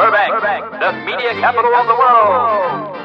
Burbank, the media capital of the world.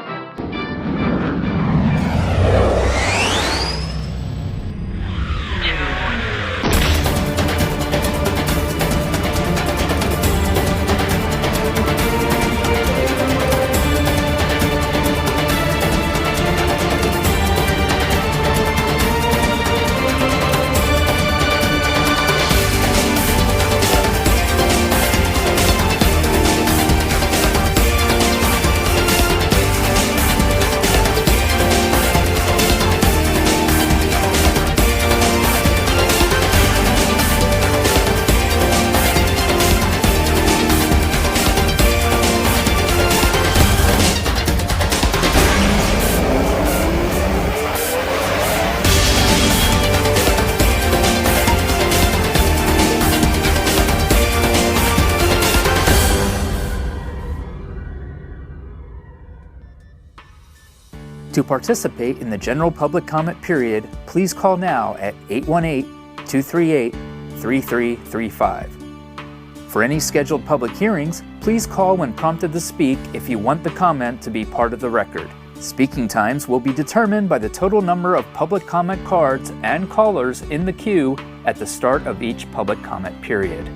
To participate in the general public comment period, please call now at 818-238-3335. For any scheduled public hearings, please call when prompted to speak if you want the comment to be part of the record. Speaking times will be determined by the total number of public comment cards and callers in the queue at the start of each public comment period.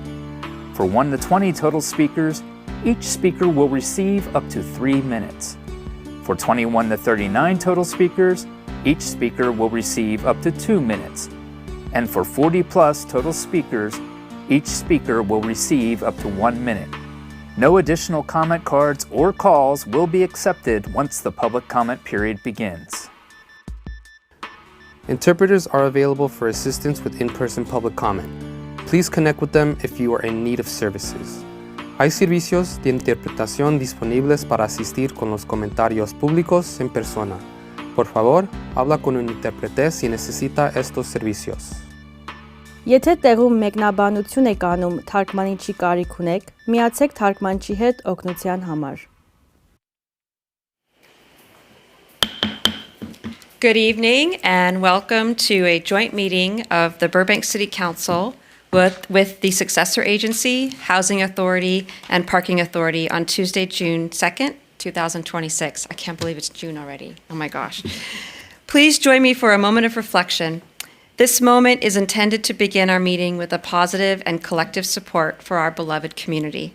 For 1 to 20 total speakers, each speaker will receive up to 3 minutes. For 21 to 39 total speakers, each speaker will receive up to 2 minutes. And for 40 plus total speakers, each speaker will receive up to 1 minute. No additional comment cards or calls will be accepted once the public comment period begins. Interpreters are available for assistance with in-person public comment. Please connect with them if you are in need of services. Hay servicios de interpretación disponibles para asistir con los comentarios públicos en persona. Por favor, habla con un intérprete si necesita estos servicios. Եթե տեղում մեկնաբանություն եք անում թարգմանիչի կարիք ունեք, միացեք թարգմանչի հետ օգնության համար։ Good evening and welcome to a joint meeting of the Burbank City Council with the successor agency, Housing Authority, and Parking Authority on Tuesday, June 2nd, 2026. I can't believe it's June already. Oh my gosh. Please join me for a moment of reflection. This moment is intended to begin our meeting with a positive and collective support for our beloved community.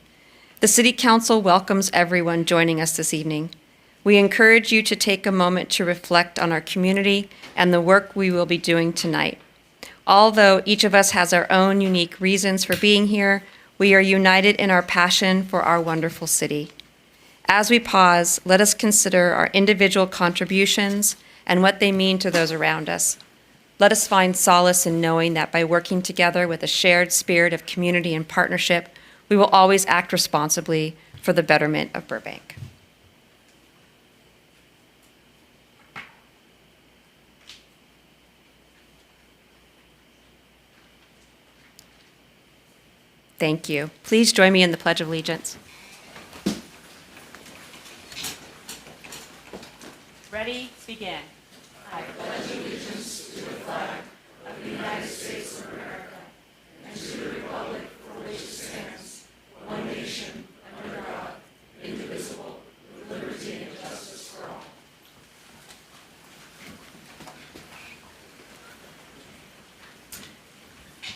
The City Council welcomes everyone joining us this evening. We encourage you to take a moment to reflect on our community and the work we will be doing tonight. Although each of us has our own unique reasons for being here, we are united in our passion for our wonderful city. As we pause, let us consider our individual contributions and what they mean to those around us. Let us find solace in knowing that by working together with a shared spirit of community and partnership, we will always act responsibly for the betterment of Burbank. Thank you. Please join me in the Pledge of Allegiance. Ready? Begin. I pledge allegiance to the flag of the United States of America and to the republic for which it stands, one nation, under God, indivisible, with liberty and justice for all.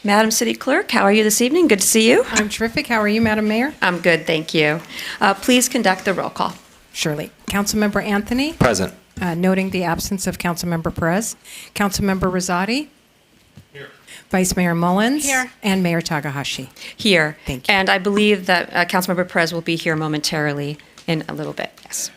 Madam City Clerk, how are you this evening? Good to see you. I'm terrific. How are you, Madam Mayor? I'm good, thank you. Please conduct the roll call. Surely. Councilmember Anthony? Present. Noting the absence of Councilmember Perez. Councilmember Rosati? Here. Vice Mayor Mullins? Here. And Mayor Takahashi? Here. Thank you. And I believe that Councilmember Perez will be here momentarily in a little bit, yes.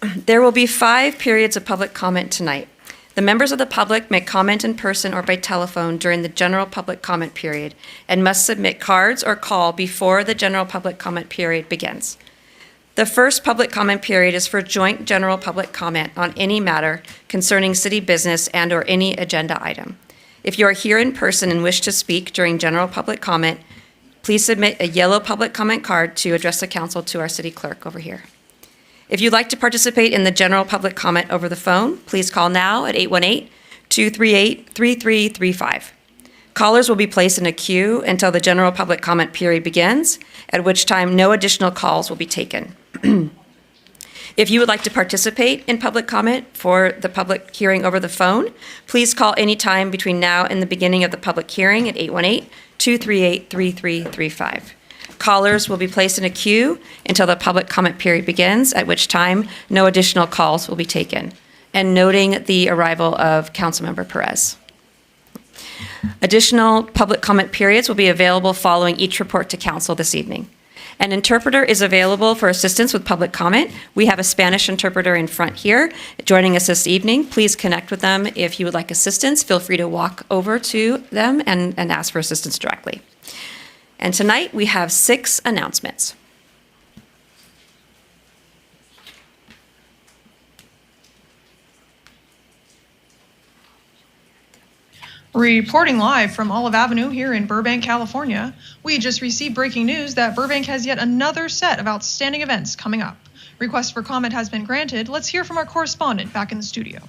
There will be 5 periods of public comment tonight. The members of the public may comment in person or by telephone during the general public comment period and must submit cards or call before the general public comment period begins. The first public comment period is for joint general public comment on any matter concerning city business and or any agenda item. If you are here in person and wish to speak during general public comment, please submit a yellow public comment card to address the council to our city clerk over here. If you'd like to participate in the general public comment over the phone, please call now at 818-238-3335. Callers will be placed in a queue until the general public comment period begins, at which time no additional calls will be taken. If you would like to participate in public comment for the public hearing over the phone, please call anytime between now and the beginning of the public hearing at 818-238-3335. Callers will be placed in a queue until the public comment period begins, at which time no additional calls will be taken. And noting the arrival of Councilmember Perez. Additional public comment periods will be available following each report to council this evening. An interpreter is available for assistance with public comment. We have a Spanish interpreter in front here joining us this evening. Please connect with them if you would like assistance. Feel free to walk over to them and ask for assistance directly. And tonight we have 6 announcements. Reporting live from Olive Avenue here in Burbank, California, we just received breaking news that Burbank has yet another set of outstanding events coming up. Request for comment has been granted. Let's hear from our correspondent back in the studio.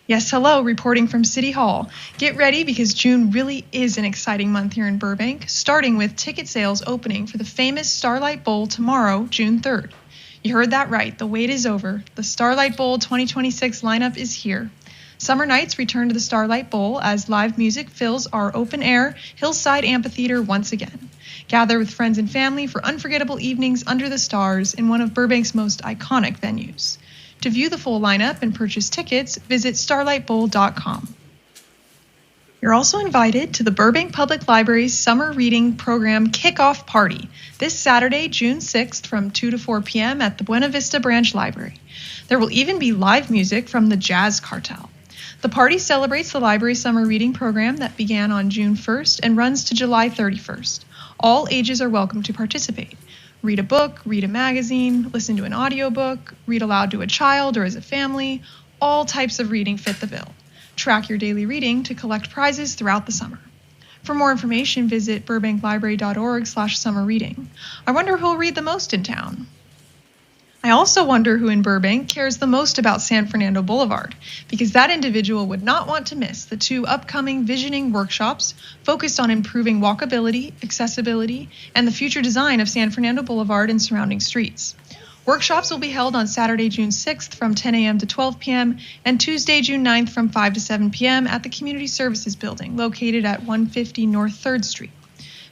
Yes, hello, reporting from City Hall. Get ready because June really is an exciting month here in Burbank, starting with ticket sales opening for the famous Starlight Bowl tomorrow, June 3rd. You heard that right, the wait is over. The Starlight Bowl 2026 lineup is here. Summer nights return to the Starlight Bowl as live music fills our open-air Hillside Amphitheater once again. Gather with friends and family for unforgettable evenings under the stars in one of Burbank's most iconic venues. To view the full lineup and purchase tickets, visit starlightbowl.com. You're also invited to the Burbank Public Library's Summer Reading Program Kickoff Party this Saturday, June 6th from 2 to 4 p.m. at the Buena Vista Branch Library. There will even be live music from the Jazz Cartel. The party celebrates the library's summer reading program that began on June 1st and runs to July 31st. All ages are welcome to participate. Read a book, read a magazine, listen to an audiobook, read aloud to a child or as a family. All types of reading fit the bill. Track your daily reading to collect prizes throughout the summer. For more information, visit burbanklibrary.org/summerreading. I wonder who'll read the most in town. I also wonder who in Burbank cares the most about San Fernando Boulevard, because that individual would not want to miss the 2 upcoming visioning workshops focused on improving walkability, accessibility, and the future design of San Fernando Boulevard and surrounding streets. Workshops will be held on Saturday, June 6th from 10 a.m. to 12 p.m. and Tuesday, June 9th from 5 to 7 p.m. at the Community Services Building located at 150 North 3rd Street.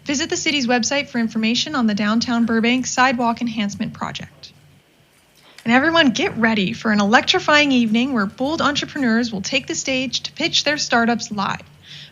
Visit the city's website for information on the Downtown Burbank Sidewalk Enhancement Project. And everyone get ready for an electrifying evening where bold entrepreneurs will take the stage to pitch their startups live.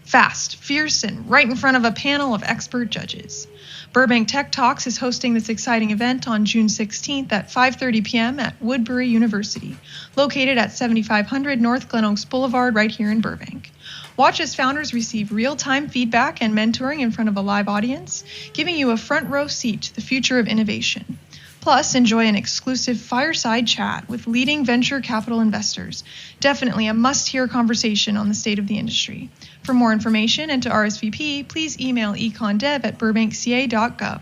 Fast, fierce, and right in front of a panel of expert judges. Burbank Tech Talks is hosting this exciting event on June 16th at 5:30 p.m. at Woodbury University, located at 7500 North Glen Oaks Boulevard right here in Burbank. Watch as founders receive real-time feedback and mentoring in front of a live audience, giving you a front row seat to the future of innovation. Plus, enjoy an exclusive fireside chat with leading venture capital investors. Definitely a must-hear conversation on the state of the industry. For more information and to RSVP, please email econdev@burbankca.gov.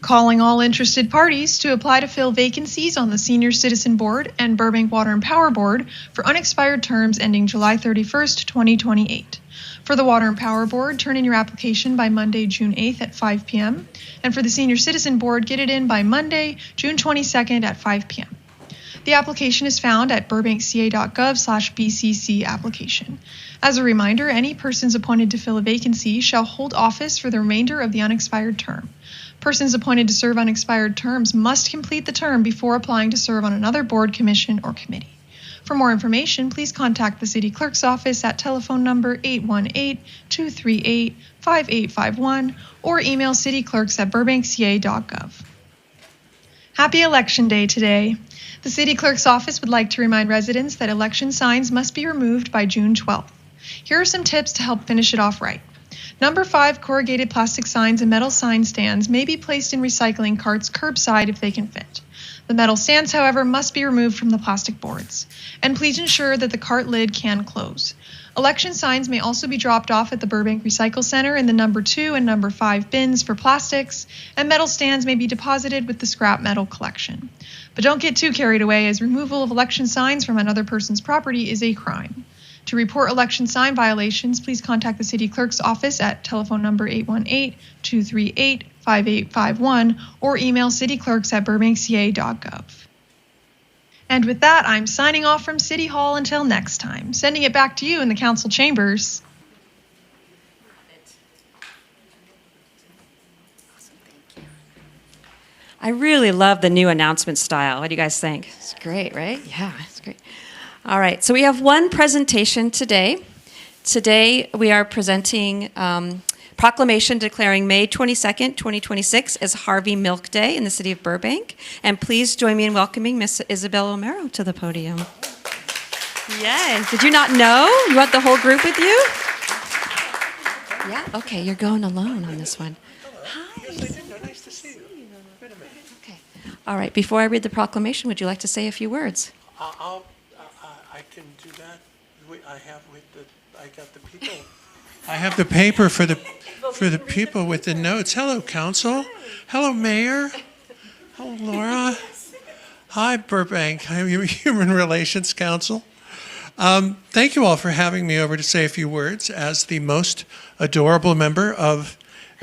Calling all interested parties to apply to fill vacancies on the Senior Citizen Board and Burbank Water and Power Board for unexpired terms ending July 31st, 2028. For the Water and Power Board, turn in your application by Monday, June 8th at 5 p.m. And for the Senior Citizen Board, get it in by Monday, June 22nd at 5 p.m. The application is found at burbankca.gov/BCC application. As a reminder, any persons appointed to fill a vacancy shall hold office for the remainder of the unexpired term. Persons appointed to serve unexpired terms must complete the term before applying to serve on another board, commission, or committee. For more information, please contact the City Clerk's office at telephone number 818-238-5851 or email cityclerks@burbankca.gov. Happy Election Day today. The City Clerk's office would like to remind residents that election signs must be removed by June 12th. Here are some tips to help finish it off right. Number 5, corrugated plastic signs and metal sign stands may be placed in recycling carts curbside if they can fit. The metal stands, however, must be removed from the plastic boards. And please ensure that the cart lid can close. Election signs may also be dropped off at the Burbank Recycle Center in the number 2 and number 5 bins for plastics, and metal stands may be deposited with the scrap metal collection. But don't get too carried away, as removal of election signs from another person's property is a crime. To report election sign violations, please contact the city clerk's office at telephone number 818-238-5851 or email cityclerks@burbankca.gov. And with that, I'm signing off from City Hall until next time, sending it back to you in the council chambers. I really love the new announcement style. What do you guys think? It's great, right? Yeah, it's great. All right, so we have one presentation today. Today we are presenting proclamation declaring May 22nd, 2026 as Harvey Milk Day in the city of Burbank. And please join me in welcoming Miss Isabel Romero to the podium. Yay. Did you not know? You want the whole group with you? Yeah? Okay, you're going alone on this one. Hi. Nice to see you. Okay. All right, before I read the proclamation, would you like to say a few words? I can do that. I got the people. I have the paper for the people with the notes. Hello, council. Hello, mayor. Hello, Laura. Hi, Burbank. I'm Human Relations Council. Thank you all for having me over to say a few words as the most adorable member of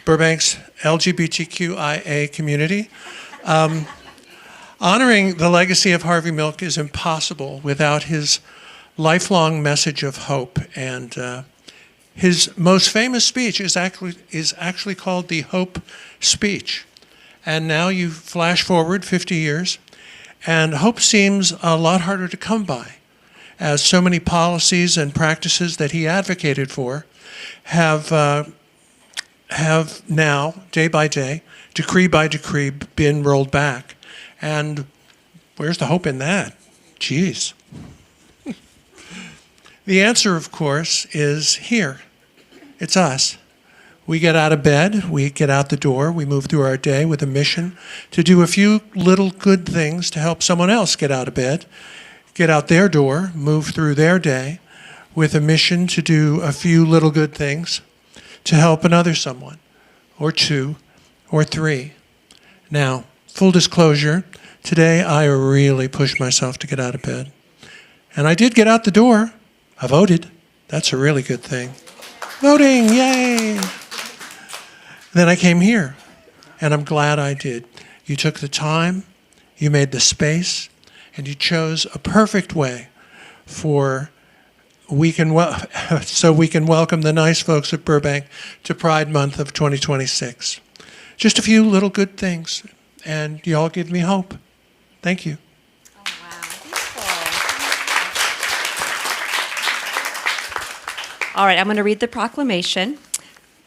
Burbank's LGBTQIA community. Honoring the legacy of Harvey Milk is impossible without his lifelong message of hope. And his most famous speech is actually called the Hope Speech. And now you flash forward 50 years, and hope seems a lot harder to come by, as so many policies and practices that he advocated for have now, day by day, decree by decree, been rolled back. And where's the hope in that? Jeez. The answer, of course, is here. It's us. We get out of bed, we get out the door, we move through our day with a mission to do a few little good things to help someone else get out of bed, get out their door, move through their day with a mission to do a few little good things to help another someone, or two, or three. Now, full disclosure, today I really pushed myself to get out of bed. And I did get out the door. I voted. That's a really good thing. Voting, yay! Then I came here, and I'm glad I did. You took the time, you made the space, and you chose a perfect way so we can welcome the nice folks of Burbank to Pride Month of 2026. Just a few little good things, and you all give me hope. Thank you. Oh, wow. Beautiful. All right, I'm going to read the proclamation.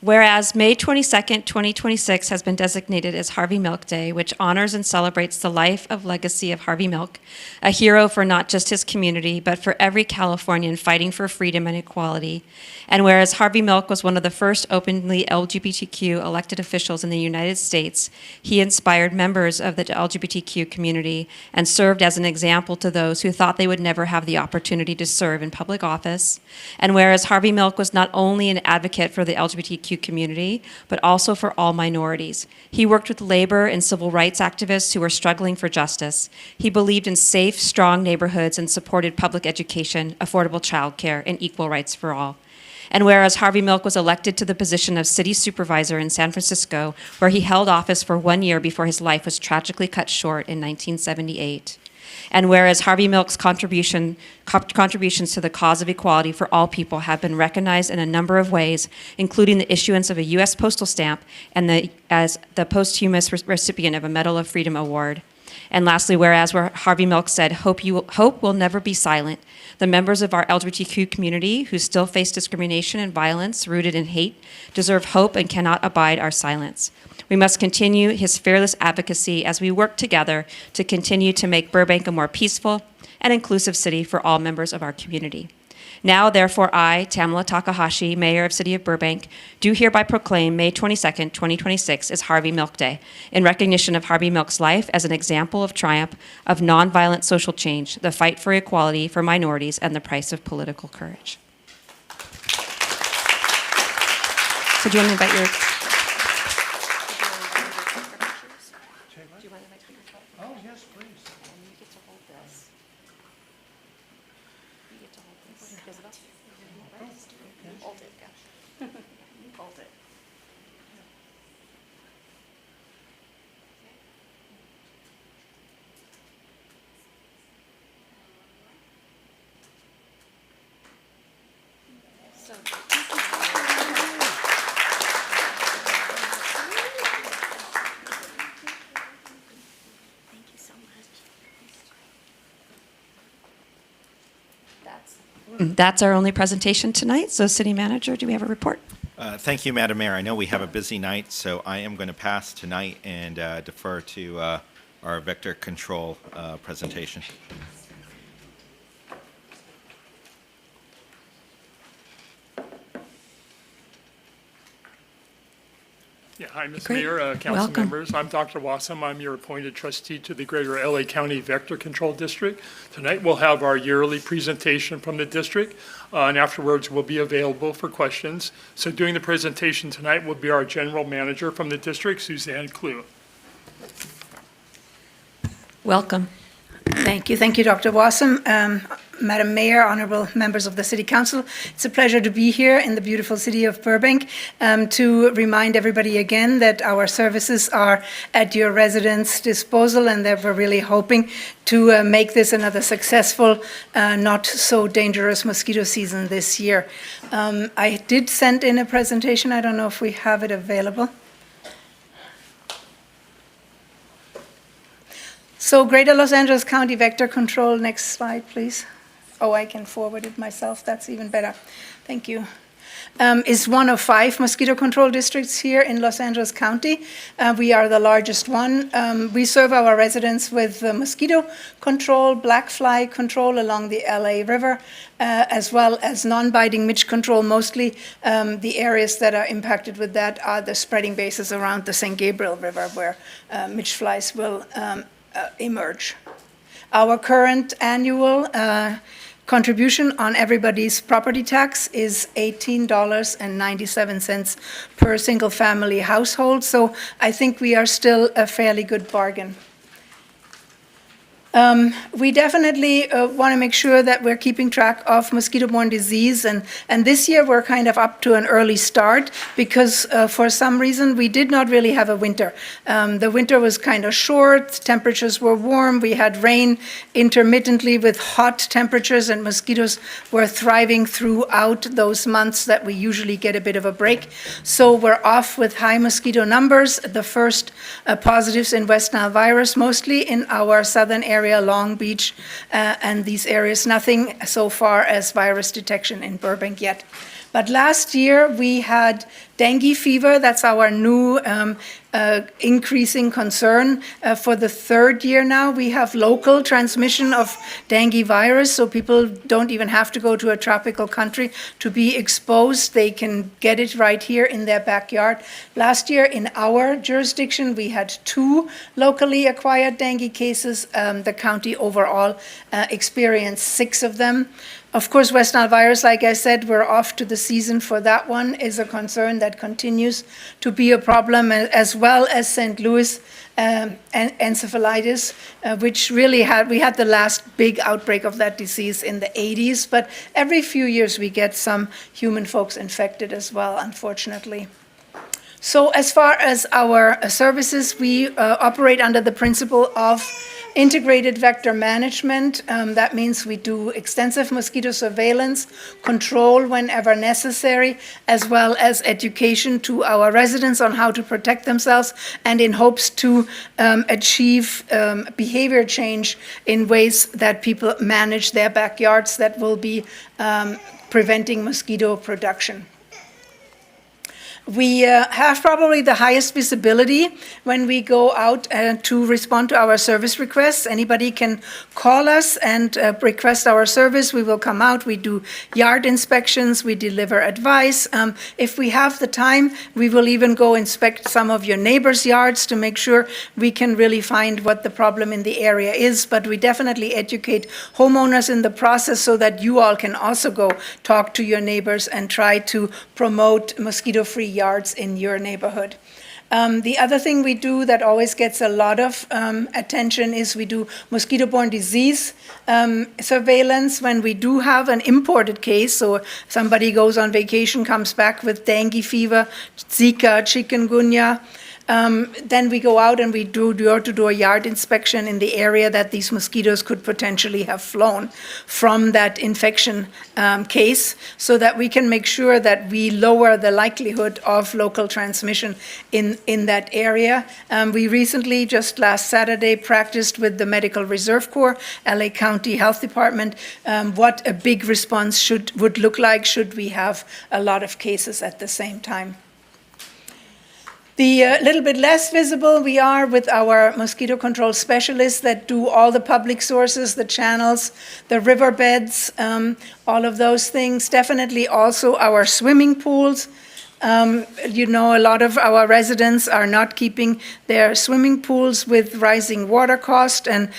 Whereas May 22nd, 2026 has been designated as Harvey Milk Day, which honors and celebrates the life and legacy of Harvey Milk, a hero for not just his community, but for every Californian fighting for freedom and equality. And whereas Harvey Milk was one of the first openly LGBTQ elected officials in the United States, he inspired members of the LGBTQ community and served as an example to those who thought they would never have the opportunity to serve in public office. And whereas Harvey Milk was not only an advocate for the LGBTQ community, but also for all minorities. He worked with labor and civil rights activists who were struggling for justice. He believed in safe, strong neighborhoods and supported public education, affordable childcare, and equal rights for all. And whereas Harvey Milk was elected to the position of city supervisor in San Francisco, where he held office for 1 year before his life was tragically cut short in 1978. And whereas Harvey Milk's contributions to the cause of equality for all people have been recognized in a number of ways, including the issuance of a U.S. postal stamp and as the posthumous recipient of a Medal of Freedom Award. And lastly, whereas Harvey Milk said, hope will never be silent, the members of our LGBTQ community who still face discrimination and violence rooted in hate deserve hope and cannot abide our silence. We must continue his fearless advocacy as we work together to continue to make Burbank a more peaceful and inclusive city for all members of our community. Now, therefore, I, Tamala Takahashi, Mayor of City of Burbank, do hereby proclaim May 22nd, 2026 as Harvey Milk Day, in recognition of Harvey Milk's life as an example of triumph of nonviolent social change, the fight for equality for minorities, and the price of political courage. So do you want to invite your... Oh, yes, please. That's our only presentation tonight. So, City Manager, do we have a report? Thank you, Madam Mayor. I know we have a busy night, so I am going to pass tonight and defer to our vector control presentation. Yeah, hi, Ms. Great. Mayor, council Welcome. members. I'm Dr. Wassam. I'm your appointed trustee to the Greater LA County Vector Control District. Tonight, we'll have our yearly presentation from the district, and afterwards, we'll be available for questions. So doing the presentation tonight will be our general manager from the district, Suzanne Clue. Welcome. Thank you. Thank you, Dr. Wassam. Madam Mayor, honorable members of the City Council, it's a pleasure to be here in the beautiful city of Burbank to remind everybody again that our services are at your residents' disposal and that we're really hoping to make this another successful, not so dangerous mosquito season this year. I did send in a presentation. I don't know if we have it available. So Greater Los Angeles County Vector Control, next slide, please. Oh, I can forward it myself. That's even better. Thank you. Is one of 5 mosquito control districts here in Los Angeles County. We are the largest one. We serve our residents with mosquito control, black fly control along the LA River, as well as non-biting midge control. Mostly the areas that are impacted with that are the spreading bases around the San Gabriel River where midge flies will emerge. Our current annual contribution on everybody's property tax is $18.97 per single family household. So I think we are still a fairly good bargain. We definitely want to make sure that we're keeping track of mosquito-borne disease, and this year we're kind of up to an early start because for some reason we did not really have a winter. The winter was kind of short, temperatures were warm, we had rain intermittently with hot temperatures, and mosquitoes were thriving throughout those months that we usually get a bit of a break. So we're off with high mosquito numbers. The first positives in West Nile virus, mostly in our southern area, Long Beach, and these areas. Nothing so far as virus detection in Burbank yet. But last year we had dengue fever. That's our new increasing concern. For the 3rd year now, we have local transmission of dengue virus, so people don't even have to go to a tropical country to be exposed. They can get it right here in their backyard. Last year in our jurisdiction, we had 2 locally acquired dengue cases. The county overall experienced 6 of them. Of course, West Nile virus, like I said, we're off to the season for that one, is a concern that continues to be a problem, as well as St. Louis encephalitis, which really we had the last big outbreak of that disease in the 80s, but every few years we get some human folks infected as well, unfortunately. So as far as our services, we operate under the principle of integrated vector management. That means we do extensive mosquito surveillance, control whenever necessary, as well as education to our residents on how to protect themselves, and in hopes to achieve behavior change in ways that people manage their backyards that will be preventing mosquito production. We have probably the highest visibility when we go out to respond to our service requests. Anybody can call us and request our service. We will come out. We do yard inspections. We deliver advice. If we have the time, we will even go inspect some of your neighbors' yards to make sure we can really find what the problem in the area is. But we definitely educate homeowners in the process so that you all can also go talk to your neighbors and try to promote mosquito-free yards in your neighborhood. The other thing we do that always gets a lot of attention is we do mosquito-borne disease surveillance when we do have an imported case. So somebody goes on vacation, comes back with dengue fever, Zika, chikungunya. Then we go out and we do door-to-door yard inspection in the area that these mosquitoes could potentially have flown from that infection case, so that we can make sure that we lower the likelihood of local transmission in that area. We recently, just last Saturday, practiced with the Medical Reserve Corps, LA County Health Department, what a big response would look like should we have a lot of cases at the same time. The little bit less visible we are with our mosquito control specialists that do all the public sources, the channels, the riverbeds, all of those things. Definitely also our swimming pools. You know, a lot of our residents are not keeping their swimming pools with rising water cost and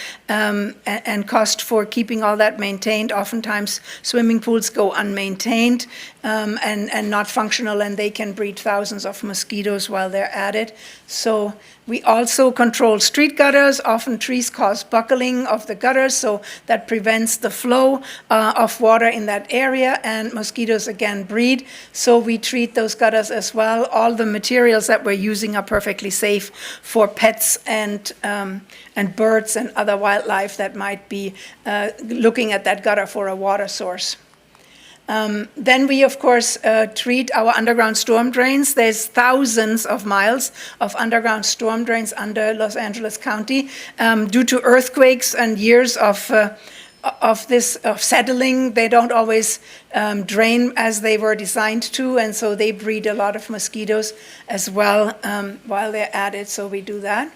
cost for keeping all that maintained. Oftentimes, swimming pools go unmaintained and not functional, and they can breed thousands of mosquitoes while they're at it. So we also control street gutters. Often trees cause buckling of the gutters, so that prevents the flow of water in that area, and mosquitoes again breed. So we treat those gutters as well. All the materials that we're using are perfectly safe for pets and birds and other wildlife that might be looking at that gutter for a water source. Then we, of course, treat our underground storm drains. There's thousands of miles of underground storm drains under Los Angeles County. Due to earthquakes and years of settling, they don't always drain as they were designed to, and so they breed a lot of mosquitoes as well while they're at it, so we do that.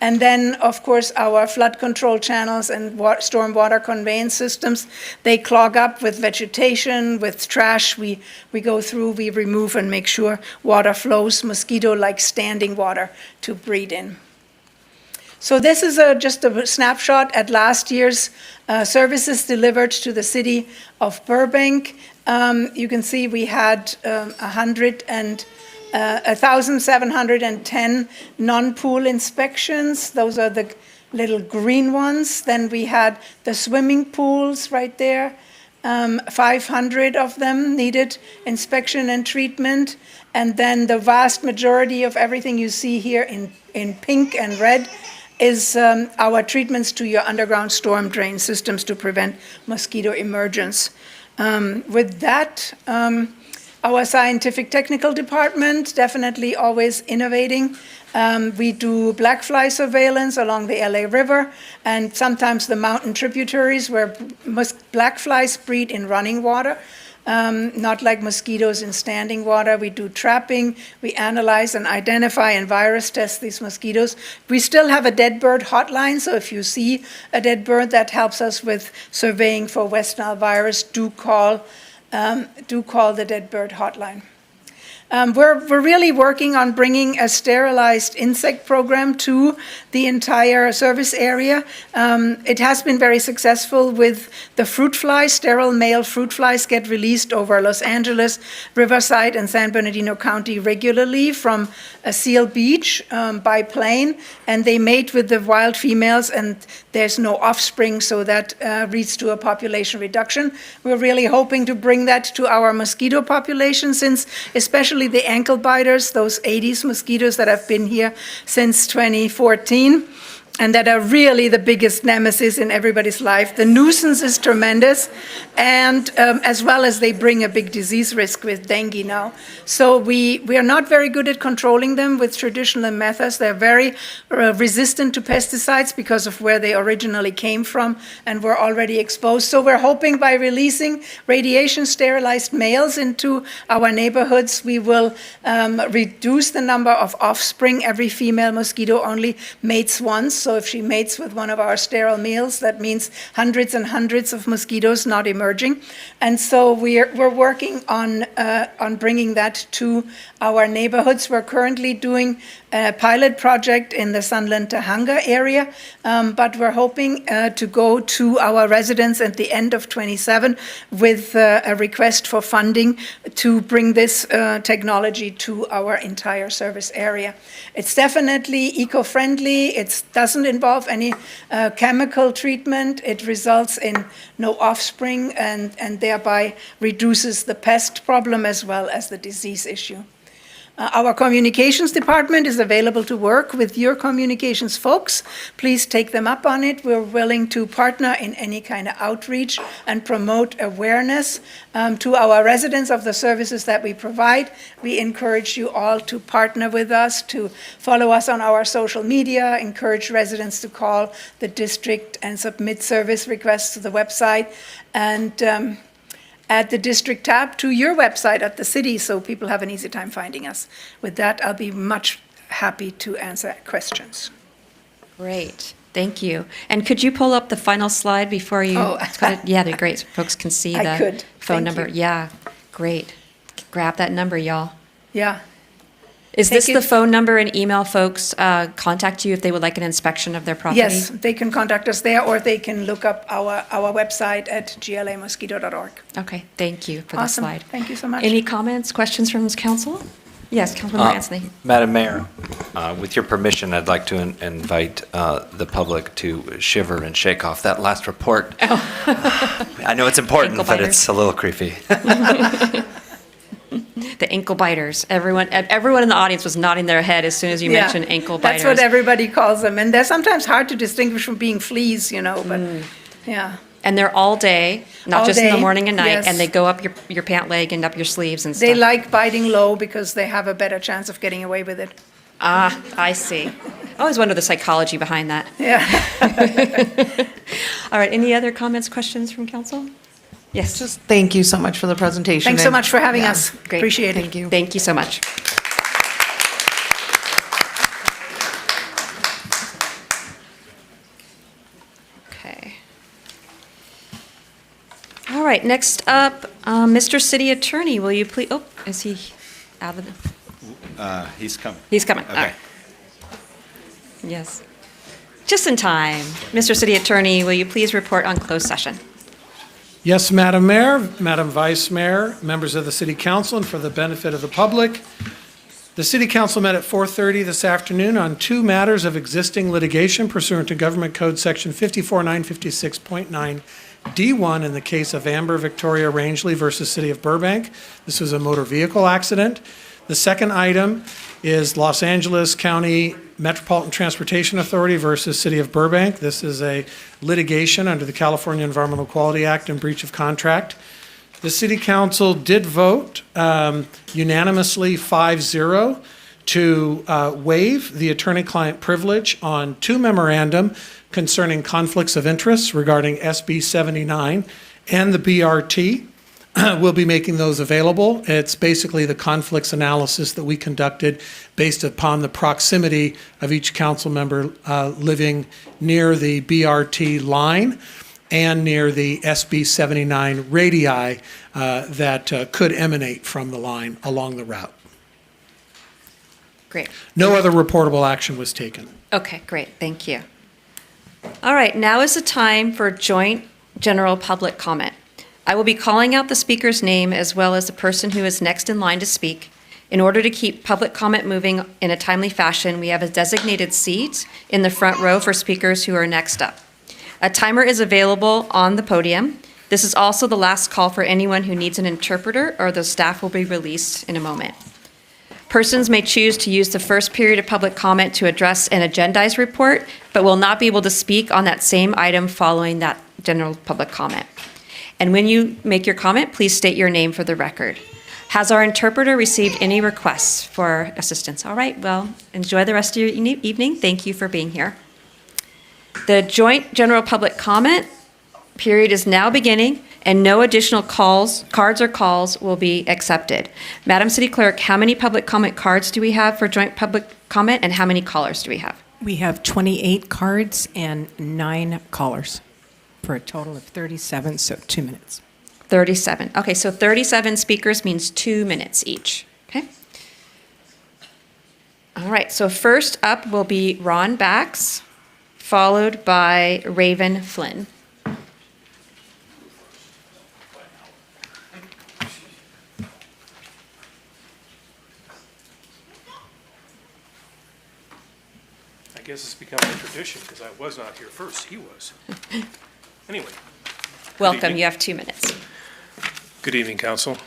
And then, of course, our flood control channels and storm water conveyance systems, they clog up with vegetation, with trash. We go through, we remove and make sure water flows. Mosquito like standing water to breed in. So this is just a snapshot at last year's services delivered to the city of Burbank. You can see we had 1,710 non-pool inspections. Those are the little green ones. Then we had the swimming pools right there. 500 of them needed inspection and treatment. And then the vast majority of everything you see here in pink and red is our treatments to your underground storm drain systems to prevent mosquito emergence. With that, our scientific technical department, definitely always innovating. We do black fly surveillance along the LA River and sometimes the mountain tributaries where black flies breed in running water, not like mosquitoes in standing water. We do trapping, we analyze and identify and virus test these mosquitoes. We still have a dead bird hotline, so if you see a dead bird that helps us with surveying for West Nile virus, do call the dead bird hotline. We're really working on bringing a sterilized insect program to the entire service area. It has been very successful with the fruit flies. Sterile male fruit flies get released over Los Angeles, Riverside, and San Bernardino County regularly from Seal Beach by plane, and they mate with the wild females, and there's no offspring, so that leads to a population reduction. We're really hoping to bring that to our mosquito population, since especially the ankle biters, those Aedes mosquitoes that have been here since 2014, and that are really the biggest nemesis in everybody's life. The nuisance is tremendous, and as well as they bring a big disease risk with dengue now. So we are not very good at controlling them with traditional methods. They're very resistant to pesticides because of where they originally came from and were already exposed. So we're hoping by releasing radiation sterilized males into our neighborhoods, we will reduce the number of offspring. Every female mosquito only mates once, Also, if she mates with one of our sterile meals, that means hundreds and hundreds of mosquitoes not emerging. And so we're working on bringing that to our neighborhoods. We're currently doing a pilot project in the Sunland Tahanga area, but we're hoping to go to our residents at the end of 27 with a request for funding to bring this technology to our entire service area. It's definitely eco-friendly. It doesn't involve any chemical treatment. It results in no offspring and thereby reduces the pest problem as well as the disease issue. Our communications department is available to work with your communications folks. Please take them up on it. We're willing to partner in any kind of outreach and promote awareness to our residents of the services that we provide. We encourage you all to partner with us, to follow us on our social media, encourage residents to call the district and submit service requests to the website, and add the district tab to your website at the city so people have an easy time finding us. With that, I'll be much happy to answer questions. Great, thank you. And could you pull up the final slide before you? Oh. Yeah, that'd be great. So folks can see I the could. phone Thank number. you. Yeah, great. Grab that number, y'all. Yeah. Is this Thank the you. phone number and email folks contact you if they would like an inspection of their property? Yes, they can contact us there, or they can look up our website at glamosquito.org. Okay, thank you for that Awesome. slide. Thank you so much. Any comments, questions from council? Yes, Councilmember Anthony. Madam Mayor, with your permission, I'd like to invite the public to shiver and shake off that last report. I know it's important, Ankle but biters. it's a little creepy. The ankle biters. Everyone in the audience was nodding their head as soon as you mentioned ankle biters. That's what everybody calls them. And they're sometimes hard to distinguish from being fleas, but yeah. And they're all day, not All just in the day, morning and night, yes. and they go up your pant leg and up your sleeves and stuff. They like biting low because they have a better chance of getting away with it. Ah, I see. I always wonder the psychology behind that. Yeah. All right, any other comments, questions from council? Yes. Just thank you so much for the presentation. Thanks so and- much for having yeah. us. Great. Appreciate it. Thank you. Thank you so much. Okay. All right, next up, Mr. City Attorney, will you please, oh, is he out of the, He's coming. he's coming. All Okay. right. Yes. Just in time. Mr. City Attorney, will you please report on closed session? Yes, Madam Mayor, Madam Vice Mayor, members of the City Council, and for the benefit of the public, the City Council met at 4:30 this afternoon on two matters of existing litigation pursuant to Government Code Section 54956.9 D1 in the case of Amber Victoria Rangeley versus City of Burbank. This was a motor vehicle accident. The second item is Los Angeles County Metropolitan Transportation Authority versus City of Burbank. This is a litigation under the California Environmental Quality Act and breach of contract. The City Council did vote unanimously 5-0 to waive the attorney-client privilege on two memorandum concerning conflicts of interest regarding SB 79 and the BRT. We'll be making those available. It's basically the conflicts analysis that we conducted based upon the proximity of each council member living near the BRT line and near the SB 79 radii that could emanate from the line along the route. Great. No other reportable action was taken. Okay, great, thank you. All right, now is the time for joint general public comment. I will be calling out the speaker's name as well as the person who is next in line to speak. In order to keep public comment moving in a timely fashion, we have a designated seat in the front row for speakers who are next up. A timer is available on the podium. This is also the last call for anyone who needs an interpreter, or the staff will be released in a moment. Persons may choose to use the first period of public comment to address an agendized report, but will not be able to speak on that same item following that general public comment. And when you make your comment, please state your name for the record. Has our interpreter received any requests for assistance? All right, well, enjoy the rest of your evening. Thank you for being here. The joint general public comment period is now beginning, and no additional cards or calls will be accepted. Madam City Clerk, how many public comment cards do we have for joint public comment, and how many callers do we have? We have 28 cards and 9 callers for a total of 37, so 2 minutes. 37. Okay, so 37 speakers means 2 minutes each. Okay. All right, so first up will be Ron Bax, followed by Raven Flynn. I guess it's becoming a tradition because I was not here first. He was. Anyway. Welcome. You have 2 minutes. Good evening, Council.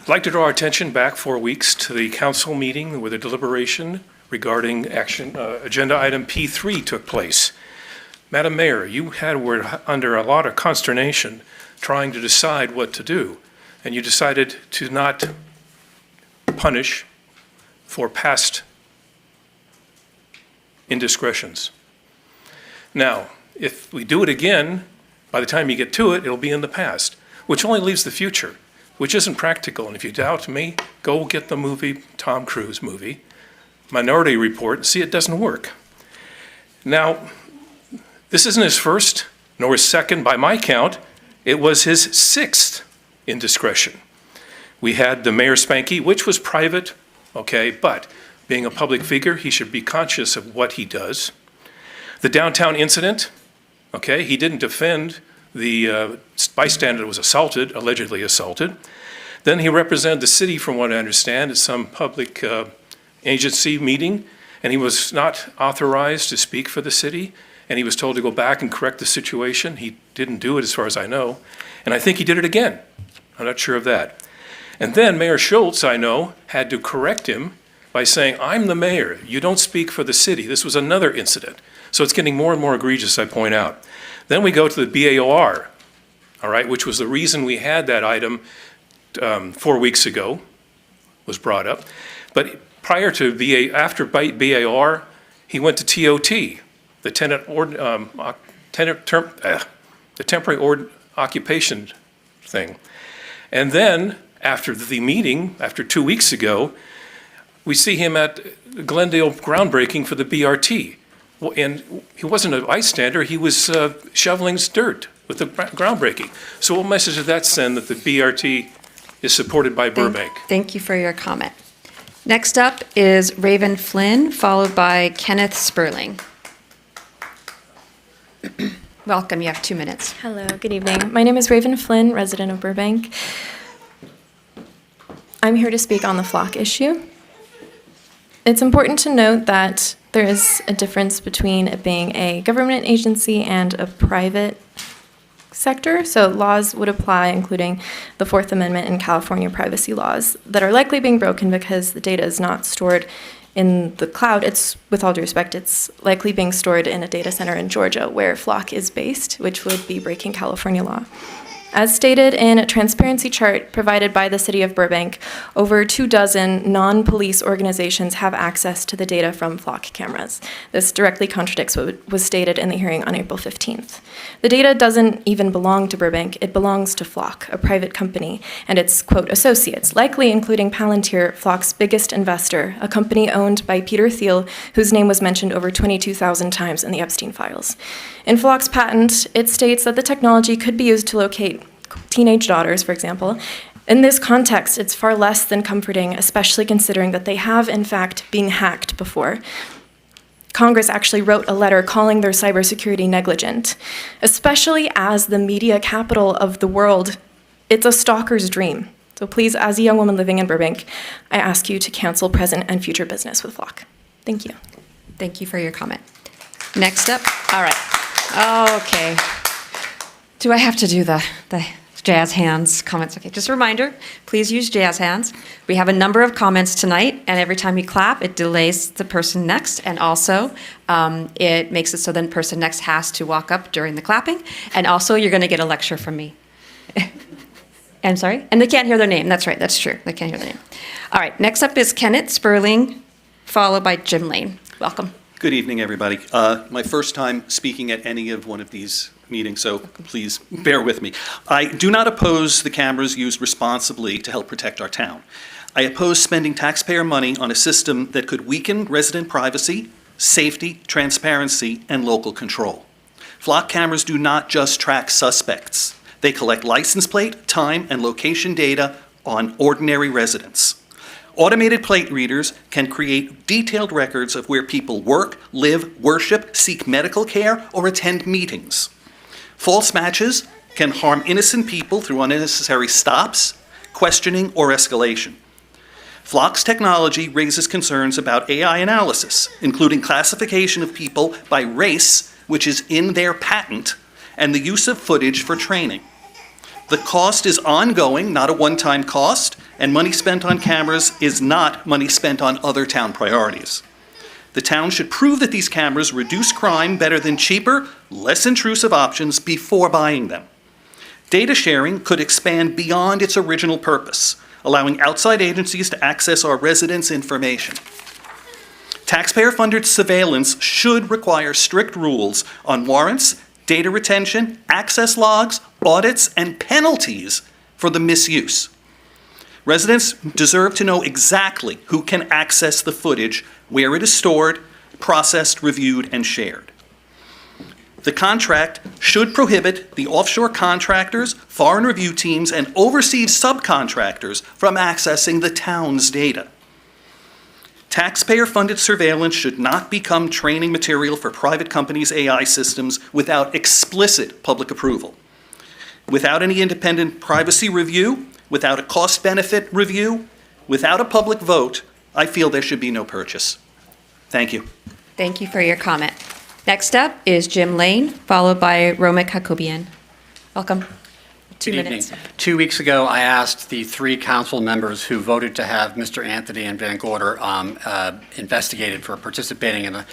I'd like to draw our attention back 4 weeks to the council meeting where the deliberation regarding agenda item P3 took place. Madam Mayor, you were under a lot of consternation trying to decide what to do, and you decided to not punish for past indiscretions. Now, if we do it again, by the time you get to it, it'll be in the past, which only leaves the future, which isn't practical. And if you doubt me, go get the movie, Tom Cruise movie, Minority Report, and see it doesn't work. Now, this isn't his first, nor his second by my count. It was his 6th indiscretion. We had the Mayor Spanky, which was private, okay, but being a public figure, he should be conscious of what he does. The downtown incident, okay, he didn't defend the bystander that was assaulted, allegedly assaulted. Then he represented the city, from what I understand, at some public agency meeting, and he was not authorized to speak for the city, and he was told to go back and correct the situation. He didn't do it as far as I know, and I think he did it again. I'm not sure of that. And then Mayor Schultz, I know, had to correct him by saying, I'm the mayor, you don't speak for the city. This was another incident. So it's getting more and more egregious, I point out. Then we go to the BAOR, all right, which was the reason we had that item 4 weeks ago, was brought up. But prior to after BAOR, he went to TOT, the temporary occupation thing. And then after the meeting, after 2 weeks ago, we see him at Glendale groundbreaking for the BRT. And he wasn't a bystander, he was shoveling dirt with the groundbreaking. So what message does that send that the BRT is supported by Burbank? Thank you for your comment. Next up is Raven Flynn, followed by Kenneth Sperling. Welcome, you have 2 minutes. Hello, good evening. My name is Raven Flynn, resident of Burbank. I'm here to speak on the flock issue. It's important to note that there is a difference between it being a government agency and a private sector. So laws would apply, including the Fourth Amendment and California privacy laws, that are likely being broken because the data is not stored in the cloud. It's, with all due respect, it's likely being stored in a data center in Georgia where Flock is based, which would be breaking California law. As stated in a transparency chart provided by the City of Burbank, over 24 non-police organizations have access to the data from Flock cameras. This directly contradicts what was stated in the hearing on April 15th. The data doesn't even belong to Burbank, it belongs to Flock, a private company, and its, quote, associates, likely including Palantir, Flock's biggest investor, a company owned by Peter Thiel, whose name was mentioned over 22,000 times in the Epstein files. In Flock's patent, it states that the technology could be used to locate teenage daughters, for example. In this context, it's far less than comforting, especially considering that they have, in fact, been hacked before. Congress actually wrote a letter calling their cybersecurity negligent. Especially as the media capital of the world, it's a stalker's dream. So please, as a young woman living in Burbank, I ask you to cancel present and future business with Flock. Thank you. Thank you for your comment. Next up, all right. Okay. Do I have to do the jazz hands comments? Okay, just a reminder, please use jazz hands. We have a number of comments tonight, and every time you clap, it delays the person next, and also it makes it so then the person next has to walk up during the clapping, and also you're going to get a lecture from me. I'm sorry? And they can't hear their name. That's right, that's true. They can't hear their name. All right, next up is Kenneth Sperling, followed by Jim Lane. Welcome. Good evening, everybody. My first time speaking at any of one of these meetings, so please bear with me. I do not oppose the cameras used responsibly to help protect our town. I oppose spending taxpayer money on a system that could weaken resident privacy, safety, transparency, and local control. Flock cameras do not just track suspects. They collect license plate, time, and location data on ordinary residents. Automated plate readers can create detailed records of where people work, live, worship, seek medical care, or attend meetings. False matches can harm innocent people through unnecessary stops, questioning, or escalation. Flock's technology raises concerns about AI analysis, including classification of people by race, which is in their patent, and the use of footage for training. The cost is ongoing, not a one-time cost, and money spent on cameras is not money spent on other town priorities. The town should prove that these cameras reduce crime better than cheaper, less intrusive options before buying them. Data sharing could expand beyond its original purpose, allowing outside agencies to access our residents' information. Taxpayer-funded surveillance should require strict rules on warrants, data retention, access logs, audits, and penalties for the misuse. Residents deserve to know exactly who can access the footage, where it is stored, processed, reviewed, and shared. The contract should prohibit the offshore contractors, foreign review teams, and overseas subcontractors from accessing the town's data. Taxpayer-funded surveillance should not become training material for private companies' AI systems without explicit public approval. Without any independent privacy review, without a cost-benefit review, without a public vote, I feel there should be no purchase. Thank you. Thank you for your comment. Next up is Jim Lane, followed by Roma Kakobian. Welcome. 2 Good minutes. evening. 2 weeks ago, I asked the 3 council members who voted to have Mr. Anthony and Van Gorder investigated for participating in a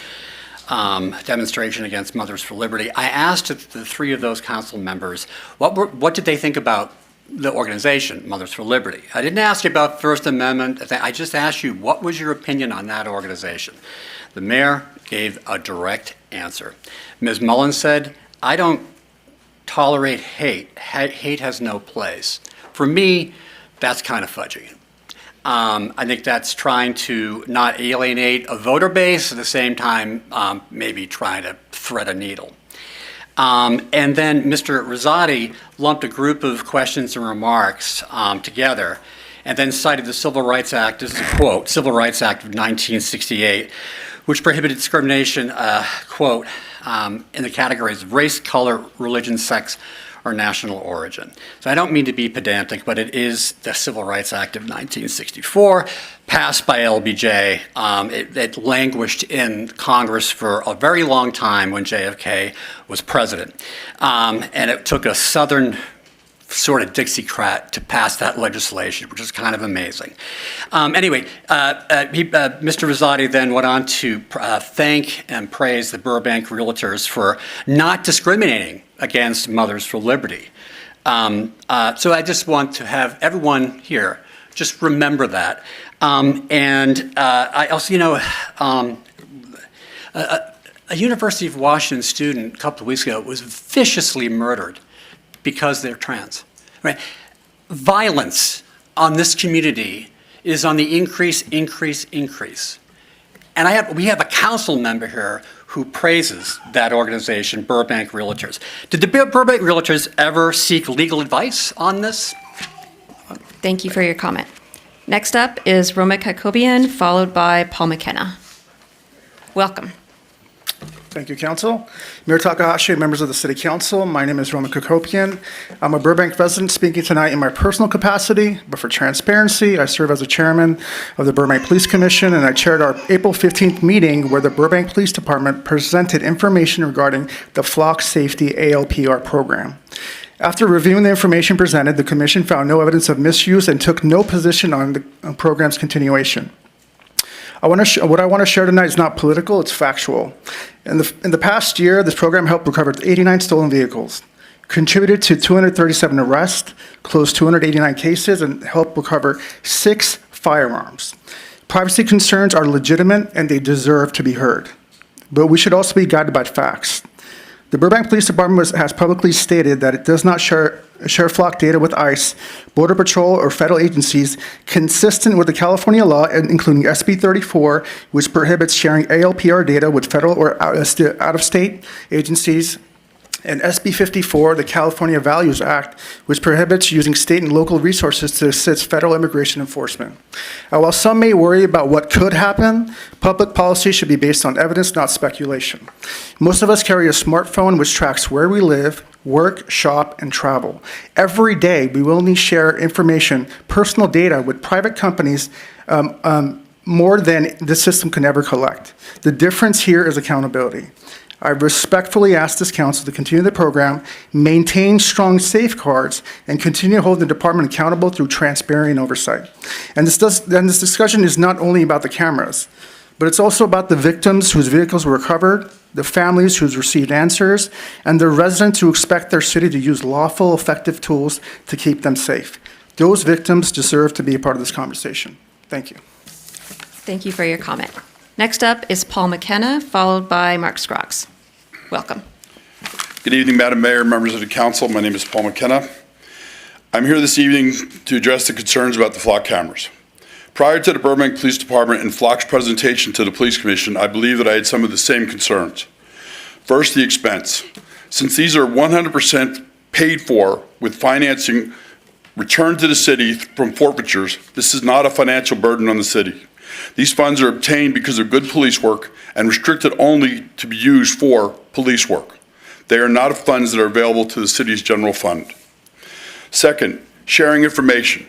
demonstration against Mothers for Liberty. I asked the 3 of those council members, what did they think about the organization, Mothers for Liberty? I didn't ask you about First Amendment. I just asked you, what was your opinion on that organization? The mayor gave a direct answer. Ms. Mullen said, I don't tolerate hate. Hate has no place. For me, that's kind of fudgy. I think that's trying to not alienate a voter base, at the same time maybe trying to thread a needle. And then Mr. Rosati lumped a group of questions and remarks together and then cited the Civil Rights Act, this is a quote, Civil Rights Act of 1968, which prohibited discrimination, quote, in the categories of race, color, religion, sex, or national origin. So I don't mean to be pedantic, but it is the Civil Rights Act of 1964, passed by LBJ. It languished in Congress for a very long time when JFK was president. And it took a Southern sort of Dixiecrat to pass that legislation, which is kind of amazing. Anyway, Mr. Rosati then went on to thank and praise the Burbank realtors for not discriminating against Mothers for Liberty. So I just want to have everyone here just remember that. And I also, a University of Washington student a couple of weeks ago was viciously murdered because they're trans. Right? Violence on this community is on the increase. And we have a council member here who praises that organization, Burbank Realtors. Did the Burbank Realtors ever seek legal advice on this? Thank you for your comment. Next up is Roma Kakobian, followed by Paul McKenna. Welcome. Thank you, Council. Mayor Takahashi and members of the City Council, my name is Roma Kakopian. I'm a Burbank resident speaking tonight in my personal capacity, but for transparency, I serve as the chairman of the Burbank Police Commission, and I chaired our April 15th meeting where the Burbank Police Department presented information regarding the Flock Safety ALPR program. After reviewing the information presented, the Commission found no evidence of misuse and took no position on the program's continuation. What I want to share tonight is not political, it's factual. In the past year, this program helped recover 89 stolen vehicles, contributed to 237 arrests, closed 289 cases, and helped recover 6 firearms. Privacy concerns are legitimate and they deserve to be heard. But we should also be guided by facts. The Burbank Police Department has publicly stated that it does not share flock data with ICE, Border Patrol, or federal agencies consistent with the California law, including SB 34, which prohibits sharing ALPR data with federal or out-of-state agencies, and SB 54, the California Values Act, which prohibits using state and local resources to assist federal immigration enforcement. While some may worry about what could happen, public policy should be based on evidence, not speculation. Most of us carry a smartphone which tracks where we live, work, shop, and travel. Every day, we will need to share information, personal data with private companies more than the system can ever collect. The difference here is accountability. I respectfully ask this council to continue the program, maintain strong safeguards, and continue to hold the department accountable through transparency and oversight. And this discussion is not only about the cameras, but it's also about the victims whose vehicles were recovered, the families who's received answers, and the residents who expect their city to use lawful, effective tools to keep them safe. Those victims deserve to be a part of this conversation. Thank you. Thank you for your comment. Next up is Paul McKenna, followed by Mark Scroggs. Welcome. Good evening, Madam Mayor, members of the council. My name is Paul McKenna. I'm here this evening to address the concerns about the flock cameras. Prior to the Burbank Police Department and Flock's presentation to the Police Commission, I believe that I had some of the same concerns. First, the expense. Since these are 100% paid for with financing returned to the city from forfeitures, this is not a financial burden on the city. These funds are obtained because of good police work and restricted only to be used for police work. They are not funds that are available to the city's general fund. Second, sharing information.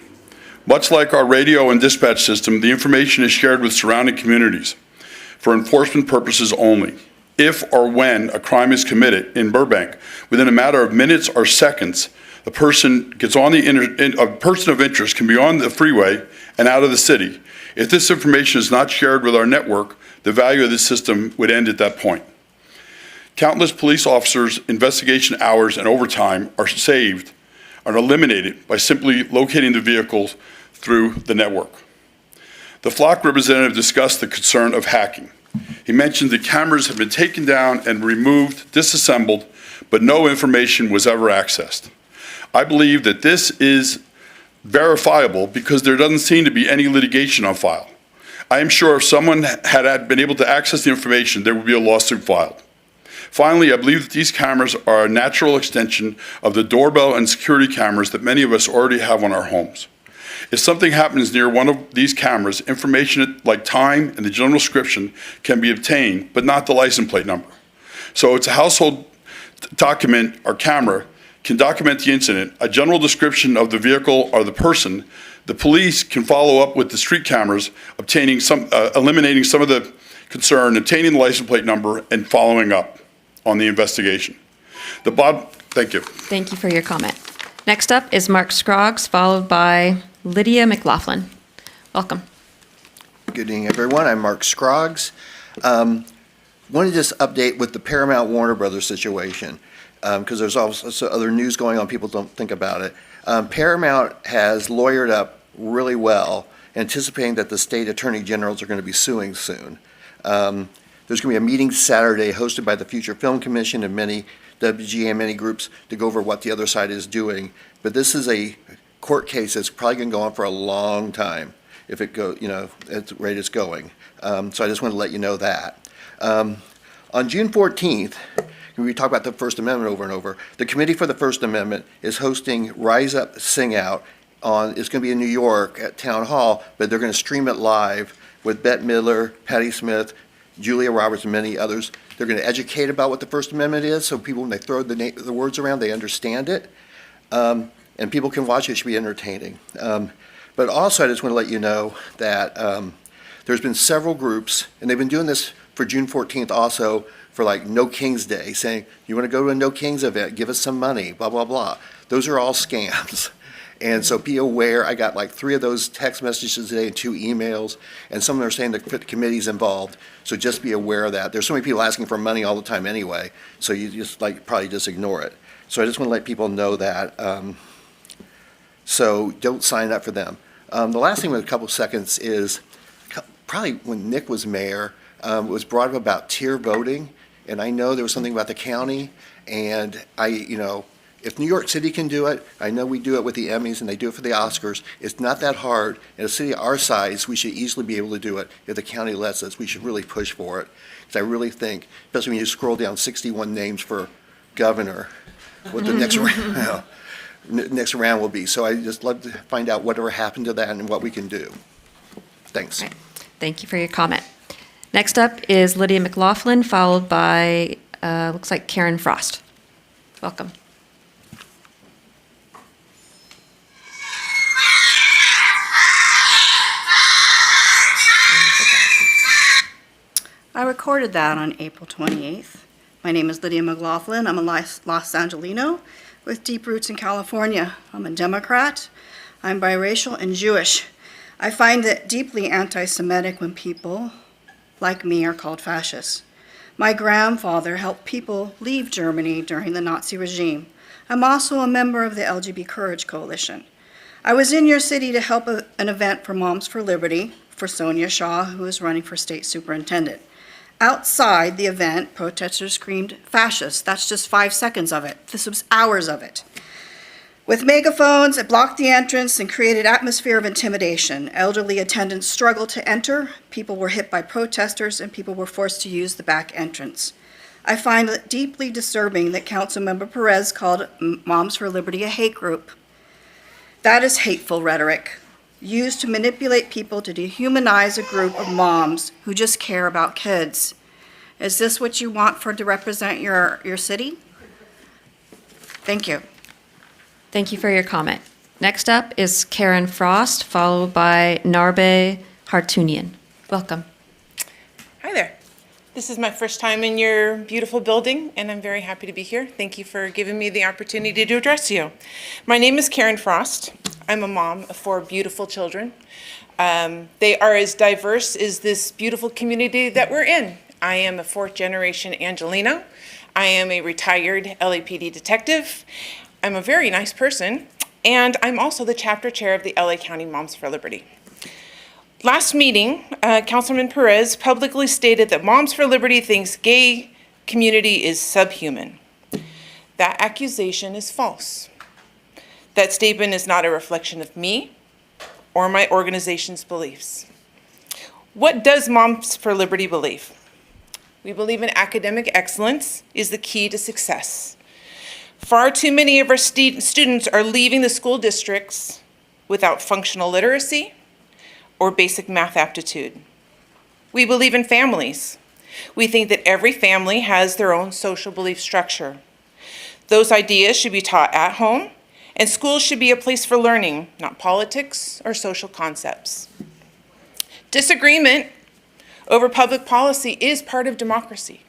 Much like our radio and dispatch system, the information is shared with surrounding communities for enforcement purposes only. If or when a crime is committed in Burbank, within a matter of minutes or seconds, the person gets on a person of interest can be on the freeway and out of the city. If this information is not shared with our network, the value of this system would end at that point. Countless police officers' investigation hours and overtime are saved, are eliminated by simply locating the vehicles through the network. The Flock representative discussed the concern of hacking. He mentioned the cameras have been taken down and removed, disassembled, but no information was ever accessed. I believe that this is verifiable because there doesn't seem to be any litigation on file. I am sure if someone had been able to access the information, there would be a lawsuit filed. Finally, I believe that these cameras are a natural extension of the doorbell and security cameras that many of us already have on our homes. If something happens near one of these cameras, information like time and the general description can be obtained, but not the license plate number. So it's a household document or camera can document the incident, a general description of the vehicle or the person. The police can follow up with the street cameras, obtaining eliminating some of the concern, obtaining the license plate number, and following up on the investigation. Thank you. Thank you for your comment. Next up is Mark Scroggs, followed by Lydia McLaughlin. Welcome. Good evening, everyone. I'm Mark Scroggs. Want to just update with the Paramount Warner Brothers situation, because there's also other news going on, people don't think about it. Paramount has lawyered up really well, anticipating that the state attorney generals are going to be suing soon. There's going to be a meeting Saturday hosted by the Future Film Commission and many WGA, many groups to go over what the other side is doing. But this is a court case that's probably going to go on for a long time if it goes, at the rate it's going. So I just want to let you know that. On June 14th, we talk about the First Amendment over and over. The Committee for the First Amendment is hosting Rise Up Sing Out it's going to be in New York at Town Hall, but they're going to stream it live with Bette Midler, Patti Smith, Julia Roberts, and many others. They're going to educate about what the First Amendment is, so people, when they throw the words around, they understand it. And people can watch it. It should be entertaining. But also, I just want to let you know that there's been several groups, and they've been doing this for June 14th also, for like No Kings Day, saying, you want to go to a No Kings event, give us some money, blah, blah, blah. Those are all scams. And so be aware, I got like 3 of those text messages today and 2 emails, and some of them are saying the committee's involved. So just be aware of that. There's so many people asking for money all the time anyway, so you just probably just ignore it. So I just want to let people know that. So don't sign up for them. The last thing with a couple of seconds is probably when Nick was mayor, it was brought up about tier voting. And I know there was something about the county, and if New York City can do it, I know we do it with the Emmys and they do it for the Oscars. It's not that hard. In a city our size, we should easily be able to do it. If the county lets us, we should really push for it. Because I really think, especially when you scroll down 61 names for governor, what the next round will be. So I just love to find out whatever happened to that and what we can do. Thanks. Right. Thank you for your comment. Next up is Lydia McLaughlin, followed by, looks like Karen Frost. Welcome. I recorded that on April 28th. My name is Lydia McLaughlin. I'm a Los Angelino with deep roots in California. I'm a Democrat. I'm biracial and Jewish. I find it deeply anti-Semitic when people like me are called fascists. My grandfather helped people leave Germany during the Nazi regime. I'm also a member of the LGBT Courage Coalition. I was in your city to help an event for Moms for Liberty for Sonia Shaw, who is running for state superintendent. Outside the event, protesters screamed, "Fascist." That's just 5 seconds of it. This was hours of it. With megaphones, it blocked the entrance and created an atmosphere of intimidation. Elderly attendants struggled to enter, people were hit by protesters, and people were forced to use the back entrance. I find it deeply disturbing that Councilmember Perez called Moms for Liberty a hate group. That is hateful rhetoric, used to manipulate people to dehumanize a group of moms who just care about kids. Is this what you want to represent your city? Thank you. Thank you for your comment. Next up is Karen Frost, followed by Narbe Hartunian. Welcome. Hi there. This is my first time in your beautiful building, and I'm very happy to be here. Thank you for giving me the opportunity to address you. My name is Karen Frost. I'm a mom of 4 beautiful children. They are as diverse as this beautiful community that we're in. I am a 4th-generation Angelino. I am a retired LAPD detective. I'm a very nice person, and I'm also the chapter chair of the LA County Moms for Liberty. Last meeting, Councilman Perez publicly stated that Moms for Liberty thinks gay community is subhuman. That accusation is false. That statement is not a reflection of me or my organization's beliefs. What does Moms for Liberty believe? We believe in academic excellence is the key to success. Far too many of our students are leaving the school districts without functional literacy or basic math aptitude. We believe in families. We think that every family has their own social belief structure. Those ideas should be taught at home, and schools should be a place for learning, not politics or social concepts. Disagreement over public policy is part of democracy.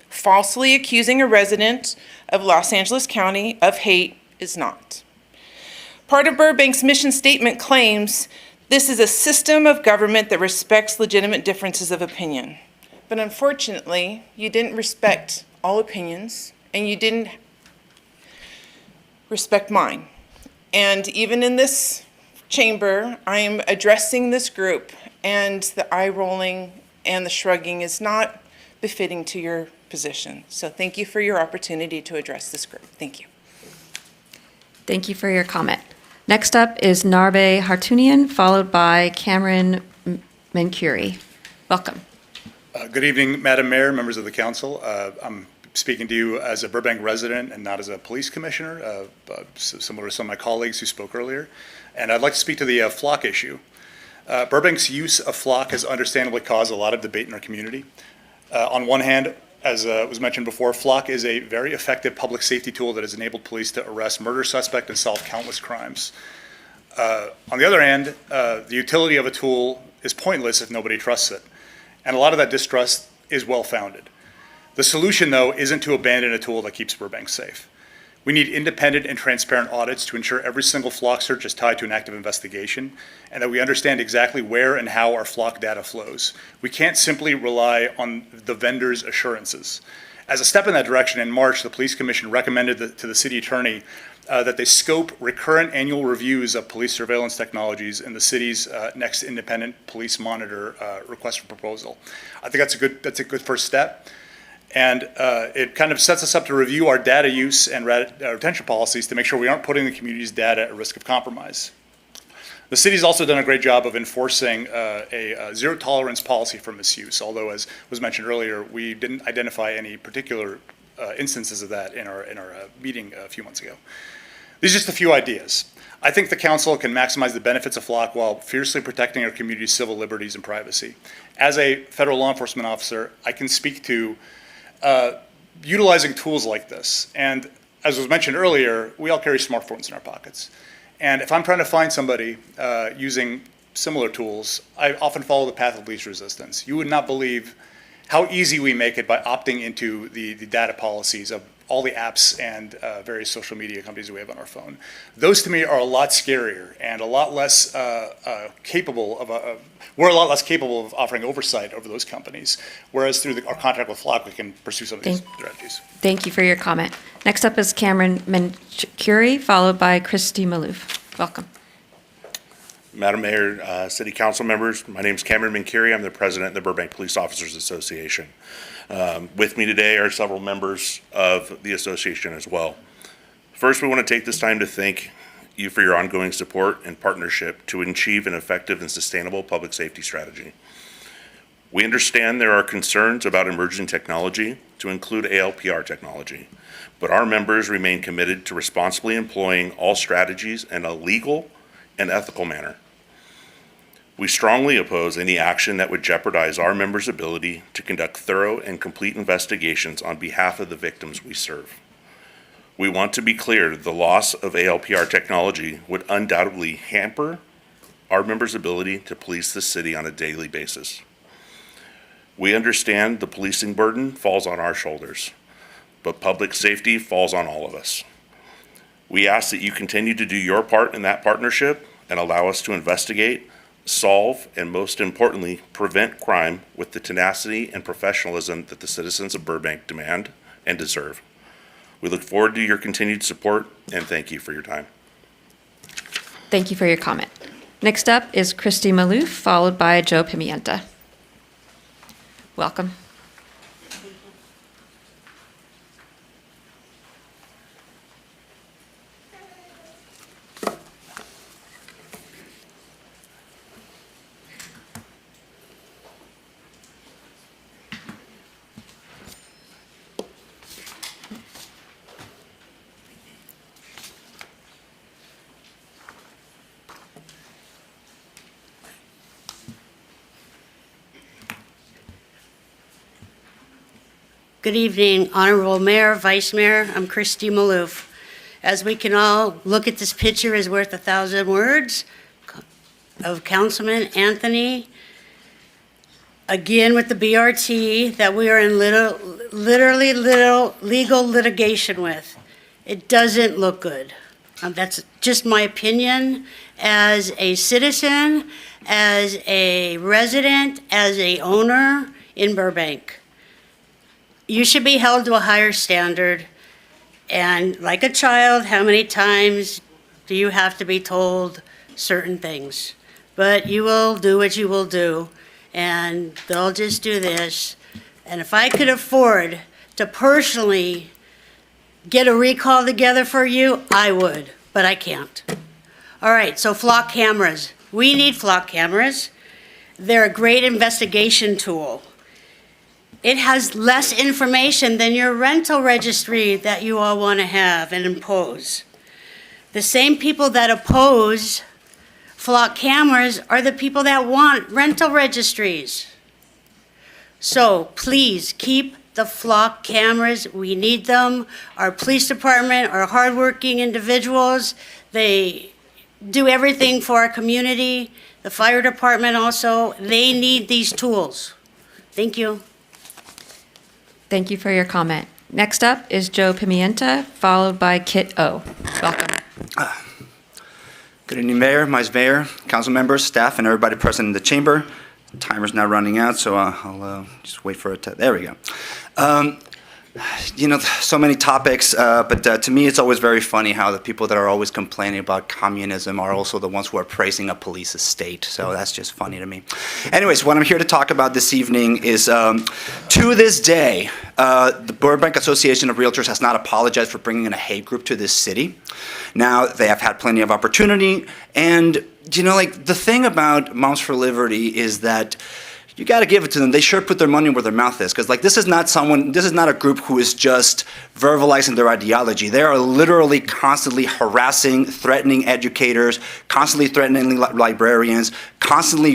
Falsely accusing a resident of Los Angeles County of hate is not. Part of Burbank's mission statement claims this is a system of government that respects legitimate differences of opinion. But unfortunately, you didn't respect all opinions, and you didn't respect mine. And even in this chamber, I am addressing this group, and the eye rolling and the shrugging is not befitting to your position. So thank you for your opportunity to address this group. Thank you. Thank you for your comment. Next up is Narbe Hartunian, followed by Cameron Mancuri. Welcome. Good evening, Madam Mayor, members of the council. I'm speaking to you as a Burbank resident and not as a police commissioner, similar to some of my colleagues who spoke earlier. And I'd like to speak to the flock issue. Burbank's use of flock has understandably caused a lot of debate in our community. On one hand, as was mentioned before, flock is a very effective public safety tool that has enabled police to arrest murder suspects and solve countless crimes. On the other hand, the utility of a tool is pointless if nobody trusts it. And a lot of that distrust is well-founded. The solution, though, isn't to abandon a tool that keeps Burbank safe. We need independent and transparent audits to ensure every single flock search is tied to an active investigation and that we understand exactly where and how our flock data flows. We can't simply rely on the vendor's assurances. As a step in that direction, in March, the Police Commission recommended to the city attorney that they scope recurrent annual reviews of police surveillance technologies in the city's next independent police monitor request for proposal. I think that's a good first step. And it kind of sets us up to review our data use and retention policies to make sure we aren't putting the community's data at risk of compromise. The city's also done a great job of enforcing a zero tolerance policy for misuse, although, as was mentioned earlier, we didn't identify any particular instances of that in our meeting a few months ago. These are just a few ideas. I think the council can maximize the benefits of Flock while fiercely protecting our community's civil liberties and privacy. As a federal law enforcement officer, I can speak to utilizing tools like this. And as was mentioned earlier, we all carry smartphones in our pockets. And if I'm trying to find somebody using similar tools, I often follow the path of least resistance. You would not believe how easy we make it by opting into the data policies of all the apps and various social media companies we have on our phone. Those to me are a lot scarier and a lot less capable of, we're a lot less capable of offering oversight over those companies. Whereas through our contract with Flock, we can pursue some of these strategies. Thank you for your comment. Next up is Cameron Mancuri, followed by Christy Maloof. Welcome. Madam Mayor, City Council members, my name is Cameron Mancuri. I'm the president of the Burbank Police Officers Association. With me today are several members of the association as well. First, we want to take this time to thank you for your ongoing support and partnership to achieve an effective and sustainable public safety strategy. We understand there are concerns about emerging technology, to include ALPR technology, but our members remain committed to responsibly employing all strategies in a legal and ethical manner. We strongly oppose any action that would jeopardize our members' ability to conduct thorough and complete investigations on behalf of the victims we serve. We want to be clear, the loss of ALPR technology would undoubtedly hamper our members' ability to police the city on a daily basis. We understand the policing burden falls on our shoulders, but public safety falls on all of us. We ask that you continue to do your part in that partnership and allow us to investigate, solve, and most importantly, prevent crime with the tenacity and professionalism that the citizens of Burbank demand and deserve. We look forward to your continued support and thank you for your time. Thank you for your comment. Next up is Christy Maloof, followed by Joe Pimienta. Welcome. Good evening, Honorable Mayor, Vice Mayor. I'm Christy Maloof. As we can all look at this picture is worth 1,000 words of Councilman Anthony, again with the BRT that we are in literally legal litigation with. It doesn't look good. That's just my opinion as a citizen, as a resident, as a owner in Burbank. You should be held to a higher standard. And like a child, how many times do you have to be told certain things? But you will do what you will do, and they'll just do this. And if I could afford to personally get a recall together for you, I would, but I can't. All right, so flock cameras. We need flock cameras. They're a great investigation tool. It has less information than your rental registry that you all want to have and impose. The same people that oppose flock cameras are the people that want rental registries. So please keep the flock cameras. We need them. Our police department are hardworking individuals. They do everything for our community. The fire department also, they need these tools. Thank you. Thank you for your comment. Next up is Joe Pimienta, followed by Kit O. Welcome. Good evening, Mayor, Vice Mayor, council members, staff, and everybody present in the chamber. The timer's now running out, so I'll just wait for it to, there we go. so many topics, but to me, it's always very funny how the people that are always complaining about communism are also the ones who are praising a police state. So that's just funny to me. Anyways, what I'm here to talk about this evening is, to this day, the Burbank Association of Realtors has not apologized for bringing in a hate group to this city. Now, they have had plenty of opportunity, and, the thing about Moms for Liberty is that you got to give it to them. They sure put their money where their mouth is, because this is not a group who is just verbalizing their ideology. They are literally constantly harassing, threatening educators, constantly threatening librarians, constantly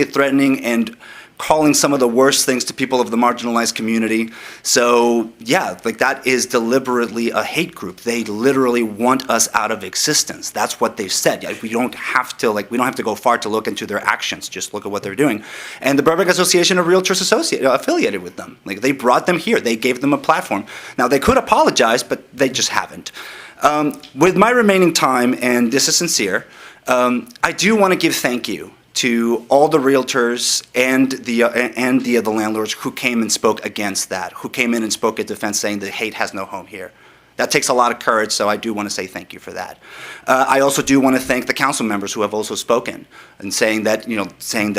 threatening and calling some of the worst things to people of the marginalized community. So yeah, that is deliberately a hate group. They literally want us out of existence. That's what they've said. We don't have to go far to look into their actions. Just look at what they're doing. And the Burbank Association of Realtors affiliated with them. They brought them here. They gave them a platform. Now they could apologize, but they just haven't. With my remaining time, and this is sincere, I do want to give thank you to all the realtors and the landlords who came and spoke against that, who came in and spoke in defense, saying that hate has no home here. That takes a lot of courage, so I do want to say thank you for that. I also do want to thank the council members who have also spoken and saying that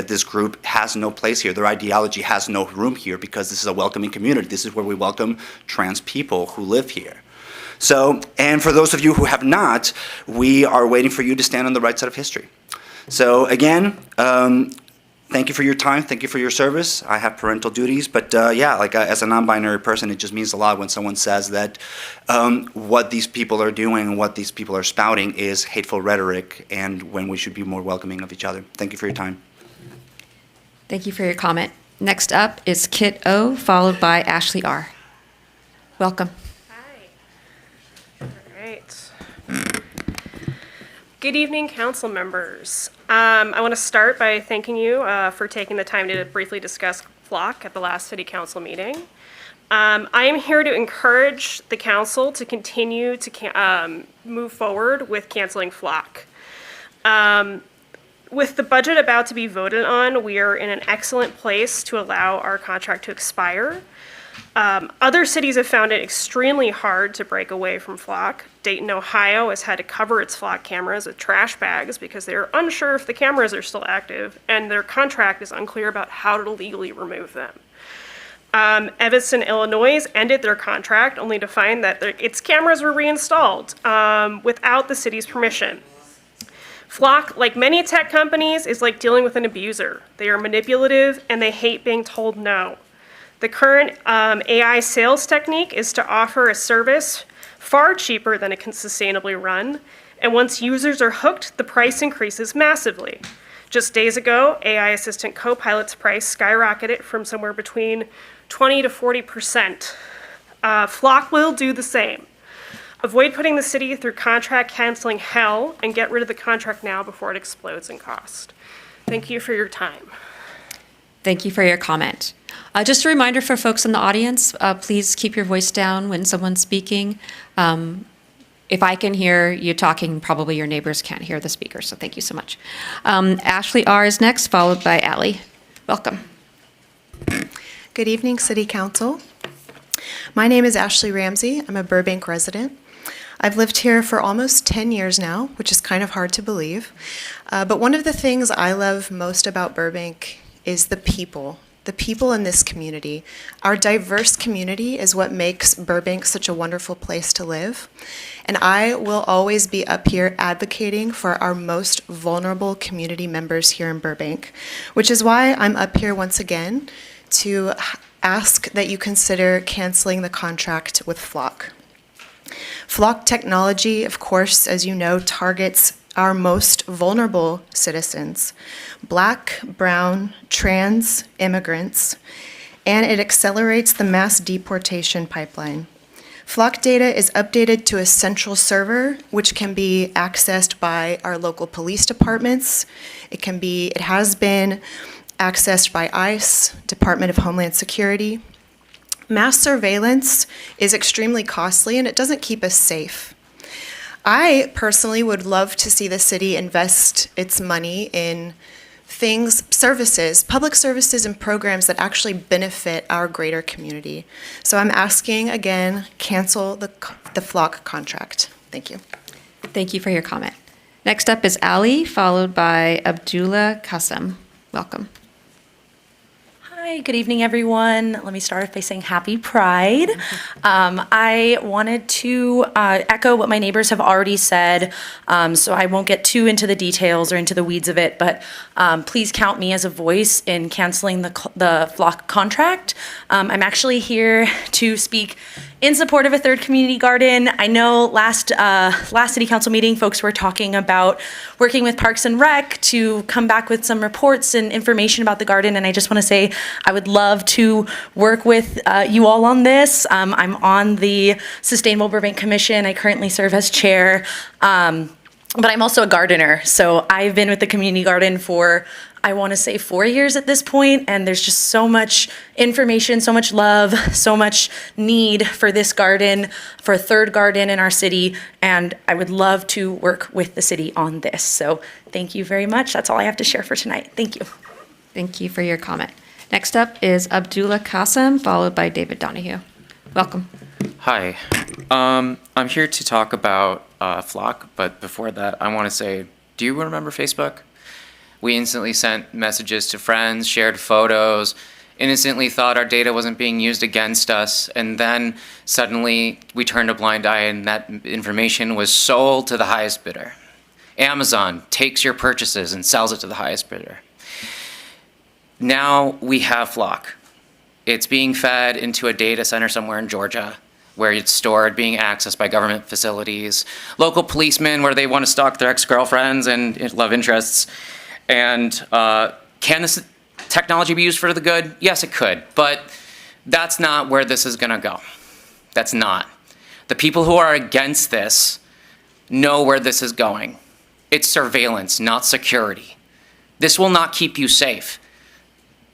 this group has no place here. Their ideology has no room here because this is a welcoming community. This is where we welcome trans people who live here. So, and for those of you who have not, we are waiting for you to stand on the right side of history. So again, thank you for your time. Thank you for your service. I have parental duties, but as a non-binary person, it just means a lot when someone says that what these people are doing and what these people are spouting is hateful rhetoric, and when we should be more welcoming of each other. Thank you for your time. Thank you for your comment. Next up is Kit O, followed by Ashley R. Welcome. All right. Good evening, council members. I want to start by thanking you for taking the time to briefly discuss FLOC at the last city council meeting. I am here to encourage the council to continue to move forward with canceling FLOC. With the budget about to be voted on, we are in an excellent place to allow our contract to expire. Other cities have found it extremely hard to break away from FLOC. Dayton, Ohio has had to cover its FLOC cameras with trash bags because they're unsure if the cameras are still active, and their contract is unclear about how to legally remove them. Evanston, Illinois ended their contract only to find that its cameras were reinstalled without the city's permission. FLOC, like many tech companies, is like dealing with an abuser. They are manipulative and they hate being told no. The current AI sales technique is to offer a service far cheaper than it can sustainably run, and once users are hooked, the price increases massively. Just days ago, AI Assistant Copilot's price skyrocketed from somewhere between 20 to 40%. FLOC will do the same. Avoid putting the city through contract canceling hell and get rid of the contract now before it explodes in cost. Thank you for your time. Thank you for your comment. Just a reminder for folks in the audience, please keep your voice down when someone's speaking. If I can hear you talking, probably your neighbors can't hear the speaker, so thank you so much. Ashley R. is next, followed by Allie. Welcome. Good evening, City Council. My name is Ashley Ramsey. I'm a Burbank resident. I've lived here for almost 10 years now, which is kind of hard to believe. But one of the things I love most about Burbank is the people in this community. Our diverse community is what makes Burbank such a wonderful place to live. And I will always be up here advocating for our most vulnerable community members here in Burbank, which is why I'm up here once again to ask that you consider canceling the contract with FLOC. FLOC technology, of course, as you know, targets our most vulnerable citizens, Black, brown, trans immigrants, and it accelerates the mass deportation pipeline. FLOC data is updated to a central server, which can be accessed by our local police departments. It has been accessed by ICE, Department of Homeland Security. Mass surveillance is extremely costly and it doesn't keep us safe. I personally would love to see the city invest its money in things, services, public services and programs that actually benefit our greater community. So I'm asking again, cancel the flock contract. Thank you. Thank you for your comment. Next up is Ali, followed by Abdullah Qasim. Welcome. Hi, good evening, everyone. Let me start off by saying happy Pride. I wanted to echo what my neighbors have already said, so I won't get too into the details or into the weeds of it, but please count me as a voice in canceling the flock contract. I'm actually here to speak in support of a third community garden. I know last city council meeting, folks were talking about working with Parks and Rec to come back with some reports and information about the garden, and I just want to say I would love to work with you all on this. I'm on the Sustainable Burbank Commission. I currently serve as chair, but I'm also a gardener, so I've been with the community garden for, I want to say 4 years at this point, and there's just so much information, so much love, so much need for this garden, for a third garden in our city, and I would love to work with the city on this. So thank you very much. That's all I have to share for tonight. Thank you. Thank you for your comment. Next up is Abdullah Qasim, followed by David Donahue. Welcome. Hi. I'm here to talk about Flock, but before that, I want to say, do you remember Facebook? We instantly sent messages to friends, shared photos, innocently thought our data wasn't being used against us, and then suddenly we turned a blind eye and that information was sold to the highest bidder. Amazon takes your purchases and sells it to the highest bidder. Now we have Flock. It's being fed into a data center somewhere in Georgia, where it's stored, being accessed by government facilities, local policemen where they want to stalk their ex-girlfriends and love interests. And can this technology be used for the good? Yes, it could, but that's not where this is going to go. That's not. The people who are against this know where this is going. It's surveillance, not security. This will not keep you safe.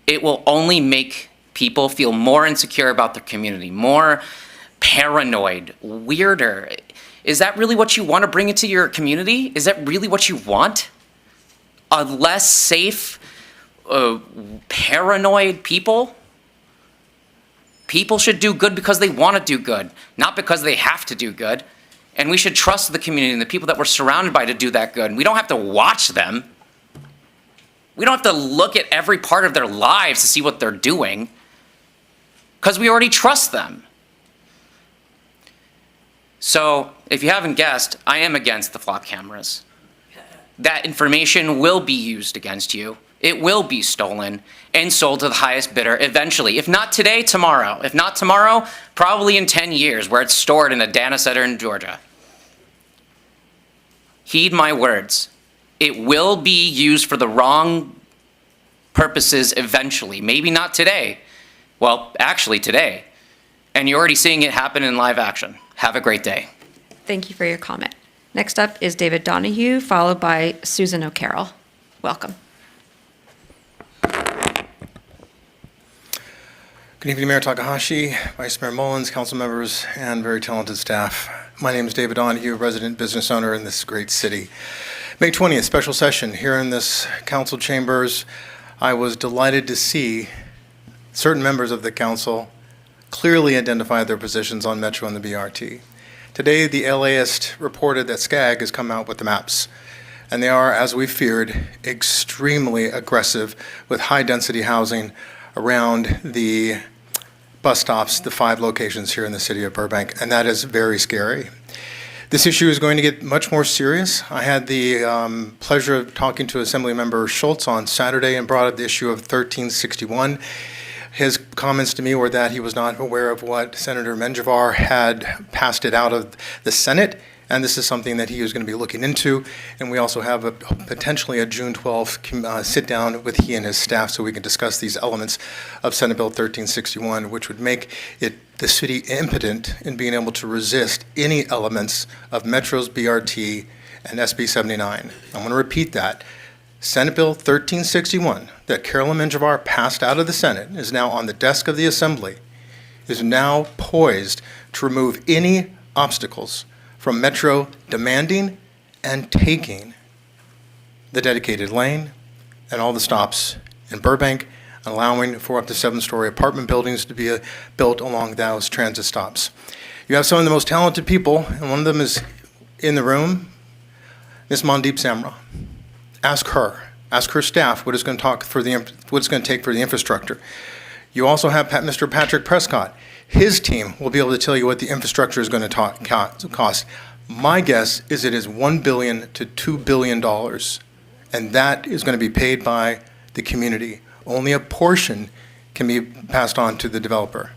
It will only make people feel more insecure about their community, more paranoid, weirder. Is that really what you want to bring into your community? Is that really what you want? A less safe, paranoid people? People should do good because they want to do good, not because they have to do good. And we should trust the community and the people that we're surrounded by to do that good. And we don't have to watch them. We don't have to look at every part of their lives to see what they're doing, because we already trust them. So, if you haven't guessed, I am against the flock cameras. That information will be used against you. It will be stolen and sold to the highest bidder eventually. If not today, tomorrow. If not tomorrow, probably in 10 years, where it's stored in a data center in Georgia. Heed my words. It will be used for the wrong purposes eventually. Maybe not today. Well, actually today. And you're already seeing it happen in live action. Have a great day. Thank you for your comment. Next up is David Donahue, followed by Susan O'Carroll. Welcome. Good evening, Mayor Takahashi, Vice Mayor Mullins, council members, and very talented staff. My name is David Donahue, resident business owner in this great city. May 20th, special session here in this council chambers. I was delighted to see certain members of the council clearly identify their positions on Metro and the BRT. Today, the LAist reported that SCAG has come out with the maps, and they are, as we feared, extremely aggressive with high-density housing around the bus stops, the 5 locations here in the city of Burbank, and that is very scary. This issue is going to get much more serious. I had the pleasure of talking to Assemblymember Schultz on Saturday and brought up the issue of 1361. His comments to me were that he was not aware of what Senator Menjivar had passed it out of the Senate, and this is something that he is going to be looking into. And we also have potentially a June 12th sit down with he and his staff so we can discuss these elements of Senate Bill 1361, which would make the city impotent in being able to resist any elements of Metro's BRT and SB 79. I'm going to repeat that. Senate Bill 1361 that Carolyn Menjivar passed out of the Senate is now on the desk of the Assembly, is now poised to remove any obstacles from Metro demanding and taking the dedicated lane, at all the stops in Burbank, allowing for up to 7-story apartment buildings to be built along those transit stops. You have some of the most talented people, and one of them is in the room, Ms. Mandeep Samra. Ask her staff what it's going to take for the infrastructure. You also have Mr. Patrick Prescott. His team will be able to tell you what the infrastructure is going to cost. My guess is it is $1 billion to $2 billion, and that is going to be paid by the community. Only a portion can be passed on to the developer.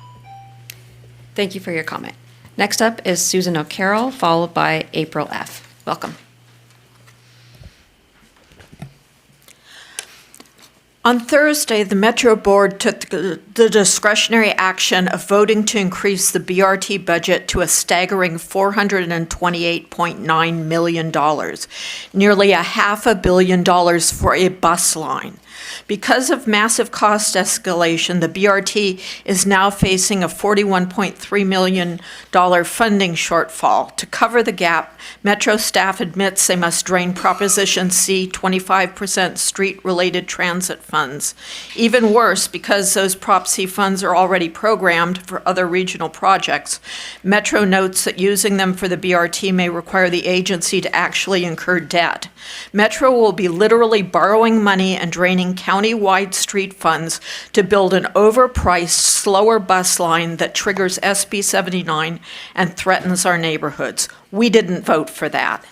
Thank you for your comment. Next up is Susan O'Carroll, followed by April F. Welcome. On Thursday, the Metro Board took the discretionary action of voting to increase the BRT budget to a staggering $428.9 million, nearly $500 million for a bus line. Because of massive cost escalation, the BRT is now facing a $41.3 million funding shortfall. To cover the gap, Metro staff admits they must drain Proposition C 25% street-related transit funds. Even worse, because those Prop C funds are already programmed for other regional projects, Metro notes that using them for the BRT may require the agency to actually incur debt. Metro will be literally borrowing money and draining county-wide street funds to build an overpriced, slower bus line that triggers SB 79 and threatens our neighborhoods. We didn't vote for that.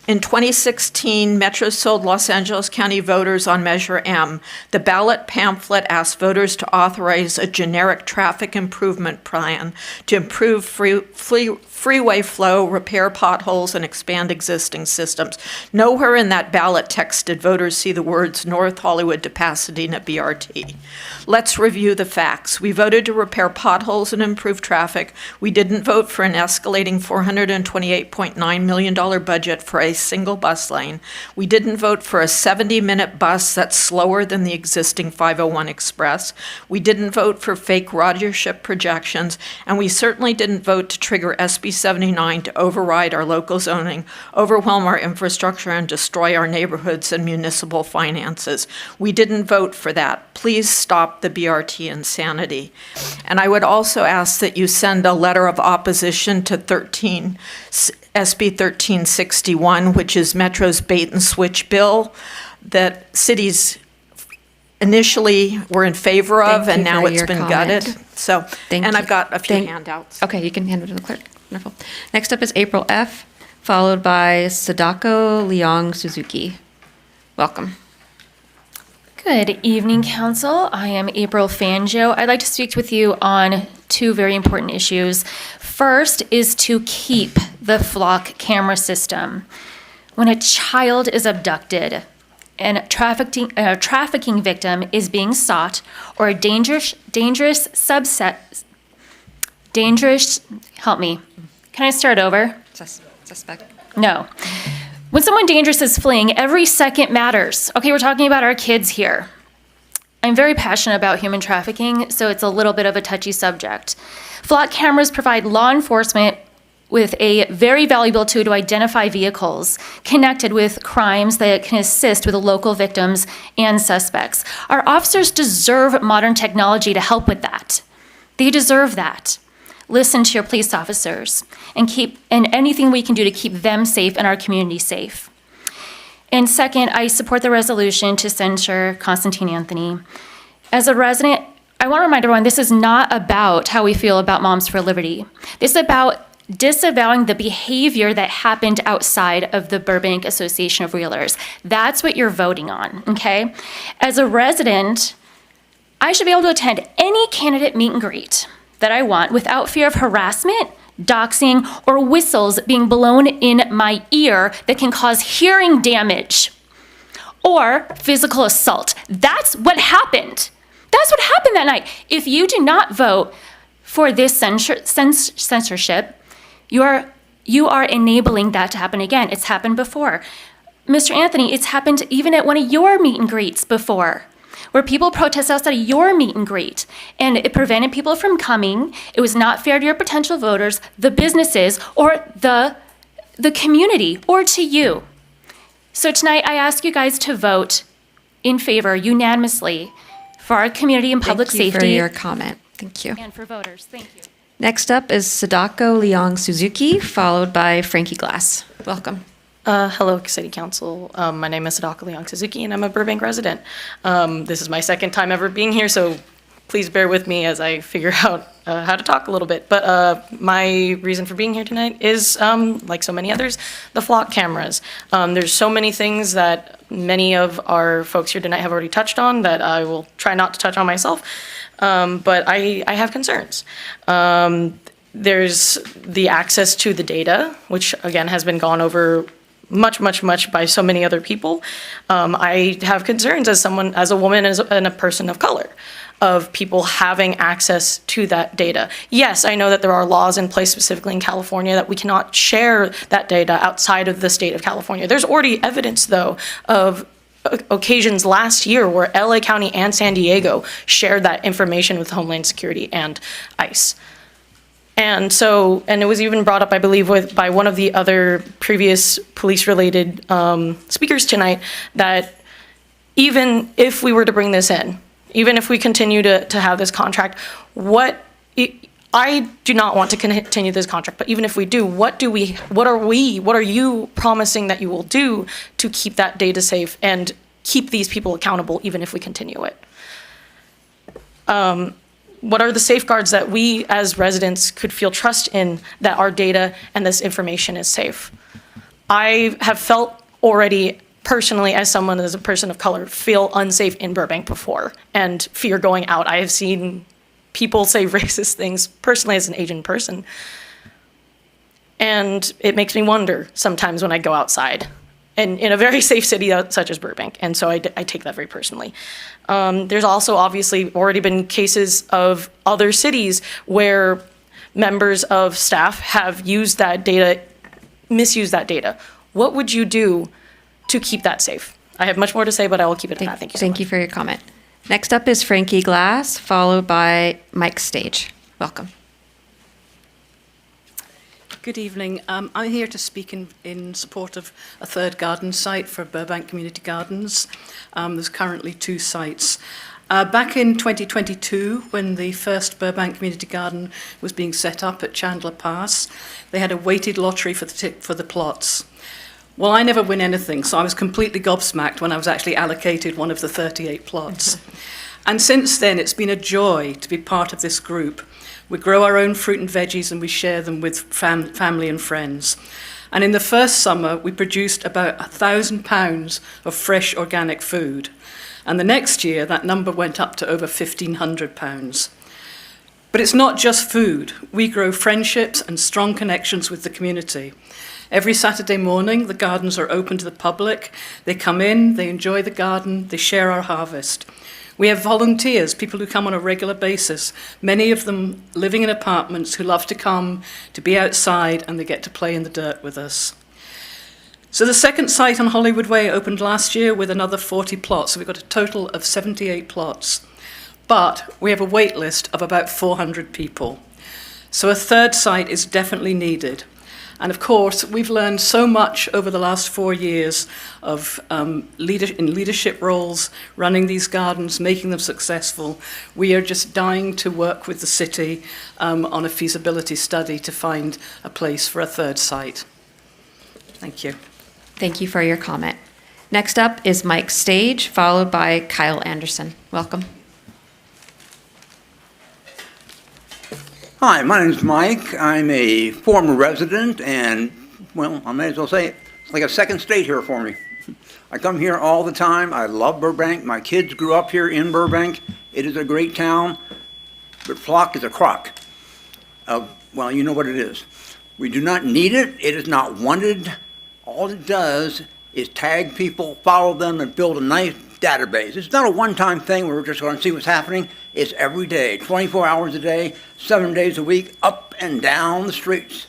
In 2016, Metro sold Los Angeles County voters on Measure M. The ballot pamphlet asked voters to authorize a generic traffic improvement plan to improve freeway flow, repair potholes, and expand existing systems. Nowhere in that ballot text did voters see the words North Hollywood to Pasadena BRT. Let's review the facts. We voted to repair potholes and improve traffic. We didn't vote for an escalating $428.9 million budget for a single bus lane. We didn't vote for a 70-minute bus that's slower than the existing 501 Express. We didn't vote for fake ridership projections, and we certainly didn't vote to trigger SB 79 to override our local zoning, overwhelm our infrastructure, and destroy our neighborhoods and municipal finances. We didn't vote for that. Please stop the BRT insanity. And I would also ask that you send a letter of opposition to SB 1361, which is Metro's bait and switch bill that cities initially were in favor of, and now it's been gutted. So, and I've got a few handouts. Okay, you can hand it to the clerk. Wonderful. Next up is April F., followed by Sadako Leong Suzuki. Welcome. Good evening, Council. I am April Fangio. I'd like to speak with you on two very important issues. First is to keep the flock camera system. When a child is abducted and a trafficking victim is being sought, or a dangerous, help me. Can I start over? Suspect. No. When someone dangerous is fleeing, every second matters. Okay, we're talking about our kids here. I'm very passionate about human trafficking, so it's a little bit of a touchy subject. Flock cameras provide law enforcement with a very valuable tool to identify vehicles connected with crimes that can assist with the local victims and suspects. Our officers deserve modern technology to help with that. They deserve that. Listen to your police officers and anything we can do to keep them safe and our community safe. And second, I support the resolution to censure Constantine Anthony. As a resident, I want to remind everyone this is not about how we feel about Moms for Liberty. This is about disavowing the behavior that happened outside of the Burbank Association of Realtors. That's what you're voting on, okay? As a resident, I should be able to attend any candidate meet and greet that I want without fear of harassment, doxing, or whistles being blown in my ear that can cause hearing damage or physical assault. That's what happened. That's what happened that night. If you do not vote for this censorship, you are enabling that to happen again. It's happened before. Mr. Anthony, it's happened even at one of your meet and greets before, where people protest outside of your meet and greet, and it prevented people from coming. It was not fair to your potential voters, the businesses, or the community, or to you. So tonight, I ask you guys to vote in favor unanimously for our community and public Thank you for safety. your comment. Thank you. And for voters. Thank you. Next up is Sadako Leong Suzuki, followed by Frankie Glass. Welcome. Hello, City Council. My name is Sadako Leong Suzuki, and I'm a Burbank resident. This is my second time ever being here, so please bear with me as I figure out how to talk a little bit. But my reason for being here tonight is, like so many others, the flock cameras. There's so many things that many of our folks here tonight have already touched on that I will try not to touch on myself. But I have concerns. There's the access to the data, which again has been gone over much by so many other people. I have concerns as someone, as a woman and a person of color, of people having access to that data. Yes, I know that there are laws in place specifically in California that we cannot share that data outside of the state of California. There's already evidence, though, of occasions last year where LA County and San Diego shared that information with Homeland Security and ICE. And so, and it was even brought up, I believe, by one of the other previous police-related speakers tonight, that even if we were to bring this in, even if we continue to have this contract, I do not want to continue this contract, but even if we do, what are you promising that you will do to keep that data safe and keep these people accountable, even if we continue it? What are the safeguards that we as residents could feel trust in that our data and this information is safe? I have felt already personally, as someone as a person of color, feel unsafe in Burbank before and fear going out. I have seen people say racist things personally as an Asian person. And it makes me wonder sometimes when I go outside and in a very safe city such as Burbank. And so I take that very personally. There's also obviously already been cases of other cities where members of staff have used that data, misused that data. What would you do to keep that safe? I have much more to say, but I will keep it at that. Thank you so much. Thank you for your comment. Next up is Frankie Glass, followed by Mike Stage. Welcome. Good evening. I'm here to speak in support of a third garden site for Burbank Community Gardens. There's currently 2 sites. Back in 2022, when the first Burbank Community Garden was being set up at Chandler Pass, they had a weighted lottery for the plots. Well, I never win anything, so I was completely gobsmacked when I was actually allocated one of the 38 plots. And since then, it's been a joy to be part of this group. We grow our own fruit and veggies and we share them with family and friends. And in the first summer, we produced about 1,000 pounds of fresh organic food. And the next year, that number went up to over 1,500 pounds. But it's not just food. We grow friendships and strong connections with the community. Every Saturday morning, the gardens are open to the public. They come in, they enjoy the garden, they share our harvest. We have volunteers, people who come on a regular basis, many of them living in apartments who love to come, to be outside, and they get to play in the dirt with us. So the second site on Hollywood Way opened last year with another 40 plots, so we've got a total of 78 plots. But we have a wait list of about 400 people. So a third site is definitely needed. And of course, we've learned so much over the last 4 years of in leadership roles, running these gardens, making them successful. We are just dying to work with the city on a feasibility study to find a place for a third site. Thank you. Thank you for your comment. Next up is Mike Stage, followed by Kyle Anderson. Welcome. Hi, my name's Mike. I'm a former resident, and, well, I may as well say it, it's like a second state here for me. I come here all the time. I love Burbank. My kids grew up here in Burbank. It is a great town, but flock is a crock. Well, you know what it is. We do not need it. It is not wanted. All it does is tag people, follow them, and build a nice database. It's not a one-time thing where we're just going to see what's happening. It's every day, 24 hours a day, 7 days a week, up and down the streets,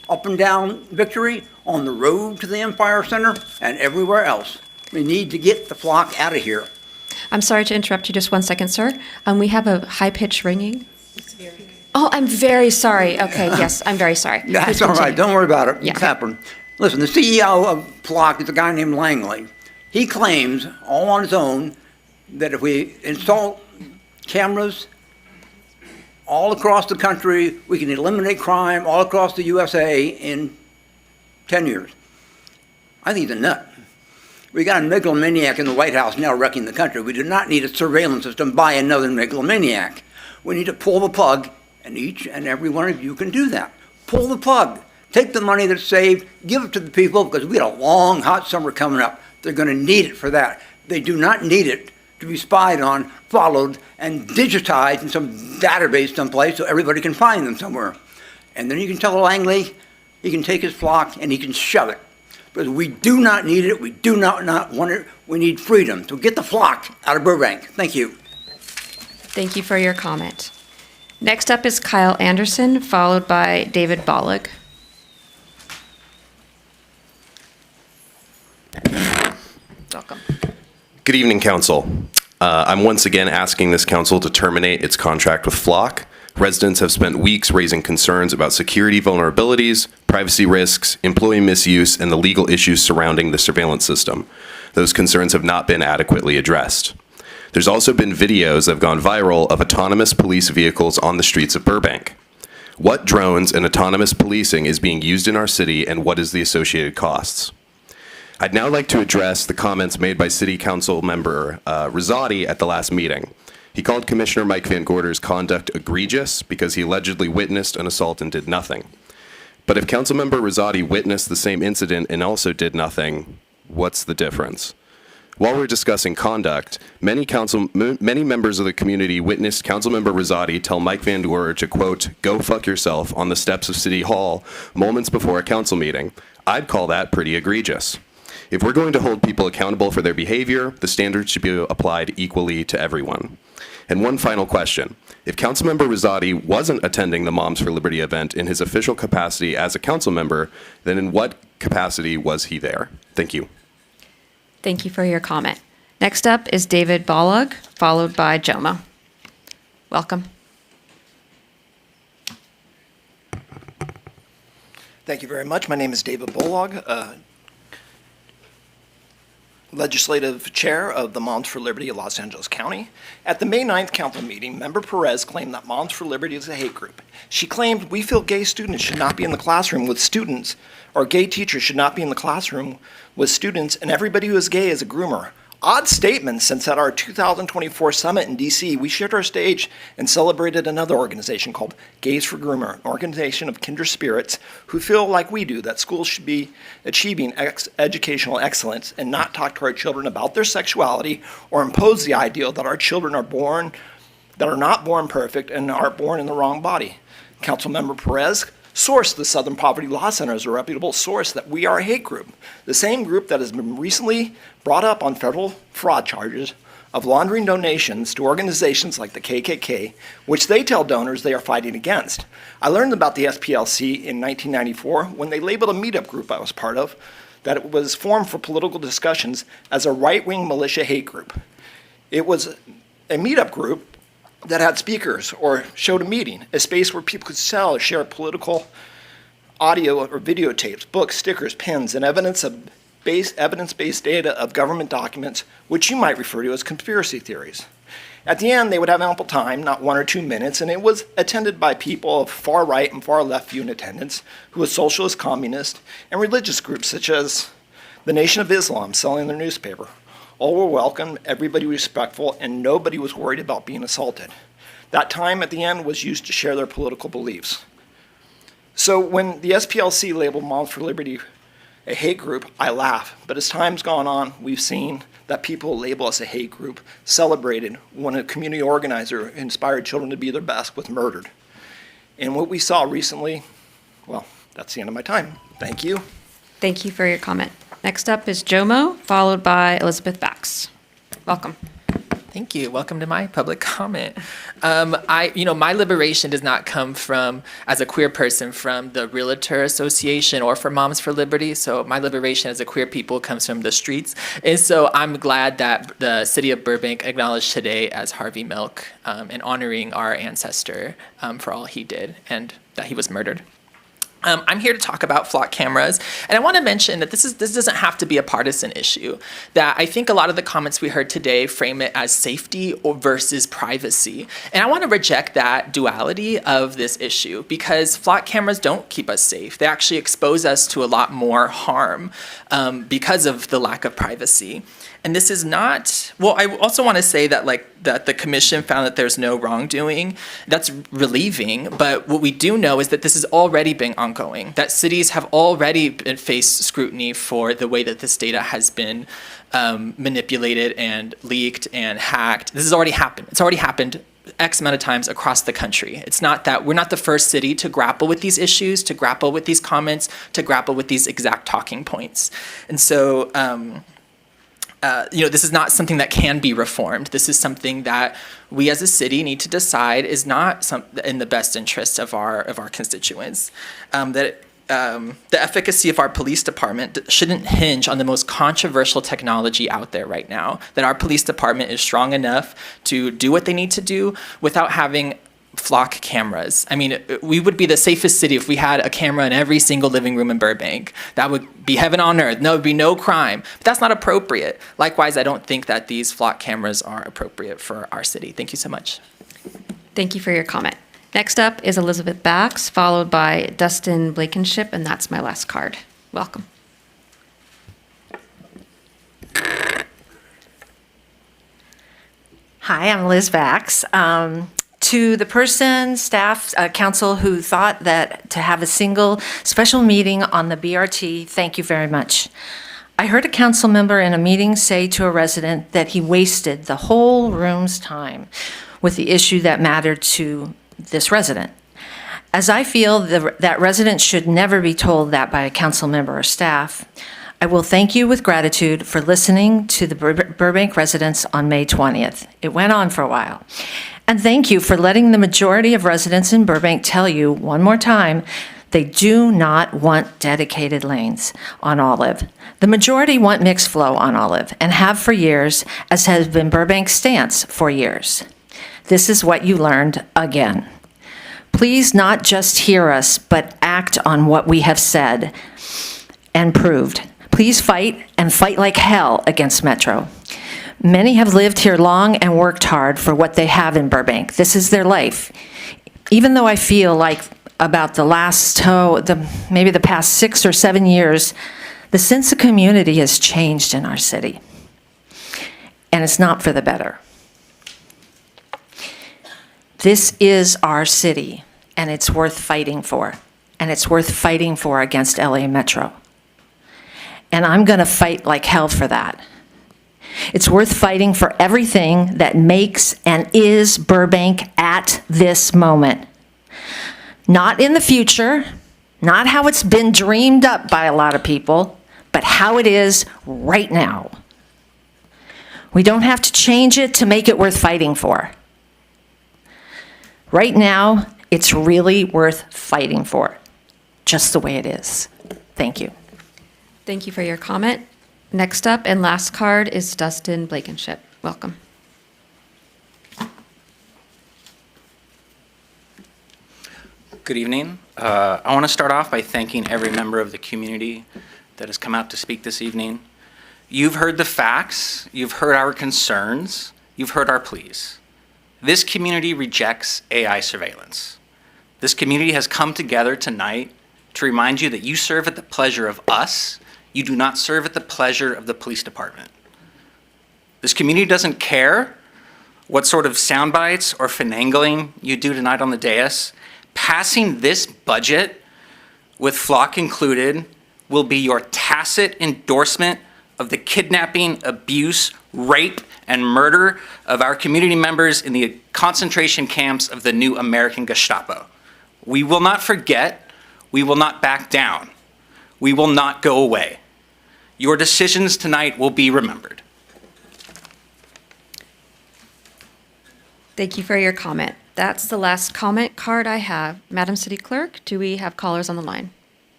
up and down Victory, on the road to the Empire Center, and everywhere else. We need to get the flock out of here. I'm sorry to interrupt you just 1 second, sir. We have a high-pitched ringing. Oh, I'm very sorry. Okay, yes, I'm very sorry. That's all right. Don't worry about it. Yeah. It's happened. Listen, the CEO of Flock is a guy named Langley. He claims, all on his own, that if we install cameras all across the country, we can eliminate crime all across the USA in 10 years. I think he's a nut. We got a megalomaniac in the White House now wrecking the country. We do not need a surveillance system by another megalomaniac. We need to pull the plug, and each and every one of you can do that. Pull the plug. Take the money that's saved, give it to the people, because we got a long, hot summer coming up. They're going to need it for that. They do not need it to be spied on, followed, and digitized in some database someplace so everybody can find them somewhere. And then you can tell Langley he can take his flock and he can shove it. Because we do not need it, we do not want it, we need freedom. So get the flock out of Burbank. Thank you. Thank you for your comment. Next up is Kyle Anderson, followed by David Bollig. Welcome. Good evening, Council. I'm once again asking this council to terminate its contract with Flock. Residents have spent weeks raising concerns about security vulnerabilities, privacy risks, employee misuse, and the legal issues surrounding the surveillance system. Those concerns have not been adequately addressed. There's also been videos that have gone viral of autonomous police vehicles on the streets of Burbank. What drones and autonomous policing is being used in our city, and what is the associated costs? I'd now like to address the comments made by City Council member Rosati at the last meeting. He called Commissioner Mike Van Gorder's conduct egregious because he allegedly witnessed an assault and did nothing. But if Councilmember Rosati witnessed the same incident and also did nothing, what's the difference? While we're discussing conduct, many members of the community witnessed Councilmember Rosati tell Mike Van Gorder to, quote, "go fuck yourself" on the steps of City Hall moments before a council meeting. I'd call that pretty egregious. If we're going to hold people accountable for their behavior, the standards should be applied equally to everyone. And one final question. If Councilmember Rosati wasn't attending the Moms for Liberty event in his official capacity as a council member, then in what capacity was he there? Thank you. Thank you for your comment. Next up is David Bollig, followed by Jomo. Welcome. Thank you very much. My name is David Bollig, Legislative Chair of the Moms for Liberty of Los Angeles County. At the May 9th council meeting, Member Perez claimed that Moms for Liberty is a hate group. She claimed we feel gay students should not be in the classroom with students, or gay teachers should not be in the classroom with students, and everybody who is gay is a groomer. Odd statement, since at our 2024 summit in DC, we shared our stage and celebrated another organization called Gays for Groomer, an organization of kindred spirits who feel like we do, that schools should be achieving educational excellence and not talk to our children about their sexuality or impose the ideal that our children are not born perfect and are born in the wrong body. Councilmember Perez source, the Southern Poverty Law Center, is a reputable source that we are a hate group, the same group that has been recently brought up on federal fraud charges of laundering donations to organizations like the KKK, which they tell donors they are fighting against. I learned about the SPLC in 1994 when they labeled a meetup group I was part of that it was formed for political discussions as a right-wing militia hate group. It was a meetup group that had speakers or showed a meeting, a space where people could sell or share political audio or videotapes, books, stickers, pins, and evidence-based data of government documents, which you might refer to as conspiracy theories. At the end, they would have ample time, not 1 or 2 minutes, and it was attended by people of far right and far left view in attendance, who was socialist, communist, and religious groups such as the Nation of Islam selling their newspaper. All were welcome, everybody was respectful, and nobody was worried about being assaulted. That time at the end was used to share their political beliefs. So when the SPLC labeled Moms for Liberty a hate group, I laugh. But as time's gone on, we've seen that people who label us a hate group celebrated when a community organizer who inspired children to be their best was murdered. And what we saw recently, well, that's the end of my time. Thank you. Thank you for your comment. Next up is Jomo, followed by Elizabeth Bax. Welcome. Thank you. Welcome to my public comment. My liberation does not come from, as a queer person, from the Realtor Association or from Moms for Liberty. So my liberation as a queer people comes from the streets. And so I'm glad that the city of Burbank acknowledged today as Harvey Milk and honoring our ancestor for all he did and that he was murdered. I'm here to talk about flock cameras, and I want to mention that this doesn't have to be a partisan issue. That I think a lot of the comments we heard today frame it as safety versus privacy, and I want to reject that duality of this issue because flock cameras don't keep us safe. They actually expose us to a lot more harm because of the lack of privacy. And this is not, well, I also want to say that that the commission found that there's no wrongdoing. That's relieving, but what we do know is that this has already been ongoing, that cities have already faced scrutiny for the way that this data has been manipulated and leaked and hacked. This has already happened. It's already happened X amount of times across the country. It's not that we're not the first city to grapple with these issues, to grapple with these comments, to grapple with these exact talking points. And so, this is not something that can be reformed. This is something that we as a city need to decide is not in the best interest of our constituents. The efficacy of our police department shouldn't hinge on the most controversial technology out there right now. That our police department is strong enough to do what they need to do without having flock cameras. I mean, we would be the safest city if we had a camera in every single living room in Burbank. That would be heaven on earth. No, there would be no crime. But that's not appropriate. Likewise, I don't think that these flock cameras are appropriate for our city. Thank you so much. Thank you for your comment. Next up is Elizabeth Bax, followed by Dustin Blankenship, and that's my last card. Welcome. Hi, I'm Liz Bax. To the person, staff, council who thought that to have a single special meeting on the BRT, thank you very much. I heard a council member in a meeting say to a resident that he wasted the whole room's time with the issue that mattered to this resident. As I feel that resident should never be told that by a council member or staff, I will thank you with gratitude for listening to the Burbank residents on May 20th. It went on for a while. And thank you for letting the majority of residents in Burbank tell you one more time they do not want dedicated lanes on Olive. The majority want mixed flow on Olive and have for years, as has been Burbank's stance for years. This is what you learned again. Please not just hear us, but act on what we have said and proved. Please fight and fight like hell against Metro. Many have lived here long and worked hard for what they have in Burbank. This is their life. Even though I feel like about maybe the past 6 or 7 years, the sense of community has changed in our city. And it's not for the better. This is our city, and it's worth fighting for. And it's worth fighting for against LA Metro. And I'm going to fight like hell for that. It's worth fighting for everything that makes and is Burbank at this moment. Not in the future, not how it's been dreamed up by a lot of people, but how it is right now. We don't have to change it to make it worth fighting for. Right now, it's really worth fighting for, just the way it is. Thank you. Thank you for your comment. Next up and last card is Dustin Blankenship. Welcome. Good evening. I want to start off by thanking every member of the community that has come out to speak this evening. You've heard the facts, you've heard our concerns, you've heard our pleas. This community rejects AI surveillance. This community has come together tonight to remind you that you serve at the pleasure of us. You do not serve at the pleasure of the police department. This community doesn't care what sort of sound bites or finagling you do tonight on the dais. Passing this budget, with flock included, will be your tacit endorsement of the kidnapping, abuse, rape, and murder of our community members in the concentration camps of the new American Gestapo. We will not forget. We will not back down. We will not go away. Your decisions tonight will be remembered. Thank you for your comment. That's the last comment card I have. Madam City Clerk, do we have callers on the line?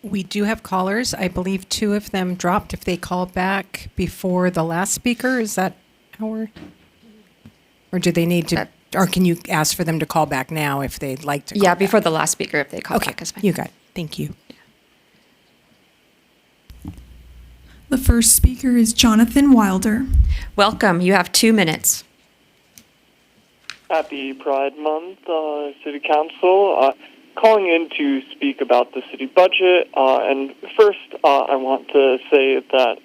We do have callers. I believe 2 of them dropped if they call back before the last speaker. Is that our? Or do they need to, or can you ask for them to call back now if they'd like to call Yeah, back? before the last speaker if they call Okay, back. Is fine. you got it. Thank you. Yeah. first speaker is Jonathan Wilder. Welcome. You have 2 minutes. Happy Pride Month, City Council. Calling in to speak about the city budget. And first, I want to say that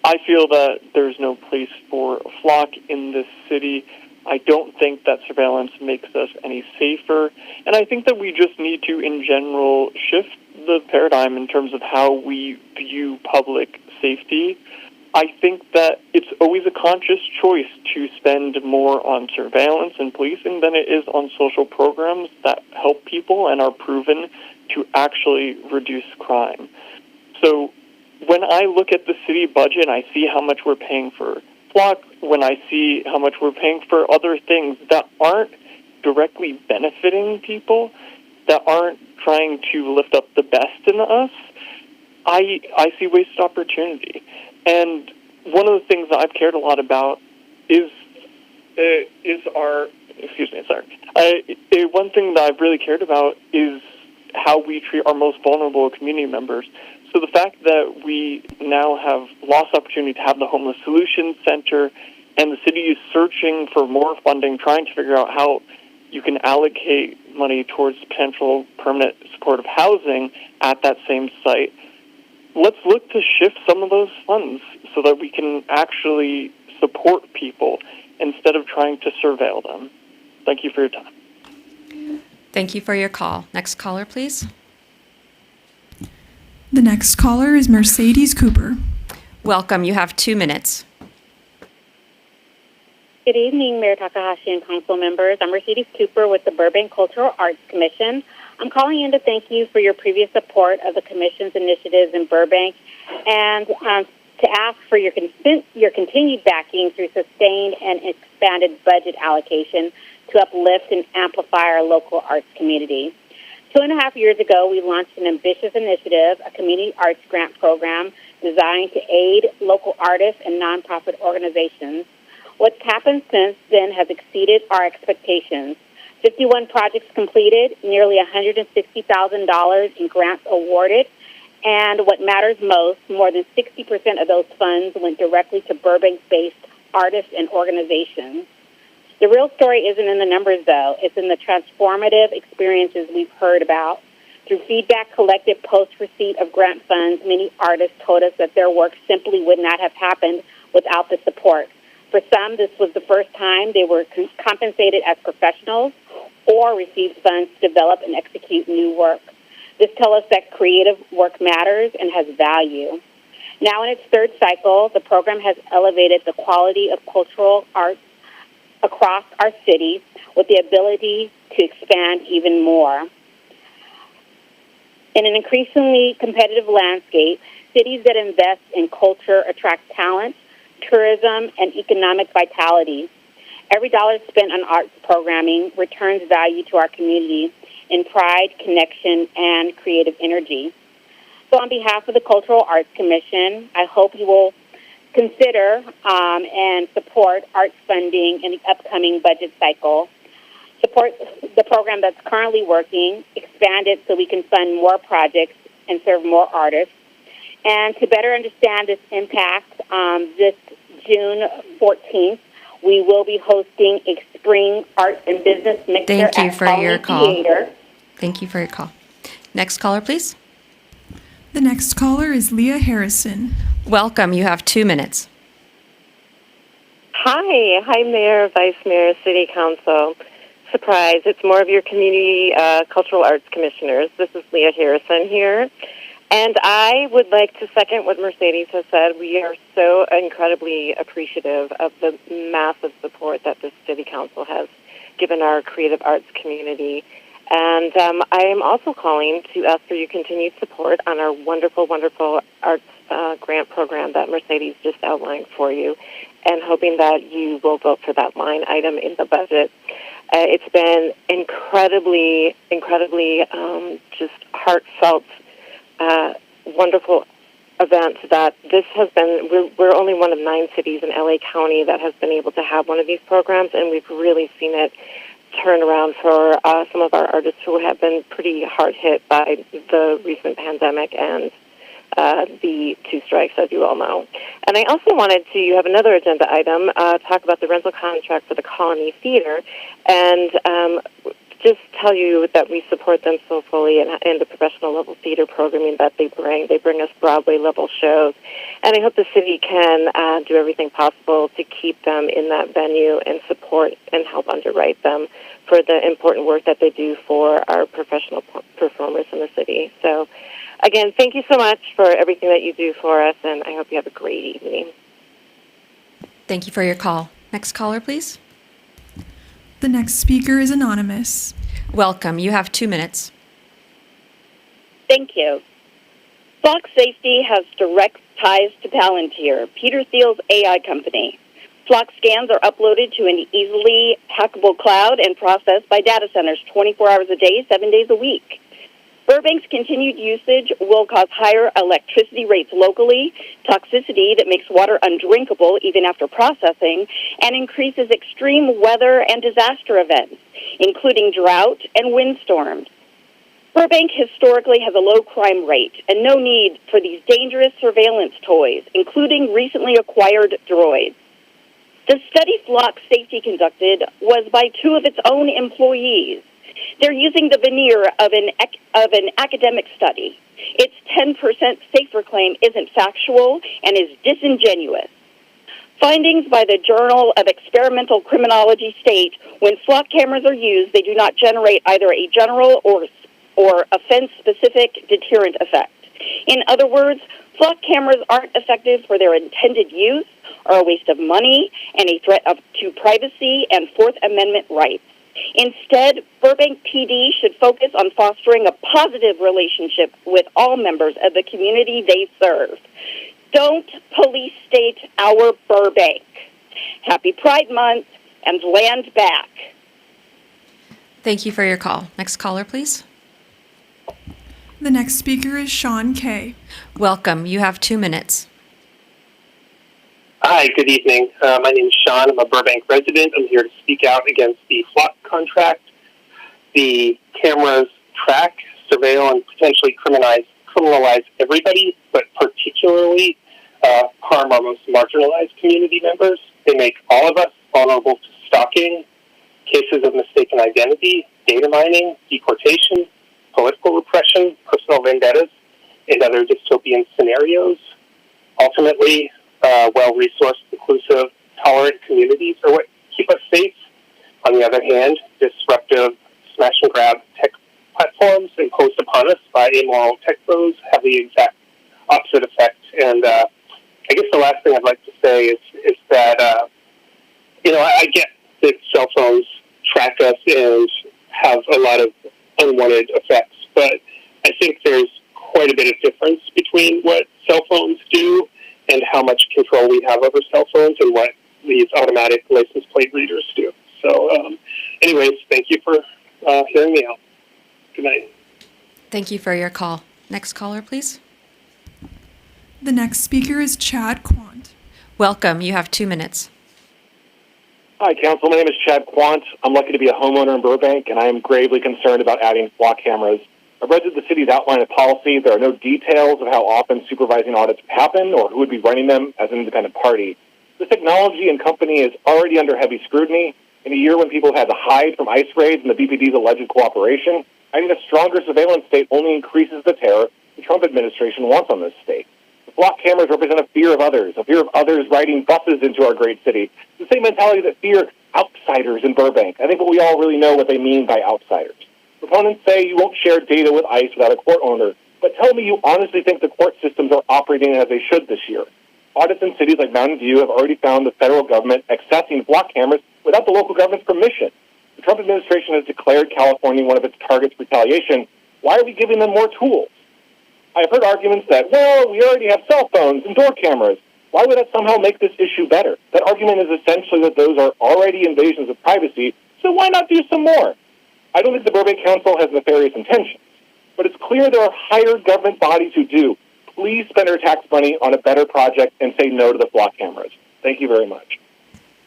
I feel that there's no place for flock in this city. I don't think that surveillance makes us any safer. And I think that we just need to, in general, shift the paradigm in terms of how we view public safety. I think that it's always a conscious choice to spend more on surveillance and policing than it is on social programs that help people and are proven to actually reduce crime. So when I look at the city budget and I see how much we're paying for flock, when I see how much we're paying for other things that aren't directly benefiting people, that aren't trying to lift up the best in us, I see wasted opportunity. And one of the things that I've cared a lot about is one thing that I've really cared about is how we treat our most vulnerable community members. So the fact that we now have lost opportunity to have the Homeless Solutions Center, and the city is searching for more funding, trying to figure out how you can allocate money towards potential permanent supportive housing at that same site. Let's look to shift some of those funds so that we can actually support people instead of trying to surveil them. Thank you for your time. Thank you for your call. Next caller, please. The next caller is Mercedes Cooper. Welcome. You have 2 minutes. Good evening, Mayor Takahashi and council members. I'm Mercedes Cooper with the Burbank Cultural Arts Commission. I'm calling in to thank you for your previous support of the Commission's initiatives in Burbank and to ask for your continued backing through sustained and expanded budget allocation to uplift and amplify our local arts community. 2.5 years ago, we launched an ambitious initiative, a community arts grant program designed to aid local artists and nonprofit organizations. What's happened since then has exceeded our expectations. 51 projects completed, nearly $160,000 in grants awarded, and what matters most, more than 60% of those funds went directly to Burbank-based artists and organizations. The real story isn't in the numbers, though. It's in the transformative experiences we've heard about. Through feedback collected post-receipt of grant funds, many artists told us that their work simply would not have happened without the support. For some, this was the first time they were compensated as professionals or received funds to develop and execute new work. This tells us that creative work matters and has value. Now in its third cycle, the program has elevated the quality of cultural arts across our city with the ability to expand even more. In an increasingly competitive landscape, cities that invest in culture attract talent, tourism, and economic vitality. Every dollar spent on arts programming returns value to our community in pride, connection, and creative energy. So on behalf of the Cultural Arts Commission, I hope you will consider and support arts funding in the upcoming budget cycle. Support the program that's currently working, expand it so we can fund more projects and serve more artists. And to better understand this impact, this June 14th, we will be hosting a spring arts and business mixer Thank you at for your Colony call. Theater. Thank you for your call. Next caller, please. The next caller is Leah Harrison. Welcome. You have 2 minutes. Hi, Mayor, Vice Mayor, City Council. Surprise, it's more of your community cultural arts commissioners. This is Leah Harrison here. And I would like to second what Mercedes has said. We are so incredibly appreciative of the massive support that the City Council has given our creative arts community. And I am also calling to ask for your continued support on our wonderful, wonderful arts grant program that Mercedes just outlined for you, and hoping that you will vote for that line item in the budget. It's been incredibly just heartfelt, wonderful event that this has been. We're only one of 9 cities in LA County that has been able to have one of these programs, and we've really seen it turn around for some of our artists who have been pretty hard hit by the recent pandemic and the two strikes, as you all know. And I also wanted to have another agenda item, talk about the rental contract for the Colony Theater, and just tell you that we support them so fully and the professional level theater programming that they bring. They bring us Broadway level shows, and I hope the city can do everything possible to keep them in that venue and support and help underwrite them for the important work that they do for our professional performers in the city. So, again, thank you so much for everything that you do for us, and I hope you have a great evening. Thank you for your call. Next caller, please. The next speaker is anonymous. Welcome. You have 2 minutes. Thank you. Flock Safety has direct ties to Palantir, Peter Thiel's AI company. Flock scans are uploaded to an easily hackable cloud and processed by data centers 24 hours a day, 7 days a week. Burbank's continued usage will cause higher electricity rates locally, toxicity that makes water undrinkable even after processing, and increases extreme weather and disaster events, including drought and windstorms. Burbank historically has a low crime rate and no need for these dangerous surveillance toys, including recently acquired droids. The study Flock Safety conducted was by 2 of its own employees. They're using the veneer of an academic study. Its 10% safer claim isn't factual and is disingenuous. Findings by the Journal of Experimental Criminology state when flock cameras are used, they do not generate either a general or offense-specific deterrent effect. In other words, flock cameras aren't effective for their intended use, are a waste of money, and a threat to privacy and Fourth Amendment rights. Instead, Burbank PD should focus on fostering a positive relationship with all members of the community they serve. Don't police state our Burbank. Happy Pride Month and land back. Thank you for your call. Next caller, please. The next speaker is Sean Kay. Welcome. You have 2 minutes. Hi, good evening. My name is Sean. I'm a Burbank resident. I'm here to speak out against the Flock contract. The cameras track, surveil, and potentially criminalize everybody, but particularly harm our most marginalized community members. They make all of us vulnerable to stalking, cases of mistaken identity, data mining, deportation, political repression, personal vendettas, and other dystopian scenarios. Ultimately, well-resourced, inclusive, tolerant communities are what keep us safe. On the other hand, disruptive smash-and-grab tech platforms imposed upon us by amoral tech pros have the exact opposite effect. And I guess the last thing I'd like to say is that, I get that cell phones track us and have a lot of unwanted effects, but I think there's quite a bit of difference between what cell phones do and how much control we have over cell phones and what these automatic license plate readers do. So, anyways, thank you for hearing me out. Good night. Thank you for your call. Next caller, please. The next speaker is Chad Quant. Welcome. You have 2 minutes. Hi, Council. My name is Chad Quant. I'm lucky to be a homeowner in Burbank, and I am gravely concerned about adding flock cameras. I've read that the city's outlined a policy. There are no details of how often supervising audits happen or who would be running them as an independent party. This technology and company is already under heavy scrutiny. In a year when people have had to hide from ICE raids and the BPD's alleged cooperation, I think a stronger surveillance state only increases the terror the Trump administration wants on this state. The flock cameras represent a fear of others riding buses into our great city. It's the same mentality that fear outsiders in Burbank. I think we all really know what they mean by outsiders. Proponents say you won't share data with ICE without a court order, but tell me you honestly think the court systems are operating as they should this year. Audits in cities like Mountain View have already found the federal government accessing flock cameras without the local government's permission. The Trump administration has declared California one of its targets for retaliation. Why are we giving them more tools? I've heard arguments that, well, we already have cell phones and door cameras. Why would that somehow make this issue better? That argument is essentially that those are already invasions of privacy, so why not do some more? I don't think the Burbank Council has nefarious intentions, but it's clear there are higher government bodies who do. Please spend our tax money on a better project and say no to the flock cameras. Thank you very much.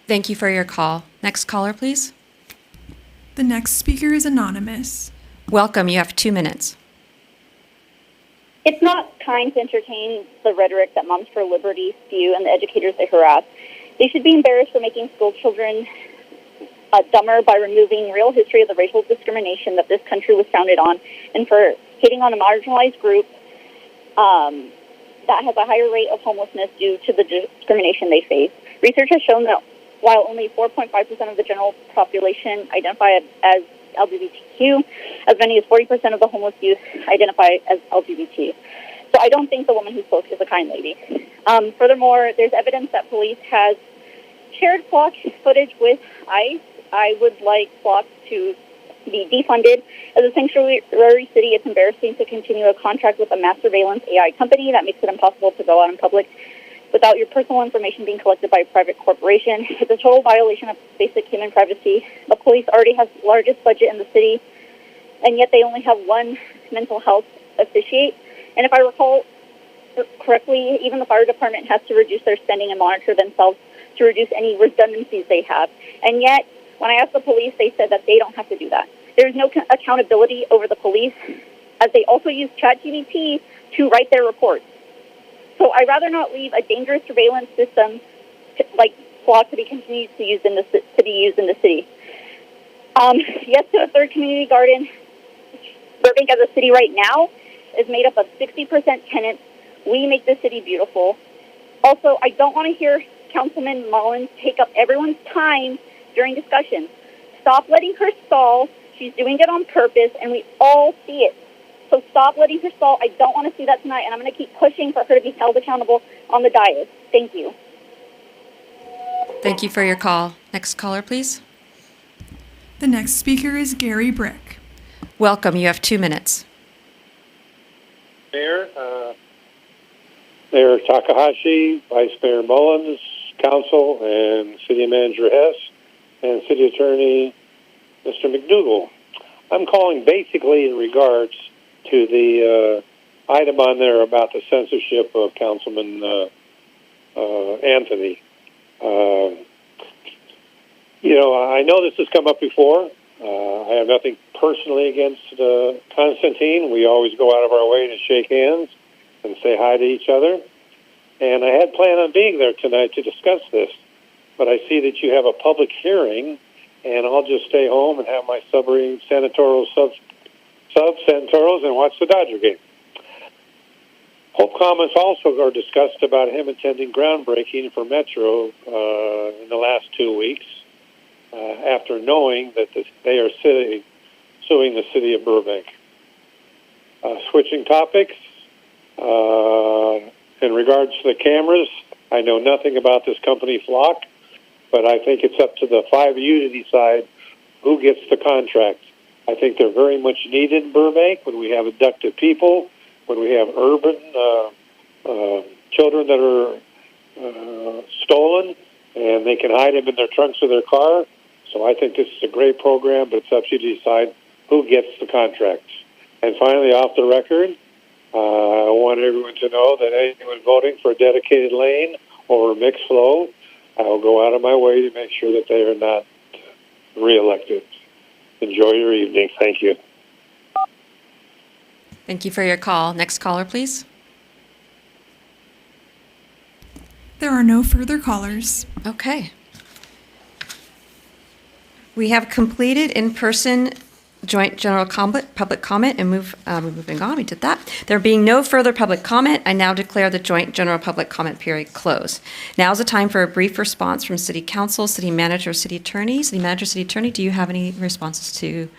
Thank you for your call. Next caller, please. The next speaker is anonymous. Welcome. You have 2 minutes. It's not kind to entertain the rhetoric that Moms for Liberty spew and the educators they harass. They should be embarrassed for making school children dumber by removing real history of the racial discrimination that this country was founded on, and for hitting on a marginalized group that has a higher rate of homelessness due to the discrimination they face. Research has shown that while only 4.5% of the general population identify as LGBTQ, as many as 40% of the homeless youth identify as LGBT. So I don't think the woman who spoke is a kind lady. Furthermore, there's evidence that police has shared Flock footage with ICE. I would like Flock to be defunded. As a sanctuary city, it's embarrassing to continue a contract with a mass surveillance AI company that makes it impossible to go out in public without your personal information being collected by a private corporation. It's a total violation of basic human privacy. The police already has the largest budget in the city, and yet they only have one mental health officiate. And if I recall correctly, even the fire department has to reduce their spending and monitor themselves to reduce any redundancies they have. And yet, when I asked the police, they said that they don't have to do that. There is no accountability over the police, as they also use ChatGPT to write their reports. So I'd rather not leave a dangerous surveillance system like Flock to be continued to use in the city. Yes, to a third community garden. Burbank as a city right now is made up of 60% tenants. We make the city beautiful. Also, I don't want to hear Councilman Mullins take up everyone's time during discussion. Stop letting her stall. She's doing it on purpose, and we all see it. So stop letting her stall. I don't want to see that tonight, and I'm going to keep pushing for her to be held accountable on the dais. Thank you. Thank you for your call. Next caller, please. The next speaker is Gary Brick. Welcome. You have 2 minutes. Mayor, Mayor Takahashi, Vice Mayor Mullins, Council, and City Manager Hess, and City Attorney Mr. McDougall. I'm calling basically in regards to the item on there about the censorship of Councilman Anthony. I know this has come up before. I have nothing personally against Constantine. We always go out of our way to shake hands and say hi to each other. And I had planned on being there tonight to discuss this, but I see that you have a public hearing, and I'll just stay home and have my senatorial sub-senatorials and watch the Dodger game. Hope comments also are discussed about him attending groundbreaking for Metro in the last 2 weeks, after knowing that they are suing the city of Burbank. Switching topics, in regards to the cameras, I know nothing about this company, Flock, but I think it's up to the 5 of you to decide who gets the contract. I think they're very much needed in Burbank when we have abducted people, when we have urban children that are stolen, and they can hide them in their trunks of their car. So I think this is a great program, but it's up to you to decide who gets the contract. And finally, off the record, I want everyone to know that anyone voting for a dedicated lane or mixed flow, I will go out of my way to make sure that they are not reelected. Enjoy your evening. Thank you. Thank you for your call. Next caller, please. There are no further callers. Okay. We have completed in-person joint general public comment and moving on. We did that. There being no further public comment, I now declare the joint general public comment period closed. Now is the time for a brief response from City Council, City Manager, City Attorney. City Manager, City Attorney, do you have any responses to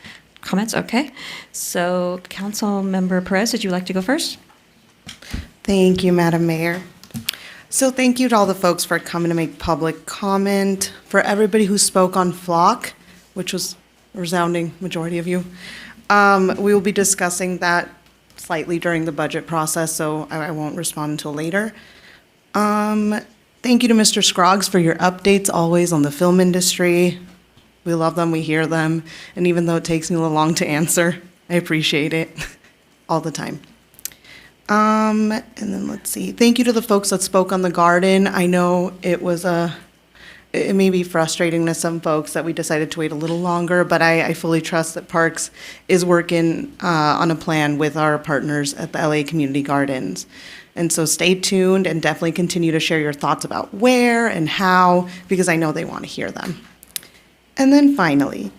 comments? Okay. So, Council Member Perez, would you like to go first? Thank you, Madam Mayor. So thank you to all the folks for coming to make public comment. For everybody who spoke on Flock, which was a resounding majority of you, we will be discussing that slightly during the budget process, so I won't respond until later. Thank you to Mr. Scroggs for your updates always on the film industry. We love them, we hear them, and even though it takes me a little long to answer, I appreciate it all the time. And then let's see. Thank you to the folks that spoke on the garden. I know it was a it may be frustrating to some folks that we decided to wait a little longer, but I fully trust that Parks is working on a plan with our partners at the LA Community Gardens. And so stay tuned and definitely continue to share your thoughts about where and how, because I know they want to hear them. And then finally,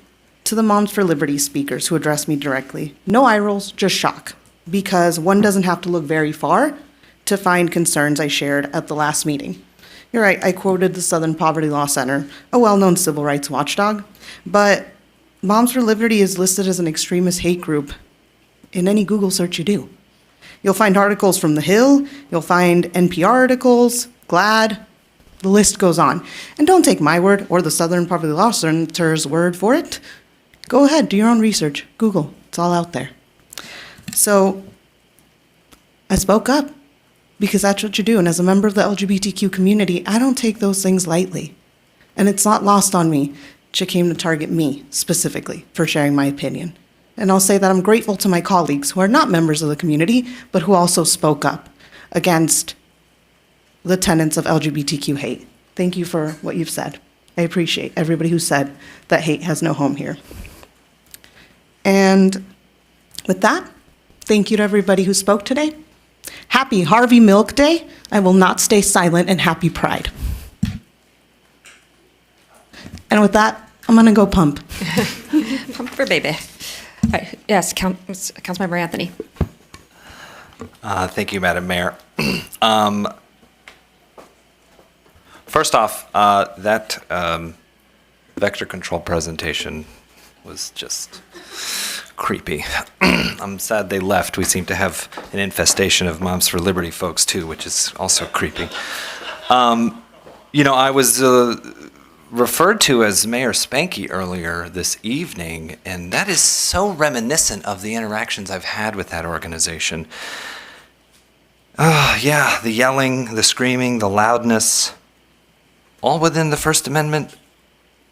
to the Moms for Liberty speakers who addressed me directly, no eye rolls, just shock, because one doesn't have to look very far to find concerns I shared at the last meeting. You're right, I quoted the Southern Poverty Law Center, a well-known civil rights watchdog, but Moms for Liberty is listed as an extremist hate group in any Google search you do. You'll find articles from The Hill, you'll find NPR articles, GLAAD, the list goes on. And don't take my word or the Southern Poverty Law Center's word for it. Go ahead, do your own research. Google, it's all out there. So I spoke up because that's what you do. And as a member of the LGBTQ community, I don't take those things lightly. And it's not lost on me. She came to target me specifically for sharing my opinion. And I'll say that I'm grateful to my colleagues who are not members of the community, but who also spoke up against the tenets of LGBTQ hate. Thank you for what you've said. I appreciate everybody who said that hate has no home here. And with that, thank you to everybody who spoke today. Happy Harvey Milk Day. I will not stay silent, and happy Pride. And with that, I'm gonna go pump. Pump for baby. All right, yes, Councilmember Anthony. Thank you, Madam Mayor. First off, that vector control presentation was just creepy. I'm sad they left. We seem to have an infestation of Moms for Liberty folks too, which is also creepy. I was referred to as Mayor Spanky earlier this evening, and that is so reminiscent of the interactions I've had with that organization. Yeah, the yelling, the screaming, the loudness, all within the First Amendment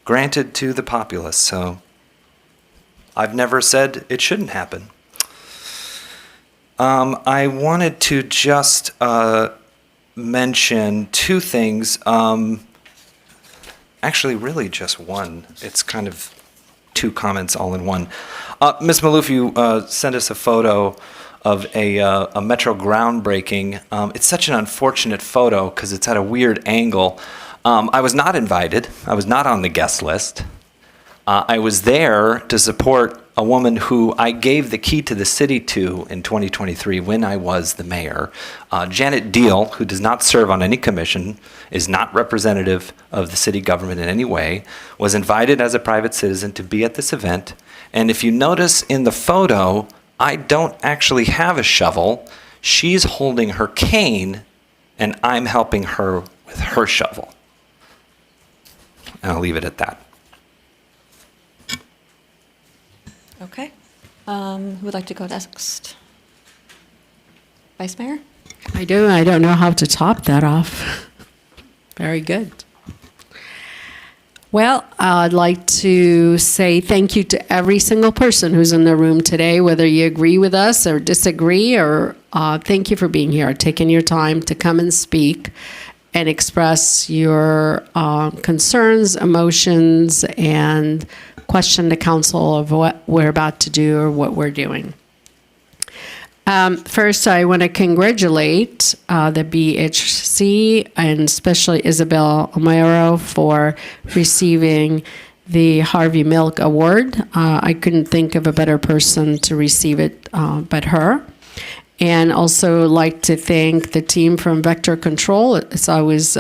granted to the populace. So I've never said it shouldn't happen. I wanted to just mention two things. Actually, really just one. It's kind of two comments all in one. Ms. Maloof, you sent us a photo of a Metro groundbreaking. It's such an unfortunate photo because it's at a weird angle. I was not invited. I was not on the guest list. I was there to support a woman who I gave the key to the city to in 2023 when I was the mayor. Janet Deal, who does not serve on any commission, is not representative of the city government in any way, was invited as a private citizen to be at this event. And if you notice in the photo, I don't actually have a shovel. She's holding her cane, and I'm helping her with her shovel. And I'll leave it at that. Okay. Who would like to go next? Vice Mayor? I do. I don't know how to top that off. Very good. Well, I'd like to say thank you to every single person who's in the room today, whether you agree with us or disagree, or thank you for being here, taking your time to come and speak and express your concerns, emotions, and question the council of what we're about to do or what we're doing. First, I want to congratulate the BHC and especially Isabel Omero for receiving the Harvey Milk Award. I couldn't think of a better person to receive it but her. And also like to thank the team from Vector Control. It's always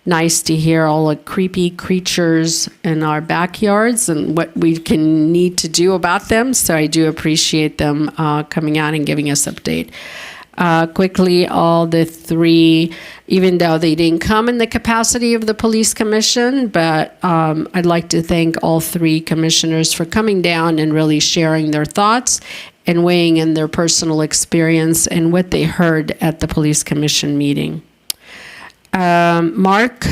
nice to hear all the creepy creatures in our backyards and what we can need to do about them. So I do appreciate them coming out and giving us update. Quickly, all the three, even though they didn't come in the capacity of the police commission, but I'd like to thank all three commissioners for coming down and really sharing their thoughts and weighing in their personal experience and what they heard at the police commission meeting. Mark,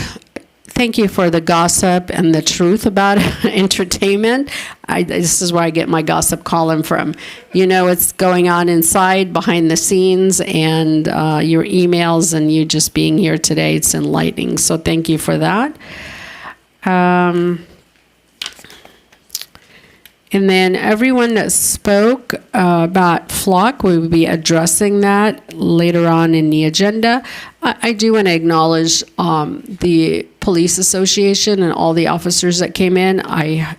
thank you for the gossip and the truth about entertainment. This is where I get my gossip column from. You know what's going on inside, behind the scenes, and your emails and you just being here today, it's enlightening. So thank you for that. And then everyone that spoke about flock, we will be addressing that later on in the agenda. I do want to acknowledge the Police Association and all the officers that came in. I've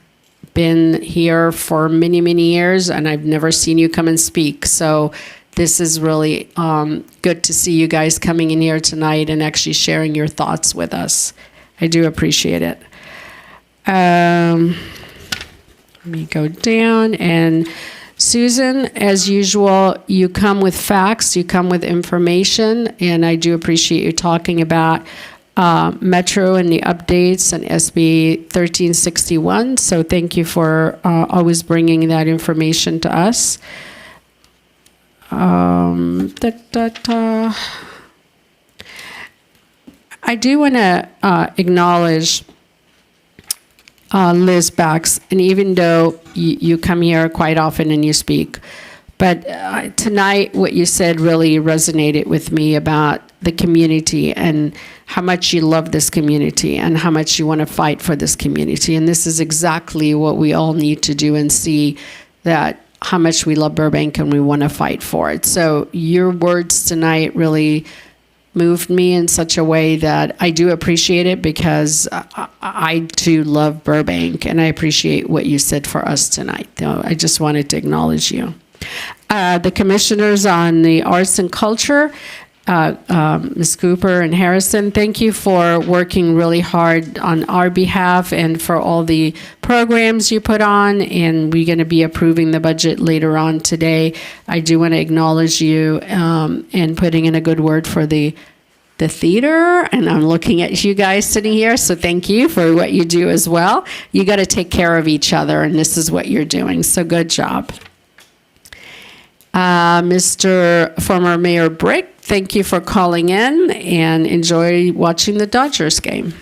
been here for many, many years, and I've never seen you come and speak. So this is really good to see you guys coming in here tonight and actually sharing your thoughts with us. I do appreciate it. Let me go down. And Susan, as usual, you come with facts, you come with information, and I do appreciate you talking about Metro and the updates and SB 1361. So thank you for always bringing that information to us. I do want to acknowledge Liz Bax, and even though you come here quite often and you speak, but tonight what you said really resonated with me about the community and how much you love this community and how much you want to fight for this community. And this is exactly what we all need to do and see, that how much we love Burbank and we want to fight for it. So your words tonight really moved me in such a way that I do appreciate it, because I too love Burbank, and I appreciate what you said for us tonight. I just wanted to acknowledge you. The commissioners on the arts and culture, Ms. Cooper and Harrison, thank you for working really hard on our behalf and for all the programs you put on, and we're going to be approving the budget later on today. I do want to acknowledge you and putting in a good word for the theater, and I'm looking at you guys sitting here, so thank you for what you do as well. You got to take care of each other, and this is what you're doing, so good job. Mr. former Mayor Brick, thank you for calling in, and enjoy watching the Dodgers game.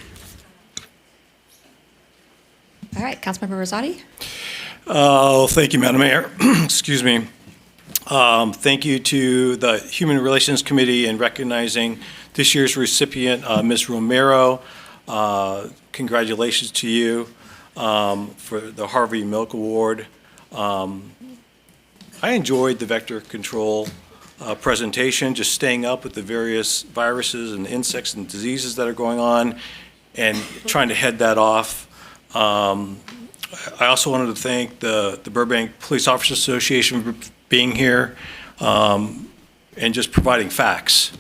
All right, Councilmember Rosati. Oh, thank you, Madam Mayor. Excuse me. Thank you to the Human Relations Committee in recognizing this year's recipient, Ms. Romero. Congratulations to you for the Harvey Milk Award. I enjoyed the vector control presentation, just staying up with the various viruses and insects and diseases that are going on and trying to head that off. I also wanted to thank the Burbank Police Officers Association for being here and just providing facts.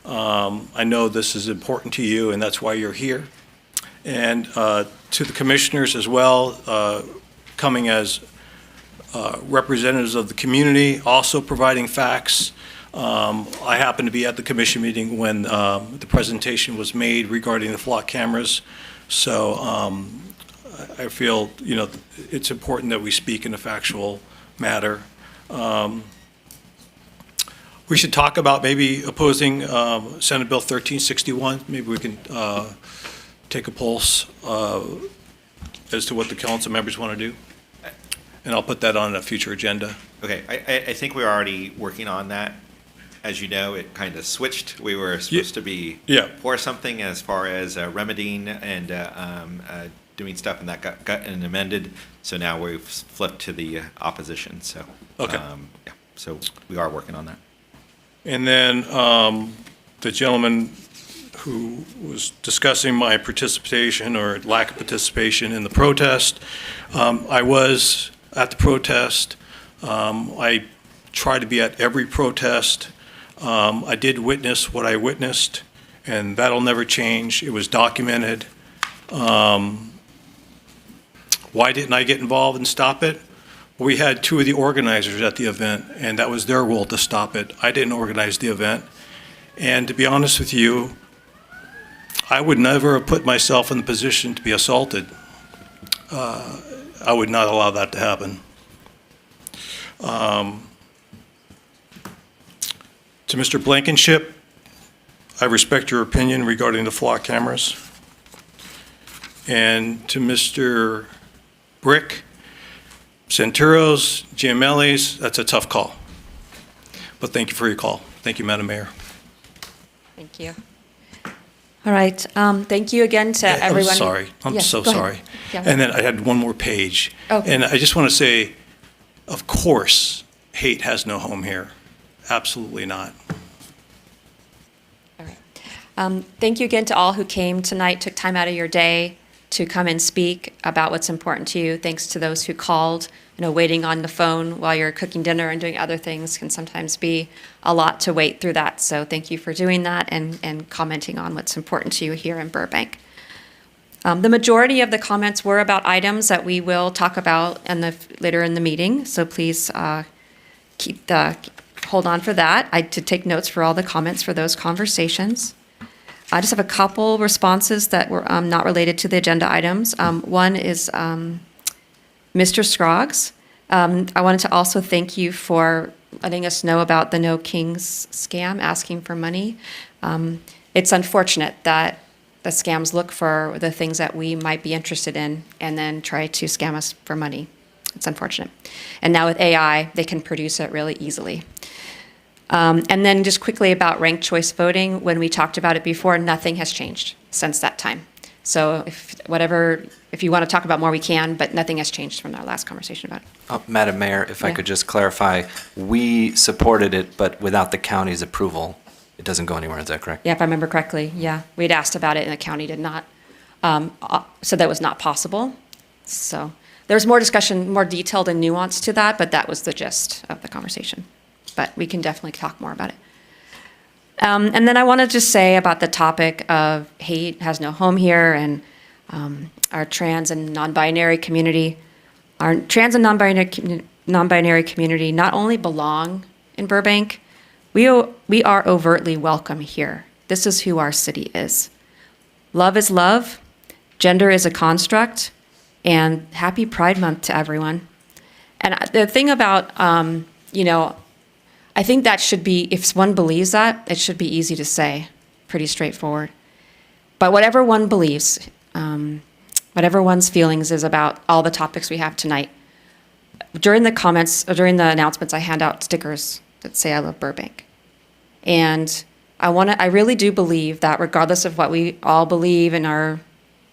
I know this is important to you, and that's why you're here. And to the commissioners as well, coming as representatives of the community, also providing facts. I happened to be at the commission meeting when the presentation was made regarding the flock cameras. So I feel, it's important that we speak in a factual matter. We should talk about maybe opposing Senate Bill 1361. Maybe we can take a pulse as to what the council members want to do. And I'll put that on a future agenda. Okay, I think we're already working on that. As you know, it kind of switched. We were supposed to be for something as far as remedying and doing stuff, and that got amended. So now we've flipped to the opposition. So so we are working on that. And then the gentleman who was discussing my participation or lack of participation in the protest, I was at the protest. I try to be at every protest. I did witness what I witnessed, and that'll never change. It was documented. Why didn't I get involved and stop it? We had two of the organizers at the event, and that was their role to stop it. I didn't organize the event. And to be honest with you, I would never have put myself in the position to be assaulted. I would not allow that to happen. To Mr. Blankenship, I respect your opinion regarding the flock cameras. And to Mr. Brick, Centuros, Giamelli's, that's a tough call. But thank you for your call. Thank you, Madam Mayor. Thank you. All right. Thank you again to everyone. I'm sorry. I'm Yes, so go ahead. sorry. Yeah. And then I had one more page. Okay. And I just want to say, of course, hate has no home here. Absolutely not. Thank you again to all who came tonight, took time out of your day to come and speak about what's important to you. Thanks to those who called. You know, waiting on the phone while you're cooking dinner and doing other things can sometimes be a lot to wait through that. So thank you for doing that and commenting on what's important to you here in Burbank. The majority of the comments were about items that we will talk about later in the meeting. So please hold on for that. I did take notes for all the comments for those conversations. I just have a couple responses that were not related to the agenda items. One is Mr. Scroggs. I wanted to also thank you for letting us know about the No Kings scam, asking for money. It's unfortunate that the scams look for the things that we might be interested in and then try to scam us for money. It's unfortunate. And now with AI, they can produce it really easily. And then just quickly about ranked choice voting, when we talked about it before, nothing has changed since that time. So if you want to talk about more, we can, but nothing has changed from our last conversation about it. Madam Mayor, if I could just clarify, we supported it, but without the county's approval, it doesn't go anywhere. Is that correct? Yeah, if I remember correctly, yeah. We'd asked about it and the county did not, said that was not possible. So there's more discussion, more detailed and nuanced to that, but that was the gist of the conversation. But we can definitely talk more about it. And then I want to just say about the topic of hate has no home here and our trans and non-binary community. Our trans and non-binary community not only belong in Burbank, we are overtly welcome here. This is who our city is. Love is love, gender is a construct, and happy Pride Month to everyone. And the thing about, I think that should be, if one believes that, it should be easy to say, pretty straightforward. But whatever one believes, whatever one's feelings is about all the topics we have tonight, during the comments, or during the announcements, I hand out stickers that say I love Burbank. And I really do believe that regardless of what we all believe in our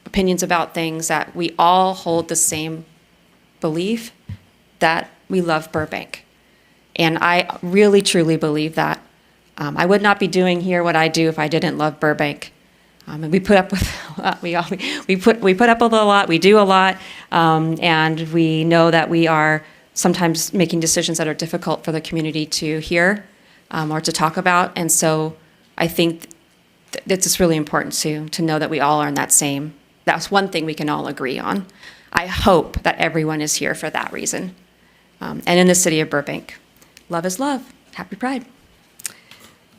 opinions about things, that we all hold the same belief that we love Burbank. And I really, truly believe that. I would not be doing here what I do if I didn't love Burbank. And we put up with we put up with a lot. We do a lot, and we know that we are sometimes making decisions that are difficult for the community to hear or to talk about. And so I think it's just really important to know that we all are in that same. That's one thing we can all agree on. I hope that everyone is here for that reason. And in the city of Burbank, love is love. Happy Pride.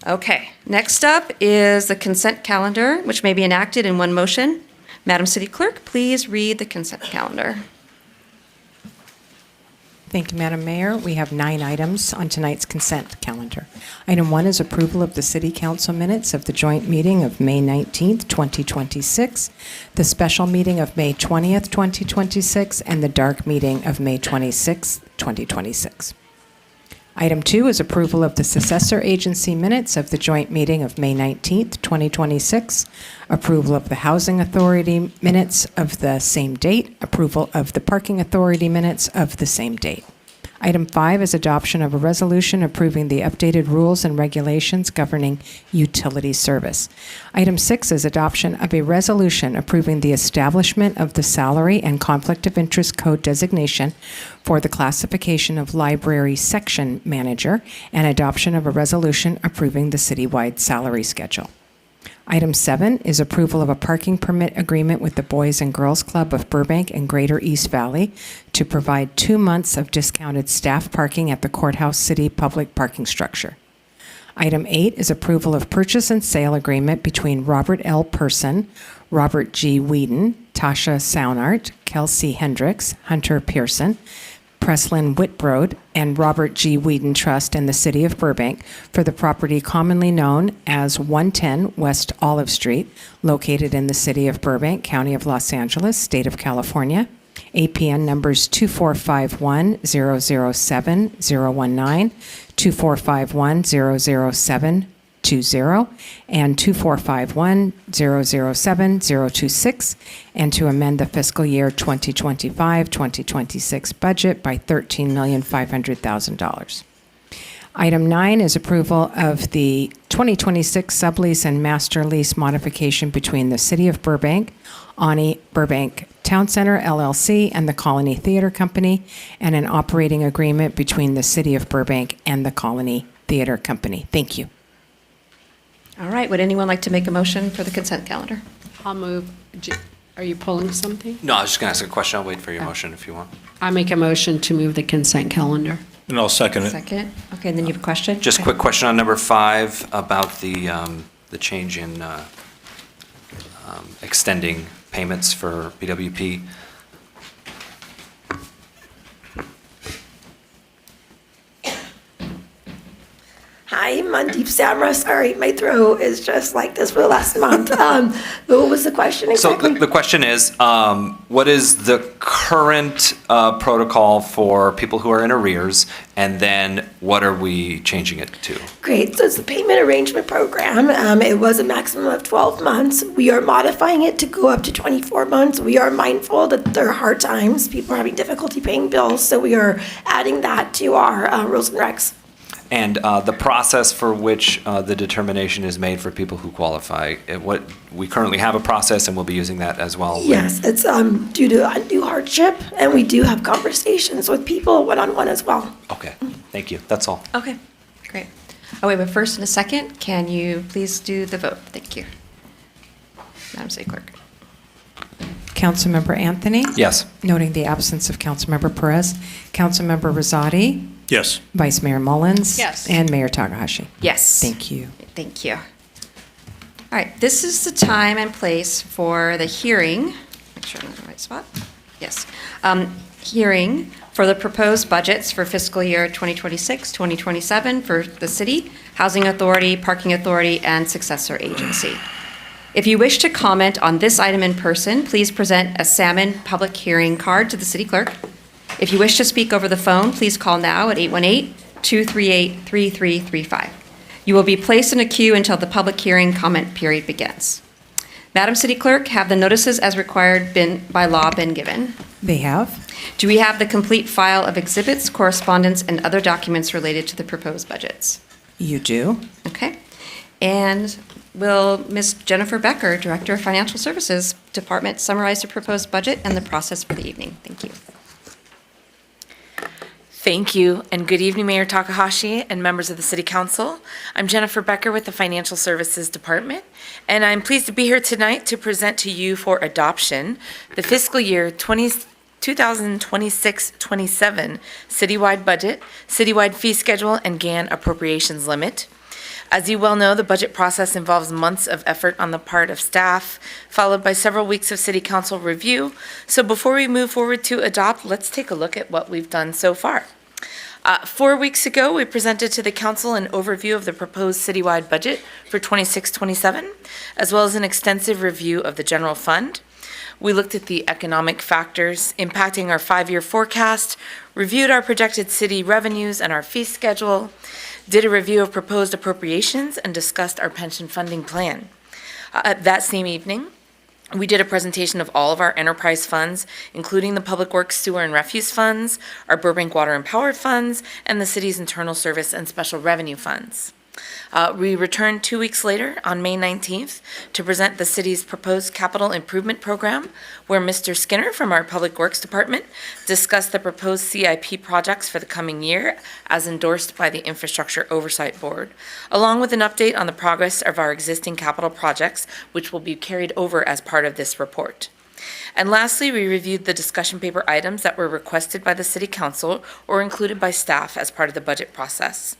Okay, next up is the consent calendar, which may be enacted in one motion. Madam City Clerk, please read the consent calendar. Thank you, Madam Mayor. We have 9 items on tonight's consent calendar. Item 1 is approval of the City Council minutes of the joint meeting of May 19th, 2026, the special meeting of May 20th, 2026, and the dark meeting of May 26th, 2026. Item 2 is approval of the successor agency minutes of the joint meeting of May 19th, 2026, approval of the Housing Authority minutes of the same date, approval of the Parking Authority minutes of the same date. Item 5 is adoption of a resolution approving the updated rules and regulations governing utility service. Item 6 is adoption of a resolution approving the establishment of the salary and conflict of interest code designation for the classification of library section manager and adoption of a resolution approving the citywide salary schedule. Item 7 is approval of a parking permit agreement with the Boys and Girls Club of Burbank and Greater East Valley to provide 2 months of discounted staff parking at the Courthouse City public parking structure. Item 8 is approval of purchase and sale agreement between Robert L. Person, Robert G. Whedon, Tasha Sounart, Kelsey Hendricks, Hunter Pearson, Preslin Whitbrode, and Robert G. Whedon Trust in the City of Burbank for the property commonly known as 110 West Olive Street, located in the City of Burbank, County of Los Angeles, State of California. APN numbers 2451-007-019, 2451-007 and 2451-007-026, and to amend the fiscal year 2025-2026 budget by $13,500,000. Item 9 is approval of the 2026 sublease and master lease modification between the City of Burbank, Ani Burbank Town Center LLC, and the Colony Theater Company, and an operating agreement between the City of Burbank and the Colony Theater Company. Thank you. All right, would anyone like to make a motion for the consent calendar? I'll move. Are you pulling something? No, I was just going to ask a question. I'll wait for your motion if you want. I make a motion to move the consent calendar. And I'll second it. Second. Okay, and then you have a question? Just a quick question on number 5 about the change in extending payments for BWP. Hi, Mandeep Samra. Sorry, my throat is just like this for the last month. What was the question exactly? So the question is, what is the current protocol for people who are in arrears, and then what are we changing it to? Great. So it's the payment arrangement program. It was a maximum of 12 months. We are modifying it to go up to 24 months. We are mindful that there are hard times. People are having difficulty paying bills, so we are adding that to our rules and regs. And the process for which the determination is made for people who qualify. What we currently have a process, and we'll be using that as well. Yes, it's due to undue hardship, and we do have conversations with people one-on-one as well. Okay, thank you. That's all. Okay, great. Oh, we have a first and a second. Can you please do the vote? Thank you. Madam City Clerk. Councilmember Anthony? Yes. Noting the absence of Councilmember Perez. Councilmember Rosati? Yes. Vice Mayor Mullins? Yes. And Mayor Takahashi? Yes. Thank you. Thank you. All right, this is the time and place for the hearing. Make sure I'm in the right spot. Yes. Hearing for the proposed budgets for fiscal year 2026, 2027 for the city, Housing Authority, Parking Authority, and successor agency. If you wish to comment on this item in person, please present a salmon public hearing card to the city clerk. If you wish to speak over the phone, please call now at 818-238-3335. You will be placed in a queue until the public hearing comment period begins. Madam City Clerk, have the notices as required by law been given? They have. Do we have the complete file of exhibits, correspondence, and other documents related to the proposed budgets? You do. Okay. And will Ms. Jennifer Becker, Director of Financial Services Department, summarize the proposed budget and the process for the evening? Thank you. Thank you, and good evening, Mayor Takahashi and members of the City Council. I'm Jennifer Becker with the Financial Services Department, and I'm pleased to be here tonight to present to you for adoption the fiscal year 2026-27 citywide budget, citywide fee schedule, and GAN appropriations limit. As you well know, the budget process involves months of effort on the part of staff, followed by several weeks of City Council review. So before we move forward to adopt, let's take a look at what we've done so far. 4 weeks ago, we presented to the Council an overview of the proposed citywide budget for 26-27, as well as an extensive review of the general fund. We looked at the economic factors impacting our 5-year forecast, reviewed our projected city revenues and our fee schedule, did a review of proposed appropriations, and discussed our pension funding plan. That same evening, we did a presentation of all of our enterprise funds, including the Public Works, Sewer, and Refuse funds, our Burbank Water and Power funds, and the city's internal service and special revenue funds. We returned 2 weeks later on May 19th to present the city's proposed capital improvement program, where Mr. Skinner from our Public Works Department discussed the proposed CIP projects for the coming year as endorsed by the Infrastructure Oversight Board, along with an update on the progress of our existing capital projects, which will be carried over as part of this report. And lastly, we reviewed the discussion paper items that were requested by the City Council or included by staff as part of the budget process.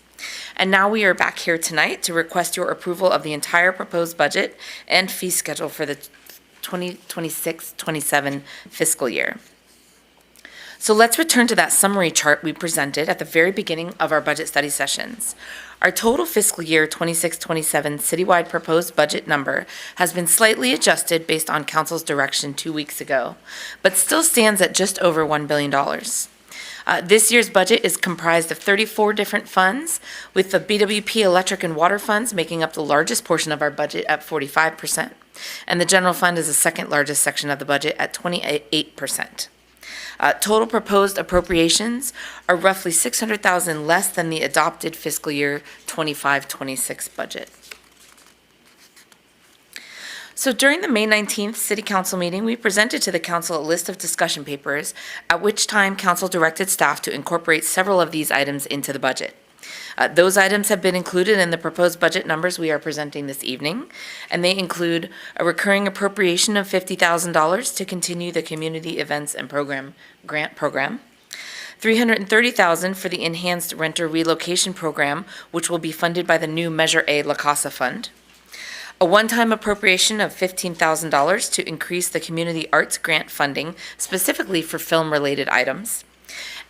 And now we are back here tonight to request your approval of the entire proposed budget and fee schedule for the 2026-27 fiscal year. So let's return to that summary chart we presented at the very beginning of our budget study sessions. Our total fiscal year 26-27 citywide proposed budget number has been slightly adjusted based on Council's direction 2 weeks ago, but still stands at just over $1 billion. This year's budget is comprised of 34 different funds, with the BWP electric and water funds making up the largest portion of our budget at 45%, and the general fund is the second largest section of the budget at 28%. Total proposed appropriations are roughly $600,000 less than the adopted fiscal year 25-26 budget. So during the May 19th City Council meeting, we presented to the Council a list of discussion papers, at which time Council directed staff to incorporate several of these items into the budget. Those items have been included in the proposed budget numbers we are presenting this evening, and they include a recurring appropriation of $50,000 to continue the Community Events and Grant Program, $330,000 for the Enhanced Renter Relocation Program, which will be funded by the new Measure A La Casa Fund, a one-time appropriation of $15,000 to increase the Community Arts Grant funding, specifically for film-related items,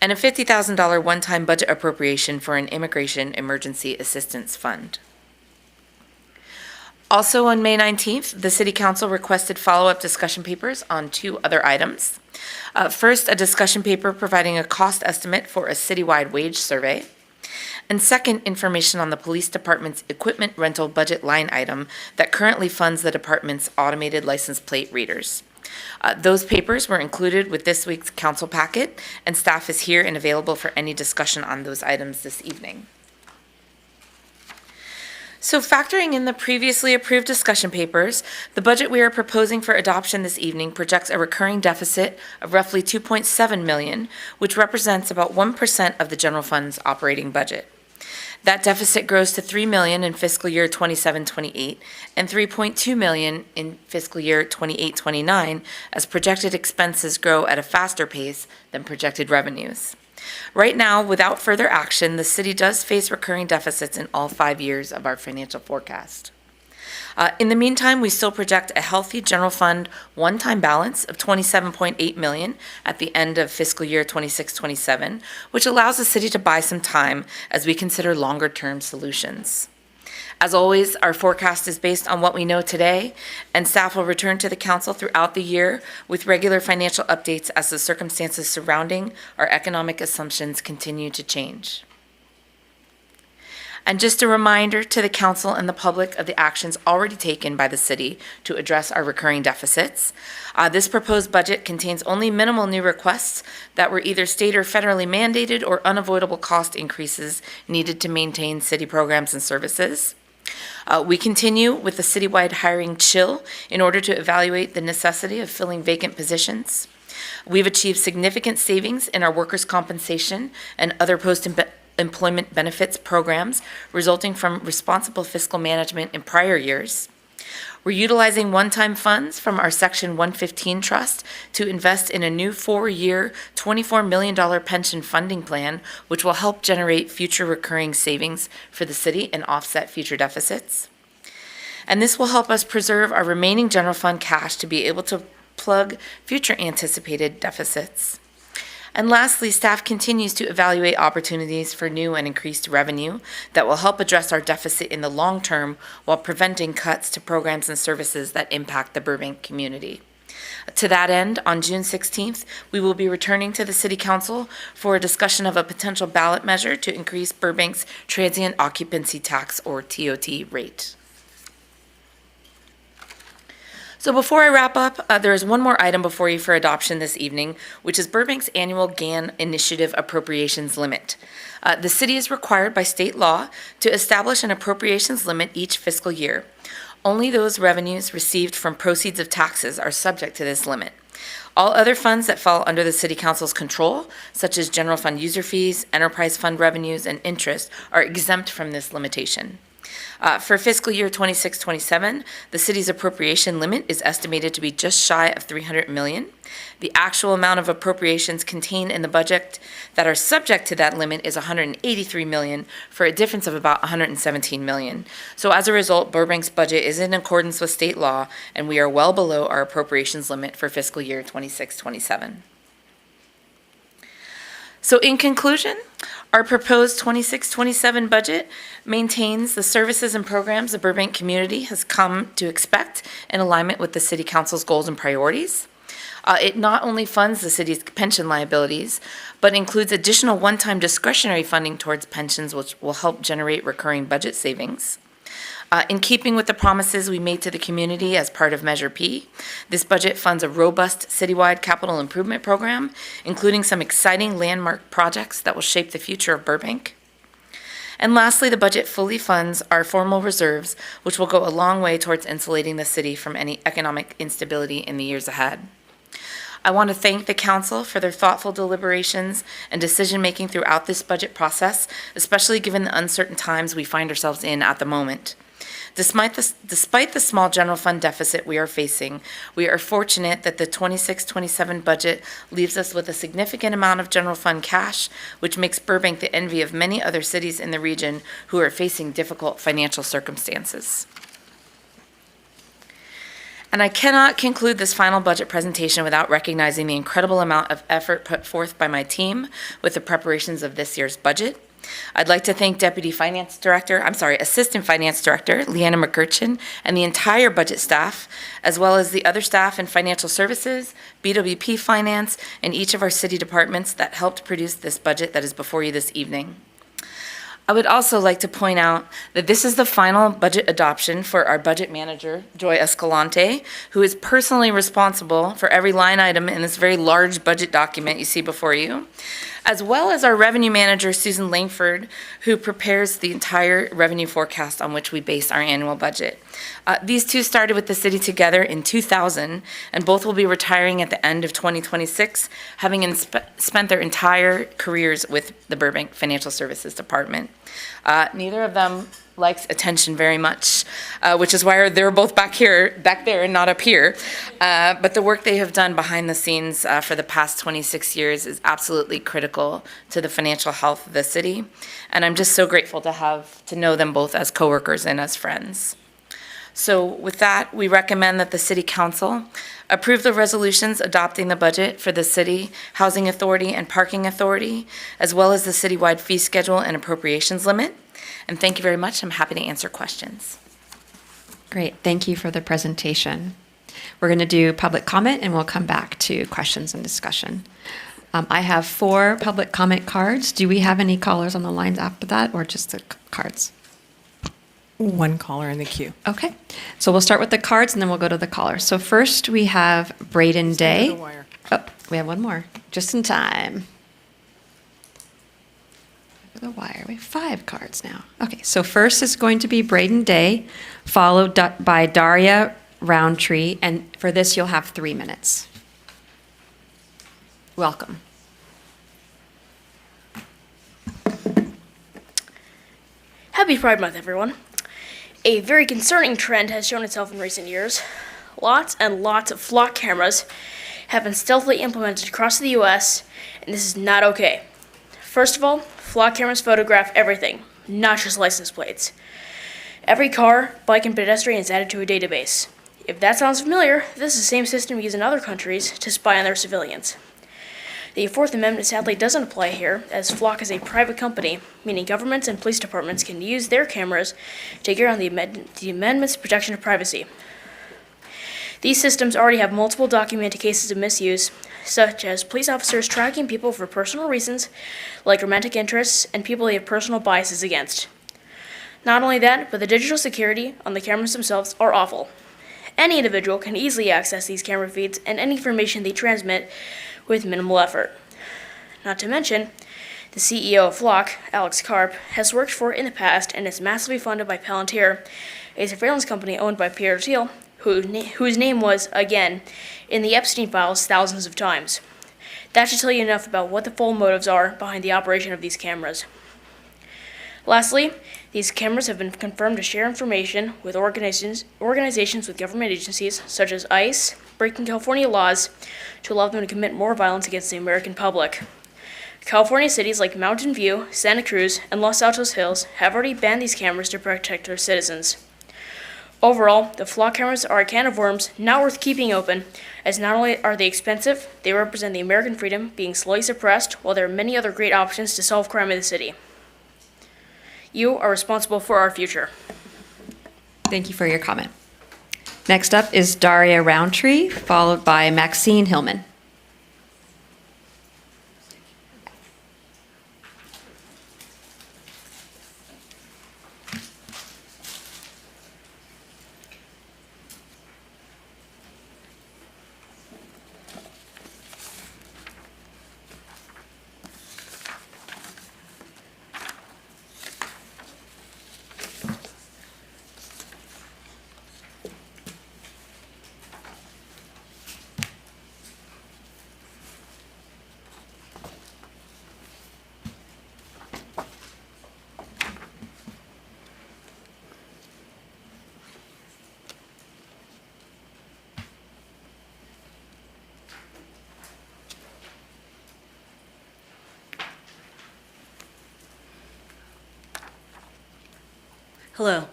and a $50,000 one-time budget appropriation for an Immigration Emergency Assistance Fund. Also on May 19th, the City Council requested follow-up discussion papers on two other items. First, a discussion paper providing a cost estimate for a citywide wage survey, and second, information on the police department's equipment rental budget line item that currently funds the department's automated license plate readers. Those papers were included with this week's council packet, and staff is here and available for any discussion on those items this evening. So factoring in the previously approved discussion papers, the budget we are proposing for adoption this evening projects a recurring deficit of roughly $2.7 million, which represents about 1% of the general fund's operating budget. That deficit grows to $3 million in fiscal year 27-28 and $3.2 million in fiscal year 28-29 as projected expenses grow at a faster pace than projected revenues. Right now, without further action, the city does face recurring deficits in all 5 years of our financial forecast. In the meantime, we still project a healthy general fund one-time balance of $27.8 million at the end of fiscal year 26-27, which allows the city to buy some time as we consider longer-term solutions. As always, our forecast is based on what we know today, and staff will return to the council throughout the year with regular financial updates as the circumstances surrounding our economic assumptions continue to change. And just a reminder to the council and the public of the actions already taken by the city to address our recurring deficits. This proposed budget contains only minimal new requests that were either state or federally mandated or unavoidable cost increases needed to maintain city programs and services. We continue with the citywide hiring chill in order to evaluate the necessity of filling vacant positions. We've achieved significant savings in our workers' compensation and other post-employment benefits programs resulting from responsible fiscal management in prior years. We're utilizing one-time funds from our Section 115 trust to invest in a new 4-year, $24 million pension funding plan, which will help generate future recurring savings for the city and offset future deficits. And this will help us preserve our remaining general fund cash to be able to plug future anticipated deficits. And lastly, staff continues to evaluate opportunities for new and increased revenue that will help address our deficit in the long term while preventing cuts to programs and services that impact the Burbank community. To that end, on June 16th, we will be returning to the City Council for a discussion of a potential ballot measure to increase Burbank's transient occupancy tax or TOT rate. So before I wrap up, there is one more item before you for adoption this evening, which is Burbank's annual GAN initiative appropriations limit. The city is required by state law to establish an appropriations limit each fiscal year. Only those revenues received from proceeds of taxes are subject to this limit. All other funds that fall under the City Council's control, such as general fund user fees, enterprise fund revenues, and interest, are exempt from this limitation. For fiscal year 26-27, the city's appropriation limit is estimated to be just shy of $300 million. The actual amount of appropriations contained in the budget that are subject to that limit is $183 million, for a difference of about $117 million. So as a result, Burbank's budget is in accordance with state law, and we are well below our appropriations limit for fiscal year 26-27. So in conclusion, our proposed 26-27 budget maintains the services and programs the Burbank community has come to expect in alignment with the City Council's goals and priorities. It not only funds the city's pension liabilities, but includes additional one-time discretionary funding towards pensions, which will help generate recurring budget savings. In keeping with the promises we made to the community as part of Measure P, this budget funds a robust citywide capital improvement program, including some exciting landmark projects that will shape the future of Burbank. And lastly, the budget fully funds our formal reserves, which will go a long way towards insulating the city from any economic instability in the years ahead. I want to thank the council for their thoughtful deliberations and decision-making throughout this budget process, especially given the uncertain times we find ourselves in at the moment. Despite the small general fund deficit we are facing, we are fortunate that the 26-27 budget leaves us with a significant amount of general fund cash, which makes Burbank the envy of many other cities in the region who are facing difficult financial circumstances. And I cannot conclude this final budget presentation without recognizing the incredible amount of effort put forth by my team with the preparations of this year's budget. I'd like to thank Assistant Finance Director, Leanna McGurchin, and the entire budget staff, as well as the other staff in Financial Services, BWP Finance, and each of our city departments that helped produce this budget that is before you this evening. I would also like to point out that this is the final budget adoption for our budget manager, Joy Escalante, who is personally responsible for every line item in this very large budget document you see before you, as well as our revenue manager, Susan Langford, who prepares the entire revenue forecast on which we base our annual budget. These two started with the city together in 2000, and both will be retiring at the end of 2026, having spent their entire careers with the Burbank Financial Services Department. Neither of them likes attention very much, which is why they're both back there and not up here. But the work they have done behind the scenes for the past 26 years is absolutely critical to the financial health of the city. And I'm just so grateful to know them both as coworkers and as friends. So with that, we recommend that the City Council approve the resolutions adopting the budget for the City, Housing Authority, and Parking Authority, as well as the citywide fee schedule and appropriations limit. And thank you very much. I'm happy to answer questions. Great. Thank you for the presentation. We're going to do public comment, and we'll come back to questions and discussion. I have 4 public comment cards. Do we have any callers on the lines after that, or just the cards? 1 caller in the queue. Okay. So we'll start with the cards, and then we'll go to the callers. So first we have Braden Day. Oh, we have 1 more. Just in time. The wire. We have 5 cards now. Okay, so first is going to be Braden Day, followed by Daria Roundtree, and for this you'll have 3 minutes. Welcome. Happy Pride Month, everyone. A very concerning trend has shown itself in recent years. Lots and lots of flock cameras have been stealthily implemented across the U.S., and this is not okay. First of all, flock cameras photograph everything, not just license plates. Every car, bike, and pedestrian is added to a database. If that sounds familiar, this is the same system used in other countries to spy on their civilians. The Fourth Amendment sadly doesn't apply here, as Flock is a private company, meaning governments and police departments can use their cameras to carry on the amendment's protection of privacy. These systems already have multiple documented cases of misuse, such as police officers tracking people for personal reasons, like romantic interests, and people they have personal biases against. Not only that, but the digital security on the cameras themselves are awful. Any individual can easily access these camera feeds and any information they transmit with minimal effort. Not to mention, the CEO of Flock, Alex Karp, has worked for it in the past and is massively funded by Palantir, a surveillance company owned by Pierre Thiel, whose name was, again, in the Epstein files thousands of times. That should tell you enough about what the full motives are behind the operation of these cameras. Lastly, these cameras have been confirmed to share information with organizations with government agencies such as ICE, breaking California laws to allow them to commit more violence against the American public. California cities like Mountain View, Santa Cruz, and Los Altos Hills have already banned these cameras to protect their citizens. Overall, the Flock cameras are a can of worms not worth keeping open, as not only are they expensive, they represent the American freedom being slowly suppressed, while there are many other great options to solve crime in the city. You are responsible for our future. Thank you for your comment. Next up is Daria Roundtree, followed by Maxine Hillman. Hello,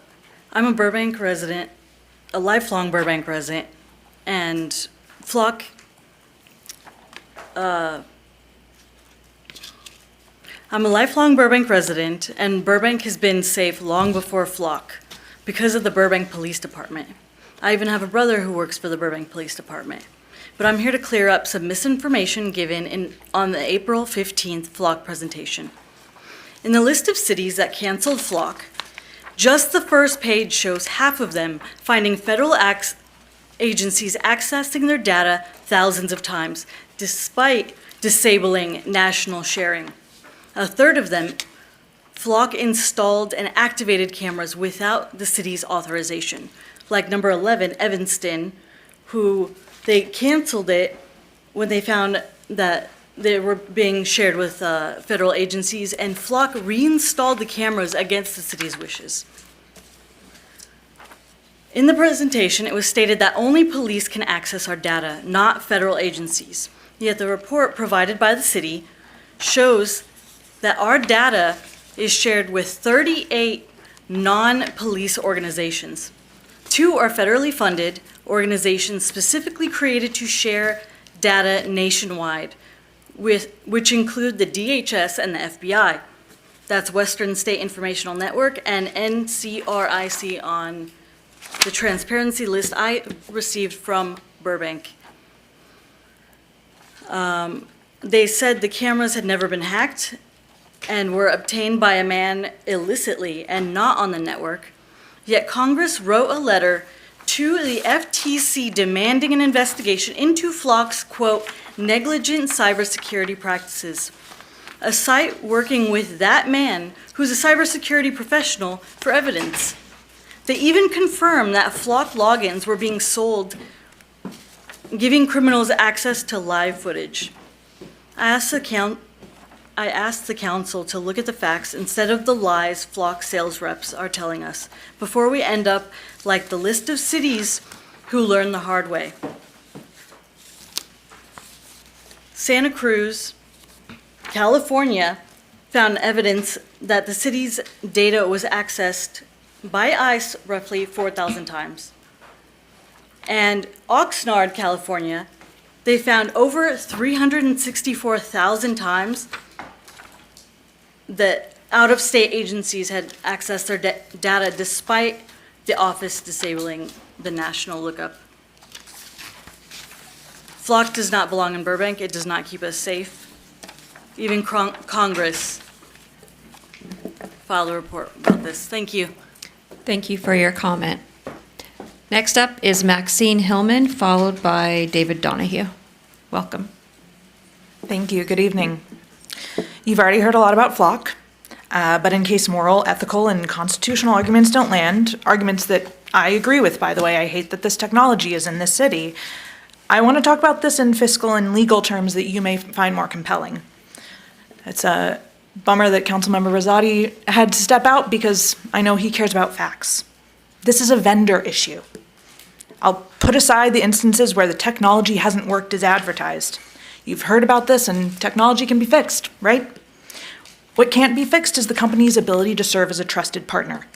I'm a Burbank resident, a lifelong Burbank resident, and Flock, I'm a lifelong Burbank resident, and Burbank has been safe long before Flock because of the Burbank Police Department. I even have a brother who works for the Burbank Police Department. But I'm here to clear up some misinformation given on the April 15th Flock presentation. In the list of cities that canceled Flock, just the first page shows half of them finding federal agencies accessing their data thousands of times, despite disabling national sharing. A third of them, Flock installed and activated cameras without the city's authorization, like number 11, Evanston, who they canceled it when they found that they were being shared with federal agencies, and Flock reinstalled the cameras against the city's wishes. In the presentation, it was stated that only police can access our data, not federal agencies. Yet the report provided by the city shows that our data is shared with 38 non-police organizations. 2 are federally funded organizations specifically created to share data nationwide, which include the DHS and the FBI. That's Western State Informational Network and NCRIC on the transparency list I received from Burbank. They said the cameras had never been hacked and were obtained by a man illicitly and not on the network. Yet Congress wrote a letter to the FTC demanding an investigation into Flock's, quote, negligent cybersecurity practices. A site working with that man, who's a cybersecurity professional, for evidence. They even confirmed that Flock logins were being sold, giving criminals access to live footage. I asked the council to look at the facts instead of the lies Flock sales reps are telling us, before we end up like the list of cities who learned the hard way. Santa Cruz, California, found evidence that the city's data was accessed by ICE roughly 4,000 times. And Oxnard, California, they found over 364,000 times that out-of-state agencies had accessed their data despite the office disabling the national lookup. Flock does not belong in Burbank. It does not keep us safe. Even Congress filed a report about this. Thank you. Thank you for your comment. Next up is Maxine Hillman, followed by David Donahue. Welcome. Thank you. Good evening. You've already heard a lot about Flock, but in case moral, ethical, and constitutional arguments don't land, arguments that I agree with, by the way, I hate that this technology is in this city, I want to talk about this in fiscal and legal terms that you may find more compelling. It's a bummer that Councilmember Rosati had to step out because I know he cares about facts. This is a vendor issue. I'll put aside the instances where the technology hasn't worked as advertised. You've heard about this, and technology can be fixed, right? What can't be fixed is the company's ability to serve as a trusted partner.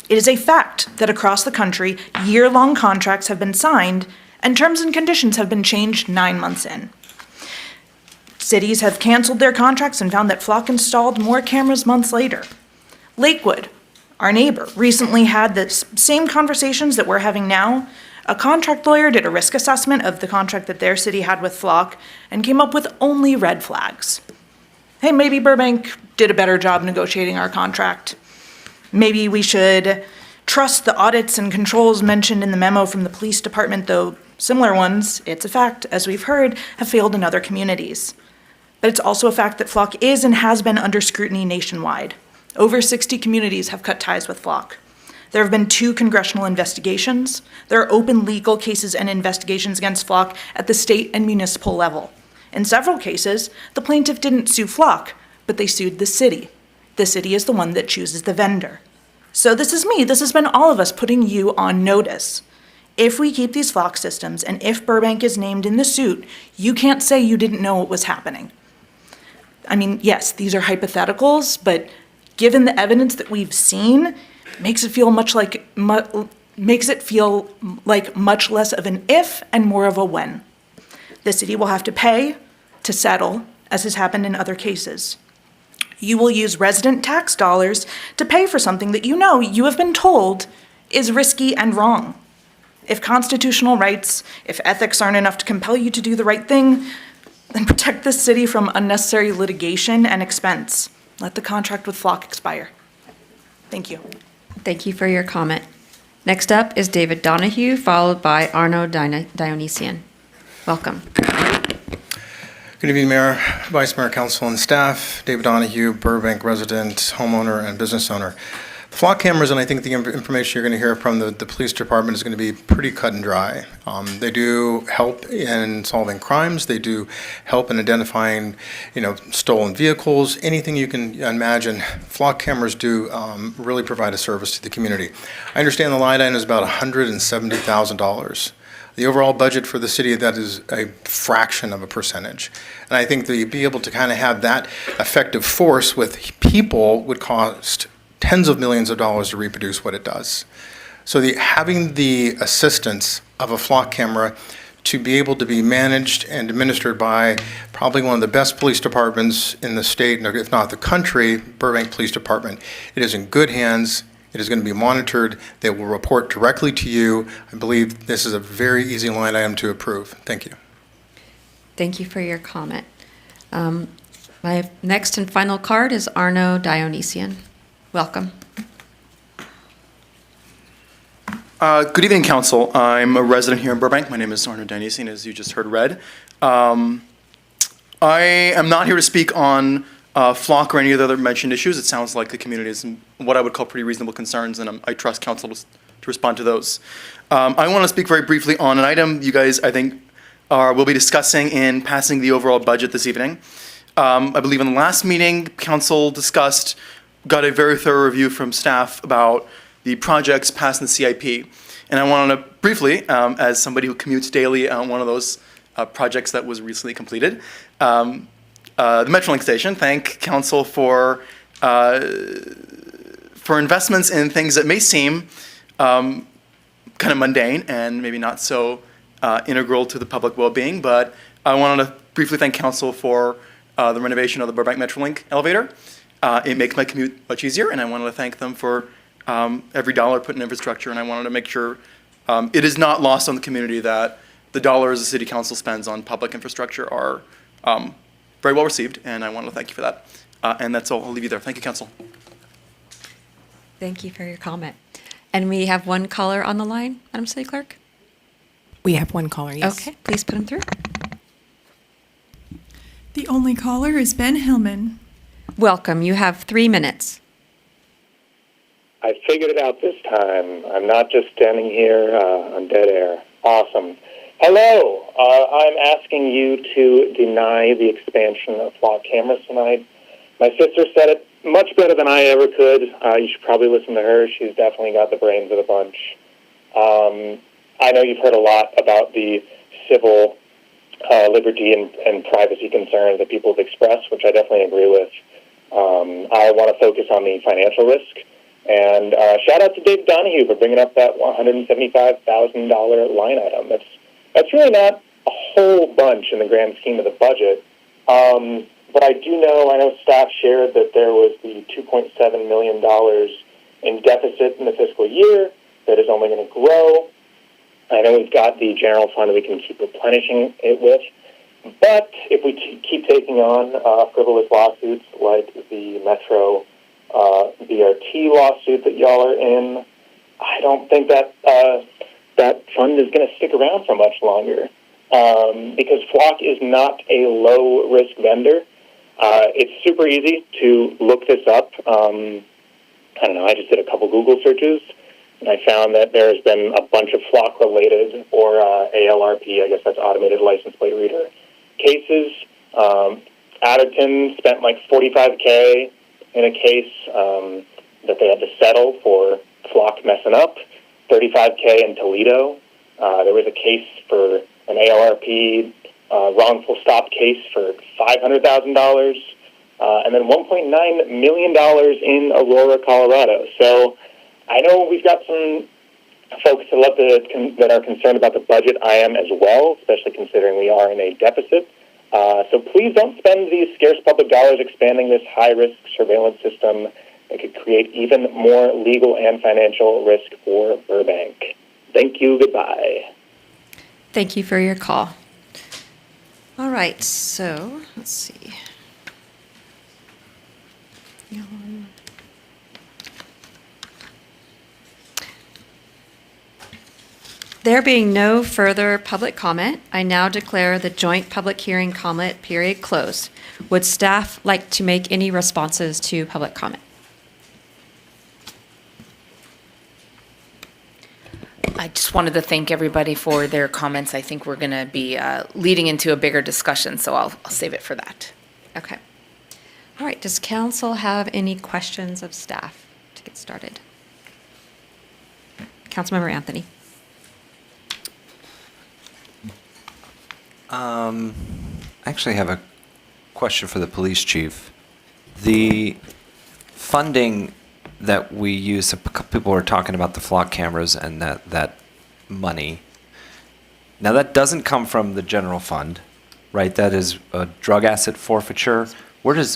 It is a fact that across the country, year-long contracts have been signed and terms and conditions have been changed 9 months in. Cities have canceled their contracts and found that Flock installed more cameras months later. Lakewood, our neighbor, recently had the same conversations that we're having now A contract lawyer did a risk assessment of the contract that their city had with Flock and came up with only red flags. Hey, maybe Burbank did a better job negotiating our contract. Maybe we should trust the audits and controls mentioned in the memo from the police department, though similar ones, it's a fact, as we've heard, have failed in other communities. But it's also a fact that Flock is and has been under scrutiny nationwide. Over 60 communities have cut ties with Flock. There have been 2 congressional investigations. There are open legal cases and investigations against Flock at the state and municipal level. In several cases, the plaintiff didn't sue Flock, but they sued the city. The city is the one that chooses the vendor. So this is me, this has been all of us putting you on notice. If we keep these Flock systems, and if Burbank is named in the suit, you can't say you didn't know what was happening. I mean, yes, these are hypotheticals, but given the evidence that we've seen, makes it feel much like much less of an if and more of a when. The city will have to pay to settle, as has happened in other cases. You will use resident tax dollars to pay for something that you know you have been told is risky and wrong. If constitutional rights, if ethics aren't enough to compel you to do the right thing, then protect this city from unnecessary litigation and expense. Let the contract with Flock expire. Thank you. Thank you for your comment. Next up is David Donahue, followed by Arno Dionysian. Welcome. Good evening, Mayor, Vice Mayor, Council, and staff. David Donahue, Burbank resident, homeowner, and business owner. Flock cameras, and I think the information you're going to hear from the police department is going to be pretty cut and dry. They do help in solving crimes. They do help in identifying, stolen vehicles, anything you can imagine. Flock cameras do really provide a service to the community. I understand the line item is about $170,000. The overall budget for the city, that is a fraction of a percentage. And I think that you'd be able to kind of have that effective force with people would cost tens of millions of dollars to reproduce what it does. So having the assistance of a Flock camera to be able to be managed and administered by probably one of the best police departments in the state, if not the country, Burbank Police Department, it is in good hands. It is going to be monitored. They will report directly to you. I believe this is a very easy line item to approve. Thank you. Thank you for your comment. My next and final card is Arno Dionysian. Welcome. Good evening, Council. I'm a resident here in Burbank. My name is Arno Dionysian, as you just heard read. I am not here to speak on Flock or any of the other mentioned issues. It sounds like the community is what I would call pretty reasonable concerns, and I trust Council to respond to those. I want to speak very briefly on an item you guys, I think, will be discussing in passing the overall budget this evening. I believe in the last meeting, Council got a very thorough review from staff about the projects passed in the CIP. And I want to briefly, as somebody who commutes daily on one of those projects that was recently completed, the Metrolink station, thank Council for investments in things that may seem kind of mundane and maybe not so integral to the public well-being. But I wanted to briefly thank Council for the renovation of the Burbank Metrolink elevator. It makes my commute much easier, and I wanted to thank them for every dollar put in infrastructure, and I wanted to make sure it is not lost on the community that the dollars the City Council spends on public infrastructure are very well received, and I want to thank you for that. And that's all. I'll leave you there. Thank you, Council. Thank you for your comment. And we have one caller on the line, Madam City Clerk? We have one caller, yes. Okay, please put him through. The only caller is Ben Hillman. Welcome. You have 3 minutes. I figured it out this time. I'm not just standing here on dead air. Awesome. Hello. I'm asking you to deny the expansion of Flock cameras tonight. My sister said it much better than I ever could. You should probably listen to her. She's definitely got the brains of the bunch. I know you've heard a lot about the civil liberty and privacy concerns that people have expressed, which I definitely agree with. I want to focus on the financial risk. And shout out to Dave Donahue for bringing up that $175,000 line item. That's really not a whole bunch in the grand scheme of the budget. But I know staff shared that there was the $2.7 million in deficit in the fiscal year that is only going to grow. I know we've got the general fund we can keep replenishing it with, but if we keep taking on frivolous lawsuits like the Metro BRT lawsuit that y'all are in, I don't think that that fund is going to stick around for much longer, because Flock is not a low-risk vendor. It's super easy to look this up. I don't know, I just did a couple Google searches, and I found that there's been a bunch of Flock-related, or ALRP, I guess that's Automated License Plate Reader, cases. Atherton spent like $45K in a case that they had to settle for Flock messing up, $35K in Toledo. There was a case for an ALRP wrongful stop case for $500,000, and then $1.9 million in Aurora, Colorado. So I know we've got some folks that are concerned about the budget. I am as well, especially considering we are in a deficit. So please don't spend these scarce public dollars expanding this high-risk surveillance system that could create even more legal and financial risk for Burbank. Thank you. Goodbye. Thank you for your call. All right, so let's see. There being no further public comment, I now declare the joint public hearing comment period closed. Would staff like to make any responses to public comment? I just wanted to thank everybody for their comments. I think we're going to be leading into a bigger discussion, so I'll save it for that. Okay. All right, does council have any questions of staff to get started? Councilmember Anthony. I actually have a question for the police chief. The funding that we use, people were talking about the flock cameras and that money. Now that doesn't come from the general fund, right? That is a drug asset forfeiture. Where did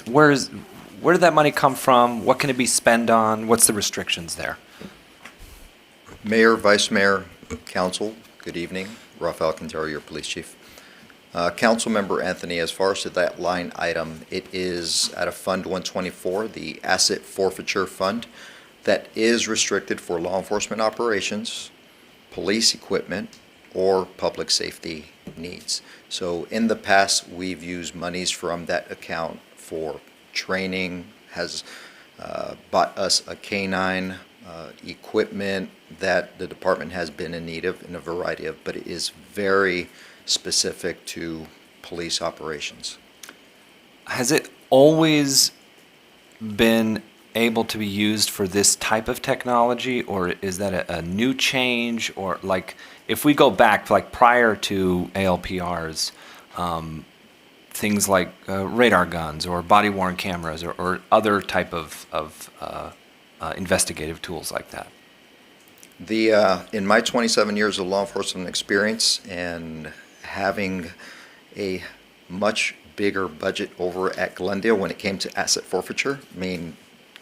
that money come from? What can it be spent on? What's the restrictions there? Mayor, Vice Mayor, Council, good evening. Rafael Quintero, your police chief. Council Member Anthony, as far as to that line item, it is out of Fund 124, the Asset Forfeiture Fund, that is restricted for law enforcement operations, police equipment, or public safety needs. So in the past, we've used monies from that account for training, has bought us a canine, equipment that the department has been in need of in a variety of, but it is very specific to police operations. Has it always been able to be used for this type of technology, or is that a new change? Or like if we go back like prior to ALPRs, things like radar guns or body-worn cameras or other type of investigative tools like that? In my 27 years of law enforcement experience and having a much bigger budget over at Glendale when it came to asset forfeiture, I mean,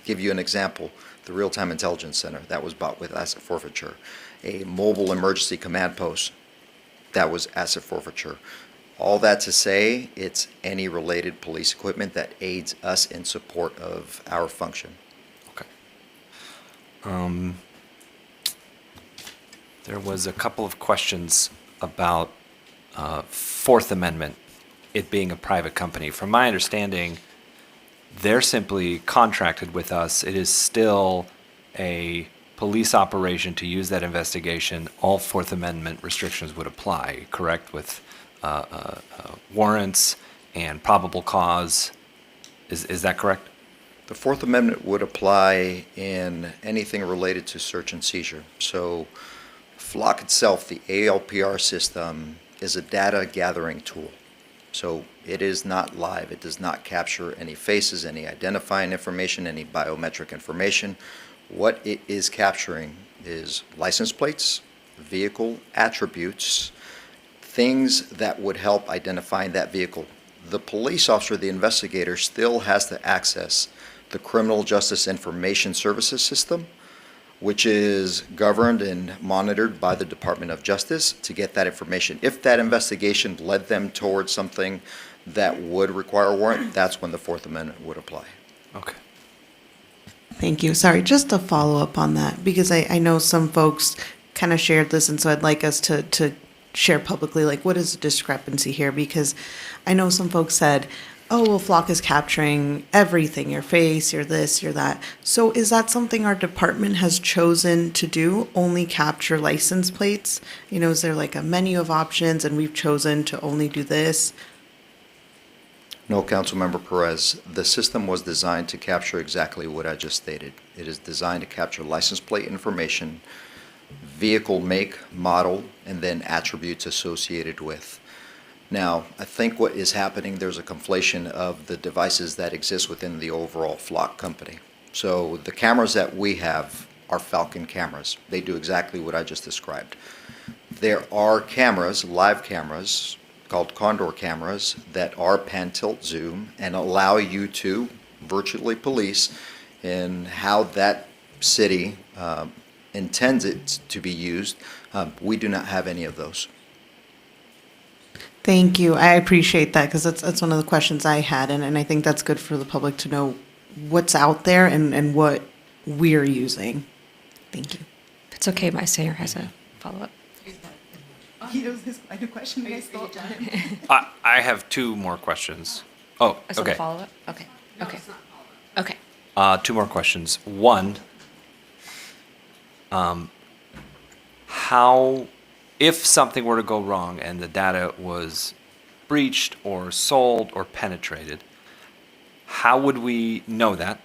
give you an example, the Real-Time Intelligence Center, that was bought with asset forfeiture. A mobile emergency command post, that was asset forfeiture. All that to say, it's any related police equipment that aids us in support of our function. Okay. There was a couple of questions about Fourth Amendment, it being a private company. From my understanding, they're simply contracted with us. It is still a police operation to use that investigation. All Fourth Amendment restrictions would apply, correct? With warrants and probable cause. Is that correct? The Fourth Amendment would apply in anything related to search and seizure. So Flock itself, the ALPR system, is a data gathering tool. So it is not live. It does not capture any faces, any identifying information, any biometric information. What it is capturing is license plates, vehicle attributes, things that would help identifying that vehicle. The police officer, the investigator, still has to access the Criminal Justice Information Services System, which is governed and monitored by the Department of Justice to get that information. If that investigation led them towards something that would require a warrant, that's when the Fourth Amendment would apply. Okay. Thank you. Sorry, just to follow up on that, because I know some folks kind of shared this, and so I'd like us to share publicly, like, what is the discrepancy here? Because I know some folks said, oh, well, Flock is capturing everything, your face, your this, your that. So is that something our department has chosen to do, only capture license plates? You know, is there like a menu of options and we've chosen to only do this? No, Councilmember Perez, the system was designed to capture exactly what I just stated. It is designed to capture license plate information, vehicle make, model, and then attributes associated with. Now, I think what is happening, there's a conflation of the devices that exist within the overall Flock company. So the cameras that we have are Falcon cameras. They do exactly what I just described. There are cameras, live cameras, called Condor cameras, that are pan-tilt zoom and allow you to virtually police in how that city intends it to be used. We do not have any of those. Thank you. I appreciate that, because that's one of the questions I had, and I think that's good for the public to know what's out there and what we're using. Thank you. If it's okay, Vice Mayor has a follow-up. He knows his question. You guys thought I have two more questions. Oh, As a okay. follow-up? Okay, okay. Okay. Two more questions. One, how, if something were to go wrong and the data was breached or sold or penetrated, how would we know that?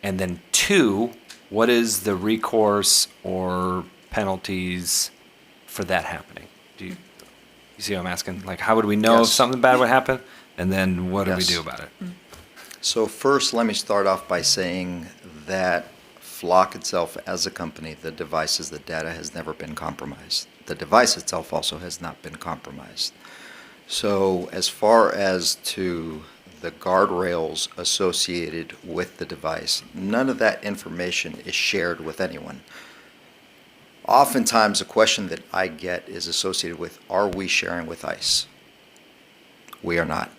And then two, what is the recourse or penalties for that happening? Do you see what I'm asking? Like, how would we know if Yes. something bad would happen? And then what do we Yes. do about it? So first, let me start off by saying that Flock itself as a company, the devices, the data has never been compromised. The device itself also has not been compromised. So as far as to the guardrails associated with the device, none of that information is shared with anyone. Oftentimes, a question that I get is associated with, are we sharing with ICE? We are not.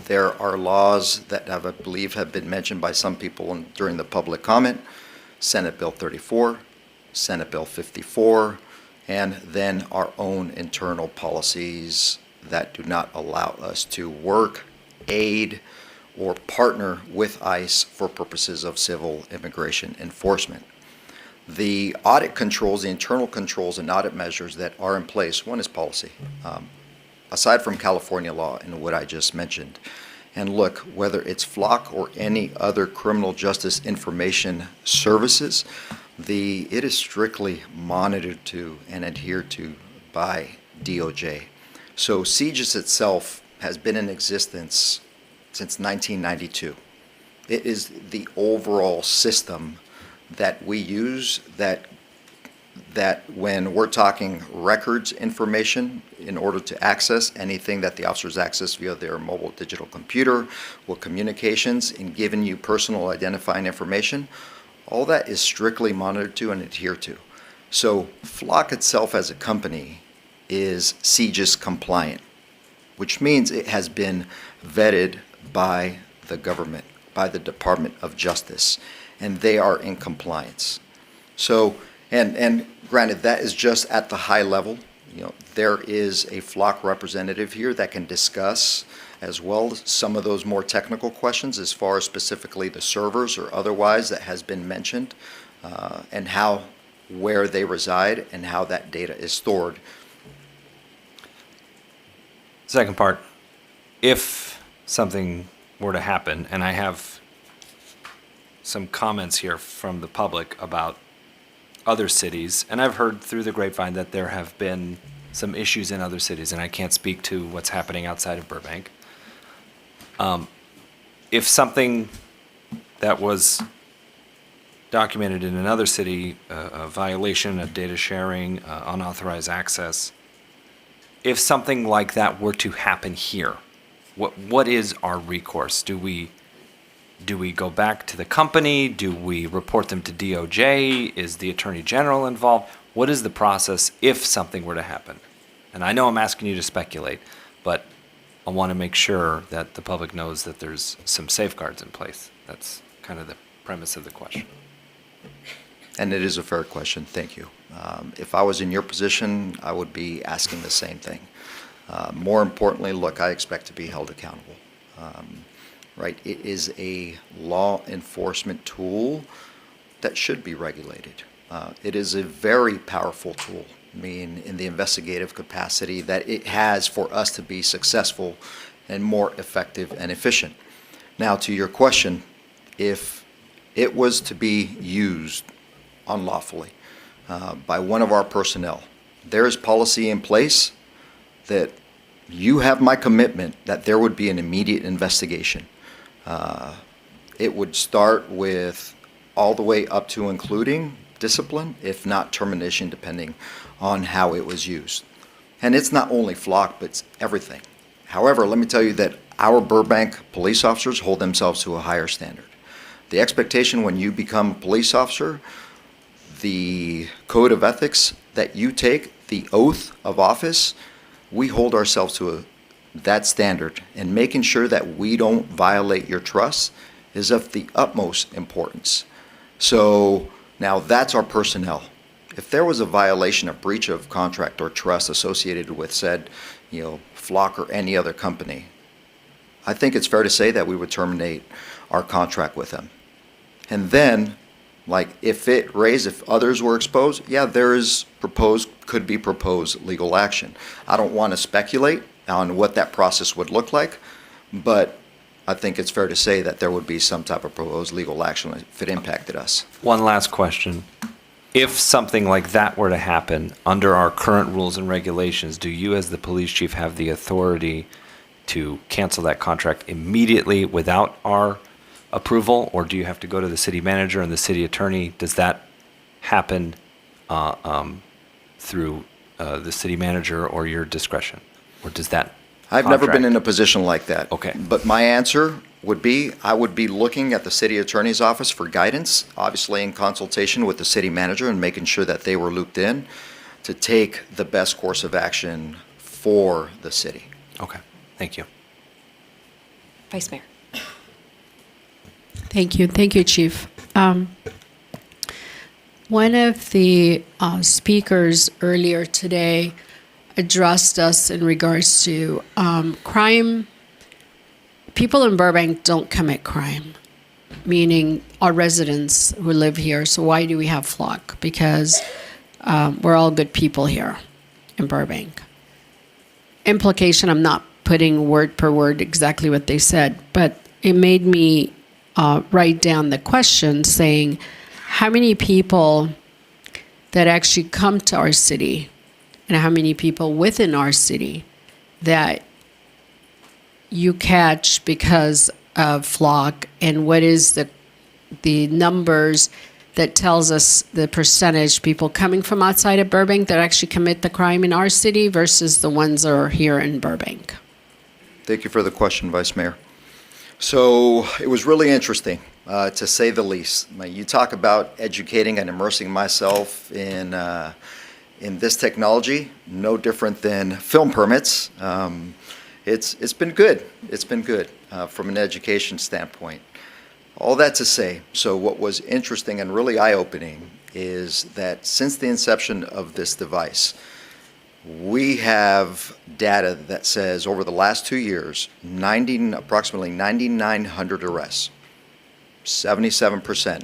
There are laws that I believe have been mentioned by some people during the public comment, Senate Bill 34, Senate Bill 54, and then our own internal policies that do not allow us to work, aid, or partner with ICE for purposes of civil immigration enforcement. The audit controls, the internal controls and audit measures that are in place, one is policy. Aside from California law and what I just mentioned, and look, whether it's Flock or any other criminal justice information services, it is strictly monitored to and adhered to by DOJ. So CJIS itself has been in existence since 1992. It is the overall system that we use that when we're talking records information in order to access anything that the officers access via their mobile digital computer or communications and giving you personal identifying information, all that is strictly monitored to and adhered to. So Flock itself as a company is CJIS compliant, which means it has been vetted by the government, by the Department of Justice, and they are in compliance. So, and granted, that is just at the high level. You know, there is a Flock representative here that can discuss as well some of those more technical questions as far as specifically the servers or otherwise that has been mentioned, and where they reside and how that data is stored. Second part, if something were to happen, and I have some comments here from the public about other cities, and I've heard through the grapevine that there have been some issues in other cities, and I can't speak to what's happening outside of Burbank. If something that was documented in another city, a violation of data sharing, unauthorized access, if something like that were to happen here, what is our recourse? Do we Do we go back to the company? Do we report them to DOJ? Is the Attorney General involved? What is the process if something were to happen? And I know I'm asking you to speculate, but I want to make sure that the public knows that there's some safeguards in place. That's kind of the premise of the question. And it is a fair question. Thank you. If I was in your position, I would be asking the same thing. More importantly, look, I expect to be held accountable. Right? It is a law enforcement tool that should be regulated. It is a very powerful tool, I mean, in the investigative capacity that it has for us to be successful and more effective and efficient. Now, to your question, if it was to be used unlawfully by one of our personnel, there is policy in place that you have my commitment that there would be an immediate investigation. It would start with all the way up to including discipline, if not termination, depending on how it was used. And it's not only flock, but it's everything. However, let me tell you that our Burbank police officers hold themselves to a higher standard. The expectation when you become a police officer, the code of ethics that you take, the oath of office, we hold ourselves to that standard, and making sure that we don't violate your trust is of the utmost importance. So now that's our personnel. If there was a violation, a breach of contract or trust associated with said, Flock or any other company, I think it's fair to say that we would terminate our contract with them. And then, if others were exposed, could be proposed legal action. I don't want to speculate on what that process would look like, but I think it's fair to say that there would be some type of proposed legal action if it impacted us. One last question. If something like that were to happen under our current rules and regulations, do you as the police chief have the authority to cancel that contract immediately without our approval, or do you have to go to the city manager and the city attorney? Does that happen through the city manager or your discretion? Or does that I've never been in a position like that. Okay. But my answer would be, I would be looking at the city attorney's office for guidance, obviously in consultation with the city manager and making sure that they were looped in to take the best course of action for the city. Okay, thank you. Vice Mayor. Thank you, Chief. One of the speakers earlier today addressed us in regards to crime. People in Burbank don't commit crime, meaning our residents who live here. So why do we have flock? Because we're all good people here in Burbank. Implication, I'm not putting word per word exactly what they said, but it made me write down the question saying, how many people that actually come to our city and how many people within our city that you catch because of flock, and what is the numbers that tells us the percentage people coming from outside of Burbank that actually commit the crime in our city versus the ones that are here in Burbank? Thank you for the question, Vice Mayor. So it was really interesting, to say the least. You talk about educating and immersing myself in this technology, no different than film permits. It's been good. It's been good from an education standpoint. All that to say, so what was interesting and really eye-opening is that since the inception of this device, we have data that says over the last 2 years, approximately 9,900 arrests, 77%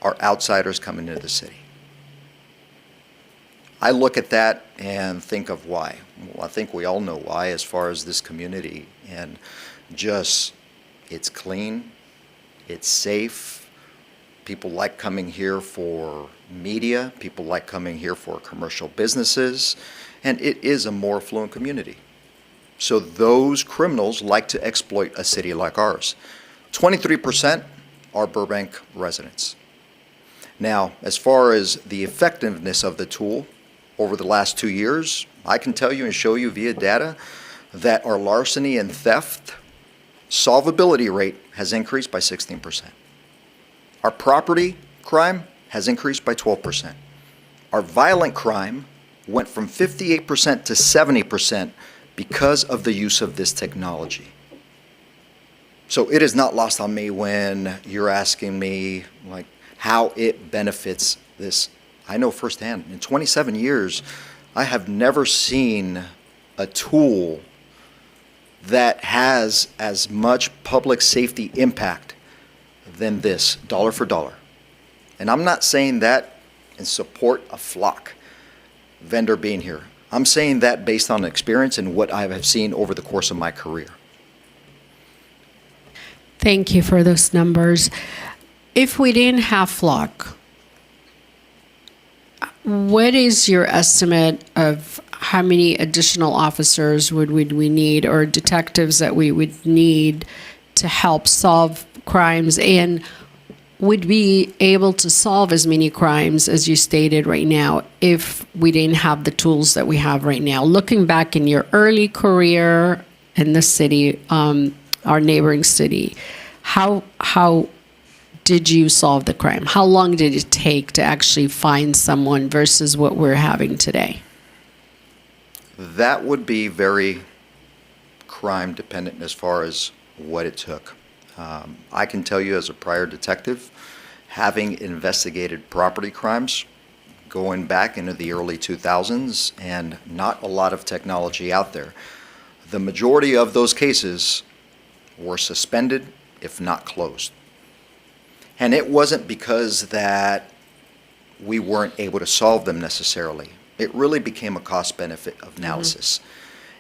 are outsiders coming into the city. I look at that and think of why. Well, I think we all know why as far as this community, and just it's clean, it's safe. People like coming here for media. People like coming here for commercial businesses. And it is a more affluent community. So those criminals like to exploit a city like ours. 23% are Burbank residents. Now, as far as the effectiveness of the tool over the last 2 years, I can tell you and show you via data that our larceny and theft solvability rate has increased by 16%. Our property crime has increased by 12%. Our violent crime went from 58% to 70% because of the use of this technology. So it is not lost on me when you're asking me like how it benefits this. I know firsthand, in 27 years, I have never seen a tool that has as much public safety impact than this, dollar for dollar. And I'm not saying that in support of Flock vendor being here. I'm saying that based on experience and what I have seen over the course of my career. Thank you for those numbers. If we didn't have Flock, what is your estimate of how many additional officers would we need, or detectives that we would need to help solve crimes, and would be able to solve as many crimes as you stated right now if we didn't have the tools that we have right now? Looking back in your early career in the city, our neighboring city, how did you solve the crime? How long did it take to actually find someone versus what we're having today? That would be very crime dependent as far as what it took. I can tell you as a prior detective, having investigated property crimes going back into the early 2000s and not a lot of technology out there, the majority of those cases were suspended, if not closed. And it wasn't because that we weren't able to solve them necessarily. It really became a cost-benefit analysis.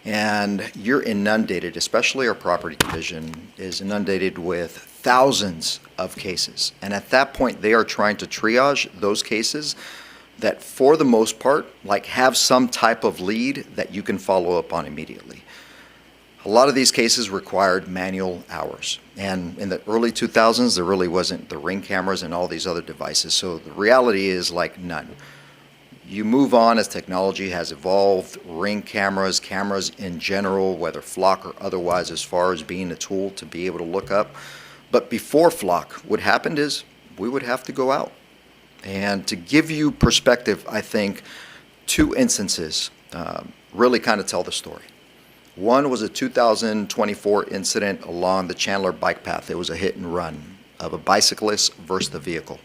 And you're inundated, especially our property division is inundated with thousands of cases. And at that point, they are trying to triage those cases that, for the most part, like have some type of lead that you can follow up on immediately. A lot of these cases required manual hours. And in the early 2000s, there really wasn't the Ring cameras and all these other devices. So the reality is like none. You move on as technology has evolved, Ring cameras, cameras in general, whether Flock or otherwise, as far as being a tool to be able to look up. But before Flock, what happened is we would have to go out. And to give you perspective, I think two instances really kind of tell the story. One was a 2024 incident along the Chandler bike path. It was a hit and run of a bicyclist versus the vehicle.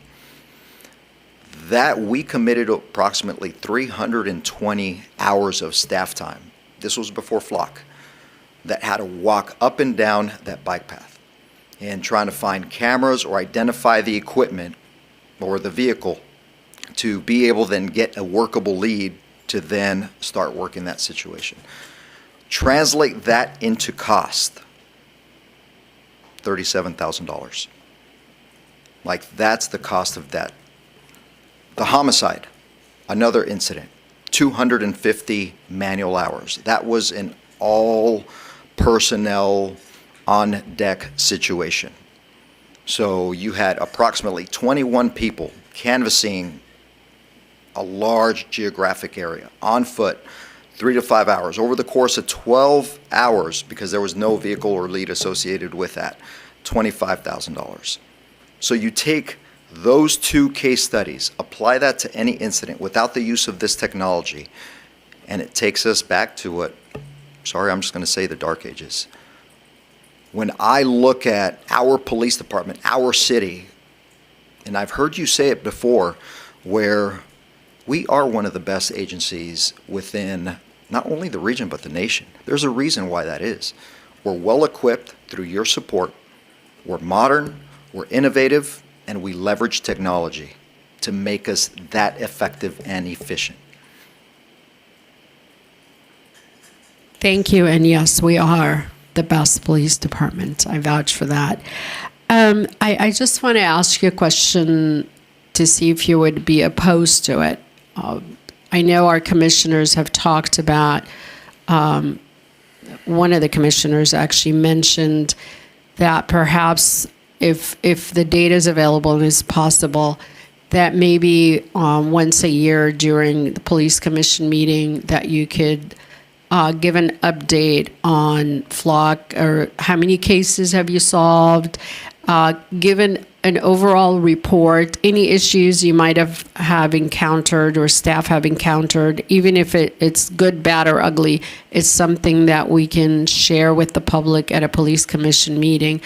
That we committed approximately 320 hours of staff time. This was before Flock, that had to walk up and down that bike path and trying to find cameras or identify the equipment or the vehicle to be able to then get a workable lead to then start working that situation. Translate that into cost, $37,000. Like, that's the cost of that. The homicide, another incident, 250 manual hours. That was an all personnel on deck situation. So you had approximately 21 people canvassing a large geographic area on foot, 3 to 5 hours. Over the course of 12 hours, because there was no vehicle or lead associated with that, $25,000. So you take those two case studies, apply that to any incident without the use of this technology, and it takes us back to what, sorry, I'm just going to say the dark ages. When I look at our police department, our city, and I've heard you say it before, where we are one of the best agencies within not only the region but the nation. There's a reason why that is. We're well equipped through your support. We're modern, we're innovative, and we leverage technology to make us that effective and efficient. Thank you, and yes, we are the best police department. I vouch for that. I just want to ask you a question to see if you would be opposed to it. I know our commissioners have talked about, one of the commissioners actually mentioned that perhaps if the data is available and is possible, that maybe once a year during the police commission meeting that you could give an update on Flock, or how many cases have you solved? Given an overall report, any issues you might have encountered or staff have encountered, even if it's good, bad, or ugly, it's something that we can share with the public at a police commission meeting.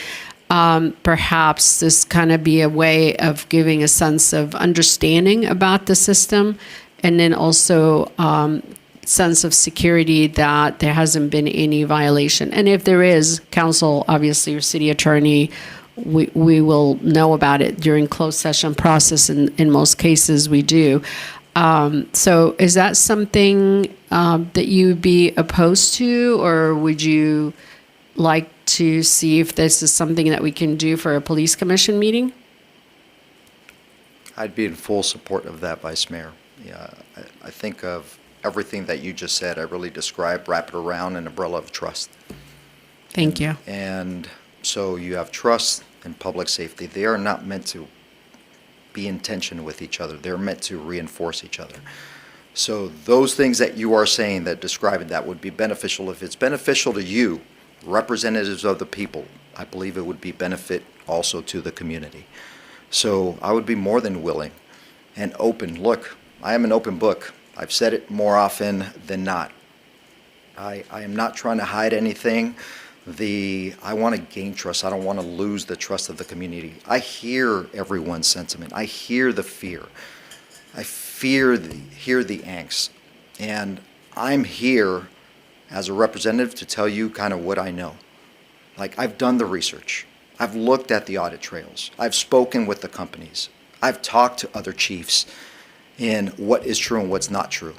Perhaps this kind of be a way of giving a sense of understanding about the system, and then also sense of security that there hasn't been any violation. And if there is, council, obviously, your city attorney, we will know about it during closed session process. In most cases, we do. So is that something that you would be opposed to, or would you like to see if this is something that we can do for a police commission meeting? I'd be in full support of that, Vice Mayor. Yeah, I think of everything that you just said. I really described, wrap it around an umbrella of trust. Thank you. And so you have trust and public safety. They are not meant to be in tension with each other. They're meant to reinforce each other. So those things that you are saying that describe it, that would be beneficial. If it's beneficial to you, representatives of the people, I believe it would be benefit also to the community. So I would be more than willing and open. Look, I am an open book. I've said it more often than not. I am not trying to hide anything. I want to gain trust. I don't want to lose the trust of the community. I hear everyone's sentiment. I hear the fear. I hear the angst. And I'm here as a representative to tell you kind of what I know. Like, I've done the research. I've looked at the audit trails. I've spoken with the companies. I've talked to other chiefs in what is true and what's not true.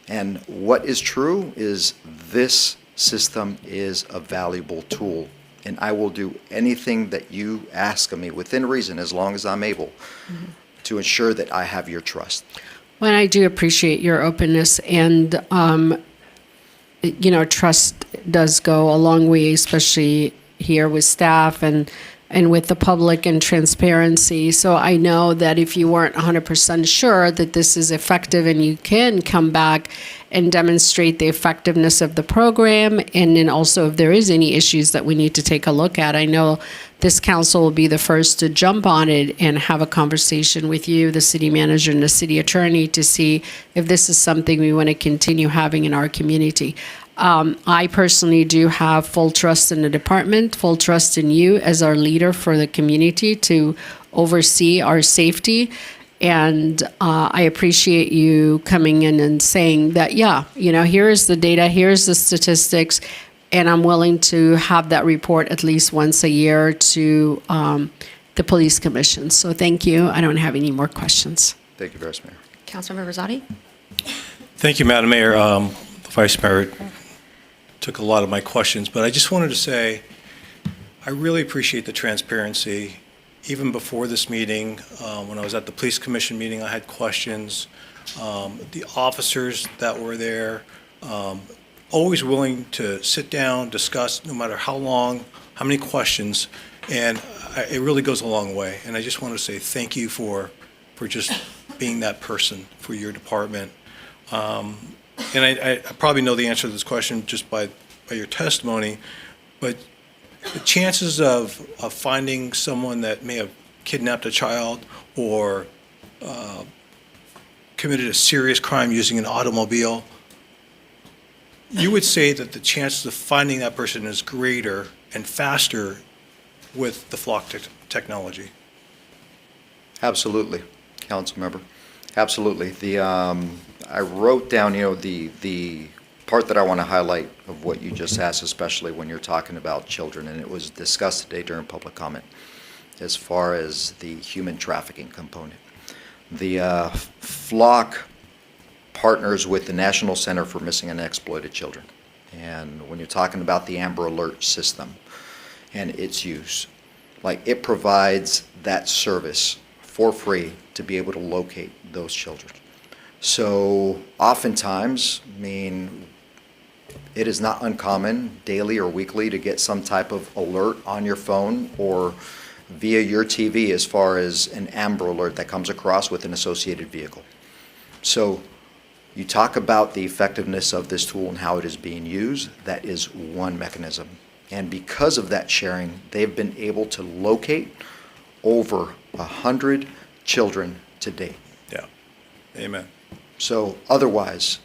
And what is true is this system is a valuable tool, and I will do anything that you ask of me within reason, as long as I'm able, to ensure that I have your trust. Well, I do appreciate your openness, and trust does go a long way, especially here with staff and with the public, and transparency. So I know that if you weren't 100% sure that this is effective, and you can come back and demonstrate the effectiveness of the program, and then also if there is any issues that we need to take a look at, I know this council will be the first to jump on it and have a conversation with you, the city manager, and the city attorney, to see if this is something we want to continue having in our community. I personally do have full trust in the department, full trust in you as our leader for the community to oversee our safety. And I appreciate you coming in and saying that, here is the data, here's the statistics, and I'm willing to have that report at least once a year to the police commission. So thank you. I don't have any more questions. Thank you, Vice Mayor. Councilmember Rosati? Thank you, Madam Mayor. The Vice Mayor took a lot of my questions, but I just wanted to say I really appreciate the transparency. Even before this meeting, when I was at the police commission meeting, I had questions. The officers that were there, always willing to sit down, discuss, no matter how long, how many questions, and it really goes a long way. And I just want to say thank you for just being that person for your department. And I probably know the answer to this question just by your testimony, but the chances of finding someone that may have kidnapped a child or committed a serious crime using an automobile, you would say that the chances of finding that person is greater and faster with the Flock technology? Absolutely, council member. Absolutely. I wrote down, the part that I want to highlight of what you just asked, especially when you're talking about children, and it was discussed today during public comment, as far as the human trafficking component. The Flock partners with the National Center for Missing and Exploited Children. And when you're talking about the Amber Alert system and its use, it provides that service for free to be able to locate those children. So oftentimes, it is not uncommon daily or weekly to get some type of alert on your phone or via your TV as far as an Amber Alert that comes across with an associated vehicle. So You talk about the effectiveness of this tool and how it is being used. That is one mechanism. And because of that sharing, they've been able to locate over 100 children to date. Yeah. Amen. So otherwise,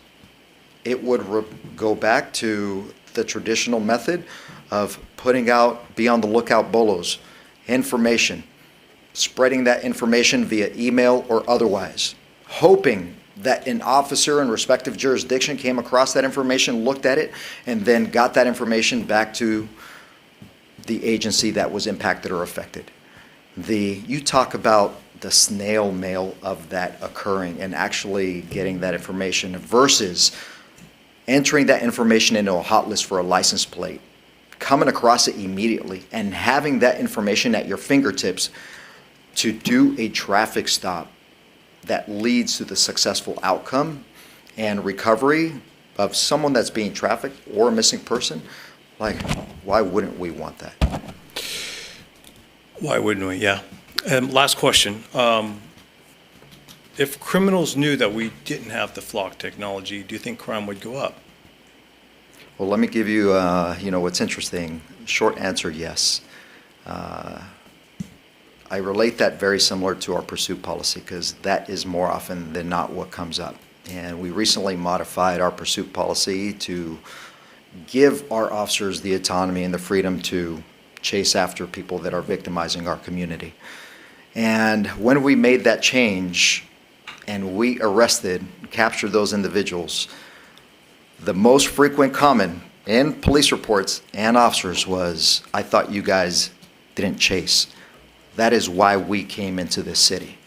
it would go back to the traditional method of putting out, be on the lookout bolos, information, spreading that information via email or otherwise, hoping that an officer in respective jurisdiction came across that information, looked at it, and then got that information back to the agency that was impacted or affected. You talk about the snail mail of that occurring and actually getting that information versus entering that information into a hot list for a license plate, coming across it immediately and having that information at your fingertips to do a traffic stop that leads to the successful outcome and recovery of someone that's being trafficked or a missing person. Like, why wouldn't we want that? Why wouldn't we? Yeah. Last question. If criminals knew that we didn't have the flock technology, do you think crime would go up? Well, let me give you, what's interesting. Short answer, yes. I relate that very similar to our pursuit policy because that is more often than not what comes up. And we recently modified our pursuit policy to give our officers the autonomy and the freedom to chase after people that are victimizing our community. And when we made that change and we arrested, captured those individuals, the most frequent comment in police reports and officers was, "I thought you guys didn't chase." That is why we came into this city.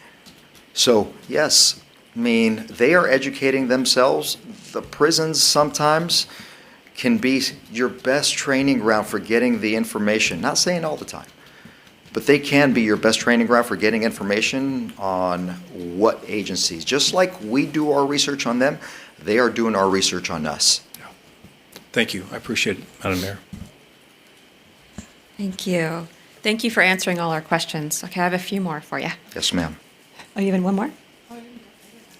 So yes, I mean, they are educating themselves. The prisons sometimes can be your best training ground for getting the information. Not saying all the time, but they can be your best training ground for getting information on what agencies. Just like we do our research on them, they are doing our research on us. Thank you. I appreciate it, Madam Mayor. Thank you. Thank you for answering all our questions. Okay, I have a few more for you. Yes, ma'am. Oh, you have one more?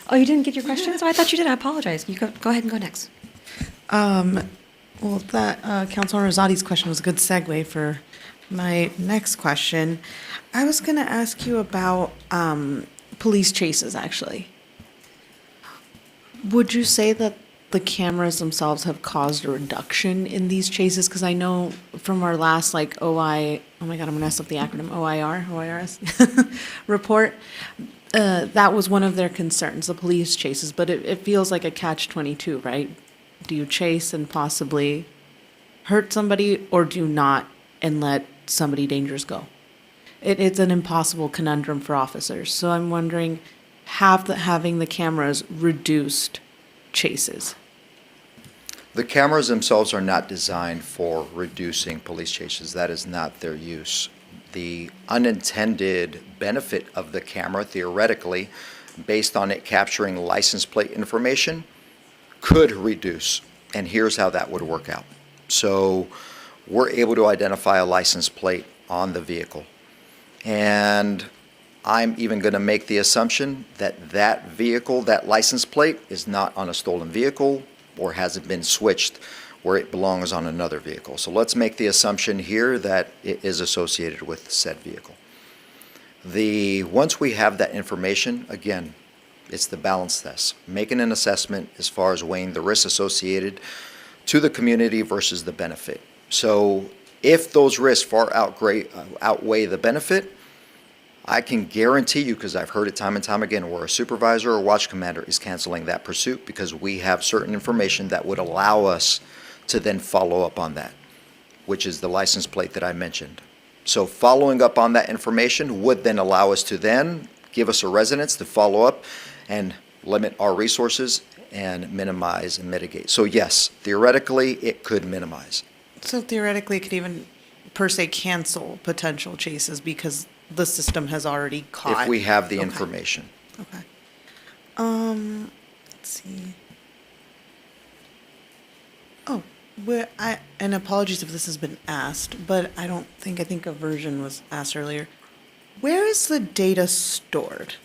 Oh, you didn't give your questions? Oh, I thought you did. I apologize. You go ahead and go next. Well, that Councilor Rosati's question was a good segue for my next question. I was going to ask you about police chases, actually. Would you say that the cameras themselves have caused a reduction in these chases? Because I know from our last oh my God, I'm going to mess up the acronym, OIRS report, that was one of their concerns, the police chases, but it feels like a catch-22, right? Do you chase and possibly hurt somebody, or do you not and let somebody dangerous go? It's an impossible conundrum for officers. So I'm wondering, having the cameras reduced chases? The cameras themselves are not designed for reducing police chases. That is not their use. The unintended benefit of the camera, theoretically, based on it capturing license plate information, could reduce. And here's how that would work out. So we're able to identify a license plate on the vehicle. And I'm even going to make the assumption that that vehicle, that license plate, is not on a stolen vehicle or hasn't been switched where it belongs on another vehicle. So let's make the assumption here that it is associated with said vehicle. Once we have that information, again, it's the balance test. Making an assessment as far as weighing the risks associated to the community versus the benefit. So if those risks far outweigh the benefit, I can guarantee you, because I've heard it time and time again, where a supervisor or watch commander is canceling that pursuit because we have certain information that would allow us to then follow up on that, which is the license plate that I mentioned. So following up on that information would then allow us to then give us a residence to follow up and limit our resources and minimize and mitigate. So yes, theoretically, it could minimize. So theoretically, it could even, per se, cancel potential chases because the system has already caught. If we have the information. Okay. Let's see. Oh, and apologies if this has been asked, but I think a version was asked earlier. Where is the data stored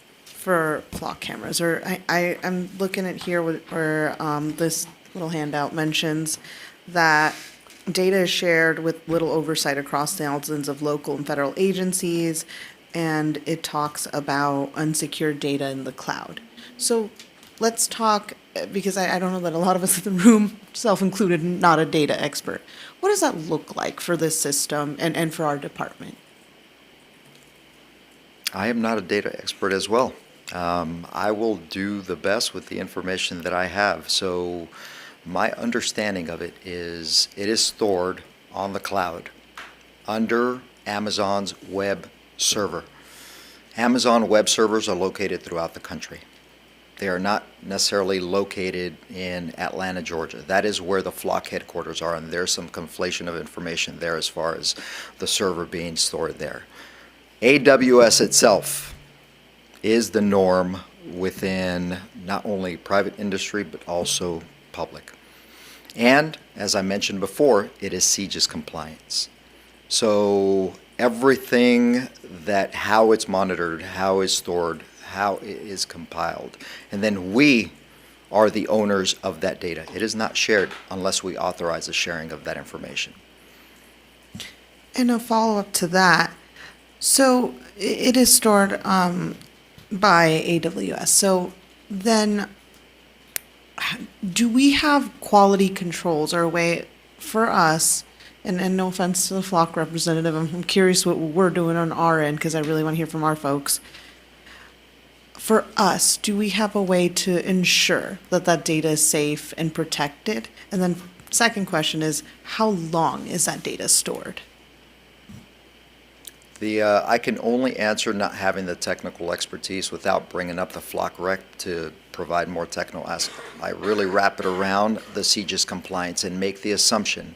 for flock cameras, or I'm looking at here where this little handout mentions that data is shared with little oversight across thousands of local and federal agencies, and it talks about unsecured data in the cloud. So let's talk, because I don't know that a lot of us in the room, self included, not a data expert. What does that look like for this system and for our department? I am not a data expert as well. I will do the best with the information that I have. So my understanding of it is stored on the cloud under Amazon's web server. Amazon web servers are located throughout the country. They are not necessarily located in Atlanta, Georgia. That is where the Flock headquarters are, and there's some conflation of information there as far as the server being stored there. AWS itself is the norm within not only private industry, but also public. And as I mentioned before, it is CJIS compliance. So everything that how it's monitored, how it's stored, how it is compiled, and then we are the owners of that data. It is not shared unless we authorize the sharing of that information. And a follow-up to that, so it is stored by AWS. So then do we have quality controls or a way for us, and no offense to the Flock representative, I'm curious what we're doing on our end because I really want to hear from our folks. For us, do we have a way to ensure that that data is safe and protected? And then second question is, how long is that data stored? I can only answer not having the technical expertise without bringing up the Flock rec to provide more technical aspect. I really wrap it around the CJIS compliance and make the assumption,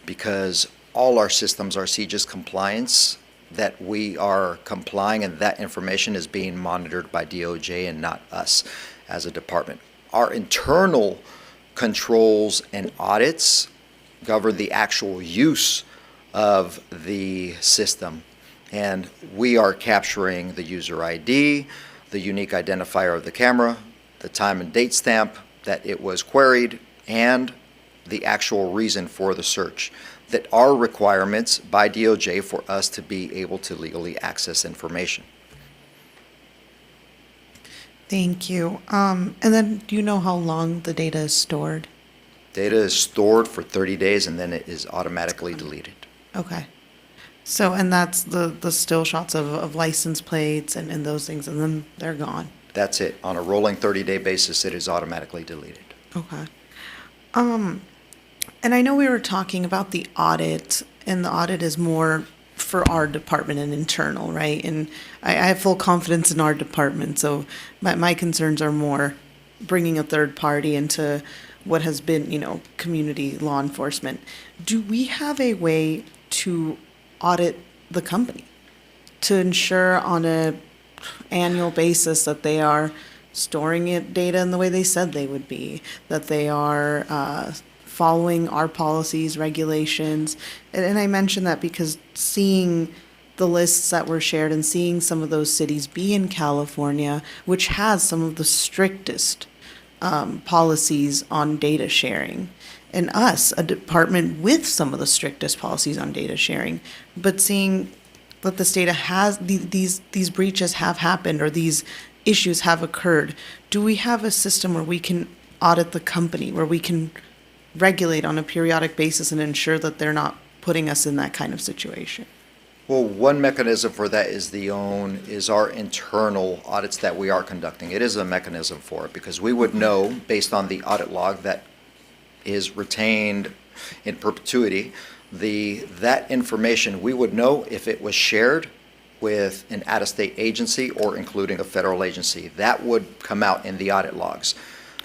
because all our systems are CJIS compliance, that we are complying and that information is being monitored by DOJ and not us as a department. Our internal controls and audits govern the actual use of the system. And we are capturing the user ID, the unique identifier of the camera, the time and date stamp that it was queried, and the actual reason for the search that are requirements by DOJ for us to be able to legally access information. Thank you. And then do you know how long the data is stored? Data is stored for 30 days and then it is automatically deleted. Okay. So, and that's the still shots of license plates and those things, and then they're gone. That's it. On a rolling 30-day basis, it is automatically deleted. Okay. And I know we were talking about the audit, and the audit is more for our department and internal, right? And I have full confidence in our department, so my concerns are more bringing a third party into what has been, community law enforcement. Do we have a way to audit the company to ensure on a annual basis that they are storing data in the way they said they would be, that they are following our policies, regulations? And I mention that because seeing the lists that were shared and seeing some of those cities be in California, which has some of the strictest policies on data sharing, and us, a department with some of the strictest policies on data sharing, but seeing that this data has, these breaches have happened or these issues have occurred, do we have a system where we can audit the company, where we can regulate on a periodic basis and ensure that they're not putting us in that kind of situation? Well, one mechanism for that is our internal audits that we are conducting. It is a mechanism for it because we would know based on the audit log that is retained in perpetuity, that information, we would know if it was shared with an out-of-state agency or including a federal agency. That would come out in the audit logs.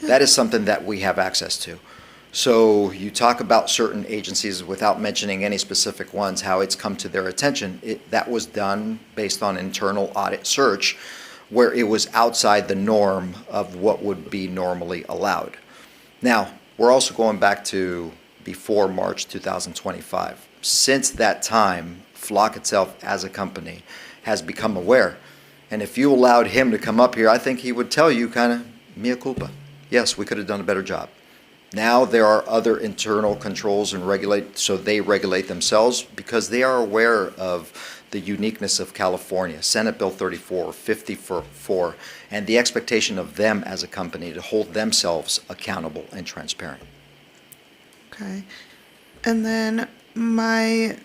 That is something that we have access to. So you talk about certain agencies without mentioning any specific ones, how it's come to their attention. That was done based on internal audit search where it was outside the norm of what would be normally allowed. Now, we're also going back to before March 2025. Since that time, Flock itself as a company has become aware And if you allowed him to come up here, I think he would tell you kind of mea culpa. Yes, we could have done a better job. Now there are other internal controls and so they regulate themselves because they are aware of the uniqueness of California, Senate Bill 34, 54, and the expectation of them as a company to hold themselves accountable and transparent. Okay. And then my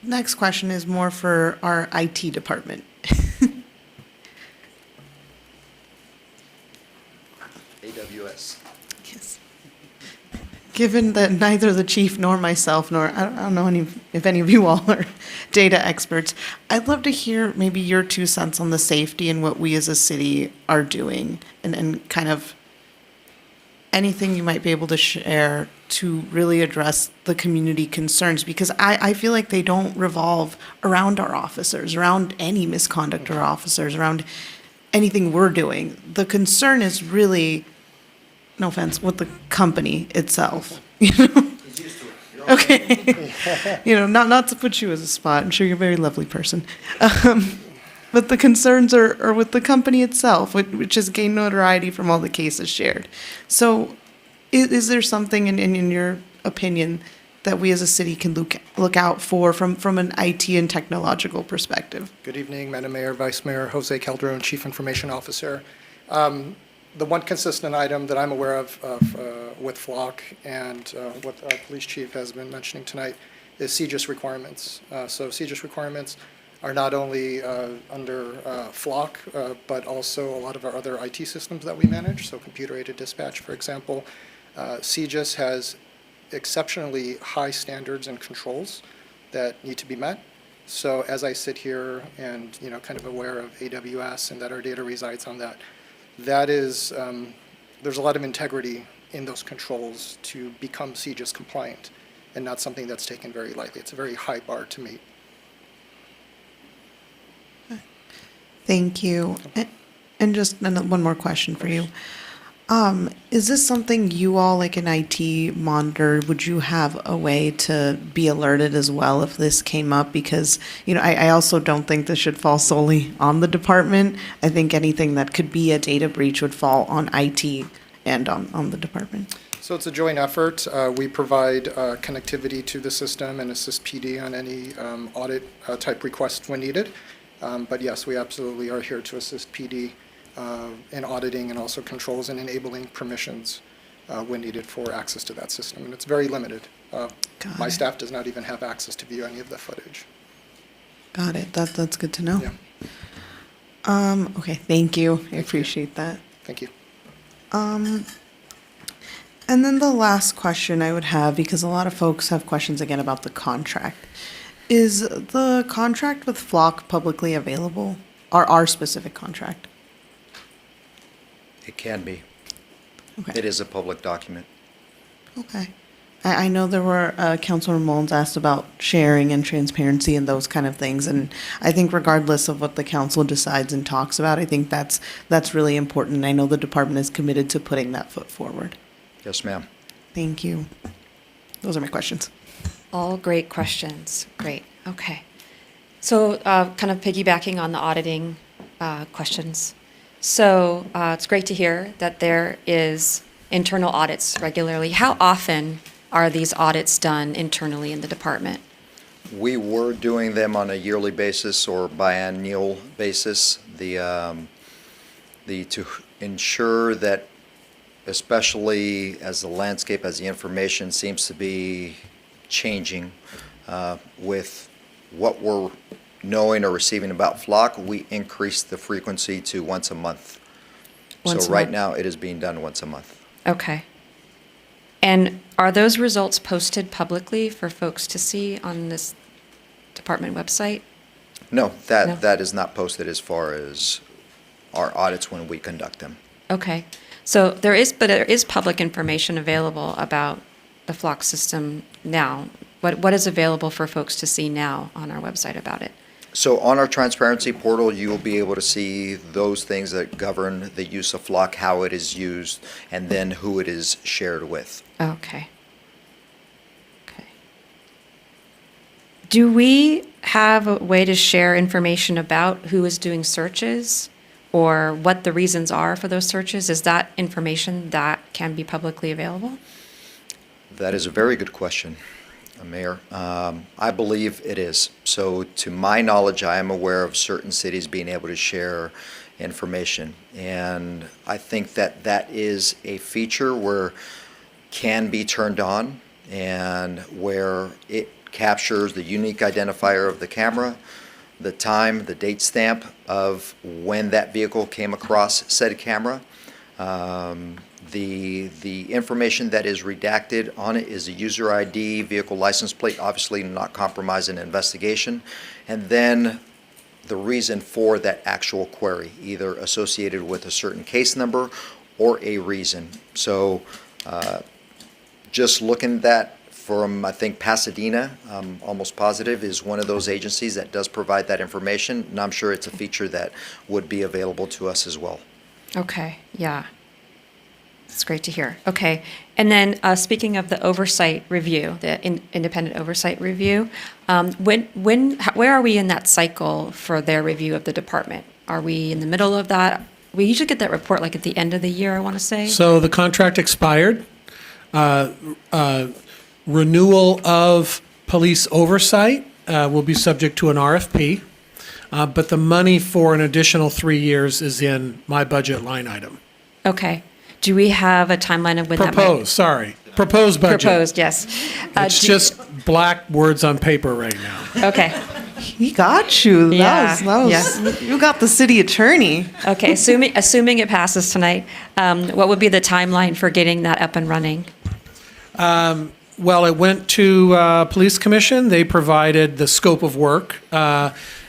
next question is more for our IT department. AWS. Yes. Given that neither the chief nor myself, nor I don't know if any of you all are data experts, I'd love to hear maybe your 2 cents on the safety and what we as a city are doing, and kind of anything you might be able to share to really address the community concerns, because I feel like they don't revolve around our officers, around any misconduct or officers, around anything we're doing. The concern is really, no offense, with the company itself. Okay. Not to put you as a spot. I'm sure you're a very lovely person. But the concerns are with the company itself, which has gained notoriety from all the cases shared. So is there something in your opinion that we as a city can look out for from an IT and technological perspective? Good evening, Madam Mayor, Vice Mayor Jose Calderon, Chief Information Officer. The one consistent item that I'm aware of with Flock and what our police chief has been mentioning tonight is CJIS requirements. So CJIS requirements are not only under Flock, but also a lot of our other IT systems that we manage. So computer-aided dispatch, for example. CJIS has exceptionally high standards and controls that need to be met. So as I sit here and kind of aware of AWS and that our data resides on that, that is, there's a lot of integrity in those controls to become CJIS compliant, and not something that's taken very lightly. It's a very high bar to meet. Thank you. And just one more question for you. Is this something you all, like an IT monitor, would you have a way to be alerted as well if this came up? Because, I also don't think this should fall solely on the department. I think anything that could be a data breach would fall on IT and on the department. So it's a joint effort. We provide connectivity to the system and assist PD on any audit type request when needed. But yes, we absolutely are here to assist PD in auditing and also controls and enabling permissions when needed for access to that system. And it's very limited. My staff does not even have access to view any of the footage. Got it. That's good to know. Yeah. Okay, thank you. I appreciate that. Thank you. And then the last question I would have, because a lot of folks have questions again about the contract. Is the contract with Flock publicly available? Our specific contract? It can be. Okay. It is a public document. Okay. I know there were, Councilor Mullins asked about sharing and transparency and those kind of things. And I think regardless of what the council decides and talks about, I think that's really important. And I know the department is committed to putting that foot forward. Yes, ma'am. Thank you. Those are my questions. All great questions. Great. Okay. So kind of piggybacking on the auditing questions. So it's great to hear that there is internal audits regularly. How often are these audits done internally in the department? We were doing them on a yearly basis or biannual basis. To ensure that, especially as the landscape, as the information seems to be changing with what we're knowing or receiving about Flock, we increased the frequency to once a month. So right now it is being done once a month. Okay. And are those results posted publicly for folks to see on this department website? No, that is not posted as far as our audits when we conduct them. Okay. So there is public information available about the Flock system now. What is available for folks to see now on our website about it? So on our transparency portal, you will be able to see those things that govern the use of Flock, how it is used, and then who it is shared with. Okay. Okay. Do we have a way to share information about who is doing searches or what the reasons are for those searches? Is that information that can be publicly available? That is a very good question, Mayor. I believe it is. So to my knowledge, I am aware of certain cities being able to share information. And I think that that is a feature where can be turned on and where it captures the unique identifier of the camera, the time, the date stamp of when that vehicle came across said camera. The information that is redacted on it is a user ID, vehicle license plate, obviously not compromise an investigation, and then the reason for that actual query, either associated with a certain case number or a reason. So just looking at that from, I think, Pasadena, I'm almost positive, is one of those agencies that does provide that information, and I'm sure it's a feature that would be available to us as well. Okay, yeah. That's great to hear. Okay, and then speaking of the oversight review, the independent oversight review, where are we in that cycle for their review of the department? Are we in the middle of that? We usually get that report like at the end of the year, I want to say. So the contract expired. Renewal of police oversight will be subject to an RFP, but the money for an additional 3 years is in my budget line item. Okay. Do we have a timeline of when that might... Proposed budget. Proposed, yes. It's just black words on paper right now. Okay. He got you. Yeah, You got the city attorney. Okay, assuming it passes tonight, what would be the timeline for getting that up and running? Well, it went to Police Commission. They provided the scope of work.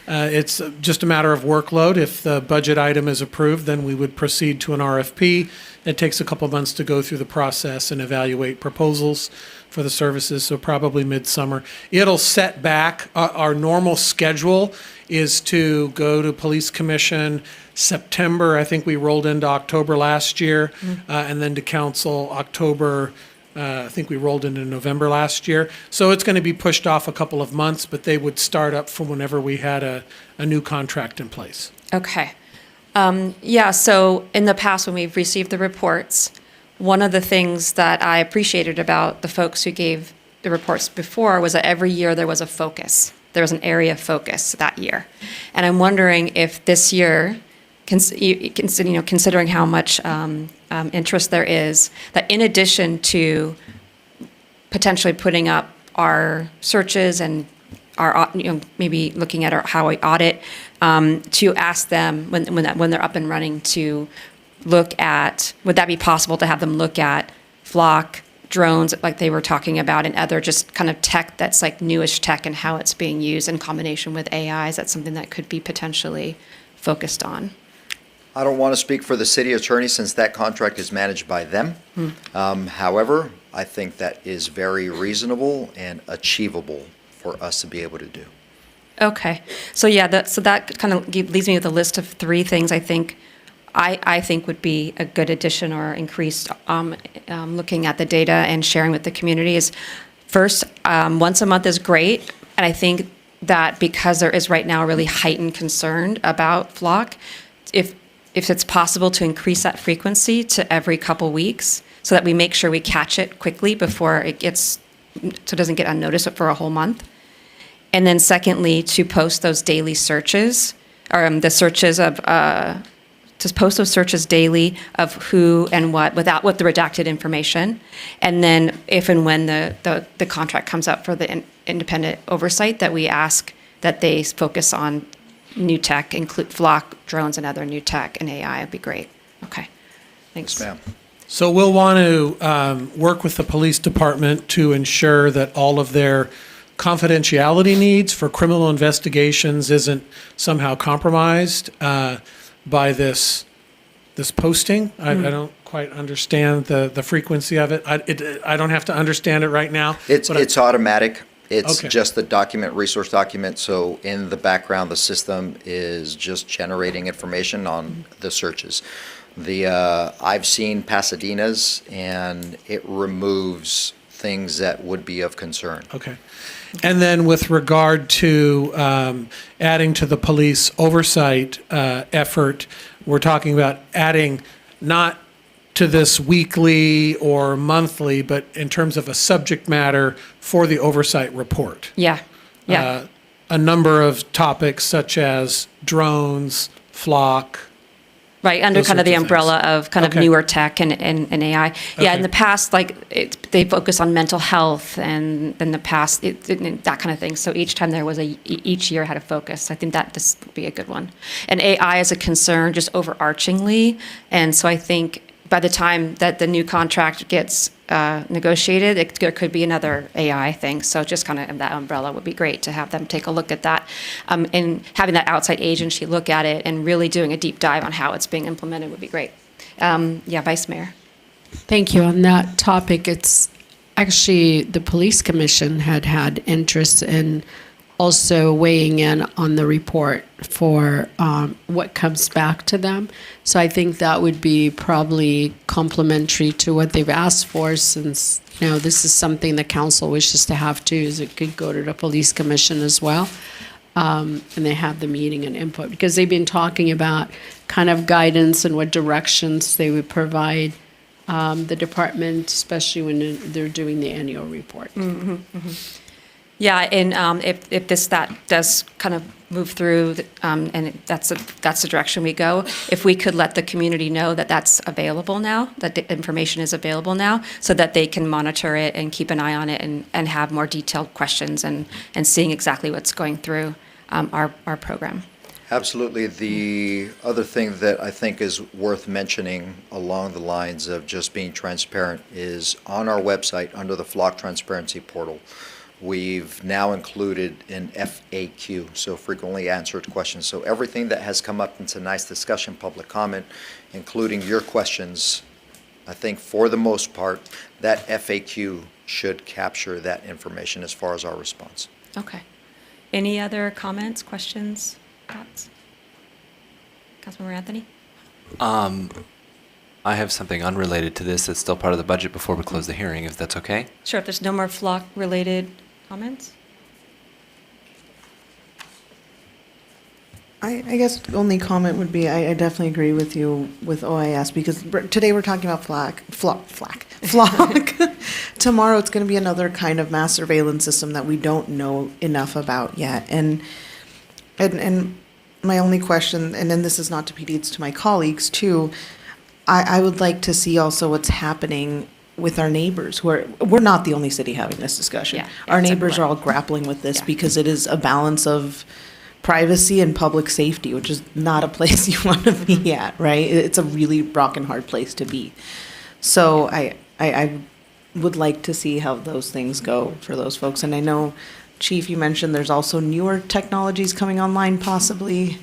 It's just a matter of workload. If the budget item is approved, then we would proceed to an RFP. It takes a couple months to go through the process and evaluate proposals for the services, so probably midsummer. It'll set back. Our normal schedule is to go to Police Commission September. I think we rolled into October last year, and then to Council October. I think we rolled into November last year. So it's going to be pushed off a couple of months, but they would start up from whenever we had a new contract in place. Okay. Yeah, so in the past when we've received the reports, one of the things that I appreciated about the folks who gave the reports before was that every year there was a focus. There was an area of focus that year. And I'm wondering if this year, considering how much interest there is, that in addition to potentially putting up our searches and our, maybe looking at how we audit, to ask them when they're up and running to look at, would that be possible to have them look at Flock, drones, like they were talking about, and other just kind of tech that's like newish tech and how it's being used in combination with AI? Is that something that could be potentially focused on? I don't want to speak for the city attorney since that contract is managed by them. However, I think that is very reasonable and achievable for us to be able to do. Okay. So yeah, that kind of leaves me with a list of 3 things I think would be a good addition or increased looking at the data and sharing with the community. Is first, once a month is great, and I think that because there is right now a really heightened concern about Flock, if it's possible to increase that frequency to every couple weeks so that we make sure we catch it quickly before it doesn't get unnoticed for a whole month. And then secondly, to post those daily searches, or the searches of, to post those searches daily of who and what with the redacted information. And then if and when the contract comes up for the independent oversight, that we ask that they focus on new tech, include Flock, drones, and other new tech, and AI would be great. Okay, thanks. Yes, ma'am. So we'll want to work with the police department to ensure that all of their confidentiality needs for criminal investigations isn't somehow compromised by this posting. I don't quite understand the frequency of it. I don't have to understand it right now. It's automatic. It's Okay. just the document, resource document, so in the background, the system is just generating information on the searches. I've seen Pasadena's, and it removes things that would be of concern. Okay. And then with regard to adding to the police oversight effort, we're talking about adding not to this weekly or monthly, but in terms of a subject matter for the oversight report. Yeah, yeah. A number of topics such as drones, flock. Right, under Those kind of sorts the of umbrella of kind of Okay. newer tech and AI. Yeah, in Okay. the past, they focus on mental health, and in the past, that kind of thing. So each time there was each year had a focus. I think that this would be a good one. And AI is a concern just overarchingly, and so I think by the time that the new contract gets negotiated, there could be another AI thing. So just kind of that umbrella would be great to have them take a look at that, and having that outside agency look at it and really doing a deep dive on how it's being implemented would be great. Yeah, Vice Mayor. Thank you. On that topic, it's actually the Police Commission had interest in also weighing in on the report for what comes back to them. So I think that would be probably complementary to what they've asked for, since this is something the council wishes to have too, is it could go to the Police Commission as well. And they have the meeting and input, because they've been talking about kind of guidance and what directions they would provide the department, especially when they're doing the annual report. Mm-hmm, mm-hmm. Yeah, and if that does kind of move through, and that's the direction we go, if we could let the community know that that's available now, that the information is available now, so that they can monitor it and keep an eye on it and have more detailed questions and seeing exactly what's going through our program. Absolutely. The other thing that I think is worth mentioning along the lines of just being transparent is on our website under the Flock Transparency Portal, we've now included an FAQ, so frequently answered questions. So everything that has come up in tonight's discussion, public comment, including your questions, I think for the most part, that FAQ should capture that information as far as our response. Okay. Any other comments, questions, thoughts? Councilmember Anthony? I have something unrelated to this that's still part of the budget before we close the hearing, if that's okay. Sure, if there's no more flock-related comments? I guess the only comment would be, I definitely agree with you with OIS, because today we're talking about flock. Tomorrow it's going to be another kind of mass surveillance system that we don't know enough about yet. And my only question, and then this is not to PD, it's to my colleagues too, I would like to see also what's happening with our neighbors, we're not the only city having this discussion. Yeah, Our it's neighbors are everywhere. all grappling with this because it is a balance of privacy and public safety, which is not a place you want to be at, right? It's a really rock and hard place to be. So I would like to see how those things go for those folks. And I know, Chief, you mentioned there's also newer technologies coming online possibly.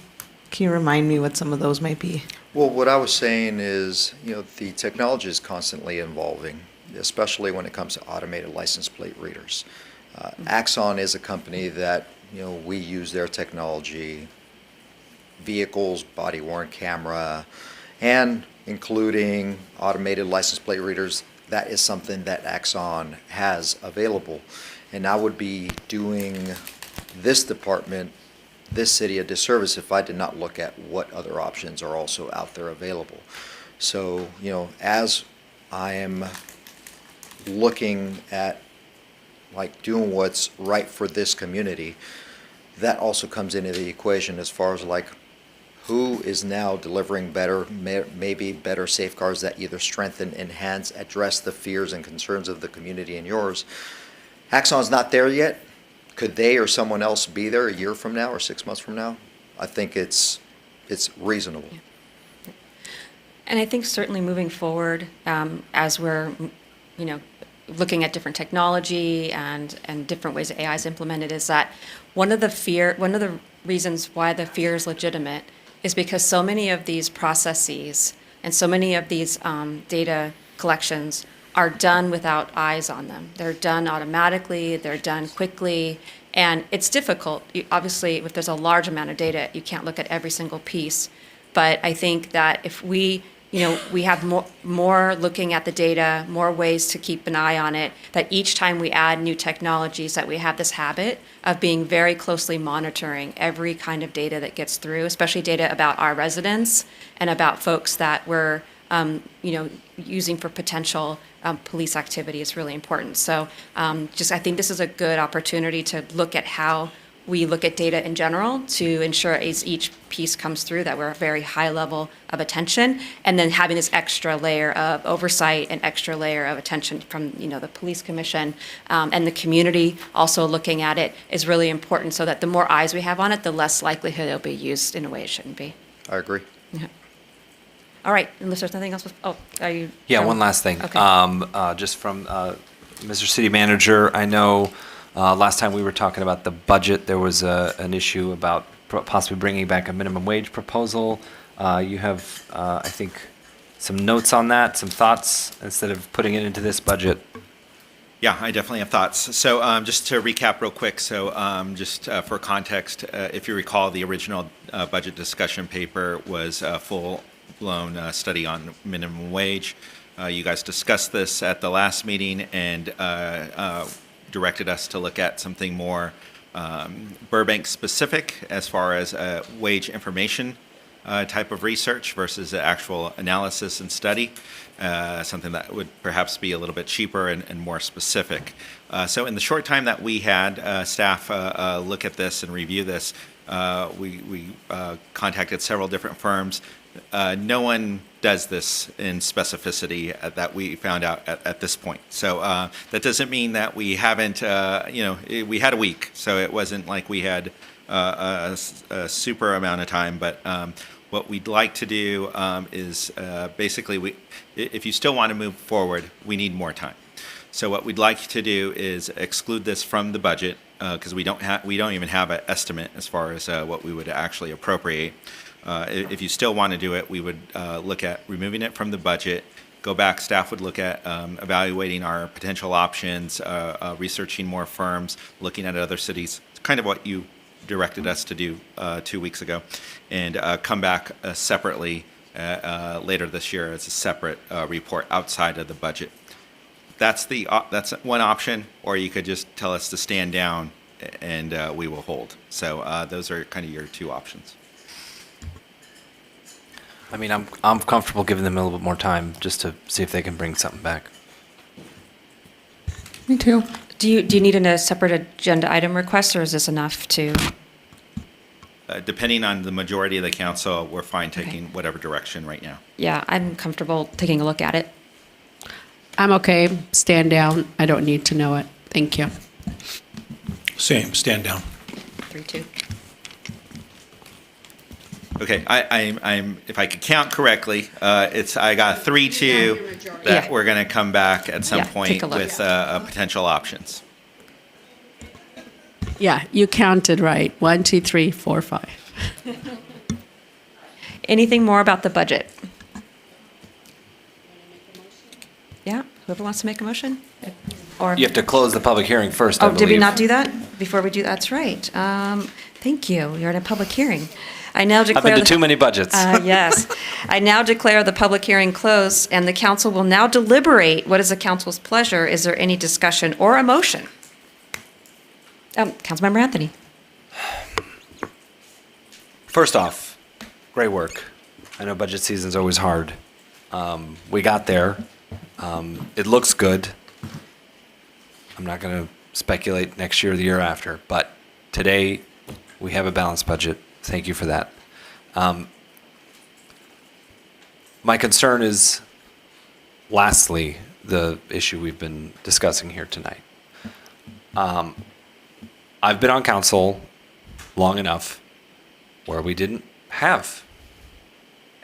Can you remind me what some of those might be? Well, what I was saying is, the technology is constantly evolving, especially when it comes to automated license plate readers. Axon is a company that, we use their technology, vehicles, body-worn camera, and including automated license plate readers. That is something that Axon has available. And I would be doing this department, this city, a disservice if I did not look at what other options are also out there available. So, as I am looking at doing what's right for this community, that also comes into the equation as far as who is now delivering better, maybe better safeguards that either strengthen, enhance, address the fears and concerns of the community and yours. Axon's not there yet. Could they or someone else be there a year from now or 6 months from now? I think it's reasonable. Yeah. And I think certainly moving forward, as we're, looking at different technology and different ways that AI is implemented, is that one of the reasons why the fear is legitimate is because so many of these processes and so many of these data collections are done without eyes on them. They're done automatically, they're done quickly, and it's difficult. Obviously, if there's a large amount of data, you can't look at every single piece. But I think that if we we have more looking at the data, more ways to keep an eye on it, that each time we add new technologies, that we have this habit of being very closely monitoring every kind of data that gets through, especially data about our residents and about folks that we're using for potential police activity is really important. So I think this is a good opportunity to look at how we look at data in general to ensure as each piece comes through that we're a very high level of attention, and then having this extra layer of oversight and extra layer of attention from the police commission and the community also looking at it is really important, so that the more eyes we have on it, the less likelihood it'll be used in a way it shouldn't be. I agree. Yeah. All right, unless there's nothing else. Are you? Yeah, one last thing. Okay. Just from Mr. City Manager, I know last time we were talking about the budget, there was an issue about possibly bringing back a minimum wage proposal. You have, I think, some notes on that, some thoughts, instead of putting it into this budget. Yeah, I definitely have thoughts. So just to recap real quick, so just for context, if you recall, the original budget discussion paper was a full-blown study on minimum wage. You guys discussed this at the last meeting and directed us to look at something more Burbank specific as far as wage information type of research versus the actual analysis and study, something that would perhaps be a little bit cheaper and more specific. So in the short time that we had staff look at this and review this, we contacted several different firms. No one does this in specificity that we found out at this point. So that doesn't mean that we haven't, we had a week, so it wasn't like we had a super amount of time. But what we'd like to do is basically, if you still want to move forward, we need more time. So what we'd like to do is exclude this from the budget because we don't even have an estimate as far as what we would actually appropriate. If you still want to do it, we would look at removing it from the budget, go back, staff would look at evaluating our potential options, researching more firms, looking at other cities. It's kind of what you directed us to do 2 weeks ago, and come back separately later this year as a separate report outside of the budget. That's one option, or you could just tell us to stand down and we will hold. So those are kind of your two options. I mean, I'm comfortable giving them a little bit more time just to see if they can bring something back. Me too. Do you need a separate agenda item request, or is this enough to? Depending on the majority of the council, we're fine taking whatever direction right now. Yeah, I'm comfortable taking a look at it. I'm okay. Stand down. I don't need to know it. Thank you. Same, stand down. 3-2. Okay, I'm if I could count correctly, I got 3-2 that we're going to come back at some point with potential options. Yeah, you counted right. 1, 2, 3, 4, 5. Anything more about the budget? Yeah, whoever wants to make a motion? Or You have to close the public hearing first, I did we believe. not do that before we do? That's right. Thank you. You're in a public hearing. I now declare. I've been to too many budgets. Yes. I now declare the public hearing closed, and the council will now deliberate what is the council's pleasure. Is there any discussion or a motion? Councilmember Anthony. First off, great work. I know budget season's always hard. We got there. It looks good. I'm not going to speculate next year or the year after, but today we have a balanced budget. Thank you for that. My concern is, lastly, the issue we've been discussing here tonight. I've been on council long enough where we didn't have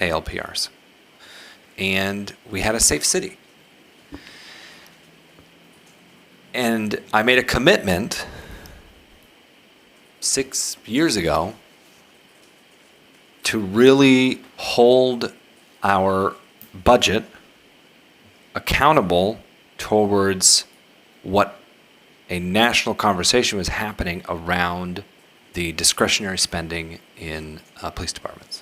ALPRs, and we had a safe city. And I made a commitment 6 years ago to really hold our budget accountable towards what a national conversation was happening around the discretionary spending in police departments.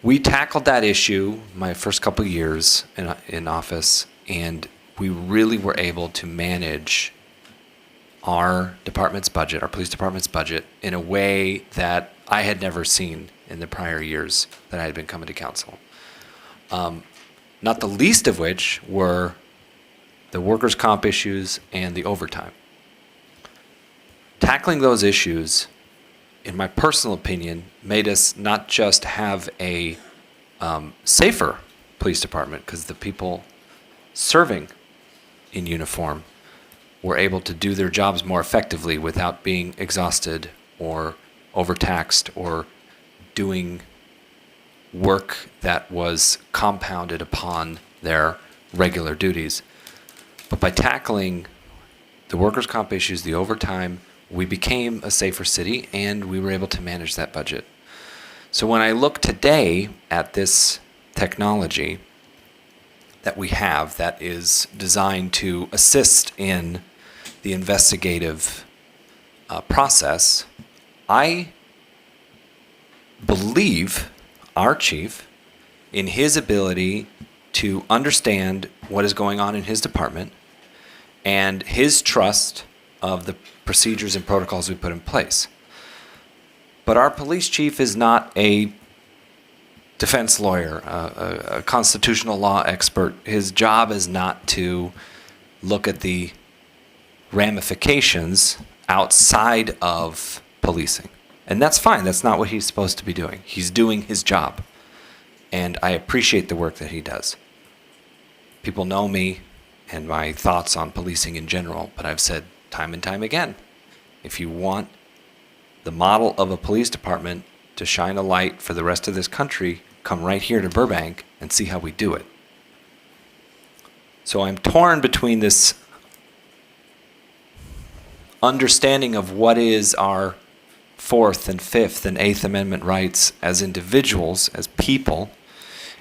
We tackled that issue my first couple of years in office, and we really were able to manage our department's budget, our police department's budget, in a way that I had never seen in the prior years that I had been coming to council. Not the least of which were the workers' comp issues and the overtime. Tackling those issues, in my personal opinion, made us not just have a safer police department, because the people serving in uniform were able to do their jobs more effectively without being exhausted or overtaxed or doing work that was compounded upon their regular duties. But by tackling the workers' comp issues, the overtime, we became a safer city, and we were able to manage that budget. So when I look today at this technology that we have that is designed to assist in the investigative process, I believe our chief in his ability to understand what is going on in his department and his trust of the procedures and protocols we put in place. But our police chief is not a defense lawyer, a constitutional law expert. His job is not to look at the ramifications outside of policing. And that's fine. That's not what he's supposed to be doing. He's doing his job. And I appreciate the work that he does. People know me and my thoughts on policing in general, but I've said time and time again, if you want the model of a police department to shine a light for the rest of this country, come right here to Burbank and see how we do it. So I'm torn between this understanding of what is our Fourth and Fifth and Eighth Amendment rights as individuals, as people,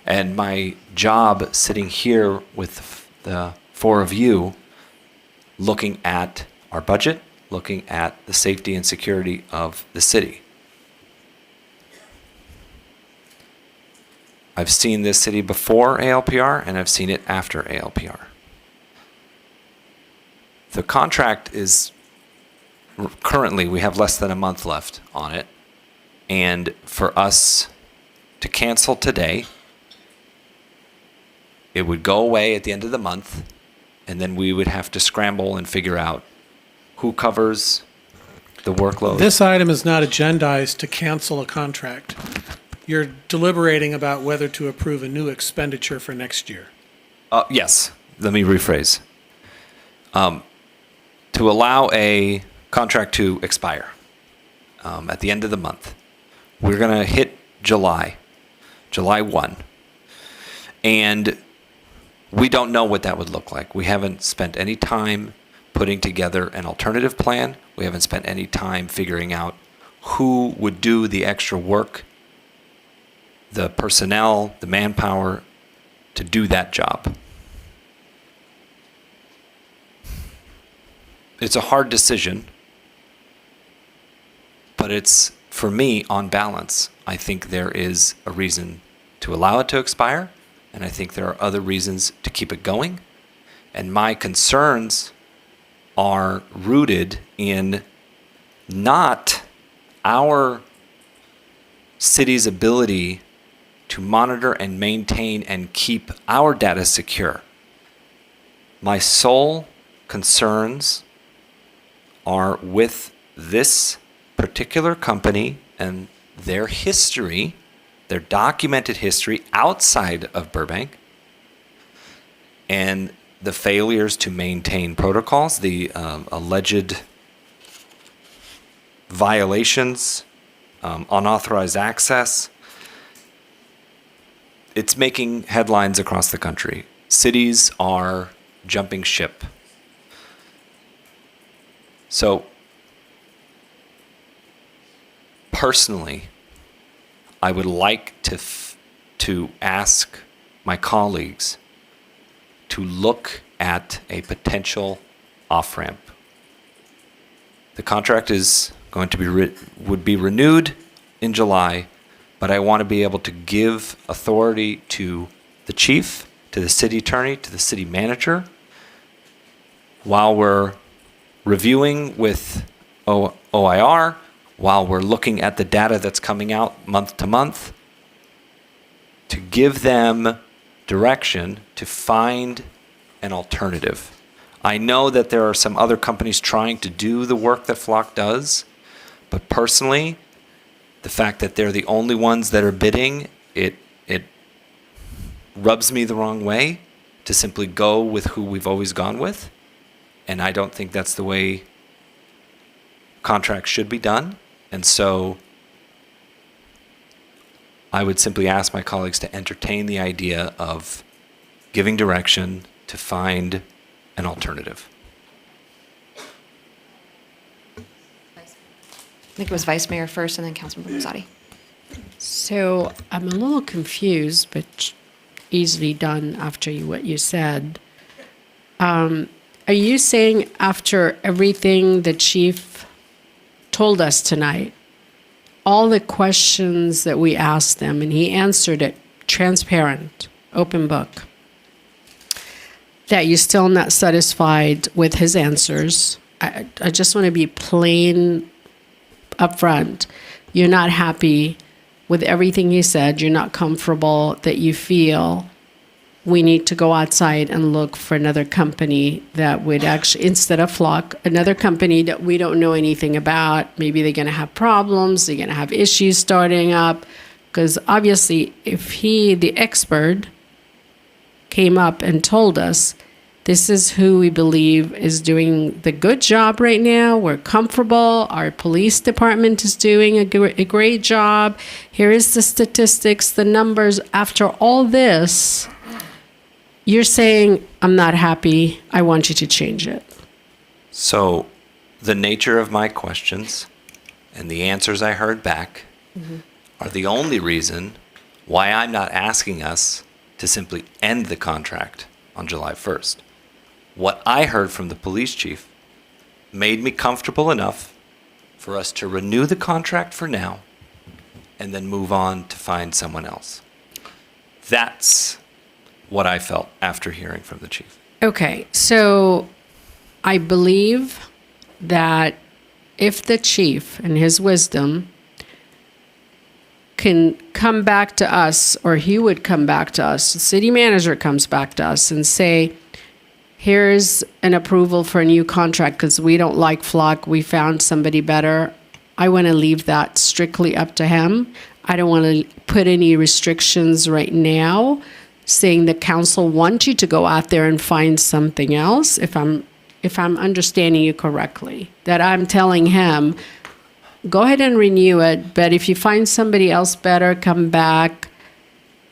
and my job sitting here with the four of you looking at our budget, looking at the safety and security of the city. I've seen this city before ALPR, and I've seen it after ALPR. The contract is currently, we have less than a month left on it, and for us to cancel today, it would go away at the end of the month, and then we would have to scramble and figure out who covers the workload. This item is not agendized to cancel a contract. You're deliberating about whether to approve a new expenditure for next year. Yes, let me rephrase. To allow a contract to expire at the end of the month. We're going to hit July 1. And we don't know what that would look like. We haven't spent any time putting together an alternative plan. We haven't spent any time figuring out who would do the extra work, the personnel, the manpower to do that job. It's a hard decision, but it's, for me, on balance, I think there is a reason to allow it to expire, and I think there are other reasons to keep it going. And my concerns are rooted in not our city's ability to monitor and maintain and keep our data secure. My sole concerns are with this particular company and their history, their documented history outside of Burbank, and the failures to maintain protocols, the alleged violations, unauthorized access. It's making headlines across the country. Cities are jumping ship. So, personally, I would like to ask my colleagues to look at a potential off-ramp. The contract is going to be would be renewed in July. but I want to be able to give authority to the chief, to the city attorney, to the city manager, while we're reviewing with OIR, while we're looking at the data that's coming out month to month, to give them direction to find an alternative. I know that there are some other companies trying to do the work that Flock does, but personally, the fact that they're the only ones that are bidding, it rubs me the wrong way to simply go with who we've always gone with. And I don't think that's the way contracts should be done. And so I would simply ask my colleagues to entertain the idea of giving direction to find an alternative. I think it was Vice Mayor first and then Councilmember Rosati. So I'm a little confused, but easily done after what you said. Are you saying after everything the chief told us tonight, all the questions that we asked them, and he answered it transparent, open book, that you're still not satisfied with his answers? I just want to be plain upfront. You're not happy with everything he said. You're not comfortable, that you feel we need to go outside and look for another company that would actually, instead of Flock, another company that we don't know anything about. Maybe they're going to have problems, they're going to have issues starting up. Because obviously, if he, the expert, came up and told us, this is who we believe is doing the good job right now. We're comfortable. Our police department is doing a great job. Here is the statistics, the numbers. After all this, you're saying, I'm not happy. I want you to change it. So the nature of my questions and the answers I heard back are the only reason why I'm not asking us to simply end the contract on July 1st. What I heard from the police chief made me comfortable enough for us to renew the contract for now and then move on to find someone else. That's what I felt after hearing from the chief. Okay, so I believe that if the chief, in his wisdom, can come back to us, or he would come back to us, the city manager comes back to us and say, here's an approval for a new contract because we don't like Flock, we found somebody better. I want to leave that strictly up to him. I don't want to put any restrictions right now saying the council wants you to go out there and find something else, if I'm understanding you correctly. That I'm telling him, go ahead and renew it, but if you find somebody else better, come back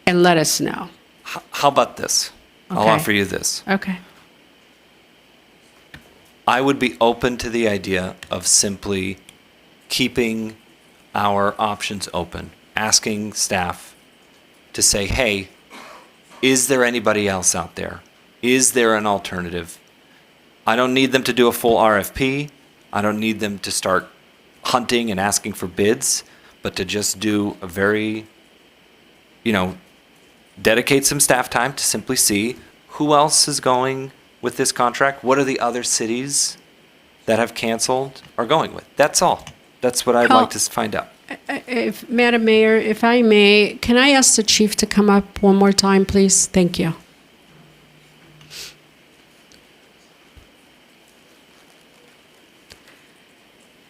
and let us know. How about this? I'll Okay. offer you this. Okay. I would be open to the idea of simply keeping our options open, asking staff to say, hey, is there anybody else out there? Is there an alternative? I don't need them to do a full RFP. I don't need them to start hunting and asking for bids, but to just do a very, dedicate some staff time to simply see who else is going with this contract. What are the other cities that have canceled or going with? That's all. That's what I'd like to find out. If, Madam Mayor, if I may, can I ask the chief to come up one more time, please? Thank you.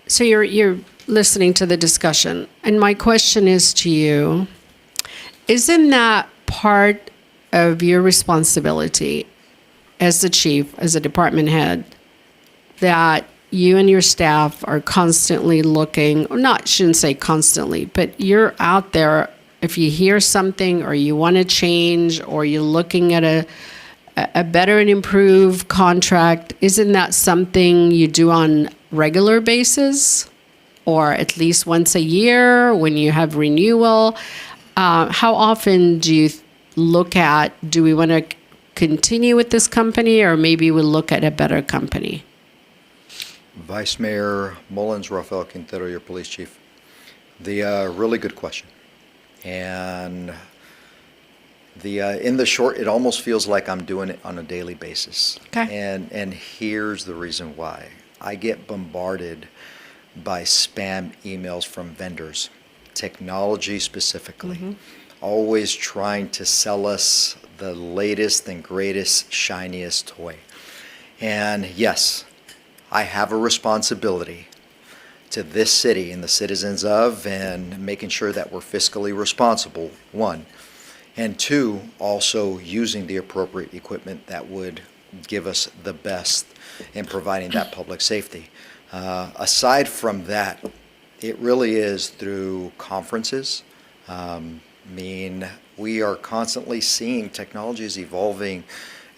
So you're listening to the discussion, and my question is to you, isn't that part of your responsibility as the chief, as a department head, that you and your staff are constantly looking, or not, shouldn't say constantly, but you're out there, if you hear something or you want to change or you're looking at a better and improved contract, isn't that something you do on regular basis or at least once a year when you have renewal? How often do you look at, do we want to continue with this company or maybe we'll look at a better company? Vice Mayor Mullins, Rafael Quintero, your police chief. The really good question. And in the short, it almost feels like I'm doing it on a daily basis. Okay. And here's the reason why. I get bombarded by spam emails from vendors, technology specifically, always trying to sell us the latest and greatest, shiniest toy. And yes, I have a responsibility to this city and the citizens of, and making sure that we're fiscally responsible, one. And two, also using the appropriate equipment that would give us the best in providing that public safety. Aside from that, it really is through conferences. We are constantly seeing technologies evolving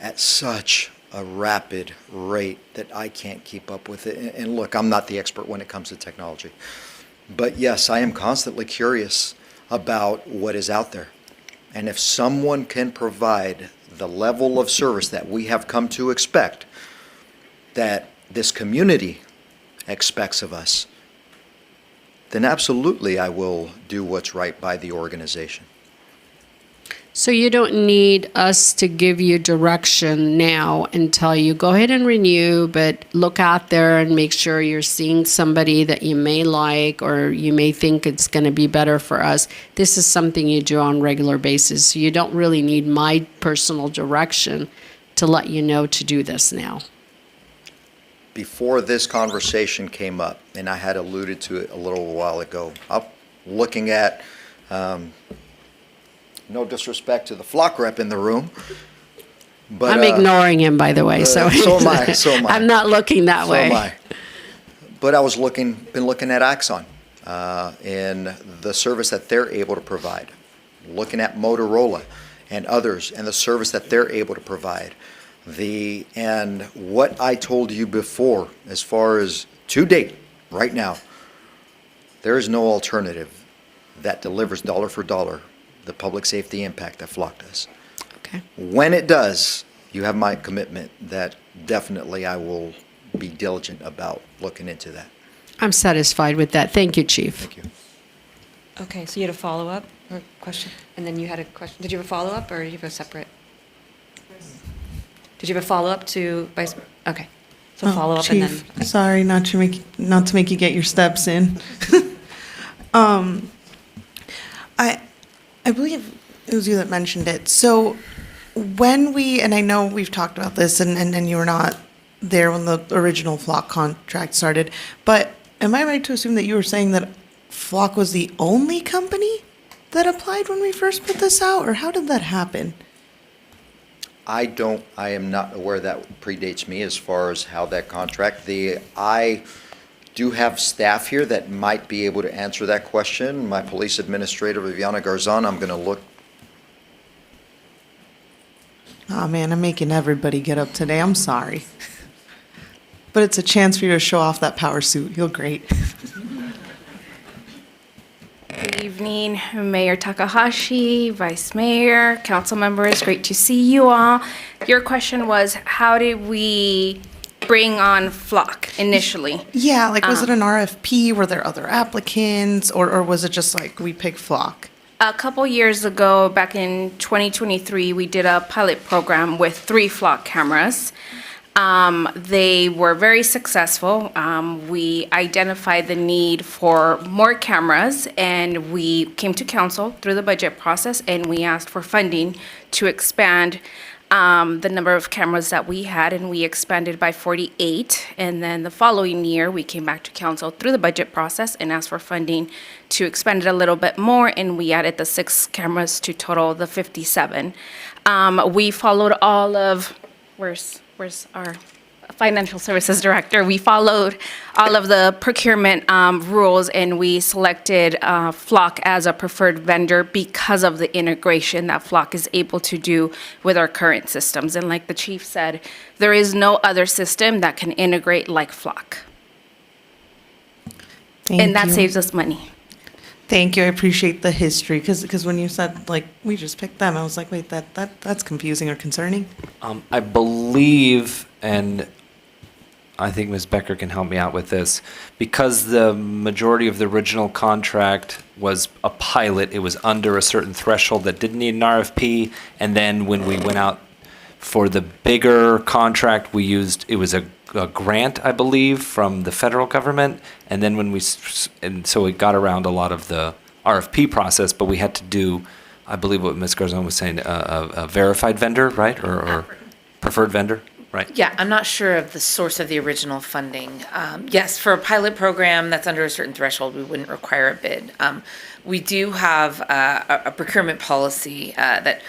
at such a rapid rate that I can't keep up with it. And look, I'm not the expert when it comes to technology. But yes, I am constantly curious about what is out there. And if someone can provide the level of service that we have come to expect, that this community expects of us, then absolutely I will do what's right by the organization. So you don't need us to give you direction now and tell you, go ahead and renew, but look out there and make sure you're seeing somebody that you may like or you may think it's going to be better for us. This is something you do on a regular basis. So you don't really need my personal direction to let you know to do this now. Before this conversation came up, and I had alluded to it a little while ago, I'm looking at, no disrespect to the flock rep in the room, but I'm ignoring him, by the way. So am I. I'm not looking that way. So am I. But I was been looking at Axon and the service that they're able to provide, looking at Motorola and others and the service that they're able to provide. And what I told you before, as far as to date, right now, there is no alternative that delivers dollar for dollar the public safety impact that Flock does. Okay. When it does, you have my commitment that definitely I will be diligent about looking into that. I'm satisfied with that. Thank you, Chief. Thank you. Okay, so you had a follow-up or question? And then you had a question. Did you have a follow-up or did you have a separate? Did you have a follow-up to Vice? Okay. So follow-up and then. Chief, sorry, not to make you get your steps in. I believe it was you that mentioned it. So when and I know we've talked about this and you were not there when the original Flock contract started, but am I right to assume that you were saying that Flock was the only company that applied when we first put this out, or how did that happen? I am not aware that predates me as far as how that contract, I do have staff here that might be able to answer that question. My police administrator, Viviana Garzon, I'm going to look. Oh man, I'm making everybody get up today. I'm sorry. But it's a chance for you to show off that power suit. You're great. Good evening, Mayor Takahashi, Vice Mayor, council members. Great to see you all. Your question was, how did we bring on Flock initially? Yeah, like was it an RFP? Were there other applicants? Or was it just like we picked Flock? A couple years ago, back in 2023, we did a pilot program with 3 Flock cameras. They were very successful. We identified the need for more cameras, and we came to council through the budget process, and we asked for funding to expand the number of cameras that we had, and we expanded by 48. And then the following year, we came back to council through the budget process and asked for funding to expand it a little bit more, and we added the 6 cameras to total the 57. We followed all of, where's our financial services director? We followed all of the procurement rules, and we selected Flock as a preferred vendor because of the integration that Flock is able to do with our current systems. And like the chief said, there is no other system that can integrate like Flock. And that saves us money. Thank you. I appreciate the history because when you said like we just picked them, I was like, wait, that's confusing or concerning. I believe, and I think Ms. Becker can help me out with this. Because the majority of the original contract was a pilot, it was under a certain threshold that didn't need an RFP. And then when we went out for the bigger contract, it was a grant, I believe, from the federal government. And then and so it got around a lot of the RFP process, but we had to do, I believe what Ms. Garzon was saying, a verified vendor, right? Or preferred vendor, right? Yeah, I'm not sure of the source of the original funding. Yes, for a pilot program that's under a certain threshold, we wouldn't require a bid. We do have a procurement policy that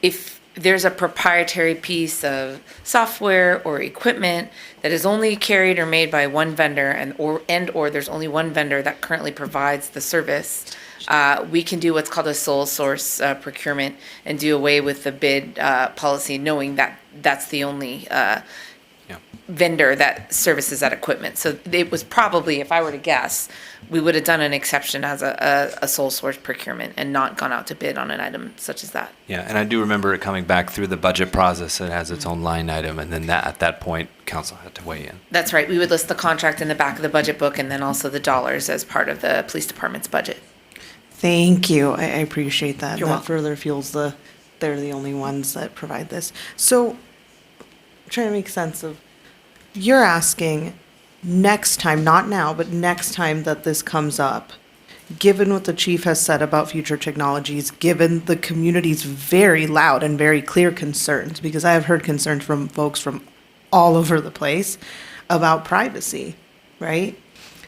if there's a proprietary piece of software or equipment that is only carried or made by one vendor or there's only one vendor that currently provides the service, we can do what's called a sole source procurement and do away with the bid policy, knowing that that's the only vendor that services that equipment. So it was probably, if I were to guess, we would have done an exception as a sole source procurement and not gone out to bid on an item such as that. Yeah, and I do remember it coming back through the budget process. It has its own line item, and then at that point, council had to weigh in. That's right. We would list the contract in the back of the budget book and then also the dollars as part of the police department's budget. Thank you. I appreciate that. You're That welcome. further fuels they're the only ones that provide this. So, I'm trying to make sense of, you're asking next time, not now, but next time that this comes up, given what the chief has said about future technologies, given the community's very loud and very clear concerns, because I have heard concerns from folks from all over the place about privacy, right?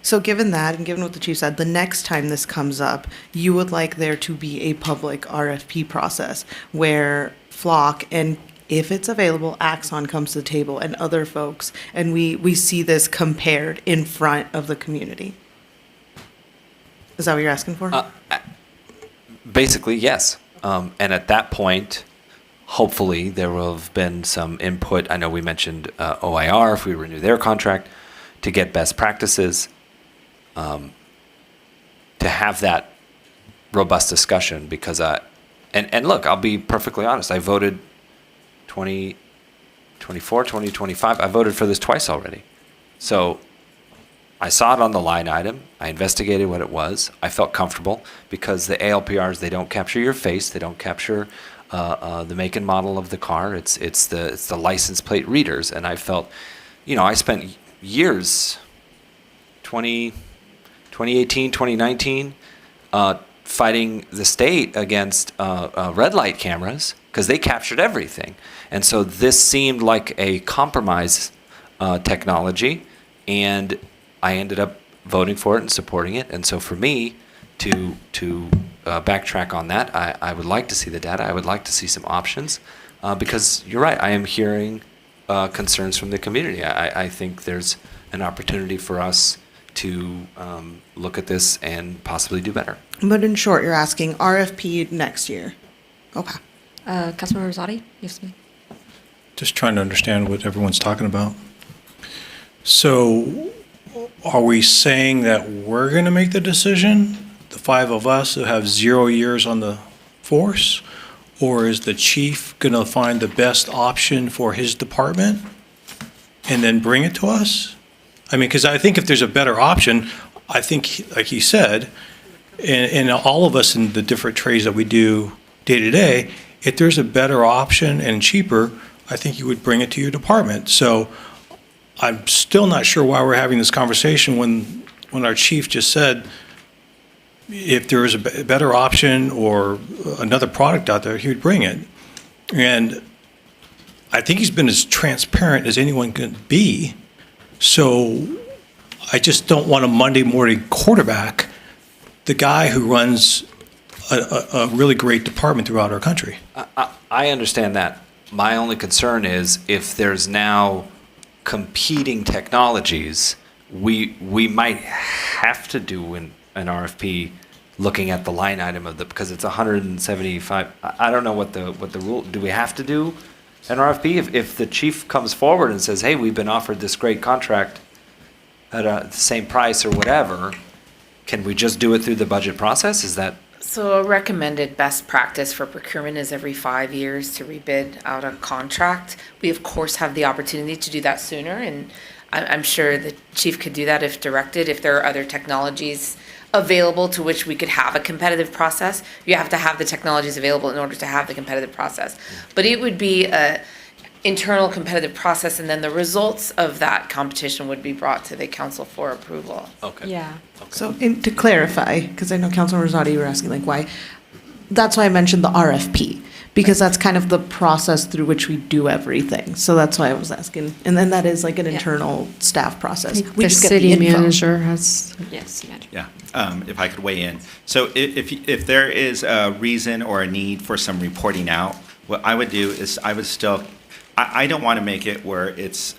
So given that, and given what the chief said, the next time this comes up, you would like there to be a public RFP process where Flock, and if it's available, Axon comes to the table and other folks, and we see this compared in front of the community. Is that what you're asking for? Basically, yes. And at that point, hopefully, there will have been some input. I know we mentioned OIR, if we renew their contract, to get best practices, to have that robust discussion. Because, and look, I'll be perfectly honest, I voted 2024, 2025, I voted for this twice already. So I saw it on the line item. I investigated what it was. I felt comfortable because the ALPRs, they don't capture your face. They don't capture the make and model of the car. It's the license plate readers. And I felt, I spent years, 2018, 2019, fighting the state against red light cameras because they captured everything. And so this seemed like a compromise technology, and I ended up voting for it and supporting it. And so for me to backtrack on that, I would like to see the data. I would like to see some options because you're right. I am hearing concerns from the community. I think there's an opportunity for us to look at this and possibly do better. But in short, you're asking RFP next year. Okay. Councilmember Rosati, yes, ma'am. Just trying to understand what everyone's talking about. So are we saying that we're going to make the decision, the five of us who have 0 years on the force? Or is the chief going to find the best option for his department and then bring it to us? I mean, because I think if there's a better option, I think, like he said, and all of us in the different trades that we do day to day, if there's a better option and cheaper, I think you would bring it to your department. So I'm still not sure why we're having this conversation when our chief just said if there is a better option or another product out there, he would bring it. And I think he's been as transparent as anyone can be. So I just don't want a Monday morning quarterback the guy who runs a really great department throughout our country. I understand that. My only concern is if there's now competing technologies, we might have to do an RFP looking at the line item of because it's 175. I don't know what the rule. Do we have to do an RFP if the chief comes forward and says, "Hey, we've been offered this great contract at the same price or whatever"? Can we just do it through the budget process? Is that So a recommended best practice for procurement is every 5 years to rebid out a contract. We of course have the opportunity to do that sooner, and I'm sure the chief could do that if directed. If there are other technologies available to which we could have a competitive process, you have to have the technologies available in order to have the competitive process. But it would be a internal competitive process, and then the results of that competition would be brought to the council for approval. Okay. Yeah. So to clarify, because I know Councilor Rosati, you were asking like why, that's why I mentioned the RFP, because that's kind of the process through which we do everything. So that's why I was asking. And then that is like an internal staff process. We The just get city info. manager has. Yes, manager. Yeah, if I could weigh in. So if there is a reason or a need for some reporting out, what I would do is I don't want to make it where it's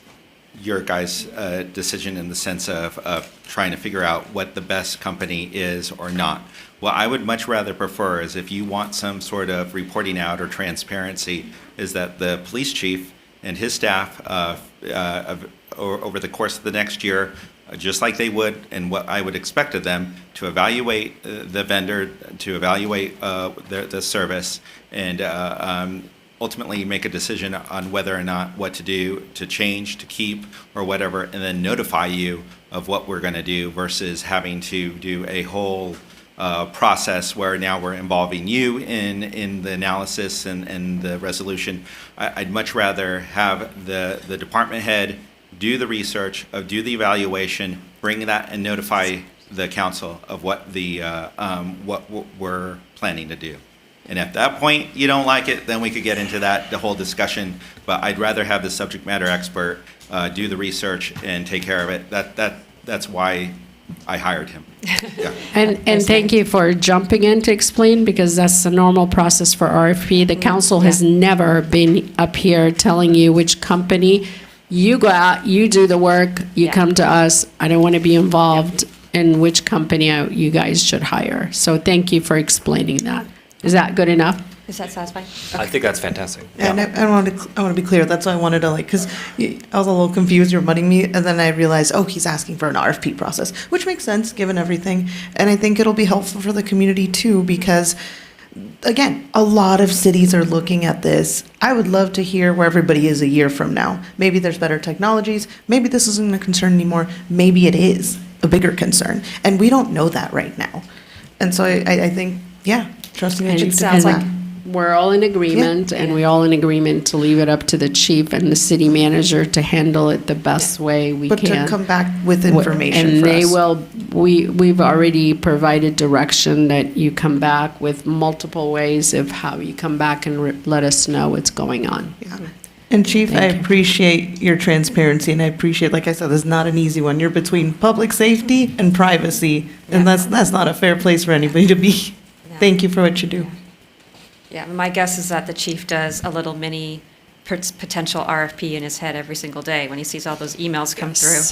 your guys' decision in the sense of trying to figure out what the best company is or not. What I would much rather prefer is if you want some sort of reporting out or transparency, is that the police chief and his staff over the course of the next year, just like they would and what I would expect of them, to evaluate the vendor, to evaluate the service, and ultimately make a decision on whether or not what to do, to change, to keep, or whatever, and then notify you of what we're going to do versus having to do a whole process where now we're involving you in the analysis and the resolution. I'd much rather have the department head do the research, do the evaluation, bring that and notify the council of what we're planning to do. And at that point, you don't like it, then we could get into the whole discussion. But I'd rather have the subject matter expert do the research and take care of it. That's why I hired him. Yeah. And thank you for jumping in to explain, because that's the normal process for RFP. The council has never been up here telling you which company. You go out, you do the work, you come to us. I don't want to be involved in which company you guys should hire. So thank you for explaining that. Is that good enough? Is that satisfying? I think that's fantastic. And I want to be clear. That's why I wanted to because I was a little confused. You're muddying me, and then I realized, he's asking for an RFP process, which makes sense given everything. And I think it'll be helpful for the community too, because again, a lot of cities are looking at this. I would love to hear where everybody is a year from now. Maybe there's better technologies. Maybe this isn't a concern anymore. Maybe it is a bigger concern, and we don't know that right now. And so I think, trusting the And chief it to sounds do like that. we're all in agreement, and we're all in agreement to leave it up to the chief and the city manager to handle it the best way we But can. to come back with information And for they us. will, we've already provided direction that you come back with multiple ways of how you come back and let us know what's going on. And Chief, I Thank you. appreciate your transparency, and I appreciate, like I said, this is not an easy one. You're between public safety and privacy, and that's not a fair place for anybody to be. Thank you for what you do. Yeah, my guess is that the chief does a little mini potential RFP in his head every single day when he sees all those emails come through.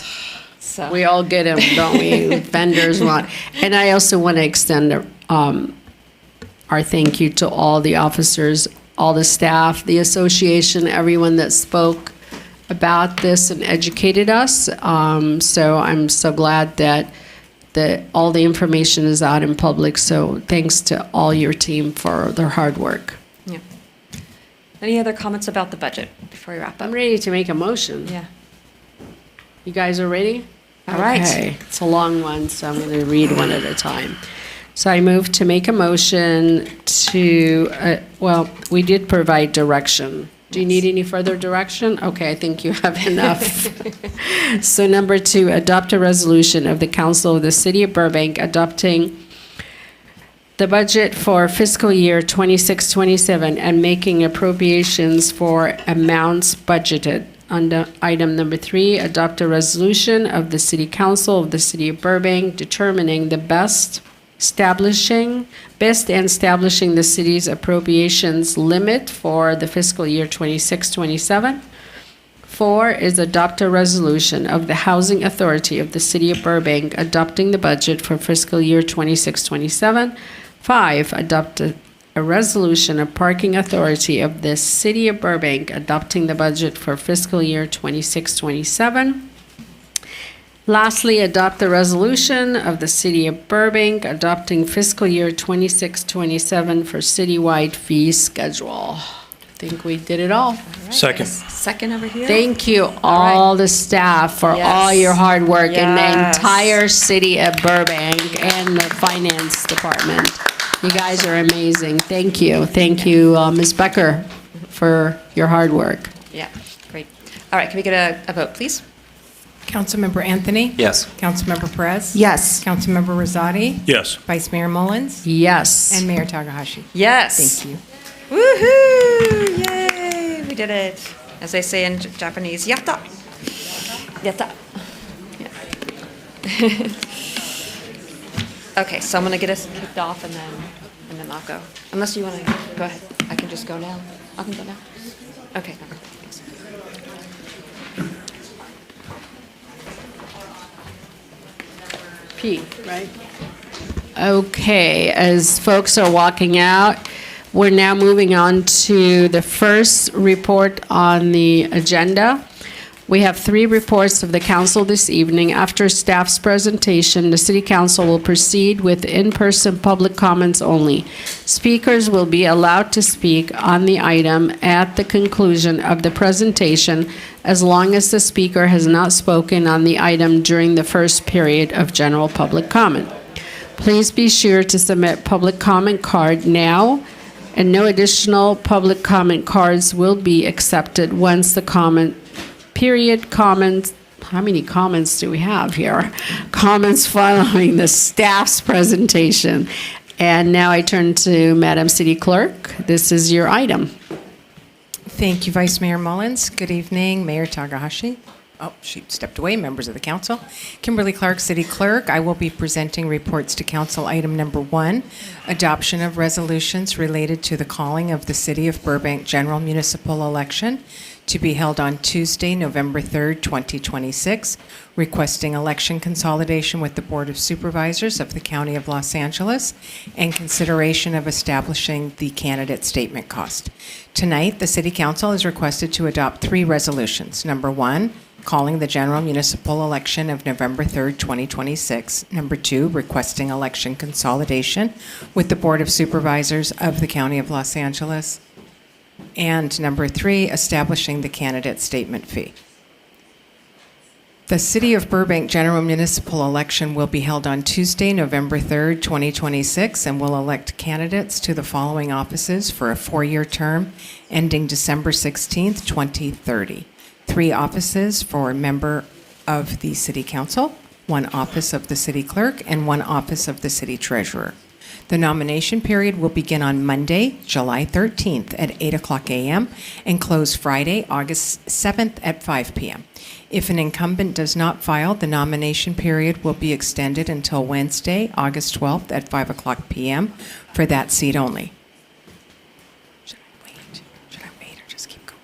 So We all get them, don't we? Vendors want. And I also want to extend our thank you to all the officers, all the staff, the association, everyone that spoke about this and educated us. So I'm so glad that all the information is out in public. So thanks to all your team for their hard work. Yeah. Any other comments about the budget before we wrap up? I'm ready to make a motion. Yeah. You guys are ready? All right. Okay. It's a long one, so I'm going to read one at a time. So I move to make a motion to, we did provide direction. Do you need any further direction? Okay, I think you have enough. So number 2, adopt a resolution of the Council of the City of Burbank adopting the budget for fiscal year 26-27 and making appropriations for amounts budgeted. Under item number 3, adopt a resolution of the City Council of the City of Burbank determining the best and establishing the city's appropriations limit for the fiscal year 26-27. 4 is adopt a resolution of the Housing Authority of the City of Burbank adopting the budget for fiscal year 26-27. 5, adopt a resolution of Parking Authority of the City of Burbank adopting the budget for fiscal year 26-27. Lastly, adopt the resolution of the City of Burbank adopting fiscal year 26-27 for citywide fee schedule. I think we did it all. Second. Second over here. Thank you, all the staff, for all your hard work and the Yes. entire city of Burbank and the finance department. You guys are amazing. Thank you. Thank you, Ms. Becker, for your hard work. Yeah, great. All right, can we get a vote, please? Councilmember Anthony? Yes. Councilmember Perez? Yes. Councilmember Rosati? Yes. Vice Mayor Mullins? Yes. And Mayor Takahashi? Yes. Thank you. Woohoo! Yay! We did it. As they say in Japanese, yatta. Yatta. Yeah. Okay, so I'm gonna get us kicked off and then I'll go. Unless you wanna go ahead. I can just go now. I can go now. Okay. Thanks. P, right? Okay, as folks are walking out, we're now moving on to the first report on the agenda. We have 3 reports of the council this evening. After staff's presentation, the city council will proceed with in-person public comments only. Speakers will be allowed to speak on the item at the conclusion of the presentation as long as the speaker has not spoken on the item during the first period of general public comment. Please be sure to submit public comment card now, and no additional public comment cards will be accepted once the comment period comments. How many comments do we have here? Comments following the staff's presentation. And now I turn to Madam City Clerk. This is your item. Thank you, Vice Mayor Mullins. Good evening, Mayor Takahashi. Oh, she stepped away, members of the council. Kimberly Clark, City Clerk. I will be presenting reports to council. Item number 1, adoption of resolutions related to the calling of the City of Burbank general municipal election to be held on Tuesday, November 3rd, 2026, requesting election consolidation with the Board of Supervisors of the County of Los Angeles and consideration of establishing the candidate statement cost. Tonight, the City Council is requested to adopt 3 resolutions. Number 1, calling the general municipal election of November 3rd, 2026. Number 2, requesting election consolidation with the Board of Supervisors of the County of Los Angeles. And number 3, establishing the candidate statement fee. The City of Burbank general municipal election will be held on Tuesday, November 3rd, 2026, and will elect candidates to the following offices for a 4-year term ending December 16th, 2030. 3 offices for a member of the City Council, 1 office of the City Clerk, and 1 office of the City Treasurer. The nomination period will begin on Monday, July 13th at 8:00 a.m. and close Friday, August 7th at 5 p.m. If an incumbent does not file, the nomination period will be extended until Wednesday, August 12th at 5:00 p.m. for that seat only. Should I wait or just keep going?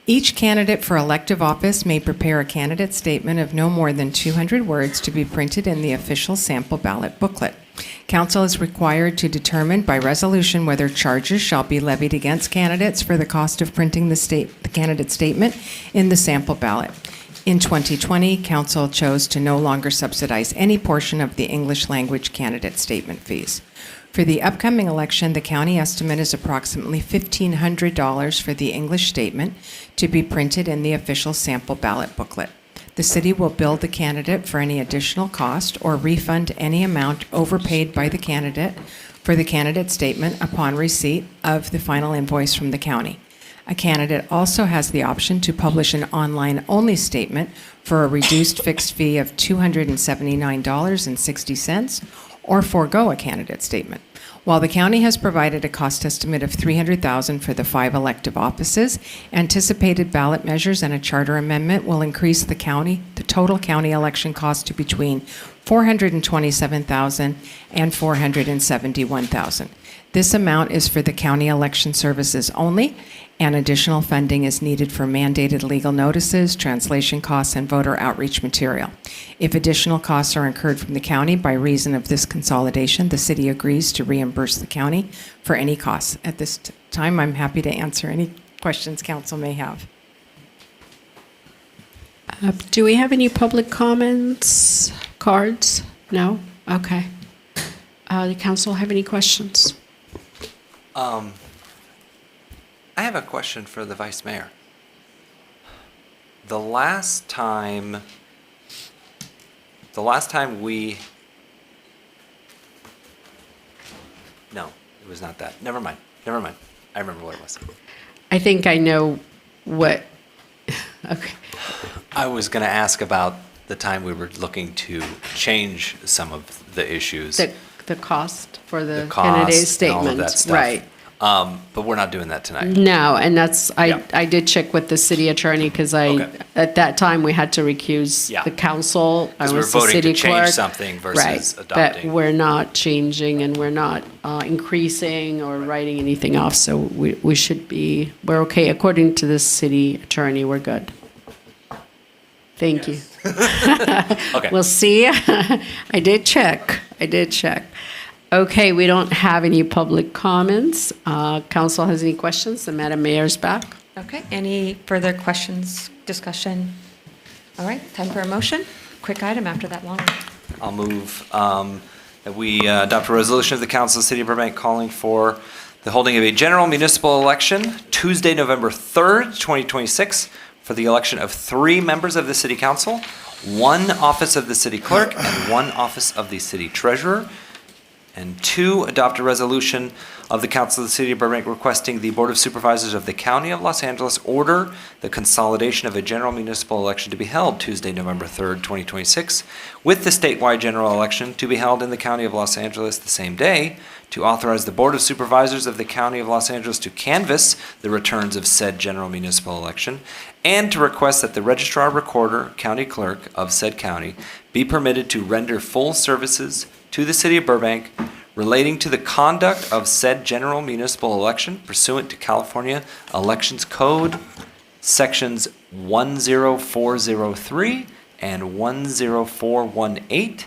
Each candidate for elective office may prepare a candidate statement of no more than 200 words to be printed in the official sample ballot booklet. Council is required to determine by resolution whether charges shall be levied against candidates for the cost of printing the candidate statement in the sample ballot. In 2020, Council chose to no longer subsidize any portion of the English language candidate statement fees. For the upcoming election, the county estimate is approximately $1,500 for the English statement to be printed in the official sample ballot booklet. The city will bill the candidate for any additional cost or refund any amount overpaid by the candidate for the candidate statement upon receipt of the final invoice from the county. A candidate also has the option to publish an online-only statement for a reduced fixed fee of $279.60 or forego a candidate statement. While the county has provided a cost estimate of $300,000 for the 5 elective offices, anticipated ballot measures and a charter amendment will increase the total county election cost to between $427,000 and $471,000. This amount is for the county election services only, and additional funding is needed for mandated legal notices, translation costs, and voter outreach material. If additional costs are incurred from the county by reason of this consolidation, the city agrees to reimburse the county for any costs. At this time, I'm happy to answer any questions council may have. Do we have any public comments, cards? No? Okay. The council have any questions? I have a question for the vice mayor. The last time we, no, it was not that. Never mind. I remember what it was. I think I know what, okay. I was going to ask about the time we were looking to change some of the issues. The cost for the cost candidate and all of that statement, stuff. right. But we're not doing that tonight. No, and that's, Yeah. I did check with the city attorney because Okay. at that time, we had to recuse Yeah. the council. I 'Cause we're was the voting to city change clerk. something versus Right, adopting. but we're not changing and we're not increasing or writing anything off, so we should be, we're okay. According to the city attorney, we're good. Thank you. Okay. We'll see. I did check. Okay, we don't have any public comments. Council has any questions? The Madam Mayor's back. Okay, any further questions, discussion? All right, time for a motion. Quick item after that long one. I'll move that we adopt a resolution of the Council of the City of Burbank calling for the holding of a general municipal election Tuesday, November 3rd, 2026, for the election of 3 members of the City Council, 1 office of the City Clerk, and 1 office of the City Treasurer. And 2, adopt a resolution of the Council of the City of Burbank requesting the Board of Supervisors of the County of Los Angeles order the consolidation of a general municipal election to be held Tuesday, November 3rd, 2026, with the statewide general election to be held in the County of Los Angeles the same day, to authorize the Board of Supervisors of the County of Los Angeles to canvass the returns of said general municipal election, and to request that the Registrar Recorder, County Clerk of said county be permitted to render full services to the City of Burbank relating to the conduct of said general municipal election pursuant to California Elections Code, Sections 10403 and 10418.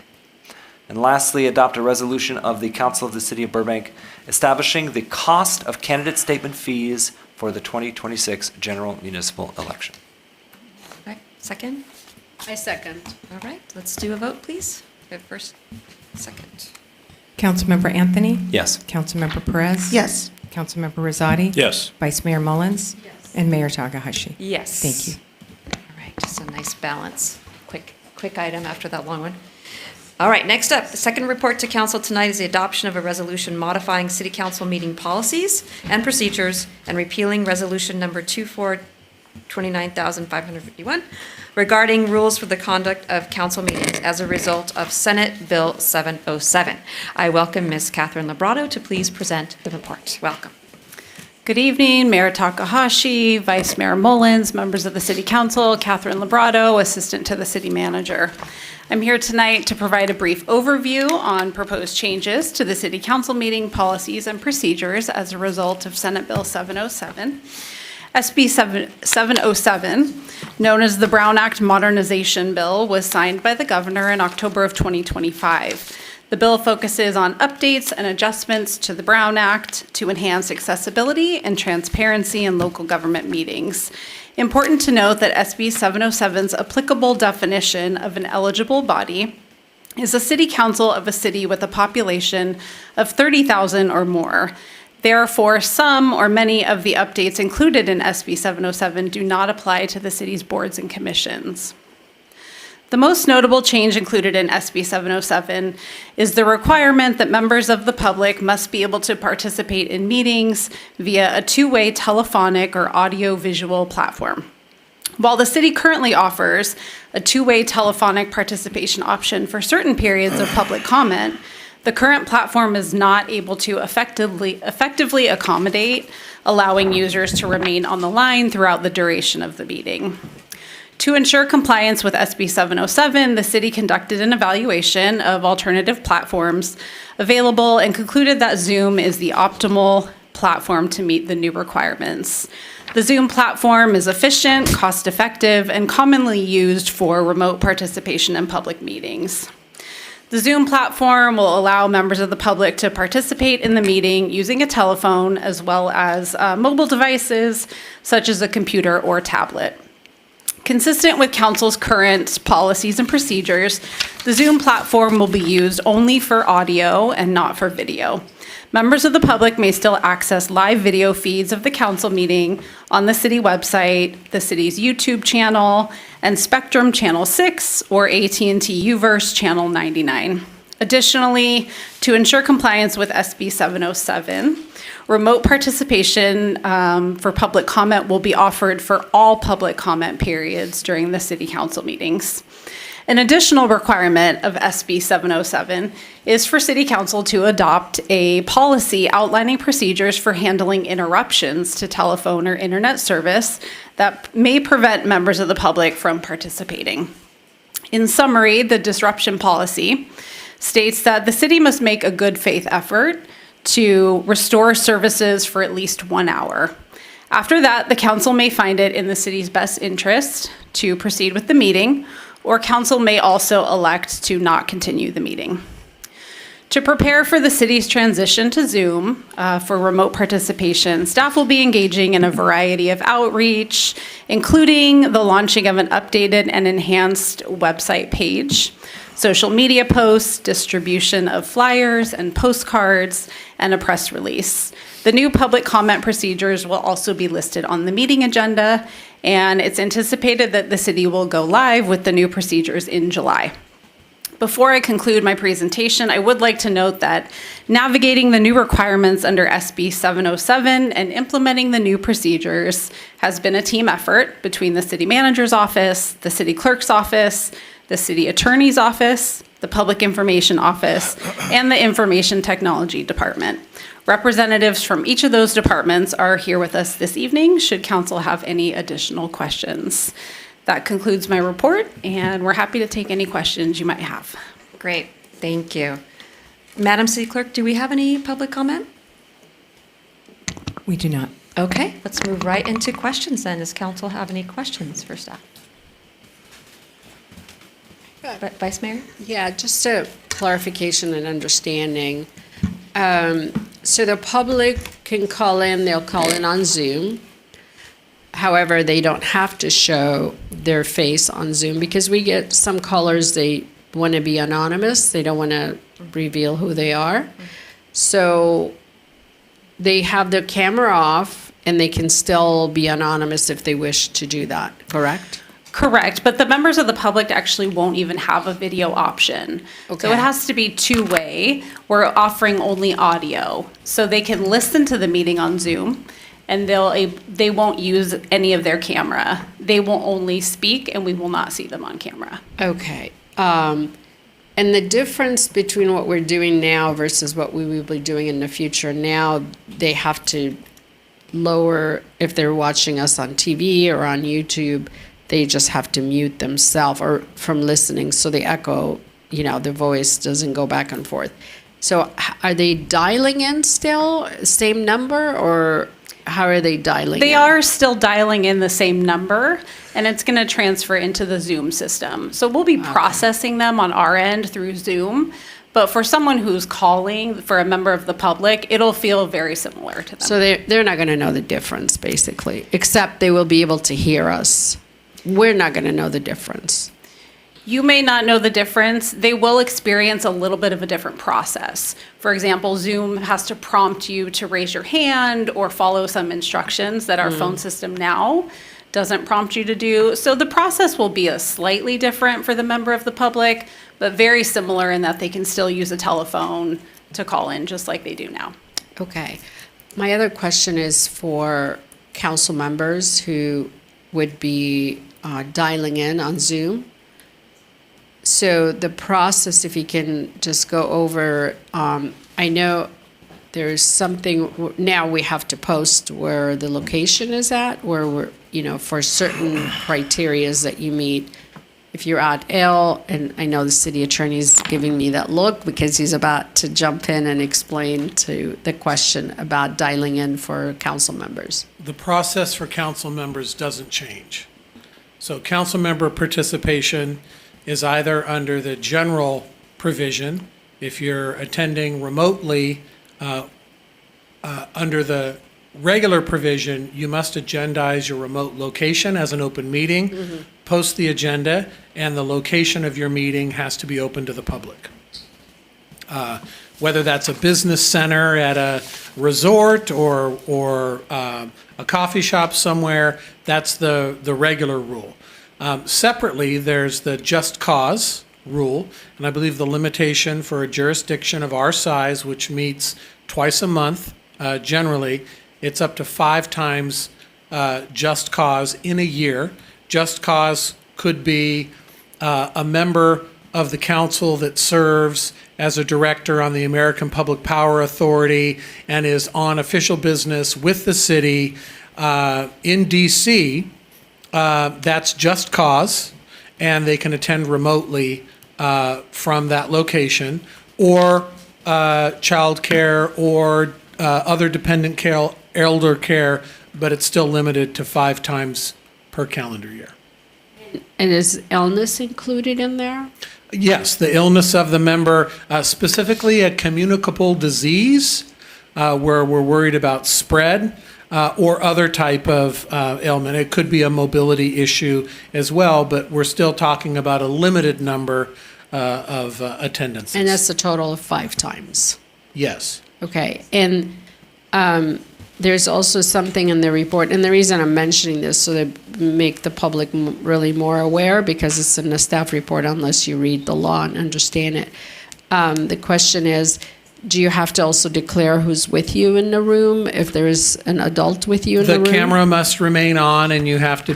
And lastly, adopt a resolution of the Council of the City of Burbank establishing the cost of candidate statement fees for the 2026 general municipal election. All right, second? I second. All right, let's do a vote, please. First, second. Councilmember Anthony? Yes. Councilmember Perez? Yes. Councilmember Rosati? Yes. Vice Mayor Mullins? Yes. And Mayor Takahashi? Yes. Thank you. All right, just a nice balance. Quick item after that long one. All right, next up, the second report to council tonight is the adoption of a resolution modifying city council meeting policies and procedures and repealing resolution number 29,551 regarding rules for the conduct of council meetings as a result of Senate Bill 707. I welcome Ms. Catherine Labrado to please present the report. Welcome. Good evening, Mayor Takahashi, Vice Mayor Mullins, members of the City Council, Catherine Labrado, Assistant to the City Manager. I'm here tonight to provide a brief overview on proposed changes to the City Council meeting policies and procedures as a result of Senate Bill 707. SB 707, known as the Brown Act Modernization Bill, was signed by the governor in October of 2025. The bill focuses on updates and adjustments to the Brown Act to enhance accessibility and transparency in local government meetings. Important to note that SB 707's applicable definition of an eligible body is a city council of a city with a population of 30,000 or more. Therefore, some or many of the updates included in SB 707 do not apply to the city's boards and commissions. The most notable change included in SB 707 is the requirement that members of the public must be able to participate in meetings via a two-way telephonic or audio-visual platform. While the city currently offers a two-way telephonic participation option for certain periods of public comment, the current platform is not able to effectively accommodate, allowing users to remain on the line throughout the duration of the meeting. To ensure compliance with SB 707, the city conducted an evaluation of alternative platforms available and concluded that Zoom is the optimal platform to meet the new requirements. The Zoom platform is efficient, cost-effective, and commonly used for remote participation in public meetings. The Zoom platform will allow members of the public to participate in the meeting using a telephone as well as mobile devices such as a computer or tablet. Consistent with council's current policies and procedures, the Zoom platform will be used only for audio and not for video. Members of the public may still access live video feeds of the council meeting on the city website, the city's YouTube channel, and Spectrum Channel 6 or AT&T UVerse Channel 99. Additionally, to ensure compliance with SB 707, remote participation for public comment will be offered for all public comment periods during the city council meetings. An additional requirement of SB 707 is for City Council to adopt a policy outlining procedures for handling interruptions to telephone or internet service that may prevent members of the public from participating. In summary, the disruption policy states that the city must make a good faith effort to restore services for at least 1 hour. After that, the council may find it in the city's best interest to proceed with the meeting, or council may also elect to not continue the meeting. To prepare for the city's transition to Zoom for remote participation, staff will be engaging in a variety of outreach, including the launching of an updated and enhanced website page, social media posts, distribution of flyers and postcards, and a press release. The new public comment procedures will also be listed on the meeting agenda, and it's anticipated that the city will go live with the new procedures in July. Before I conclude my presentation, I would like to note that navigating the new requirements under SB 707 and implementing the new procedures has been a team effort between the city manager's office, the city clerk's office, the city attorney's office, the public information office, and the information technology department. Representatives from each of those departments are here with us this evening, should council have any additional questions. That concludes my report, and we're happy to take any questions you might have. Great, thank you. Madam City Clerk, do we have any public comment? We do not. Okay, let's move right into questions then. Does council have any questions for staff? Vice Mayor? Yeah, just a clarification and understanding. So the public can call in, they'll call in on Zoom. However, they don't have to show their face on Zoom because we get some callers, they want to be anonymous. They don't want to reveal who they are. So they have their camera off and they can still be anonymous if they wish to do that, correct? Correct, but the members of the public actually won't even have a video option. Okay. So it has to be two-way. We're offering only audio. So they can listen to the meeting on Zoom and they won't use any of their camera. They will only speak and we will not see them on camera. Okay. And the difference between what we're doing now versus what we will be doing in the future, now they have to lower, if they're watching us on TV or on YouTube, they just have to mute themselves or from listening so the echo, the voice doesn't go back and forth. So are they dialing in still, same number, or how are they dialing They in? are still dialing in the same number, and it's going to transfer into the Zoom system. So we'll be processing them on our end through Zoom, but for someone who's calling, for a member of the public, it'll feel very similar to them. So they're not going to know the difference, basically, except they will be able to hear us. We're not going to know the difference. You may not know the difference. They will experience a little bit of a different process. For example, Zoom has to prompt you to raise your hand or follow some instructions that our phone system now doesn't prompt you to do. So the process will be slightly different for the member of the public, but very similar in that they can still use a telephone to call in just like they do now. Okay. My other question is for council members who would be dialing in on Zoom. So the process, if you can just go over, I know there's something, now we have to post where the location is at, where we're, for certain criterias that you meet. If you're at L, and I know the city attorney's giving me that look because he's about to jump in and explain to the question about dialing in for council members. The process for council members doesn't change. So council member participation is either under the general provision, if you're attending remotely, under the regular provision, you must agendize your remote location as an open meeting, post the agenda, and the location of your meeting has to be open to the public. Whether that's a business center at a resort or a coffee shop somewhere, that's the regular rule. Separately, there's the just cause rule, and I believe the limitation for a jurisdiction of our size, which meets twice a month, generally, it's up to 5 times just cause in a year. Just cause could be a member of the council that serves as a director on the American Public Power Authority and is on official business with the city in DC. That's just cause, and they can attend remotely from that location, or child care or other dependent care, elder care, but it's still limited to 5 times per calendar year. And is illness included in there? Yes, the illness of the member, specifically a communicable disease, where we're worried about spread, or other type of ailment. It could be a mobility issue as well, but we're still talking about a limited number of attendances. And that's a total of 5 times. Yes. Okay, and there's also something in the report, and the reason I'm mentioning this so that make the public really more aware, because it's in the staff report unless you read the law and understand it. The question is, do you have to also declare who's with you in the room if there is an adult with you in the room? The camera must remain on, and you have to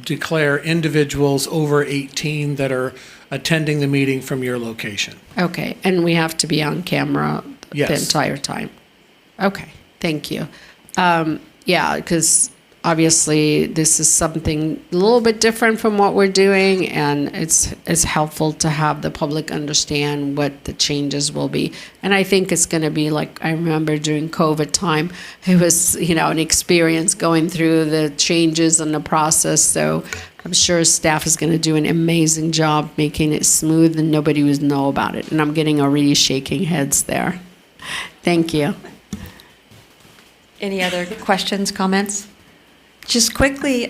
declare individuals over 18 that are attending the meeting from your location. Okay, and we have to be on camera the Yes. entire time? Okay, thank you. Yeah, because obviously this is something a little bit different from what we're doing, and it's helpful to have the public understand what the changes will be. And I think it's going to be like, I remember during COVID time, it was, an experience going through the changes and the process. So I'm sure staff is going to do an amazing job making it smooth and nobody would know about it. And I'm getting already shaking heads there. Thank you. Any other questions, comments? Just quickly,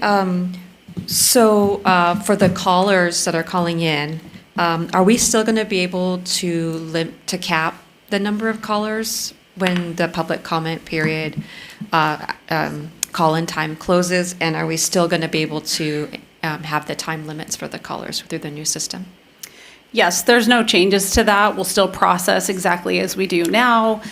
so for the callers that are calling in, are we still going to be able to cap the number of callers when the public comment period call-in time closes? And are we still going to be able to have the time limits for the callers through the new system? Yes, there's no changes to that. We'll still process exactly as we do now.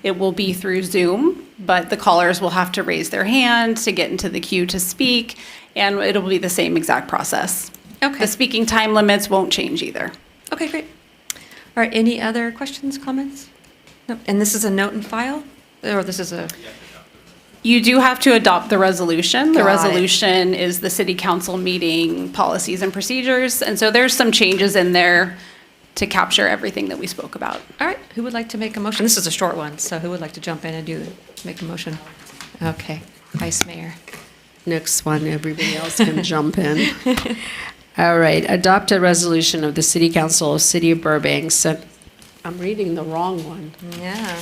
It will be through Zoom, but the callers will have to raise their hand to get into the queue to speak, and it'll be the same exact process. Okay. The speaking time limits won't change either. Okay, great. All right, any other questions, comments? No. And this is a note and file? Or this is a... You do have to adopt the resolution. The Got it. resolution is the city council meeting policies and procedures, and so there's some changes in there to capture everything that we spoke about. All right, who would like to make a motion? This is a short one, so who would like to jump in and make a motion? Okay, Vice Mayor. Next one, everybody else can jump in. All right, adopt a resolution of the City Council of City of Burbank. I'm reading the wrong one. Yeah,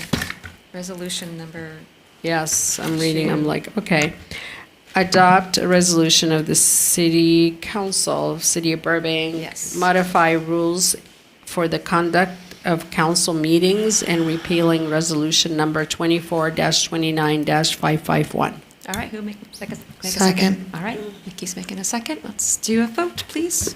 resolution number... Yes, I'm reading, I'm like, okay. Adopt a resolution of the City Council of City of Burbank. Yes. Modify rules for the conduct of council meetings and repealing resolution number 24-29-551. All right, who make a second? Second. All right, Nikki's making a second. Let's do a vote, please.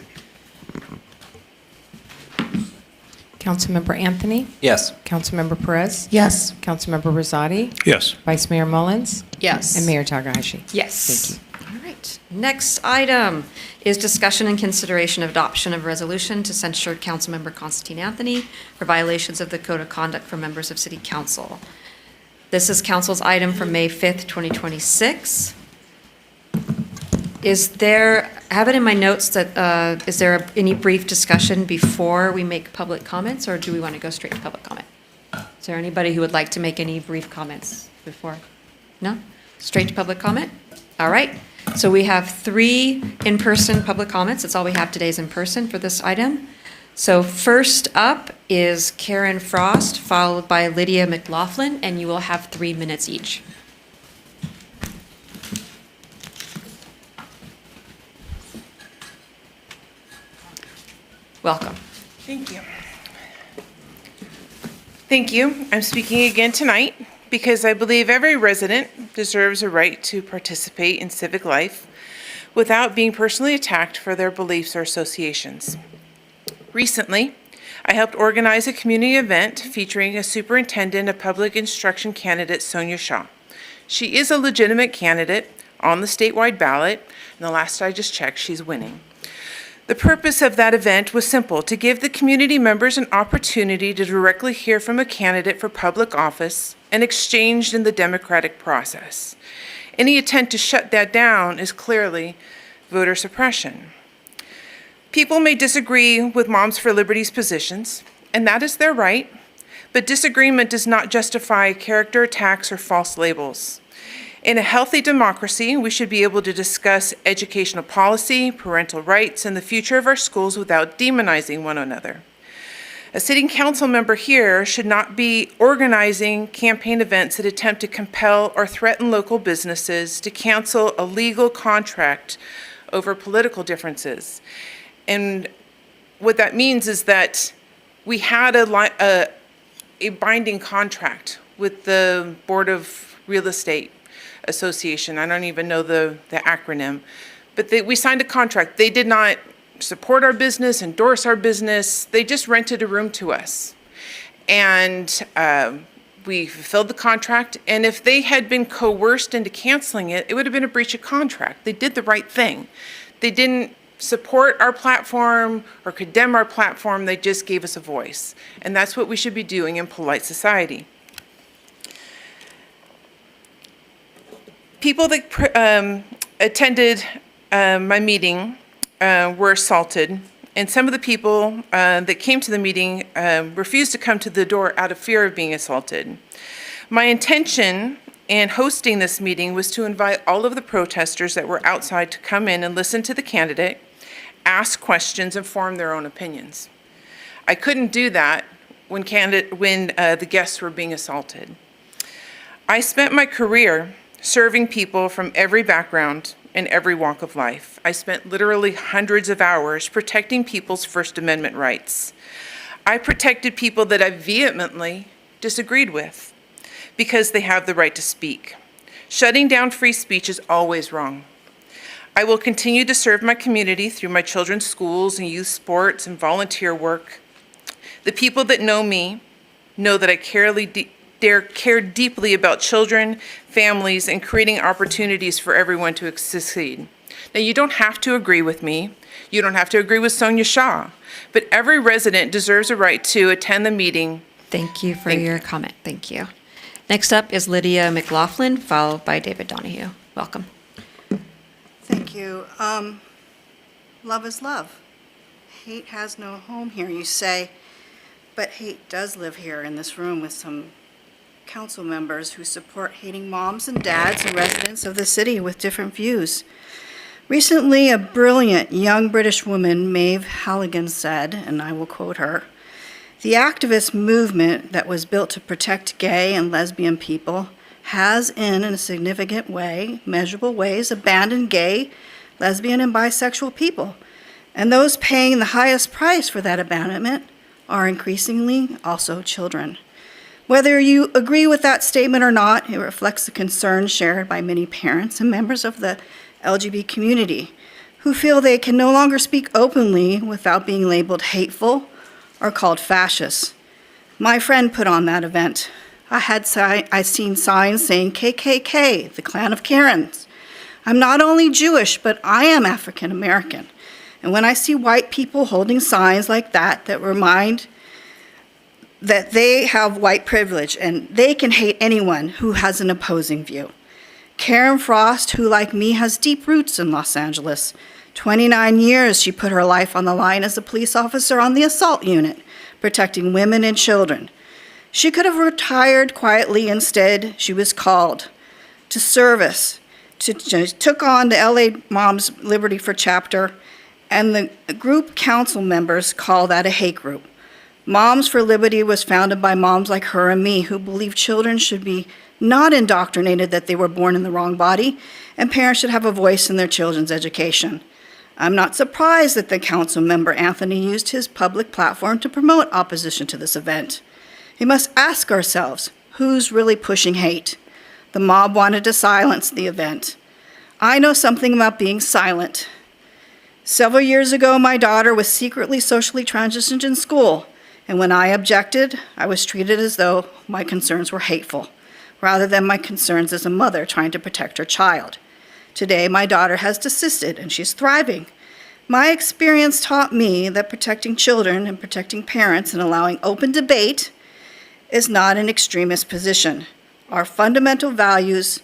Councilmember Anthony? Yes. Councilmember Perez? Yes. Councilmember Rosati? Yes. Vice Mayor Mullins? Yes. And Mayor Takahashi? Yes. Thank you. All right. Next item is discussion and consideration of adoption of resolution to censure Councilmember Constantine Anthony for violations of the Code of Conduct for members of City Council. This is Council's item from May 5th, 2026. I have it in my notes that, is there any brief discussion before we make public comments, or do we want to go straight to public comment? Is there anybody who would like to make any brief comments before? No? Straight to public comment? All right. So we have 3 in-person public comments. That's all we have today is in person for this item. So first up is Karen Frost, followed by Lydia McLaughlin, and you will have 3 minutes each. Welcome. Thank you. Thank you. I'm speaking again tonight because I believe every resident deserves a right to participate in civic life without being personally attacked for their beliefs or associations. Recently, I helped organize a community event featuring a superintendent of public instruction candidate, Sonia Shaw. She is a legitimate candidate on the statewide ballot, and the last I just checked, she's winning. The purpose of that event was simple: to give the community members an opportunity to directly hear from a candidate for public office and exchanged in the democratic process. Any attempt to shut that down is clearly voter suppression. People may disagree with Moms for Liberty's positions, and that is their right, but disagreement does not justify character attacks or false labels. In a healthy democracy, we should be able to discuss educational policy, parental rights, and the future of our schools without demonizing one another. A sitting council member here should not be organizing campaign events that attempt to compel or threaten local businesses to cancel a legal contract over political differences. And what that means is that we had a binding contract with the Board of Real Estate Association. I don't even know the acronym, but we signed a contract. They did not support our business, endorse our business. They just rented a room to us. And we fulfilled the contract. And if they had been coerced into canceling it, it would have been a breach of contract. They did the right thing. They didn't support our platform or condemn our platform. They just gave us a voice. And that's what we should be doing in polite society. People that attended my meeting were assaulted, and some of the people that came to the meeting refused to come to the door out of fear of being assaulted. My intention in hosting this meeting was to invite all of the protesters that were outside to come in and listen to the candidate, ask questions, and form their own opinions. I couldn't do that when the guests were being assaulted. I spent my career serving people from every background and every walk of life. I spent literally hundreds of hours protecting people's First Amendment rights. I protected people that I vehemently disagreed with because they have the right to speak. Shutting down free speech is always wrong. I will continue to serve my community through my children's schools and youth sports and volunteer work. The people that know me know that I care deeply about children, families, and creating opportunities for everyone to succeed. Now, you don't have to agree with me. You don't have to agree with Sonia Shaw, but every resident deserves a right to attend the meeting. Thank you for your comment. Thank you. Next up is Lydia McLaughlin, followed by David Donahue. Welcome. Thank you. Love is love. Hate has no home here, you say, but hate does live here in this room with some council members who support hating moms and dads and residents of the city with different views. Recently, a brilliant young British woman, Maeve Halligan, said, and I will quote her, "The activist movement that was built to protect gay and lesbian people has, in a significant way, measurable ways, abandoned gay, lesbian, and bisexual people. And those paying the highest price for that abandonment are increasingly also children." Whether you agree with that statement or not, it reflects the concerns shared by many parents and members of the LGBT community who feel they can no longer speak openly without being labeled hateful or called fascist. My friend put on that event. I seen signs saying KKK, the Clan of Karens. I'm not only Jewish, but I am African American. And when I see white people holding signs like that remind that they have white privilege and they can hate anyone who has an opposing view. Karen Frost, who like me has deep roots in Los Angeles. 29 years she put her life on the line as a police officer on the assault unit, protecting women and children. She could have retired quietly. Instead, she was called to service, took on the LA Moms Liberty for chapter, and the group council members call that a hate group. Moms for Liberty was founded by moms like her and me who believe children should be not indoctrinated that they were born in the wrong body, and parents should have a voice in their children's education. I'm not surprised that the council member Anthony used his public platform to promote opposition to this event. We must ask ourselves, who's really pushing hate? The mob wanted to silence the event. I know something about being silent. Several years ago, my daughter was secretly socially transitioned in school, and when I objected, I was treated as though my concerns were hateful, rather than my concerns as a mother trying to protect her child. Today, my daughter has desisted, and she's thriving. My experience taught me that protecting children and protecting parents and allowing open debate is not an extremist position. Our fundamental values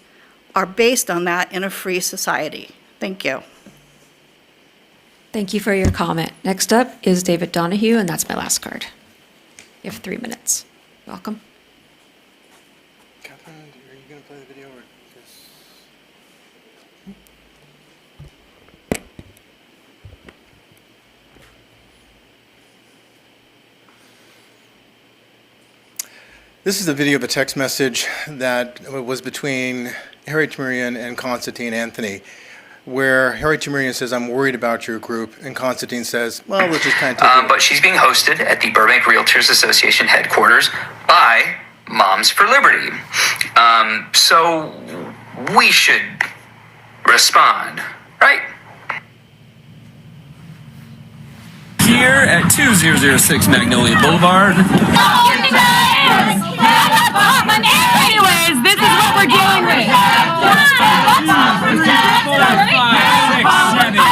are based on that in a free society. Thank you. Thank you for your comment. Next up is David Donahue, and that's my last card. You have 3 minutes. Welcome. Catherine, are you going to play the video? This is a video of a text message that was between Harry Tamirian and Constantine Anthony, where Harry Tamirian says, "I'm worried about your group," and Constantine says, "Well, let's just kind of take it." But she's being hosted at the Burbank Realtors Association headquarters by Moms for Liberty. So we should respond, right? Here at 2006 Magnolia Boulevard. Anyways, this is what we're dealing with. 4, 6, 7, 8.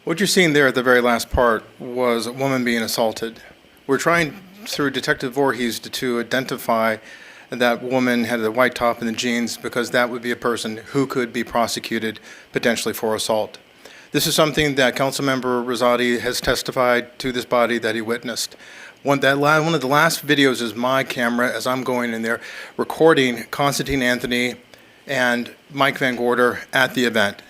What you're seeing there at the very last part was a woman being assaulted. We're trying, through Detective Voorhees, to identify that woman had the white top and the jeans because that would be a person who could be prosecuted potentially for assault. This is something that Councilmember Rosati has testified to this body that he witnessed. One of the last videos is my camera as I'm going in there recording Constantine Anthony and Mike Van Gorder at the event.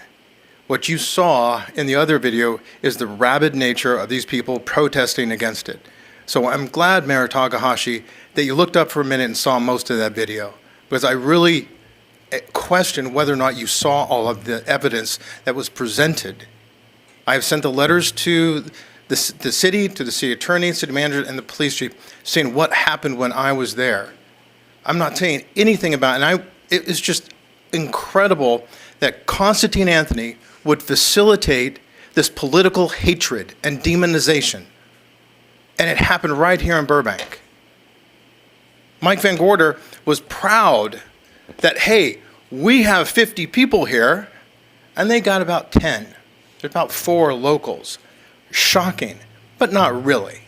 What you saw in the other video is the rabid nature of these people protesting against it. So I'm glad, Mayor Takahashi, that you looked up for a minute and saw most of that video, because I really question whether or not you saw all of the evidence that was presented. I have sent the letters to the city, to the city attorney, city manager, and the police chief saying what happened when I was there. I'm not saying anything about it, and it is just incredible that Constantine Anthony would facilitate this political hatred and demonization. And it happened right here in Burbank. Mike Van Gorder was proud that, hey, we have 50 people here, and they got about 10. There's about 4 locals. Shocking, but not really.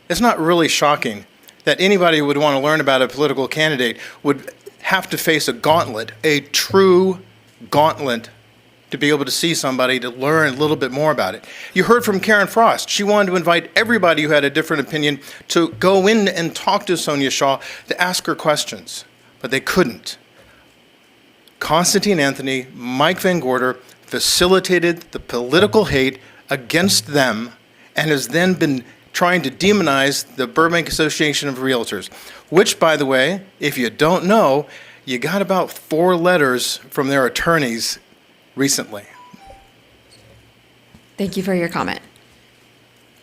It's not really shocking that anybody who would want to learn about a political candidate would have to face a gauntlet, a true gauntlet, to be able to see somebody, to learn a little bit more about it. You heard from Karen Frost. She wanted to invite everybody who had a different opinion to go in and talk to Sonia Shaw, to ask her questions, but they couldn't. Constantine Anthony, Mike Van Gorder facilitated the political hate against them and has then been trying to demonize the Burbank Association of Realtors, which, by the way, if you don't know, you got about 4 letters from their attorneys recently. Thank you for your comment.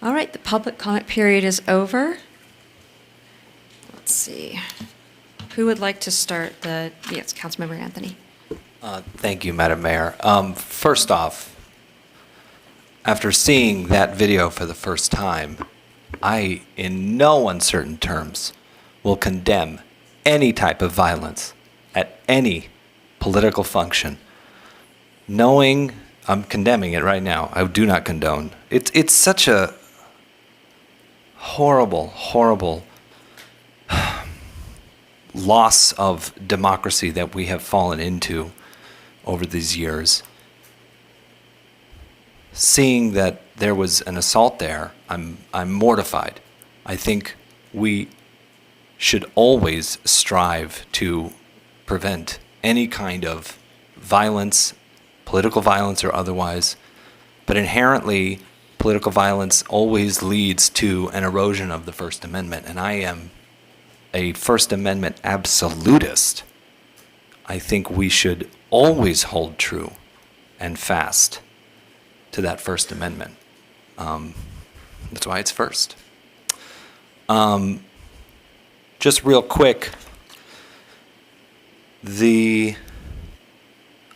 All right, the public comment period is over. Let's see. Who would like to start yes, Councilmember Anthony. Thank you, Madam Mayor. First off, after seeing that video for the first time, I, in no uncertain terms, will condemn any type of violence at any political function. Knowing I'm condemning it right now, I do not condone. It's such a horrible, horrible loss of democracy that we have fallen into over these years. Seeing that there was an assault there, I'm mortified. I think we should always strive to prevent any kind of violence, political violence or otherwise, but inherently, political violence always leads to an erosion of the First Amendment, and I am a First Amendment absolutist. I think we should always hold true and fast to that First Amendment. That's why it's first. Just real quick, the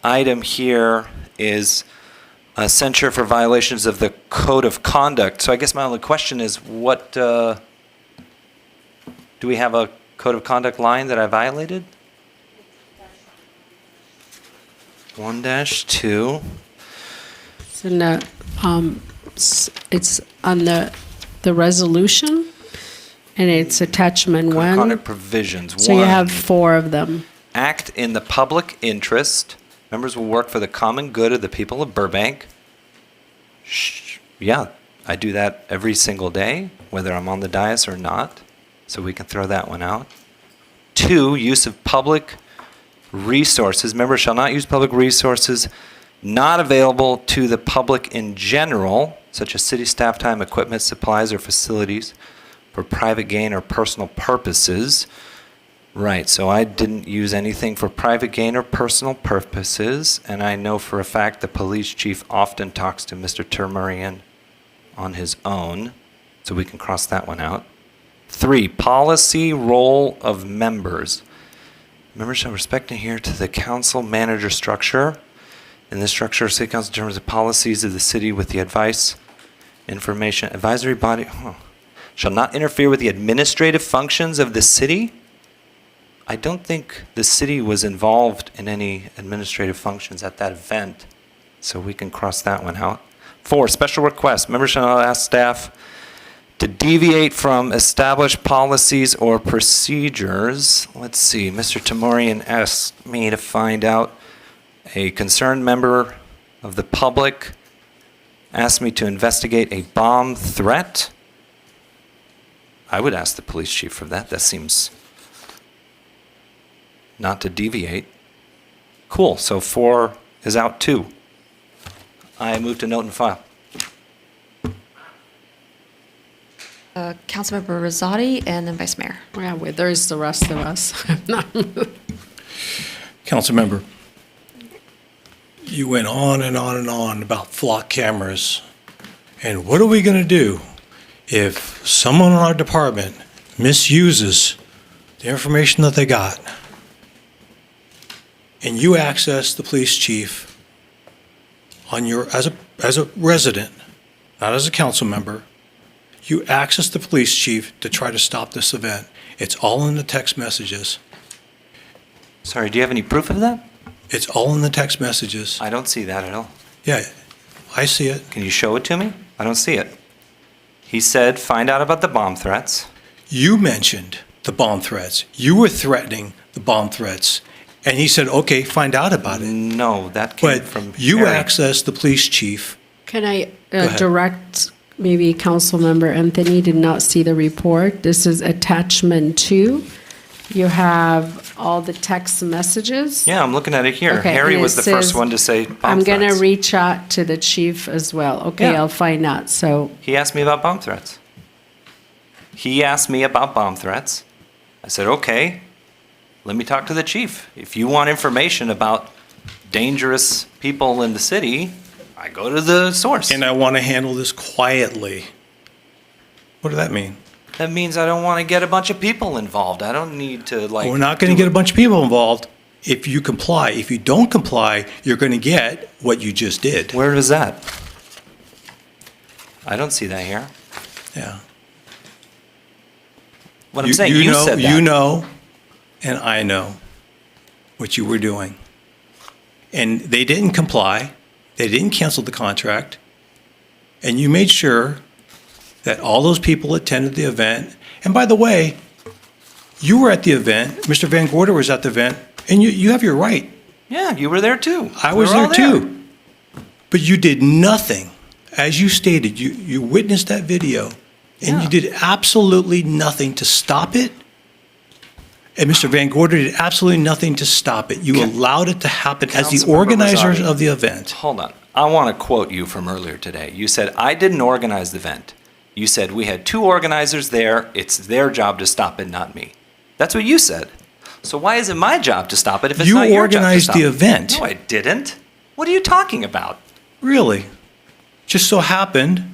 item here is a censure for violations of the Code of Conduct. So I guess my only question is, what, do we have a Code of Conduct line that I violated? 1-2. It's in the, it's on the resolution, and it's attachment Code of 1. Conduct provisions. So you 1, have 4 of them. act in the public interest. Members will work for the common good of the people of Burbank. Yeah, I do that every single day, whether I'm on the dais or not. So we can throw that one out. 2, use of public resources. Members shall not use public resources not available to the public in general, such as city staff time, equipment, supplies, or facilities, for private gain or personal purposes. Right, so I didn't use anything for private gain or personal purposes, and I know for a fact the police chief often talks to Mr. Termarian on his own, so we can cross that one out. 3, policy role of members. Members shall respect and adhere to the council manager structure. In this structure, city council determines the policies of the city with the advice, information, advisory body, shall not interfere with the administrative functions of the city. I don't think the city was involved in any administrative functions at that event, so we can cross that one out. 4, special requests. Members shall not ask staff to deviate from established policies or procedures. Let's see, Mr. Tamorian asked me to find out a concerned member of the public asked me to investigate a bomb threat. I would ask the police chief for that. That seems not to deviate. Cool, so 4 is out too. I move to note and file. Councilmember Rosati and then Vice Mayor. Yeah, well, there's the rest of us. Councilmember, you went on and on and on about flock cameras. And what are we going to do if someone in our department misuses the information that they got? And you access the police chief on your, as a resident, not as a council member, you access the police chief to try to stop this event. It's all in the text messages. Sorry, do you have any proof of that? It's all in the text messages. I don't see that at all. Yeah, I see it. Can you show it to me? I don't see it. He said, find out about the bomb threats. You mentioned the bomb threats. You were threatening the bomb threats. And he said, okay, find out about it. No, that came from you Harry. accessed the police chief. Can I ahead. direct, maybe Councilmember Anthony did not see the report. This is attachment 2. You have all the text messages. Yeah, I'm looking at it here. Okay, Harry and was it the first says, one to say bomb I'm going to threats. reach out to the chief as well. Okay, Yeah. I'll find out. So He asked me about bomb threats. He asked me about bomb threats. I said, okay, let me talk to the chief. If you want information about dangerous people in the city, I go to the source. And I want to handle this quietly. What does that mean? That means I don't want to get a bunch of people involved. I don't need to like. We're not going to get a bunch of people involved if you comply. If you don't comply, you're going to get what you just did. Where is that? I don't see that here. Yeah. What I'm saying, you know, said that. You know, and I know what you were doing. And they didn't comply. They didn't cancel the contract. And you made sure that all those people attended the event. And by the way, you were at the event. Mr. Van Gorder was at the event. And you have your right. Yeah, you were there too. I We was were all there too. But you did nothing. As you stated, you witnessed that video. And you did absolutely nothing to stop it And Mr. Van Gorder did absolutely nothing to stop it. You allowed it to happen as the Councilmember organizers Rosati. of the event. Hold on. I want to quote you from earlier today. You said, I didn't organize the event. You said, we had 2 organizers there. It's their job to stop it, not me. That's what you said. So why is it my job to stop it if it's You not your job to organized stop the it? event. No, I didn't. What are you talking about? Really? Just so happened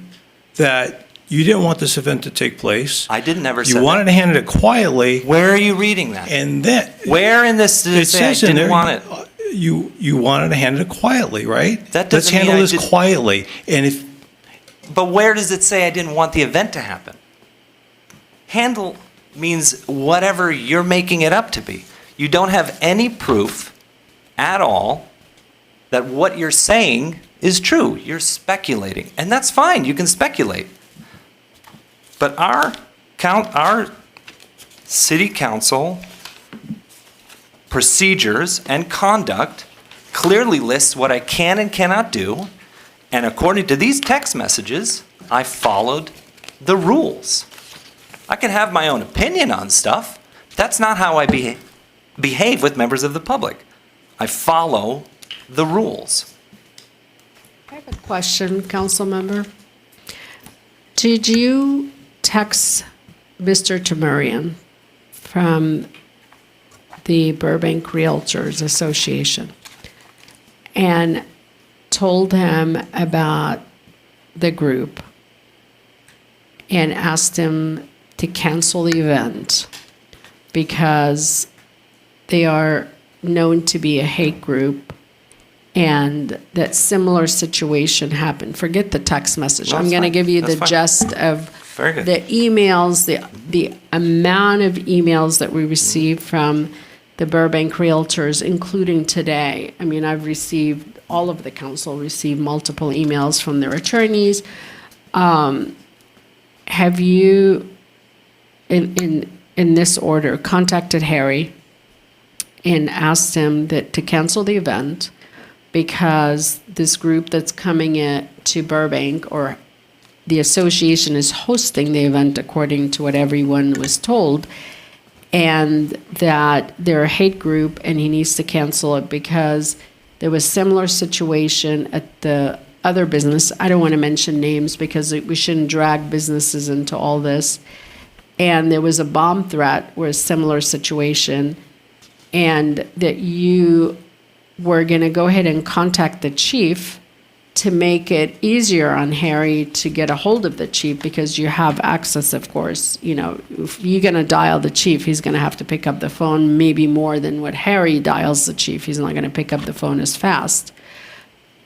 that you didn't want this event to take place. I didn't ever say You wanted that. to handle it quietly. Where are you reading that? And then. Where in this did it say I says in didn't there, want it? You wanted to handle it quietly, right? That Let's doesn't mean handle I this did- quietly. And if But where does it say I didn't want the event to happen? Handle means whatever you're making it up to be. You don't have any proof at all that what you're saying is true. You're speculating, and that's fine. You can speculate. But our city council procedures and conduct clearly lists what I can and cannot do. And according to these text messages, I followed the rules. I can have my own opinion on stuff. That's not how I behave with members of the public. I follow the rules. I have a question, council member. Did you text Mr. Tamurian from the Burbank Realtors Association and told him about the group and asked him to cancel the event because they are known to be a hate group and that similar situation happened? Forget the text message. No, I'm that's going to fine. give you That's the fine. gist of Very good. the emails, the amount of emails that we received from the Burbank Realtors, including today. I mean, I've received, all of the council received multiple emails from their attorneys. Have you, in this order, contacted Harry and asked him to cancel the event because this group that's coming in to Burbank, or the association is hosting the event according to what everyone was told, and that they're a hate group and he needs to cancel it because there was similar situation at the other business. I don't want to mention names because we shouldn't drag businesses into all this. And there was a bomb threat or a similar situation, and that you were going to go ahead and contact the chief to make it easier on Harry to get a hold of the chief, because you have access, of course. You know, if you're going to dial the chief, he's going to have to pick up the phone maybe more than what Harry dials the chief. He's not going to pick up the phone as fast.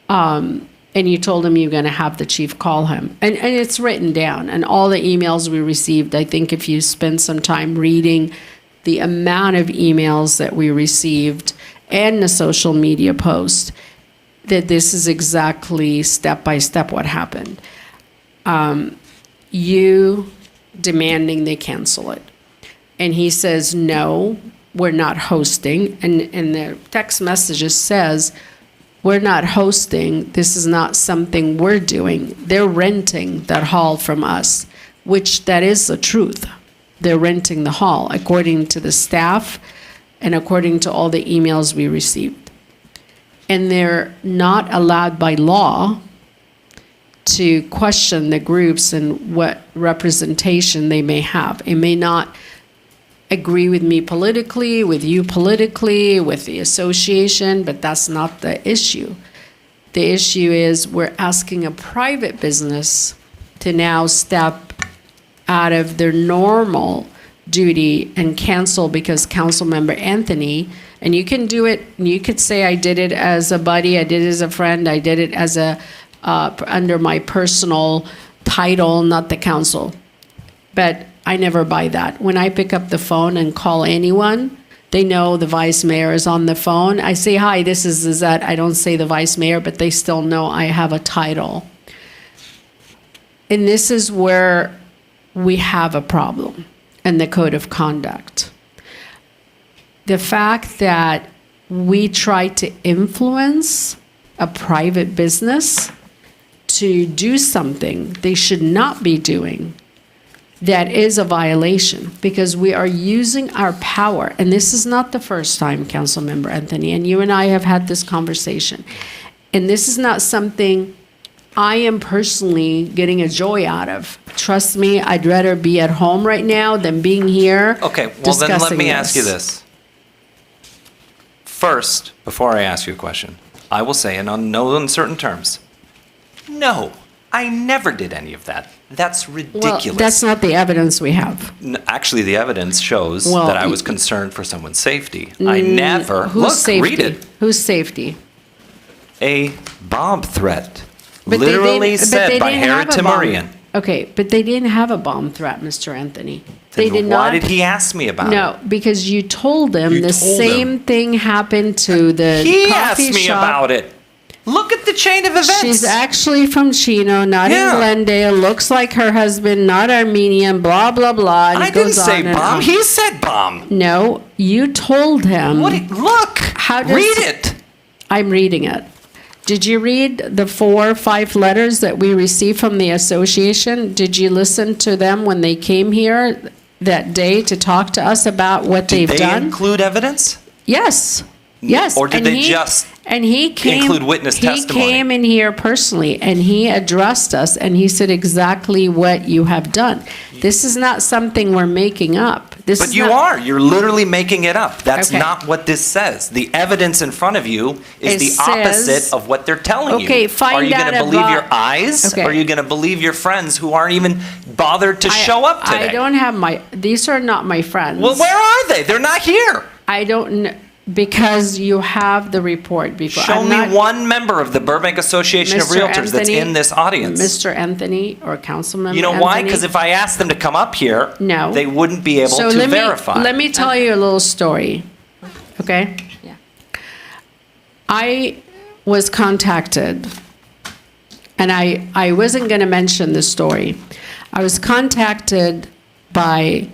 And you told him you're going to have the chief call him. And it's written down. And all the emails we received, I think if you spend some time reading the amount of emails that we received and the social media post, that this is exactly step by step what happened. You demanding they cancel it. And he says, no, we're not hosting. And the text messages says, we're not hosting. This is not something we're doing. They're renting that hall from us, which that is the truth. They're renting the hall, according to the staff and according to all the emails we received. And they're not allowed by law to question the groups and what representation they may have. It may not agree with me politically, with you politically, with the association, but that's not the issue. The issue is we're asking a private business to now step out of their normal duty and cancel because Councilmember Anthony, and you can do it, you could say I did it as a buddy, I did it as a friend, I did it as a under my personal title, not the council. But I never buy that. When I pick up the phone and call anyone, they know the vice mayor is on the phone. I say, hi, this is Lizette. I don't say the vice mayor, but they still know I have a title. And this is where we have a problem in the code of conduct. The fact that we try to influence a private business to do something they should not be doing that is a violation because we are using our power. And this is not the first time, Councilmember Anthony, and you and I have had this conversation. And this is not something I am personally getting a joy out of. Trust me, I'd rather be at home right now than being here. Okay, well then let me ask you this. First, before I ask you a question, I will say in no uncertain terms, no, I never did any of that. That's ridiculous. Well, that's not the evidence we have. Actually, the evidence shows Well, that I was concerned for someone's safety. I never, Whose look, safety? read it. Whose safety? A bomb threat, But they literally didn't- but said they by didn't Harry have a bomb. Timurian. Okay, but they didn't have a bomb threat, Mr. Anthony. They Then did why not. did he ask me about it? No, because you told them You the told same thing happened to the He coffee asked me shop. about it. Look at the chain of events. She's actually from Chino, not Yeah. in Glendale. Looks like her husband, not Armenian. Blah blah blah. And I it goes didn't say on and bomb. on. He said bomb. No, you told him. Look. How does, read it. I'm reading it. Did you read the 4 or 5 letters that we received from the association? Did you listen to them when they came here that day to talk to us about what Did they've they done? include evidence? Yes. Yes. Or did and they just and he came, include witness testimony? He came in here personally and he addressed us and he said exactly what you have done. This is not something we're making up. This But is you not, are. You're literally making it up. That's Okay. not what this says. The evidence in front of you is It the says- opposite of what they're telling you. Okay, find Are you out going to believe about- your eyes? Okay. Or are you going to believe your friends who aren't even bothered to show up today? I don't have these are not my friends. Well, where are they? They're not here. I don't know, because you have the report before. Show I'm me not- one member of the Burbank Association of Mr. Realtors that's Anthony- in this audience. Mr. Anthony or Councilmember You know why? Anthony. Because if I asked them to come up here, No. they wouldn't be able to verify. Let me tell you a little story, okay? Yeah. I was contacted, and I wasn't going to mention the story. I was contacted by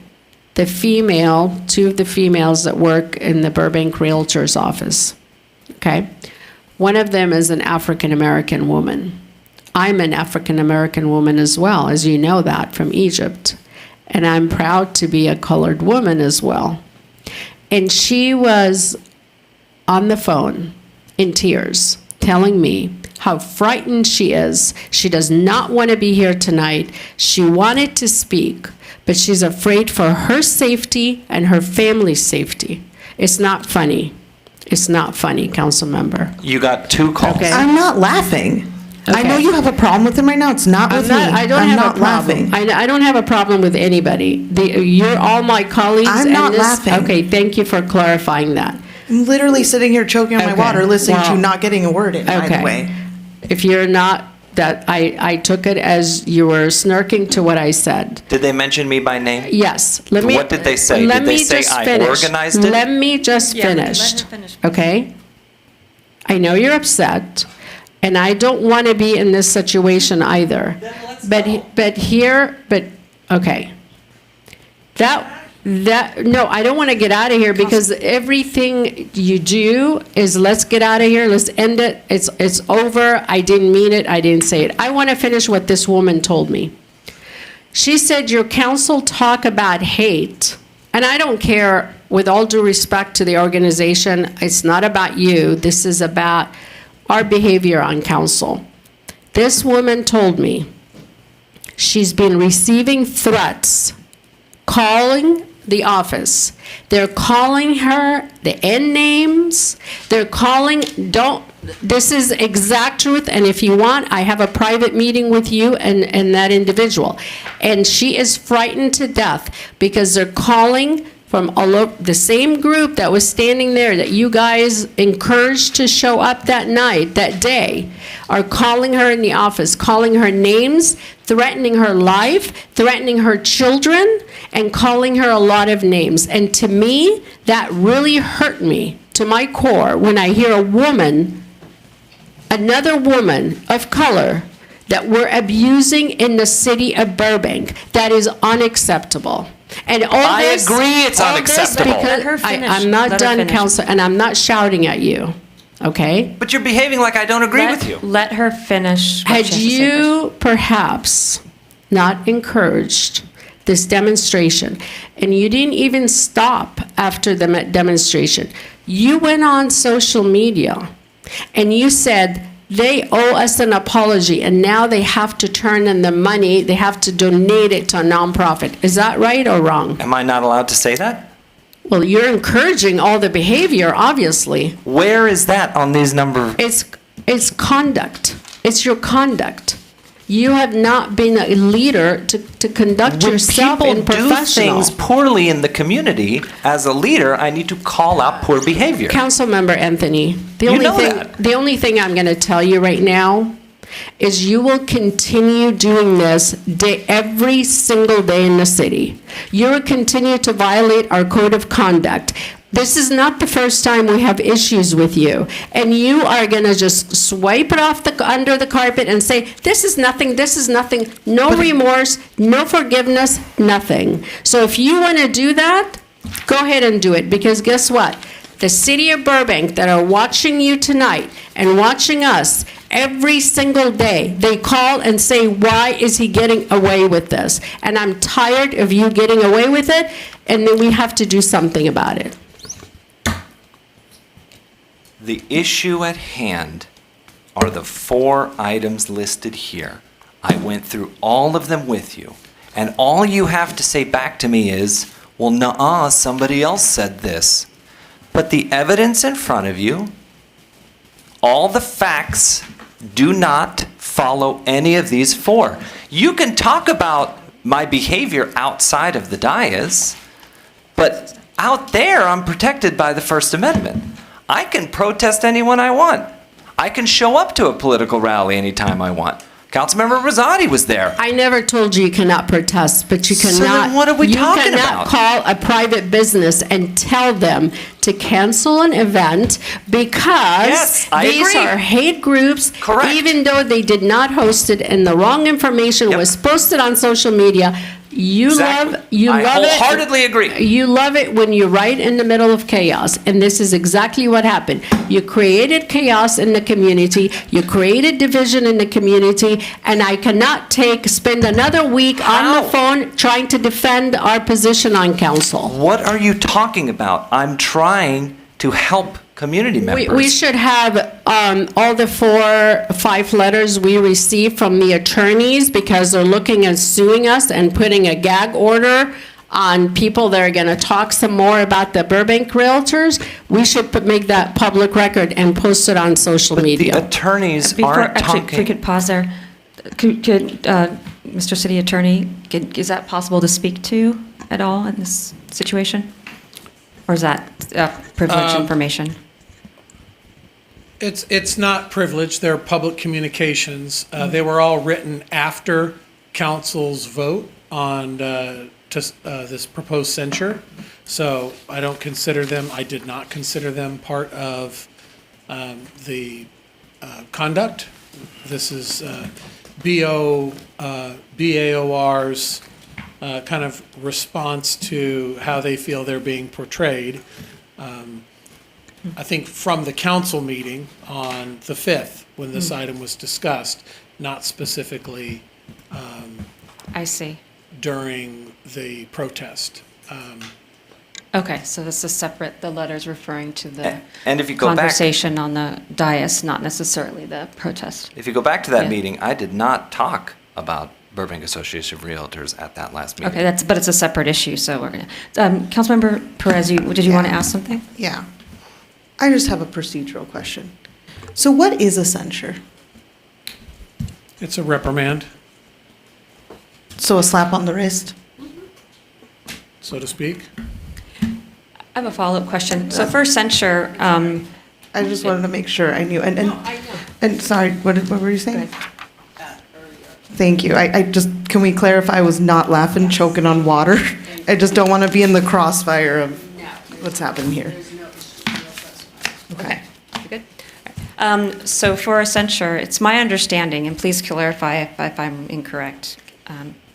the female, 2 of the females that work in the Burbank Realtors office, okay? One of them is an African-American woman. I'm an African-American woman as well, as you know that, from Egypt. And I'm proud to be a colored woman as well. And she was on the phone in tears, telling me how frightened she is. She does not want to be here tonight. She wanted to speak, but she's afraid for her safety and her family's safety. It's not funny. It's not funny, council member. You got 2 calls. Okay. I'm not laughing. I Okay. know you have a problem with him right now. It's not with me. I don't I'm have not a problem. laughing. I don't have a problem with anybody. You're all my colleagues. I'm and not this- laughing. Okay, thank you for clarifying that. I'm literally sitting here choking on my Okay. water, listening to Well, you not getting a word in, by Okay. the way. If you're not, I took it as you were snarking to what I said. Did they mention me by name? Yes. Let me. What did they say? Let Did they me say just I finish. organized it? Let me just finish. Okay? I know you're upset, and I don't want to be in this situation either. But okay. No, I don't want to get out of here because everything you do is let's get out of here, let's end it, it's over, I didn't mean it, I didn't say it. I want to finish what this woman told me. She said, your council talk about hate, and I don't care, with all due respect to the organization, it's not about you, this is about our behavior on council. This woman told me she's been receiving threats, calling the office. They're calling her the N names. They're calling, this is exact truth, and if you want, I have a private meeting with you and that individual. And she is frightened to death because they're calling from all over, the same group that was standing there that you guys encouraged to show up that night, that day, are calling her in the office, calling her names, threatening her life, threatening her children, and calling her a lot of names. And to me, that really hurt me to my core when I hear a woman, another woman of color, that we're abusing in the city of Burbank. That is unacceptable. And all I this, agree it's all this unacceptable. because Let her finish. I'm not Let her done, finish. Council, and I'm not shouting at you, okay? But you're behaving like I don't agree with you. Let her finish. what Had she has to say you perhaps not encouraged this demonstration, and you didn't even stop after the demonstration. You went on social media and you said they owe us an apology and now they have to turn in the money, they have to donate it to a nonprofit. Is that right or wrong? Am I not allowed to say that? Well, you're encouraging all the behavior, obviously. Where is that on these numbers? It's conduct. It's your conduct. You have not been a leader to conduct yourself in professional. When people do things poorly in the community, as a leader, I need to call out poor behavior. Councilmember Anthony, the only thing I'm going to tell you right now is you will continue doing this every single day in the city. You will continue to violate our code of conduct. This is not the first time we have issues with you. And you are going to just swipe it off under the carpet and say, this is nothing, no remorse, no forgiveness, nothing. So if you want to do that, go ahead and do it. Because guess what? The city of Burbank that are watching you tonight and watching us every single day, they call and say, why is he getting away with this? And I'm tired of you getting away with it, and then we have to do something about it. The issue at hand are the 4 items listed here. I went through all of them with you, and all you have to say back to me is, well, nuh-uh, somebody else said this. But the evidence in front of you, all the facts do not follow any of these 4. You can talk about my behavior outside of the dais, but out there I'm protected by the First Amendment. I can protest anyone I want. I can show up to a political rally anytime I want. Councilmember Rosati was there. I never told you you cannot protest, but you cannot. So then what are we talking about? You cannot call a private business and tell them to cancel an event because Yes, I these agree. are hate groups. Correct. Even though they did not host it and the wrong information was posted on social media. You Exactly. love it. I wholeheartedly agree. You love it when you're right in the middle of chaos, and this is exactly what happened. You created chaos in the community. You created division in the community, and I cannot spend another week on the phone trying to defend our position on council. What are you talking about? I'm trying to help community members. We should have all the 5 letters we received from the attorneys because they're looking at suing us and putting a gag order on people that are going to talk some more about the Burbank realtors. We should make that public record and post it on social media. The attorneys Actually, aren't talking. if we could pause there. Could Mr. City Attorney, is that possible to speak to at all in this situation? Or is that privileged information? It's not privileged. They're public communications. They were all written after council's vote on this proposed censure. So I don't consider them, I did not consider them part of the conduct. This is BAOR's kind of response to how they feel they're being portrayed. I think from the council meeting on the 5th, when this item was discussed, not specifically I see. during the protest. Okay, so this is separate, the letter's referring to the And if you go back, conversation on the dais, not necessarily the protest. if you go back to that Yeah. meeting, I did not talk about Burbank Association of Realtors at that last meeting. Okay, but it's a separate issue, so we're going to, Councilmember Perez, did you want to ask something? Yeah. I just have a procedural question. So what is a censure? It's a reprimand, So a slap on the wrist? so to speak. I have a follow-up question. So for censure, I just wanted to make sure I knew. And sorry, what were you saying? Thank you. I just, can we clarify, I was not laughing, choking on water? I just don't want to be in the crossfire of what's happened here. Okay, good. So for a censure, it's my understanding, and please clarify if I'm incorrect,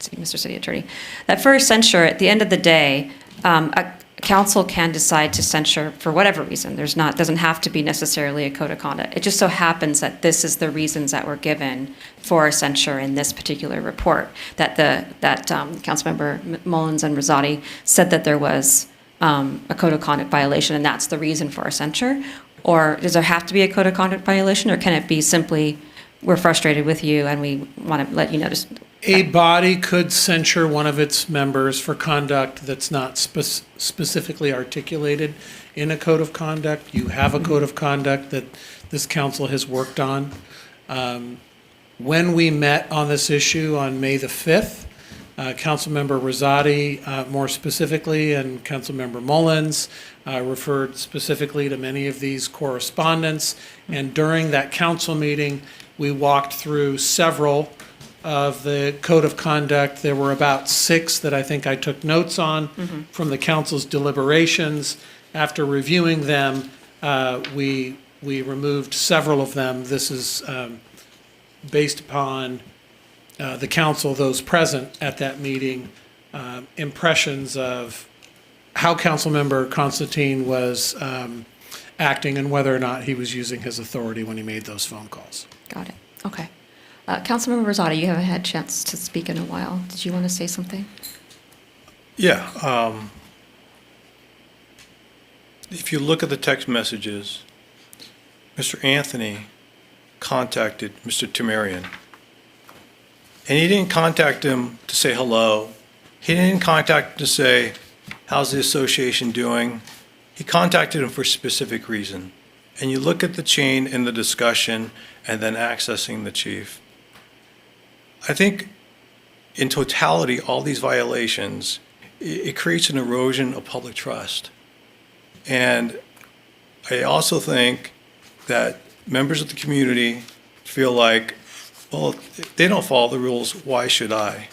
Mr. City Attorney, that for a censure, at the end of the day, a council can decide to censure for whatever reason. Doesn't have to be necessarily a code of conduct. It just so happens that this is the reasons that were given for a censure in this particular report. That Councilmember Mullins and Rosati said that there was a code of conduct violation, and that's the reason for a censure. Or does there have to be a code of conduct violation, or can it be simply, we're frustrated with you and we want to let you know? A body could censure one of its members for conduct that's not specifically articulated in a code of conduct. You have a code of conduct that this council has worked on. When we met on this issue on May the 5th, Councilmember Rosati more specifically and Councilmember Mullins referred specifically to many of these correspondence. And during that council meeting, we walked through several of the code of conduct. There were about 6 that I think I took notes on from the council's deliberations. After reviewing them, we removed several of them. This is based upon the council, those present at that meeting, impressions of how Councilmember Constantine was acting and whether or not he was using his authority when he made those phone calls. Got it. Okay. Councilmember Rosati, you haven't had a chance to speak in a while. Did you want to say something? Yeah. If you look at the text messages, Mr. Anthony contacted Mr. Tamarian. And he didn't contact him to say hello. He didn't contact him to say, how's the association doing? He contacted him for a specific reason. And you look at the chain in the discussion and then accessing the chief. I think in totality, all these violations, it creates an erosion of public trust. And I also think that members of the community feel like, well, if they don't follow the rules, why should I?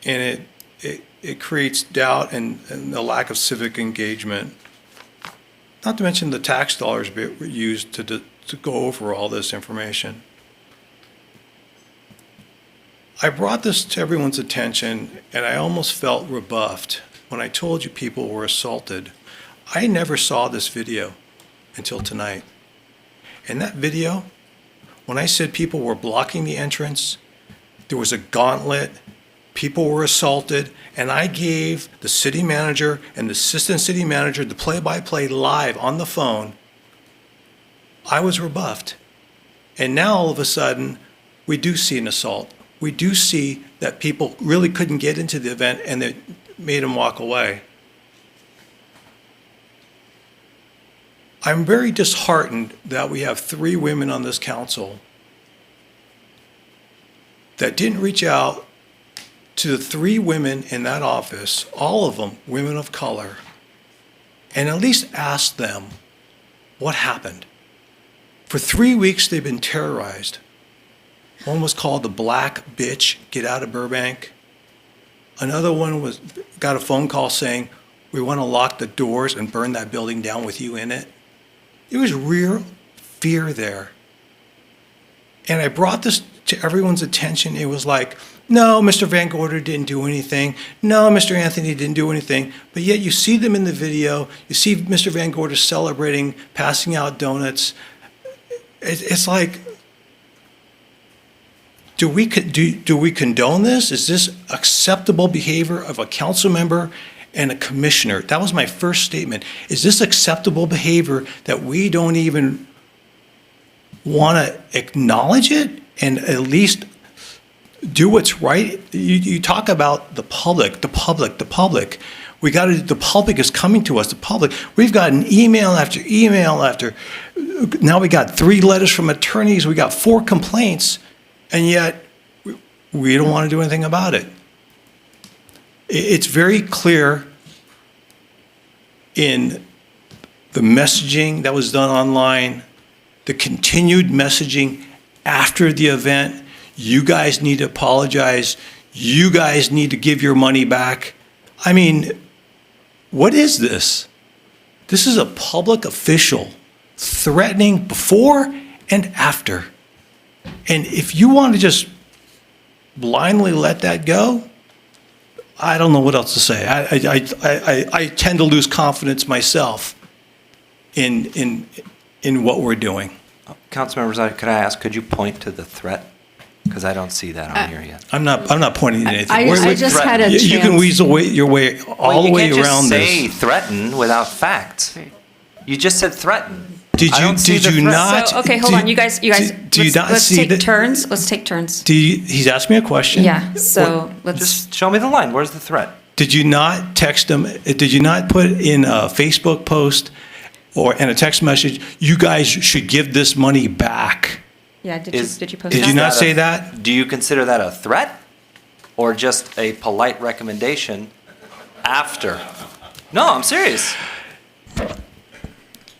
And it creates doubt and a lack of civic engagement. Not to mention the tax dollars used to go over all this information. I brought this to everyone's attention, and I almost felt rebuffed when I told you people were assaulted. I never saw this video until tonight. In that video, when I said people were blocking the entrance, there was a gauntlet, people were assaulted, and I gave the city manager and the assistant city manager the play-by-play live on the phone. I was rebuffed. And now all of a sudden, we do see an assault. We do see that people really couldn't get into the event and they made them walk away. I'm very disheartened that we have 3 women on this council that didn't reach out to the 3 women in that office, all of them women of color, and at least ask them what happened. For 3 weeks, they've been terrorized. One was called the Black Bitch, get out of Burbank. Another one got a phone call saying, we want to lock the doors and burn that building down with you in it. There was real fear there. And I brought this to everyone's attention. It was like, no, Mr. Van Gorder didn't do anything. No, Mr. Anthony didn't do anything. But yet you see them in the video. You see Mr. Van Gorder celebrating, passing out donuts. It's like, do we condone this? Is this acceptable behavior of a council member and a commissioner? That was my first statement. Is this acceptable behavior that we don't even want to acknowledge it and at least do what's right? You talk about the public. The public is coming to us, the public. We've gotten email after email after, now we got 3 letters from attorneys, we got 4 complaints, and yet we don't want to do anything about it. It's very clear in the messaging that was done online, the continued messaging after the event. You guys need to apologize. You guys need to give your money back. I mean, what is this? This is a public official threatening before and after. And if you want to just blindly let that go, I don't know what else to say. I tend to lose confidence myself in what we're doing. Councilmember, could I ask, could you point to the threat? Because I don't see that on here yet. I'm not pointing at anything. I just had a You can chance. weasel your way all the way around You can't just this. say threaten without facts. You just said threaten. Did I you don't see did the you threat. not? So, okay, hold on, you guys, do you not let's see take that? turns. Let's take turns. He's asked me a question. Yeah, so let's. Just show me the line. Where's the threat? Did you not text him? Did you not put in a Facebook post or in a text message? You guys should give this money back. Yeah, did you post Did that? you not say that? Do you consider that a threat or just a polite recommendation after? No, I'm serious.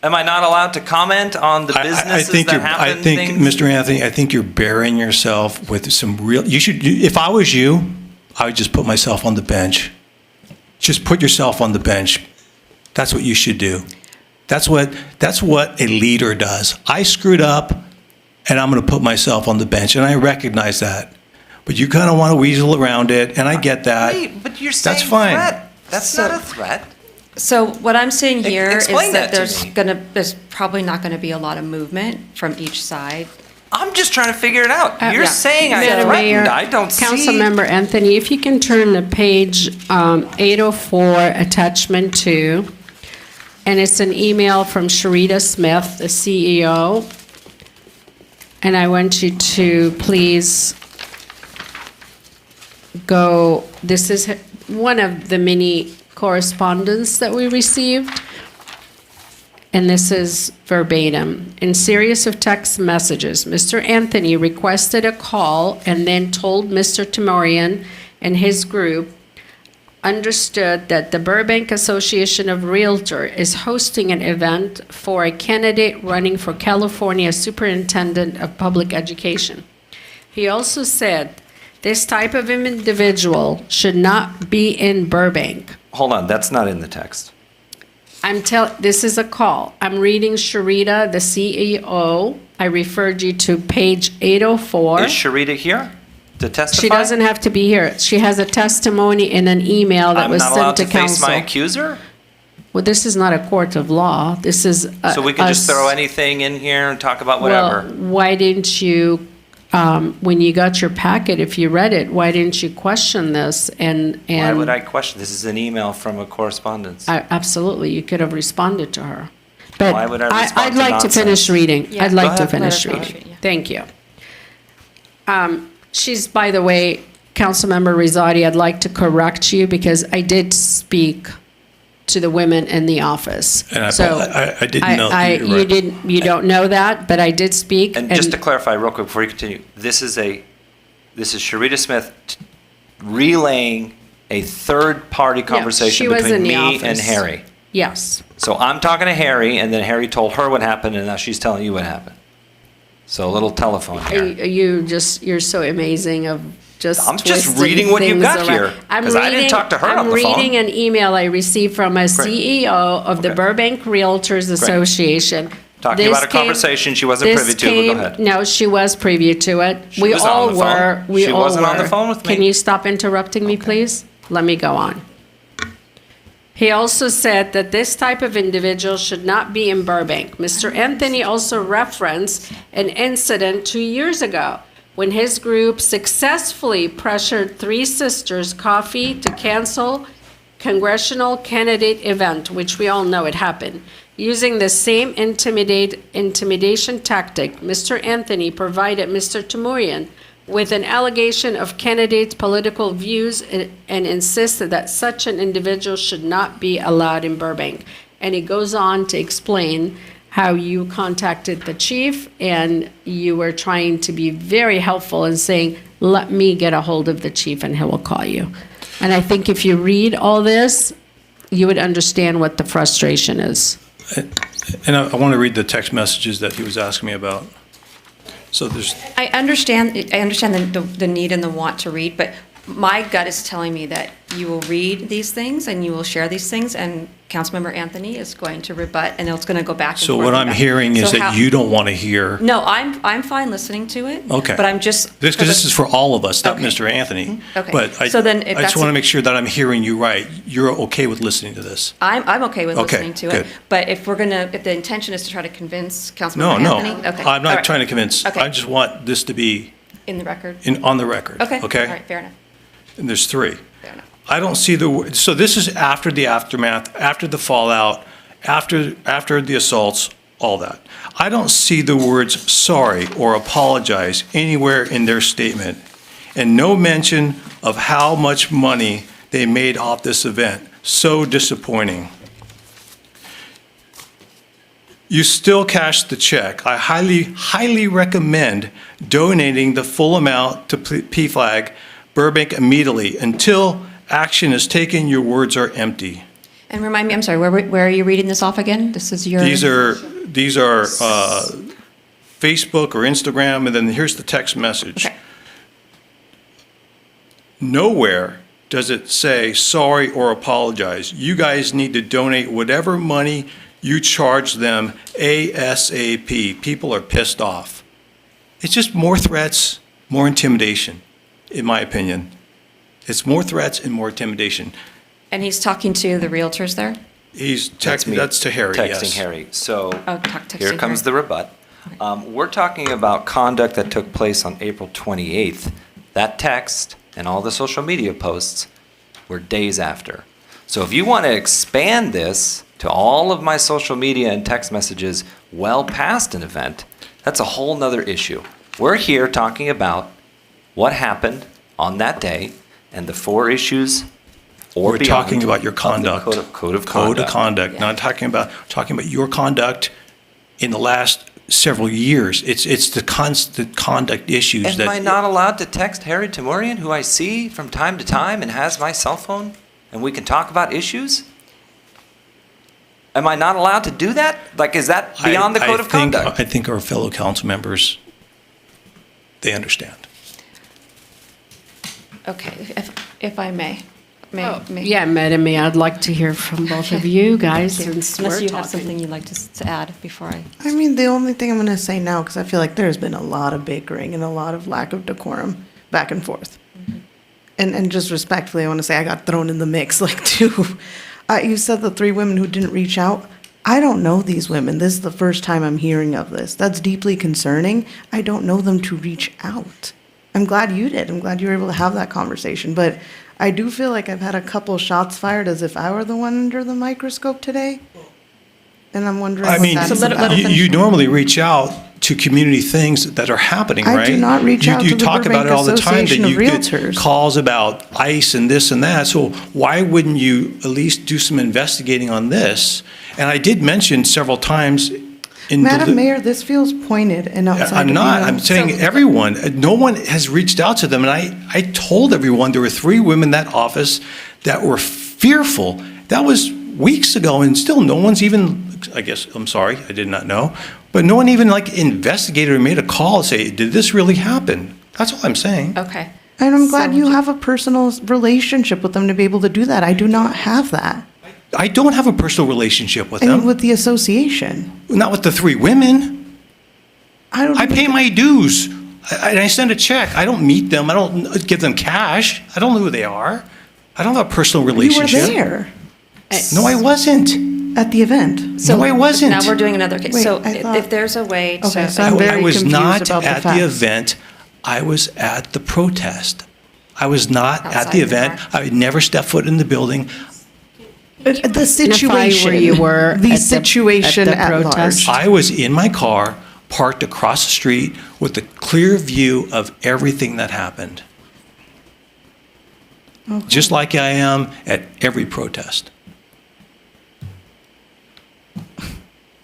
Am I not allowed to comment on the businesses that happen? I think, things? Mr. Anthony, I think you're burying yourself with some real. You should. If I was you, I would just put myself on the bench. Just put yourself on the bench. That's what you should do. That's what a leader does. I screwed up, and I'm going to put myself on the bench, and I recognize that. But you kind of want to weasel around it, and I get that. Wait, but you're saying that's fine. threat. That's not a threat. So what I'm seeing here is Explain that that to me. there's probably not gonna be a lot of movement from each side. I'm just trying to figure it out. You're Yeah. saying I Madam threatened. Mayor, I don't see. Councilmember Anthony, if you can turn to page 804, attachment 2, and it's an email from Sharita Smith, the CEO. And I want you to please go, this is one of the many correspondence that we received. And this is verbatim. In series of text messages, Mr. Anthony requested a call and then told Mr. Timorian and his group understood that the Burbank Association of Realtors is hosting an event for a candidate running for California Superintendent of Public Education. He also said this type of individual should not be in Burbank. Hold on, that's not in the text. This is a call. I'm reading Sharita, the CEO. I referred you to page 804. Is Sharita here to testify? She doesn't have to be here. She has a testimony in an email that I'm was not allowed sent to to face council. my accuser? Well, this is not a court of law. This is So we can just throw anything in here and talk about whatever? Well, why didn't you, when you got your packet, if you read it, why didn't you question this? And Why would I question? This is an email from a correspondence. Absolutely, you could have responded to her. But Why would I respond I'd to like to nonsense? finish reading. Yeah. I'd Go like to ahead. finish Let her reading. finish it, yeah. Thank you. She's, by the way, Councilmember Rizzotti, I'd like to correct you because I did speak to the women in the office. And So I didn't know. that you were right. you don't know that, but I did speak. And just to clarify real quick before you continue, this is Sharita Smith relaying a third-party conversation she was between in the me and office. Harry. Yes. So I'm talking to Harry, and then Harry told her what happened, and now she's telling you what happened. So a little telephone here. You're so amazing of just I'm just twisting reading what you've things got around. here, I'm 'cause I didn't talk to her on the phone. I'm reading an email I received from a CEO of the Burbank Realtors Association. Talking This about a came- conversation she wasn't this privy to, but came- go ahead. No, she was privy to it. She We was on all the phone. were. We She all wasn't on the were. phone with me. Can you stop interrupting me, please? Let me go on. He also said that this type of individual should not be in Burbank. Mr. Anthony also referenced an incident 2 years ago when his group successfully pressured Three Sisters Coffee to cancel congressional candidate event, which we all know it happened. Using the same intimidation tactic, Mr. Anthony provided Mr. Timurian with an allegation of candidates' political views and insisted that such an individual should not be allowed in Burbank. And he goes on to explain how you contacted the chief and you were trying to be very helpful in saying, let me get a hold of the chief and he will call you. And I think if you read all this, you would understand what the frustration is. And I want to read the text messages that he was asking me about. So there's, I understand the need and the want to read, but my gut is telling me that you will read these things and you will share these things, and Councilmember Anthony is going to rebut, and it's going to go back and So forth what and I'm back. hearing is So that how- you don't want to hear. No, I'm fine listening to it. Okay. But I'm just. Because this is for all of us, not Okay. Mr. Anthony. Okay. But I So then if I just that's want a- to make sure that I'm hearing you right. You're okay with listening to this? I'm okay with Okay, listening to good. it. But if the intention is to try to convince No, Councilmember no. Anthony? Okay. I'm All not right. trying to convince. Okay. I just want this to be In the record? on the record. Okay. Okay? All right, fair enough. And there's three. I don't see so this is after the aftermath, after the fallout, after the assaults, all that. I don't see the words sorry or apologize anywhere in their statement, and no mention of how much money they made off this event. So disappointing. You still cash the check. I highly recommend donating the full amount to PFLAG Burbank immediately. Until action is taken, your words are empty. And remind me, I'm sorry, where are you reading this off again? This is your. These are Facebook or Instagram, and then here's the text message. Okay. Nowhere does it say sorry or apologize. You guys need to donate whatever money you charge them ASAP. People are pissed off. It's just more threats, more intimidation, in my opinion. It's more threats and more intimidation. And he's talking to the realtors there? He's That's texting, me that's to Harry, yes. Texting Harry. So texting here comes Harry. the rebut. We're talking about conduct that took place on April 28th. That text and all the social media posts were days after. So if you want to expand this to all of my social media and text messages well past an event, that's a whole nother issue. We're here talking about what happened on that day and the 4 issues or We're beyond talking about your of the conduct. Code of Code of conduct. conduct, not talking about your conduct in the last several years. It's the constant conduct issues Am that. I not allowed to text Harry Timurian, who I see from time to time and has my cell phone, and we can talk about issues? Am I not allowed to do that? Like, is that beyond the code of conduct? I think our fellow council members, they understand. Okay, if I may. Yeah, Madam Mayor, I'd like to hear from both of you guys Thank you. since Unless we're you have talking. something you'd like to add before I. I mean, the only thing I'm going to say now, because I feel like there's been a lot of bickering and a lot of lack of decorum back and forth. And just respectfully, I want to say I got thrown in the mix, like, too. You said the 3 women who didn't reach out. I don't know these women. This is the first time I'm hearing of this. That's deeply concerning. I don't know them to reach out. I'm glad you did. I'm glad you were able to have that conversation. But I do feel like I've had a couple shots fired as if I were the one under the microscope today. And I'm wondering I what mean, that's about. you normally reach out to community things that are happening, I right? do not reach out You to the talk about Burbank it all the time, that Association of you get Realtors. calls about ICE and this and that. So why wouldn't you at least do some investigating on this? And I did mention several times in Madam Mayor, this feels pointed and outside. I'm of, not. you know, I'm saying so- everyone. No one has reached out to them. And I told everyone there were 3 women in that office that were fearful. That was weeks ago, and still no one's even, I guess, I'm sorry, I did not know. But no one even investigated or made a call and say, did this really happen? That's all I'm saying. Okay. And I'm glad you have a personal relationship with them to be able to do that. I do not have that. I don't have a personal relationship with I mean, them. with the association. Not with the 3 women. I pay my dues. I send a check. I don't meet them. I don't give them cash. I don't know who they are. I don't have a personal relationship. You were there. No, I wasn't. At the event. So no, I wasn't. Now we're doing another case. Wait, so I thought- if there's a way to. Okay, so I'm very I was confused not about the at the facts. event. I was at the protest. I was not at Outside the the event. car. I never stepped foot in the building. The situation. where you were the at situation at the at protest. large. I was in my car, parked across the street with a clear view of everything that happened. Okay. Just like I am at every protest.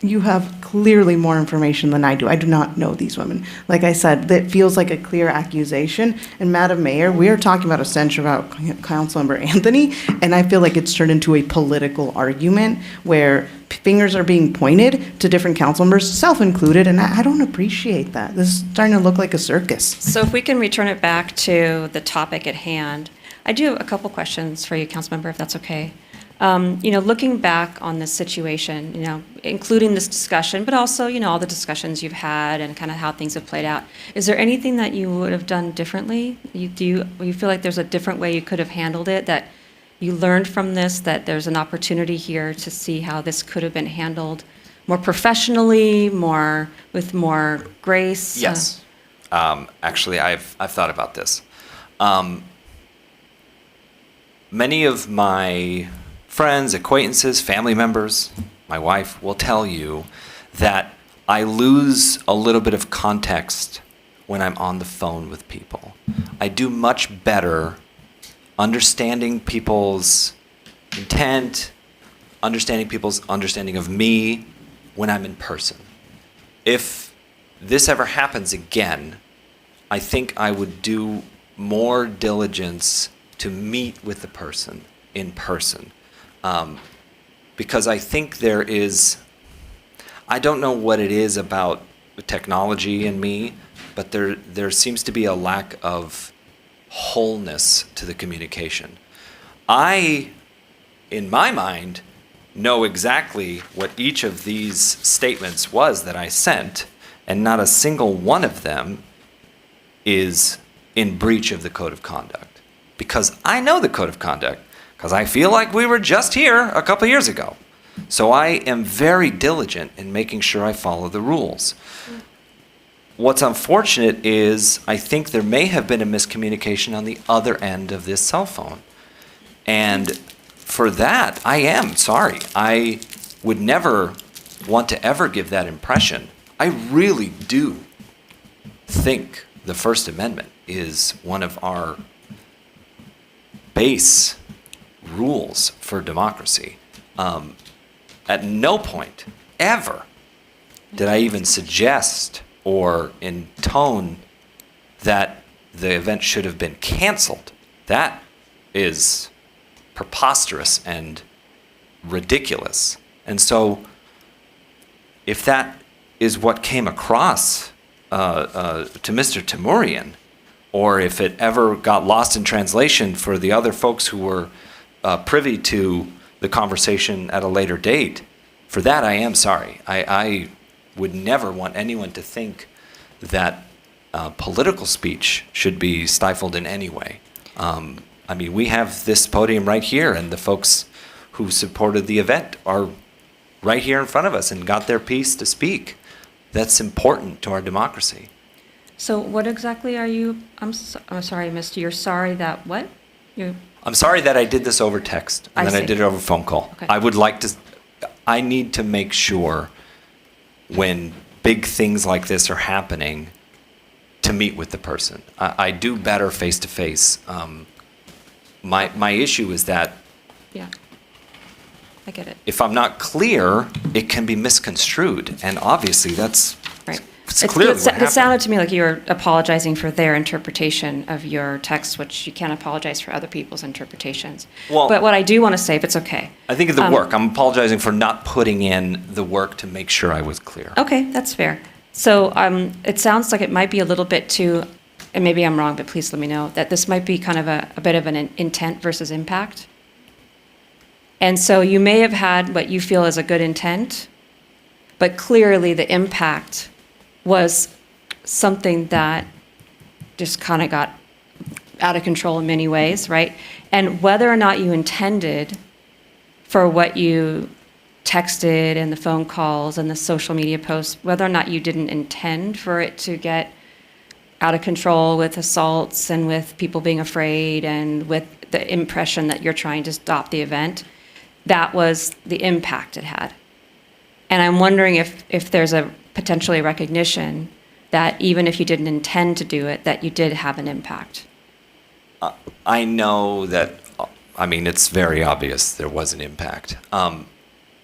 You have clearly more information than I do. I do not know these women. Like I said, that feels like a clear accusation. And Madam Mayor, we are talking about a censure about Councilmember Anthony, and I feel like it's turned into a political argument where fingers are being pointed to different council members, self-included, and I don't appreciate that. This is starting to look like a circus. So if we can return it back to the topic at hand, I do have a couple questions for you, Councilmember, if that's okay. Looking back on this situation, including this discussion, but also, all the discussions you've had and kind of how things have played out, is there anything that you would have done differently? You feel like there's a different way you could have handled it, that you learned from this, that there's an opportunity here to see how this could have been handled more professionally, with more grace? Yes. Actually, I've thought about this. Many of my friends, acquaintances, family members, my wife will tell you that I lose a little bit of context when I'm on the phone with people. I do much better understanding people's intent, understanding people's understanding of me when I'm in person. If this ever happens again, I think I would do more diligence to meet with the person in person. Because I think there is, I don't know what it is about technology in me, but there seems to be a lack of wholeness to the communication. I, in my mind, know exactly what each of these statements was that I sent, and not a single one of them is in breach of the code of conduct. Because I know the code of conduct, because I feel like we were just here a couple years ago. So I am very diligent in making sure I follow the rules. What's unfortunate is I think there may have been a miscommunication on the other end of this cell phone. And for that, I am sorry. I would never want to ever give that impression. I really do think the First Amendment is one of our base rules for democracy. At no point ever did I even suggest or intone that the event should have been canceled. That is preposterous and ridiculous. And so if that is what came across to Mr. Timurian, or if it ever got lost in translation for the other folks who were privy to the conversation at a later date, for that I am sorry. I would never want anyone to think that political speech should be stifled in any way. I mean, we have this podium right here, and the folks who supported the event are right here in front of us and got their piece to speak. That's important to our democracy. So what exactly are you, I'm sorry, I missed you. You're sorry that what? I'm sorry that I did this over text and I that I see. did it over phone call. Okay. I need to make sure when big things like this are happening to meet with the person. I do better face to face. My issue is that Yeah, I get it. if I'm not clear, it can be misconstrued, and obviously that's Right. it's clearly what It happened. sounded to me like you were apologizing for their interpretation of your text, which you can't apologize for other people's interpretations. Well- But what I do want to say, if it's okay. I think of the work. I'm apologizing for not putting in the work to make sure I was clear. Okay, that's fair. So it sounds like it might be a little bit too, and maybe I'm wrong, but please let me know, that this might be kind of a bit of an intent versus impact. And so you may have had what you feel is a good intent, but clearly the impact was something that just kind of got out of control in many ways, right? And whether or not you intended for what you texted and the phone calls and the social media posts, whether or not you didn't intend for it to get out of control with assaults and with people being afraid and with the impression that you're trying to stop the event, that was the impact it had. And I'm wondering if there's a potentially recognition that even if you didn't intend to do it, that you did have an impact. I know that, I mean, it's very obvious there was an impact.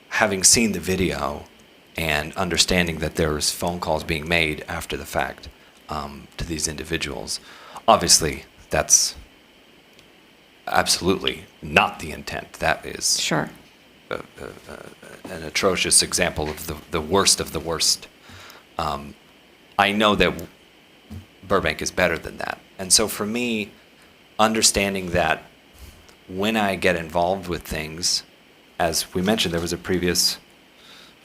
Having seen the video and understanding that there was phone calls being made after the fact to these individuals, obviously that's absolutely not the intent. That is Sure. An atrocious example of the worst of the worst. I know that Burbank is better than that. And so for me, understanding that when I get involved with things, as we mentioned, there was a previous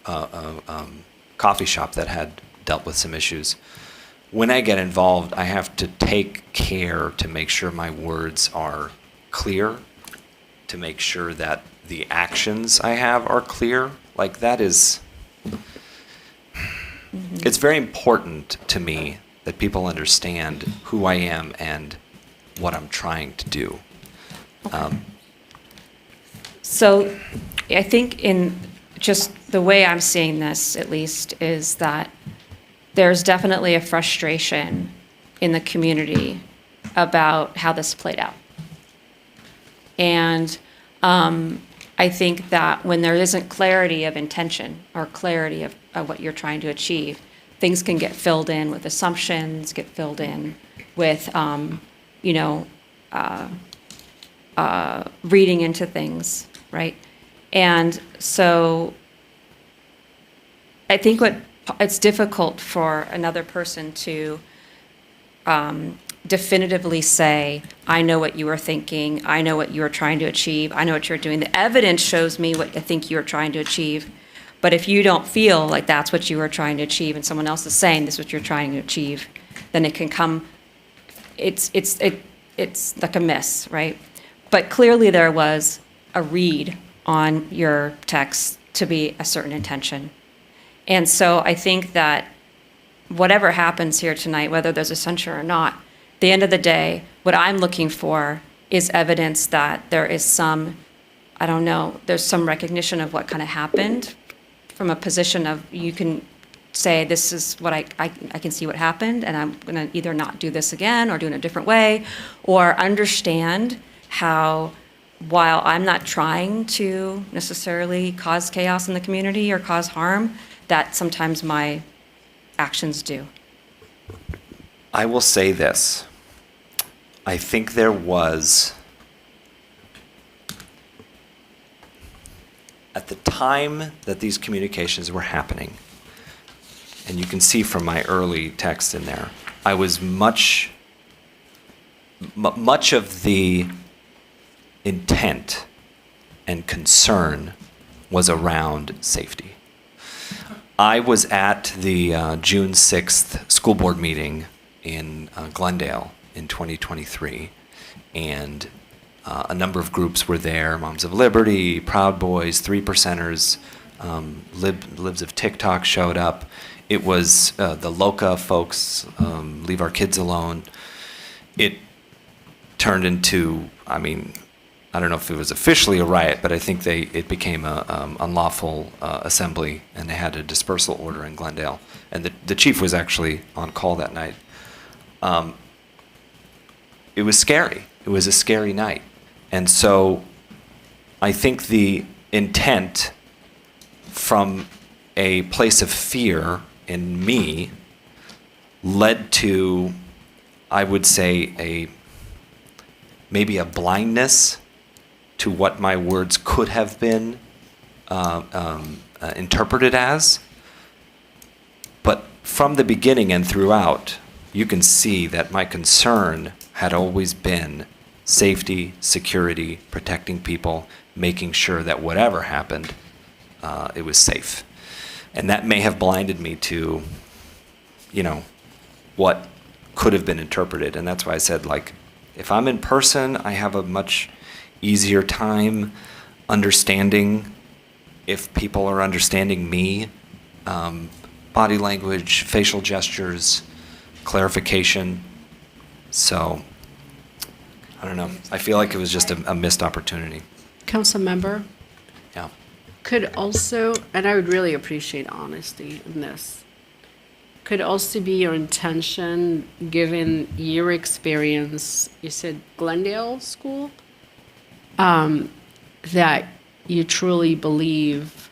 coffee shop that had dealt with some issues. When I get involved, I have to take care to make sure my words are clear, to make sure that the actions I have are clear. Like that is, it's very important to me that people understand who I am and what I'm trying to do. So I think in just the way I'm seeing this, at least, is that there's definitely a frustration in the community about how this played out. And I think that when there isn't clarity of intention or clarity of what you're trying to achieve, things can get filled in with assumptions, get filled in with, reading into things, right? And so I think it's difficult for another person to definitively say, I know what you were thinking, I know what you were trying to achieve, I know what you're doing. The evidence shows me what I think you're trying to achieve. But if you don't feel like that's what you were trying to achieve and someone else is saying this is what you're trying to achieve, then it can come, it's like a miss, right? But clearly there was a read on your text to be a certain intention. And so I think that whatever happens here tonight, whether there's a censure or not, at the end of the day, what I'm looking for is evidence that there is some, I don't know, there's some recognition of what kind of happened from a position of you can say this is what I can see what happened and I'm going to either not do this again or do it in a different way, or understand how while I'm not trying to necessarily cause chaos in the community or cause harm, that sometimes my actions do. I will say this. I think there was, at the time that these communications were happening, and you can see from my early text in there, I was much of the intent and concern was around safety. I was at the June 6th school board meeting in Glendale in 2023, and a number of groups were there, Moms of Liberty, Proud Boys, 3%ers, Libs of TikTok showed up. It was the LOCA folks, Leave Our Kids Alone. It turned into, I mean, I don't know if it was officially a riot, but I think it became a unlawful assembly, and they had a dispersal order in Glendale. And the chief was actually on call that night. It was scary. It was a scary night. And so I think the intent from a place of fear in me led to, I would say, maybe a blindness to what my words could have been interpreted as. But from the beginning and throughout, you can see that my concern had always been safety, security, protecting people, making sure that whatever happened, it was safe. And that may have blinded me to, what could have been interpreted. And that's why I said, like, if I'm in person, I have a much easier time understanding if people are understanding me, body language, facial gestures, clarification. So, I don't know. I feel like it was just a missed opportunity. Council member? Yeah. Could also, and I would really appreciate honesty in this, could also be your intention, given your experience, you said Glendale School, that you truly believe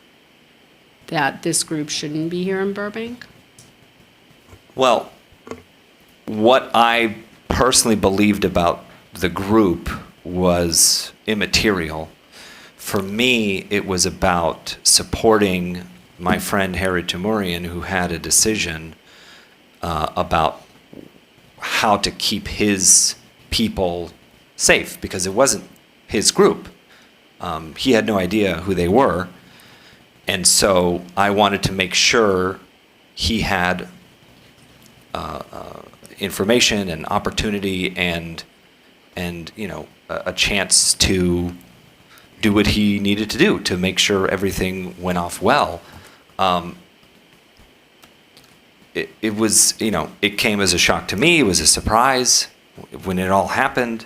that this group shouldn't be here in Burbank? Well, what I personally believed about the group was immaterial. For me, it was about supporting my friend Harry Timurian, who had a decision about how to keep his people safe, because it wasn't his group. He had no idea who they were. And so I wanted to make sure he had information and opportunity and a chance to do what he needed to do to make sure everything went off well. It was, it came as a shock to me. It was a surprise when it all happened.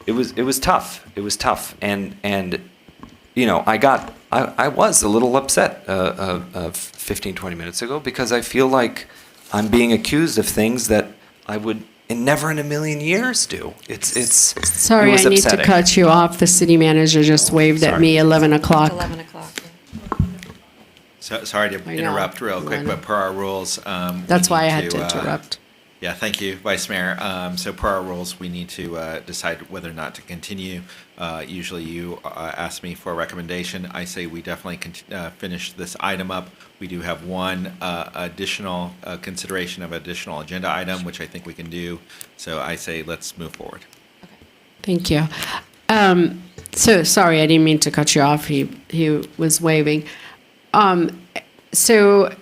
It was tough. It was tough, and I was a little upset 15, 20 minutes ago because I feel like I'm being accused of things that I would never in a million years do. Sorry, it was I need upsetting. to cut you off. The city manager just waved at me 11 o'clock. 11 o'clock. So, sorry to I know. interrupt real quick, but per our rules, That's we why I need had to interrupt. Yeah, thank you, Vice Mayor. So per our rules, we need to decide whether or not to continue. Usually you ask me for a recommendation. I say we definitely finish this item up. We do have one additional consideration of additional agenda item, which I think we can do. So I say let's move forward. Thank you. So sorry, I didn't mean to cut you off. He was waving. So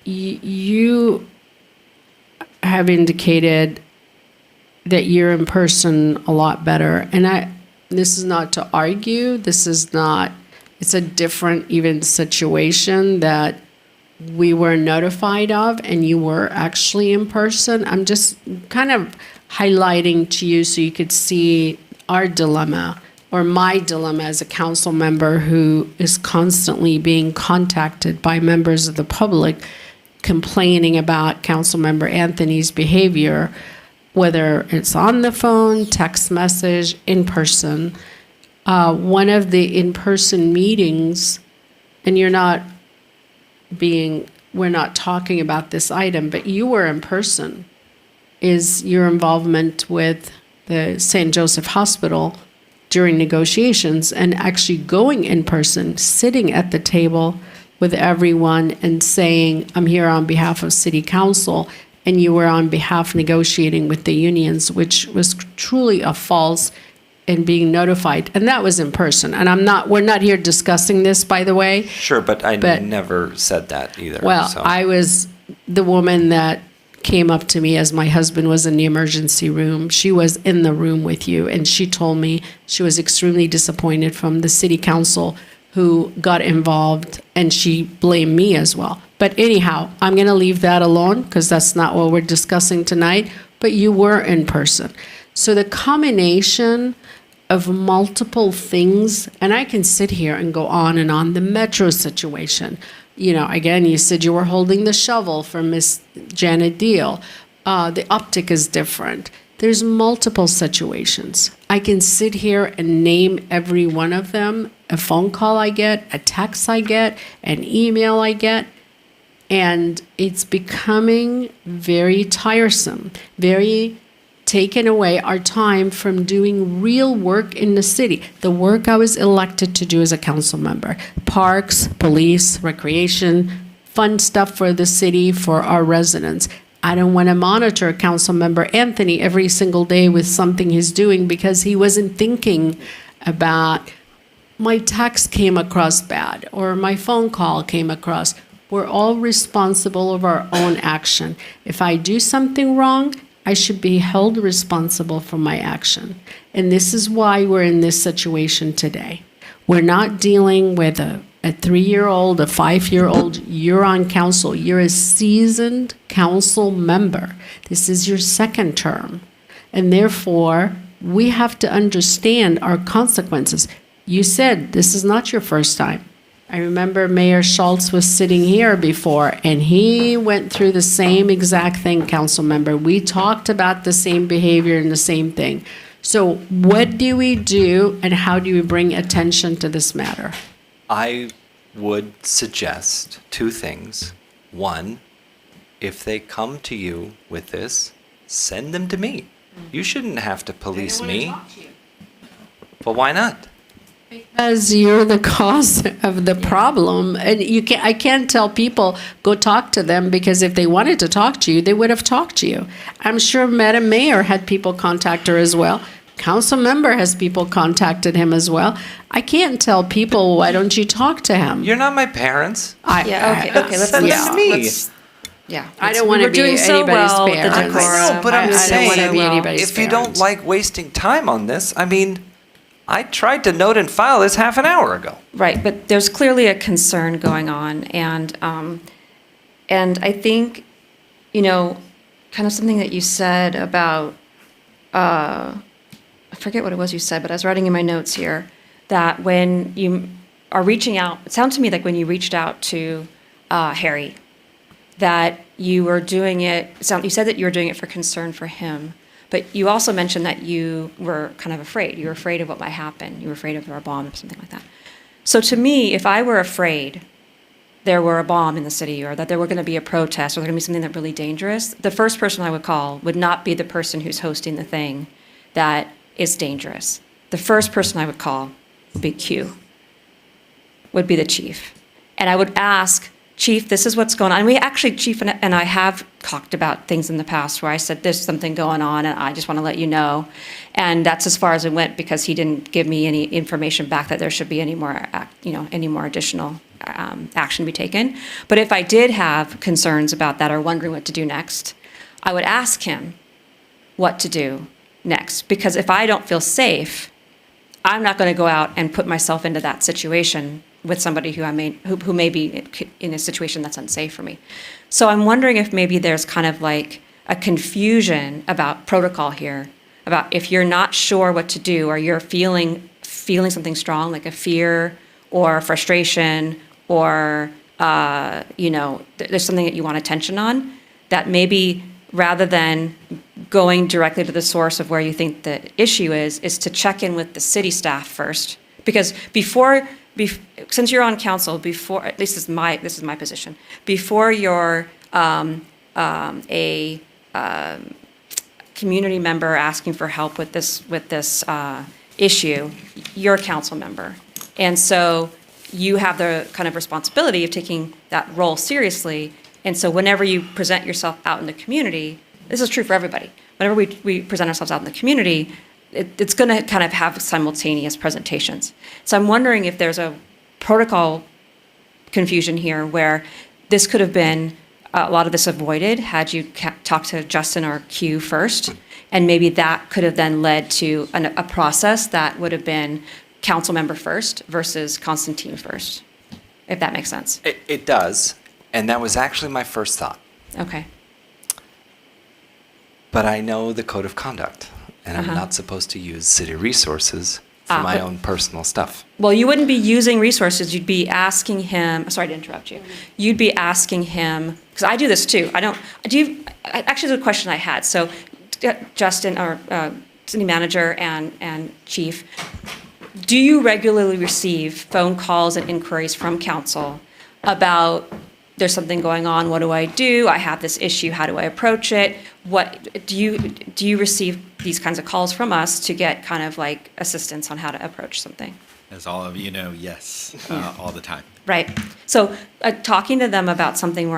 you have indicated that you're in person a lot better, and this is not to argue. It's a different even situation that we were notified of, and you were actually in person. I'm just kind of highlighting to you so you could see our dilemma, or my dilemma as a council member who is constantly being contacted by members of the public complaining about Councilmember Anthony's behavior, whether it's on the phone, text message, in person. One of the in-person meetings, and we're not talking about this item, but you were in person, is your involvement with the St. Joseph Hospital during negotiations and actually going in person, sitting at the table with everyone and saying, I'm here on behalf of City Council, and you were on behalf negotiating with the unions, which was truly a false and being notified. And that was in person. And we're not here discussing this, by the way. Sure, but I never said that either. Well, so. I was the woman that came up to me as my husband was in the emergency room. She was in the room with you, and she told me she was extremely disappointed from the City Council who got involved, and she blamed me as well. But anyhow, I'm going to leave that alone because that's not what we're discussing tonight, but you were in person. So the combination of multiple things, and I can sit here and go on and on, the metro situation. Again, you said you were holding the shovel for Miss Janet Deal. The optic is different. There's multiple situations. I can sit here and name every one of them, a phone call I get, a text I get, an email I get, and it's becoming very tiresome, very taken away our time from doing real work in the city, the work I was elected to do as a council member. Parks, police, recreation, fun stuff for the city, for our residents. I don't want to monitor Councilmember Anthony every single day with something he's doing because he wasn't thinking about my text came across bad or my phone call came across. We're all responsible of our own action. If I do something wrong, I should be held responsible for my action. And this is why we're in this situation today. We're not dealing with a 3-year-old, a 5-year-old. You're on council. You're a seasoned council member. This is your second term. And therefore, we have to understand our consequences. You said this is not your first time. I remember Mayor Schultz was sitting here before, and he went through the same exact thing, council member. We talked about the same behavior and the same thing. So what do we do, and how do we bring attention to this matter? I would suggest 2 things. One, if they come to you with this, send them to me. You shouldn't have to police me. Well, why not? Because you're the cause of the problem, and I can't tell people go talk to them, because if they wanted to talk to you, they would have talked to you. I'm sure Madam Mayor had people contact her as well. council member has people contacted him as well. I can't tell people, why don't you talk to him? You're not my parents. Okay, let's Send let's, them to me. let's yeah. I don't want to we're be doing so anybody's well with the parents. decorum. I know, but I'm I saying, don't want to be anybody's if you don't parent. like wasting time on this, I mean, I tried to note and file this half an hour ago. Right, but there's clearly a concern going on, and I think, kind of something that you said about, I forget what it was you said, but I was writing in my notes here, that when you are reaching out, it sounded to me like when you reached out to Harry, that you were doing it, you said that you were doing it for concern for him, but you also mentioned that you were kind of afraid. You were afraid of what might happen. You were afraid of a bomb or something like that. So to me, if I were afraid there were a bomb in the city or that there were going to be a protest or there was going to be something that really dangerous, the first person I would call would not be the person who's hosting the thing that is dangerous. The first person I would call would be Q, would be the chief. And I would ask, Chief, this is what's going on. And we actually, Chief and I have talked about things in the past where I said, there's something going on and I just want to let you know. And that's as far as it went because he didn't give me any information back that there should be any more additional action be taken. But if I did have concerns about that or wondering what to do next, I would ask him what to do next. Because if I don't feel safe, I'm not going to go out and put myself into that situation with somebody who who may be in a situation that's unsafe for me. So I'm wondering if maybe there's kind of like a confusion about protocol here, about if you're not sure what to do or you're feeling something strong, like a fear or frustration or, there's something that you want attention on, that maybe rather than going directly to the source of where you think the issue is to check in with the city staff first. Because since you're on council, at least this is my position, before you're a community member asking for help with this issue, you're a council member. And so you have the kind of responsibility of taking that role seriously. And so whenever you present yourself out in the community, this is true for everybody, whenever we present ourselves out in the community, it's going to kind of have simultaneous presentations. So I'm wondering if there's a protocol confusion here where this could have been a lot of this avoided had you talked to Justin or Q first, and maybe that could have then led to a process that would have been council member first versus Constantine first, if that makes sense. It does, and that was actually my first thought. Okay. But I know the code of conduct. And I'm not supposed to use city resources for my own personal stuff. Well, you wouldn't be using resources. You'd be asking him. Sorry to interrupt you. You'd be asking him, because I do this too. Actually, there's a question I had. So, Justin, or city manager and chief, do you regularly receive phone calls and inquiries from council about there's something going on, what do I do? I have this issue, how do I approach it? What do you receive these kinds of calls from us to get kind of like assistance on how to approach something? As all of you know, yes, all the time. Right. So talking to them about something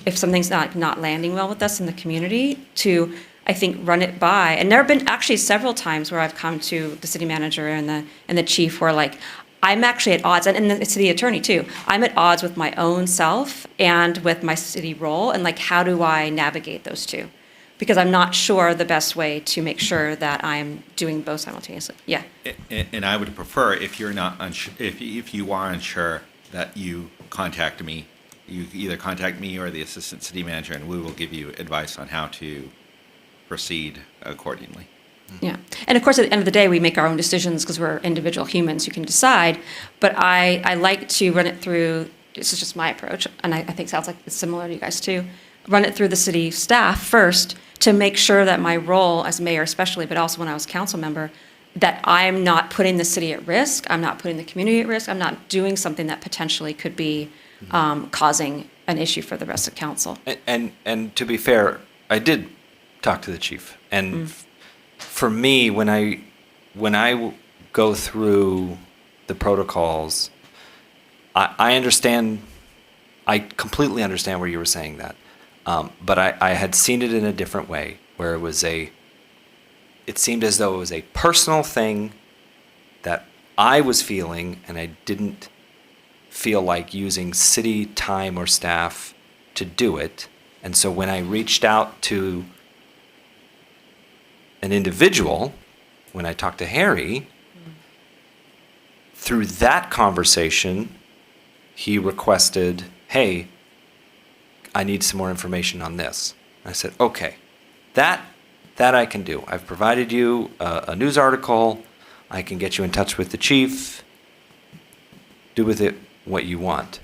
if something's not landing well with us in the community, to I think run it by. And there have been actually several times where I've come to the city manager and the chief who are like, I'm actually at odds, and the city attorney too, I'm at odds with my own self and with my city role, and like, how do I navigate those two? Because I'm not sure the best way to make sure that I'm doing both simultaneously. Yeah. And I would prefer, if you're not unsure, if you are unsure, that you contact me. You either contact me or the assistant city manager, and we will give you advice on how to proceed accordingly. Yeah. And of course, at the end of the day, we make our own decisions because we're individual humans who can decide. But I like to run it through, this is just my approach, and I think it sounds like it's similar to you guys too, run it through the city staff first to make sure that my role as mayor especially, but also when I was council member, that I'm not putting the city at risk, I'm not putting the community at risk, I'm not doing something that potentially could be causing an issue for the rest of council. And to be fair, I did talk to the chief, and for me, when I go through the protocols, I understand, I completely understand where you were saying that, but I had seen it in a different way, where it was it seemed as though it was a personal thing that I was feeling, and I didn't feel like using city time or staff to do it. And so when I reached out to an individual, when I talked to Harry, through that conversation, he requested, hey, I need some more information on this. I said, okay, that I can do. I've provided you a news article. I can get you in touch with the chief. Do with it what you want.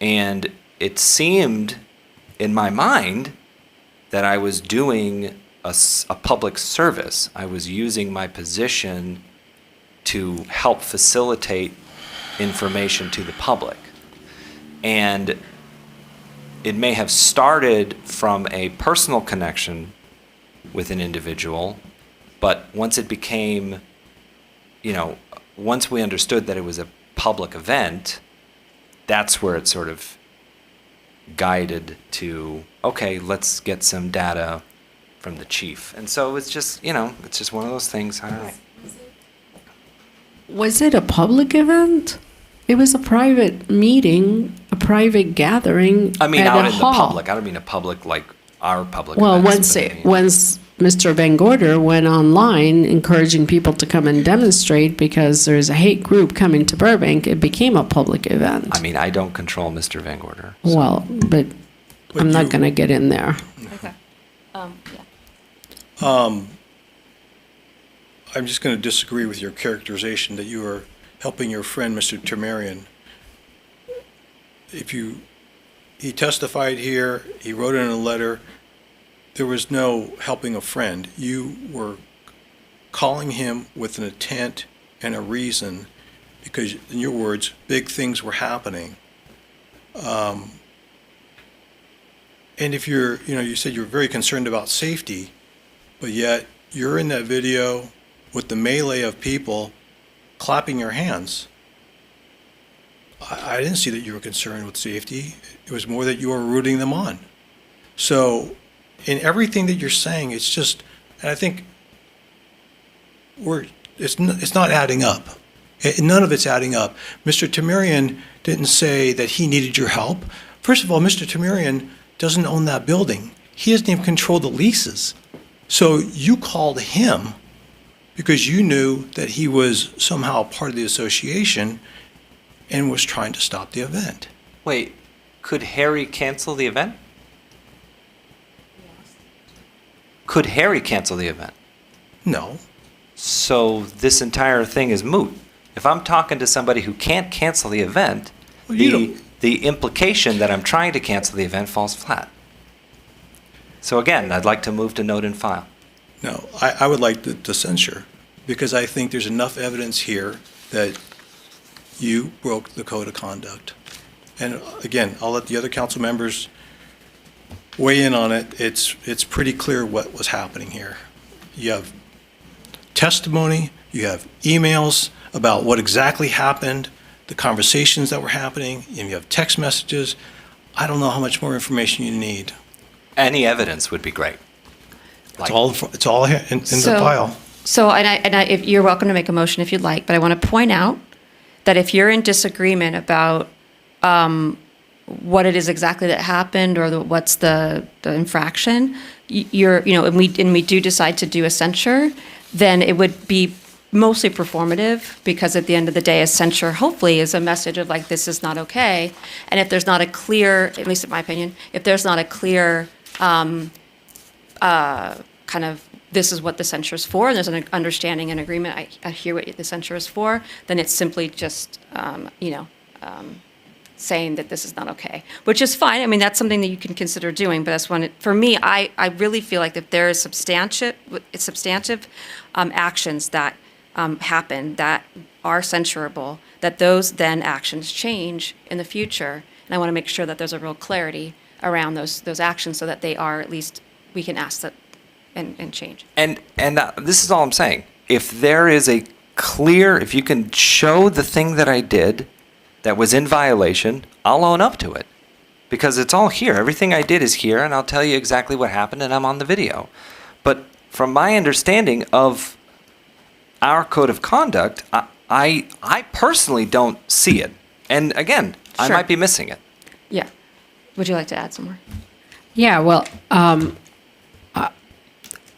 And it seemed in my mind that I was doing a public service. I was using my position to help facilitate information to the public. And it may have started from a personal connection with an individual, but once it became, once we understood that it was a public event, that's where it sort of guided to, okay, let's get some data from the chief. And so it's just, it's just one of those things. I don't know. Was it a public event? It was a private meeting, a private gathering. I mean, at out a in hall. the public. I don't mean a public like our public. Well, events, once Mr. Van Gorder went online encouraging people to come and demonstrate because there's a hate group coming to Burbank, it became a public event. I mean, I don't control Mr. Van Gorder. Well, but I'm not going to get in there. Okay. I'm just going to disagree with your characterization that you are helping your friend, Mr. Termarian. He testified here, he wrote in a letter, there was no helping a friend. You were calling him with an intent and a reason because, in your words, big things were happening. And if you said you're very concerned about safety, but yet you're in that video with the melee of people clapping your hands. I didn't see that you were concerned with safety. It was more that you were rooting them on. So in everything that you're saying, it's just, and I think it's not adding up. None of it's adding up. Mr. Tamarian didn't say that he needed your help. First of all, Mr. Tamarian doesn't own that building. He doesn't even control the leases. So you called him because you knew that he was somehow part of the association and was trying to stop the event. Wait, could Harry cancel the event? Could Harry cancel the event? No. So this entire thing is moot. If I'm talking to somebody who can't cancel the event, the implication that I'm trying to cancel the event falls flat. So again, I'd like to move to note and file. No, I would like to censure because I think there's enough evidence here that you broke the code of conduct. And again, I'll let the other council members weigh in on it. It's pretty clear what was happening here. You have testimony, you have emails about what exactly happened, the conversations that were happening, and you have text messages. I don't know how much more information you need. Any evidence would be great. It's all here in the file. So, if you're welcome to make a motion if you'd like, but I want to point out that if you're in disagreement about what it is exactly that happened or what's the infraction, and we do decide to do a censure, then it would be mostly performative because at the end of the day, a censure hopefully is a message of like, this is not okay. And if there's not a clear, at least in my opinion, if there's not a clear kind of this is what the censure is for, and there's an understanding and agreement, I hear what the censure is for, then it's simply just, saying that this is not okay, which is fine. I mean, that's something that you can consider doing, but that's when, for me, I really feel like if there is substantive actions that happen that are censurable, that those then actions change in the future, and I want to make sure that there's a real clarity around those actions so that they are, at least, we can ask that and change. And this is all I'm saying. If there is a clear, if you can show the thing that I did that was in violation, I'll own up to it. Because it's all here. Everything I did is here, and I'll tell you exactly what happened, and I'm on the video. But from my understanding of our code of conduct, I personally don't see it. And again, I Sure. might be missing it. Yeah. Would you like to add some more? Yeah, well,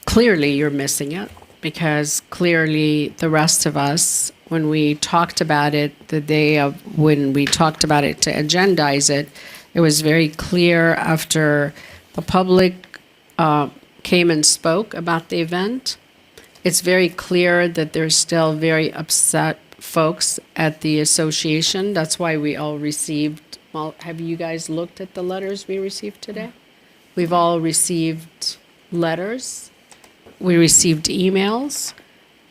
clearly you're missing it because clearly the rest of us, when we talked about it the day of when we talked about it to agendize it, it was very clear after the public came and spoke about the event. It's very clear that there's still very upset folks at the association. That's why we all received, well, have you guys looked at the letters we received today? We've all received letters. We received emails.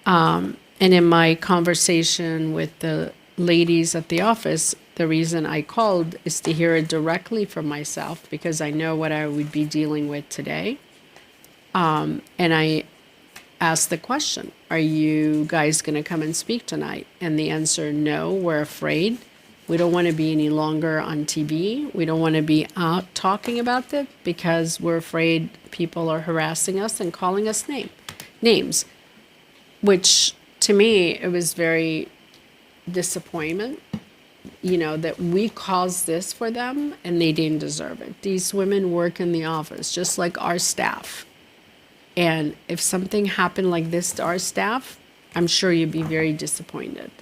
And in my conversation with the ladies at the office, the reason I called is to hear it directly from myself because I know what I would be dealing with today. And I asked the question, are you guys going to come and speak tonight? And the answer, no, we're afraid. We don't want to be any longer on TV. We don't want to be out talking about it because we're afraid people are harassing us and calling us names, which to me, it was very disappointment, that we caused this for them and they didn't deserve it. These women work in the office just like our staff. And if something happened like this to our staff, I'm sure you'd be very disappointed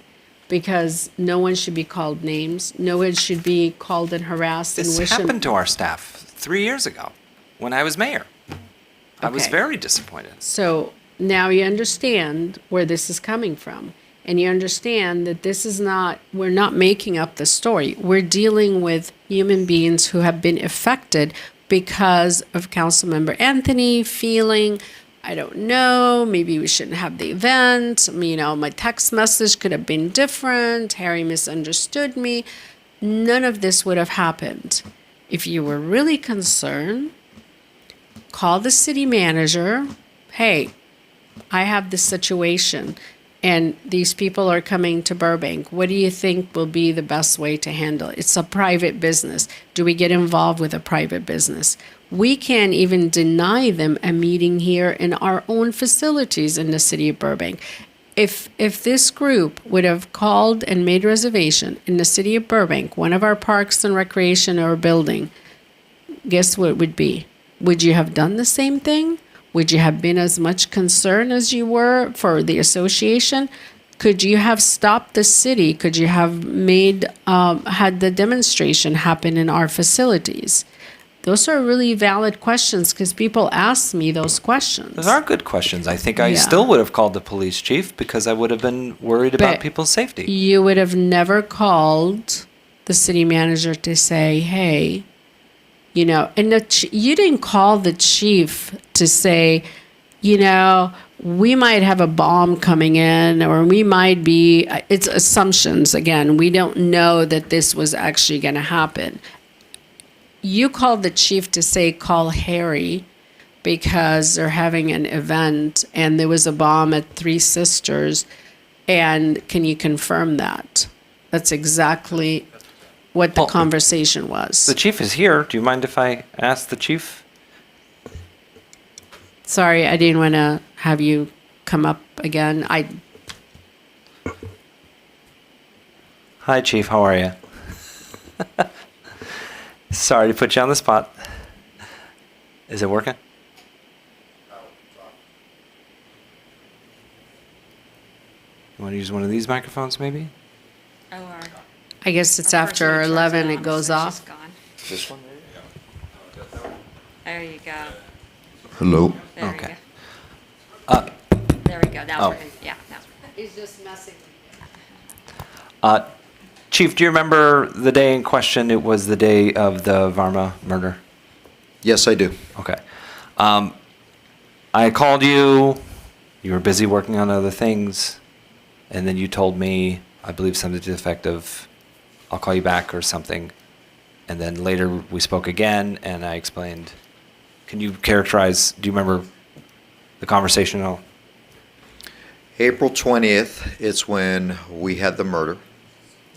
because no one should be called names. No one should be called and harassed and This wishing. happened to our staff 3 years ago when I was mayor. I was Okay. very disappointed. So now you understand where this is coming from. And you understand that this is not, we're not making up the story. We're dealing with human beings who have been affected because of Councilmember Anthony feeling, I don't know, maybe we shouldn't have the event. My text message could have been different. Harry misunderstood me. None of this would have happened. If you were really concerned, call the city manager. Hey, I have this situation and these people are coming to Burbank. What do you think will be the best way to handle it? It's a private business. Do we get involved with a private business? We can't even deny them a meeting here in our own facilities in the city of Burbank. If this group would have called and made reservation in the city of Burbank, one of our parks and recreation or building, guess what it would be? Would you have done the same thing? Would you have been as much concerned as you were for the association? Could you have stopped the city? Could you have had the demonstration happen in our facilities? Those are really valid questions because people ask me those questions. Those are good questions. I think I Yeah. still would have called the police chief because I would have been worried about But people's safety. You would have never called the city manager to say, hey, and you didn't call the chief to say, we might have a bomb coming in or we might be, it's assumptions. Again, we don't know that this was actually going to happen. You called the chief to say, call Harry because they're having an event and there was a bomb at Three Sisters. And can you confirm that? That's exactly what the conversation was. The chief is here. Do you mind if I ask the chief? Sorry, I didn't want to have you come up again. Hi, chief. How are you? Sorry to put you on the spot. Is it working? You want to use one of these microphones, maybe? I guess it's after 11, it goes off. This one? There you go. Hello. There Okay. you go. There we go. Now Oh. it's working. Yeah, now it's working. He's just messing. Chief, do you remember the day in question? It was the day of the Varma murder. Yes, I do. Okay. I called you. You were busy working on other things. And then you told me, I believe something to the effect of, I'll call you back or something. And then later we spoke again and I explained. Can you characterize, do you remember the conversation at all? April 20th, it's when we had the murder.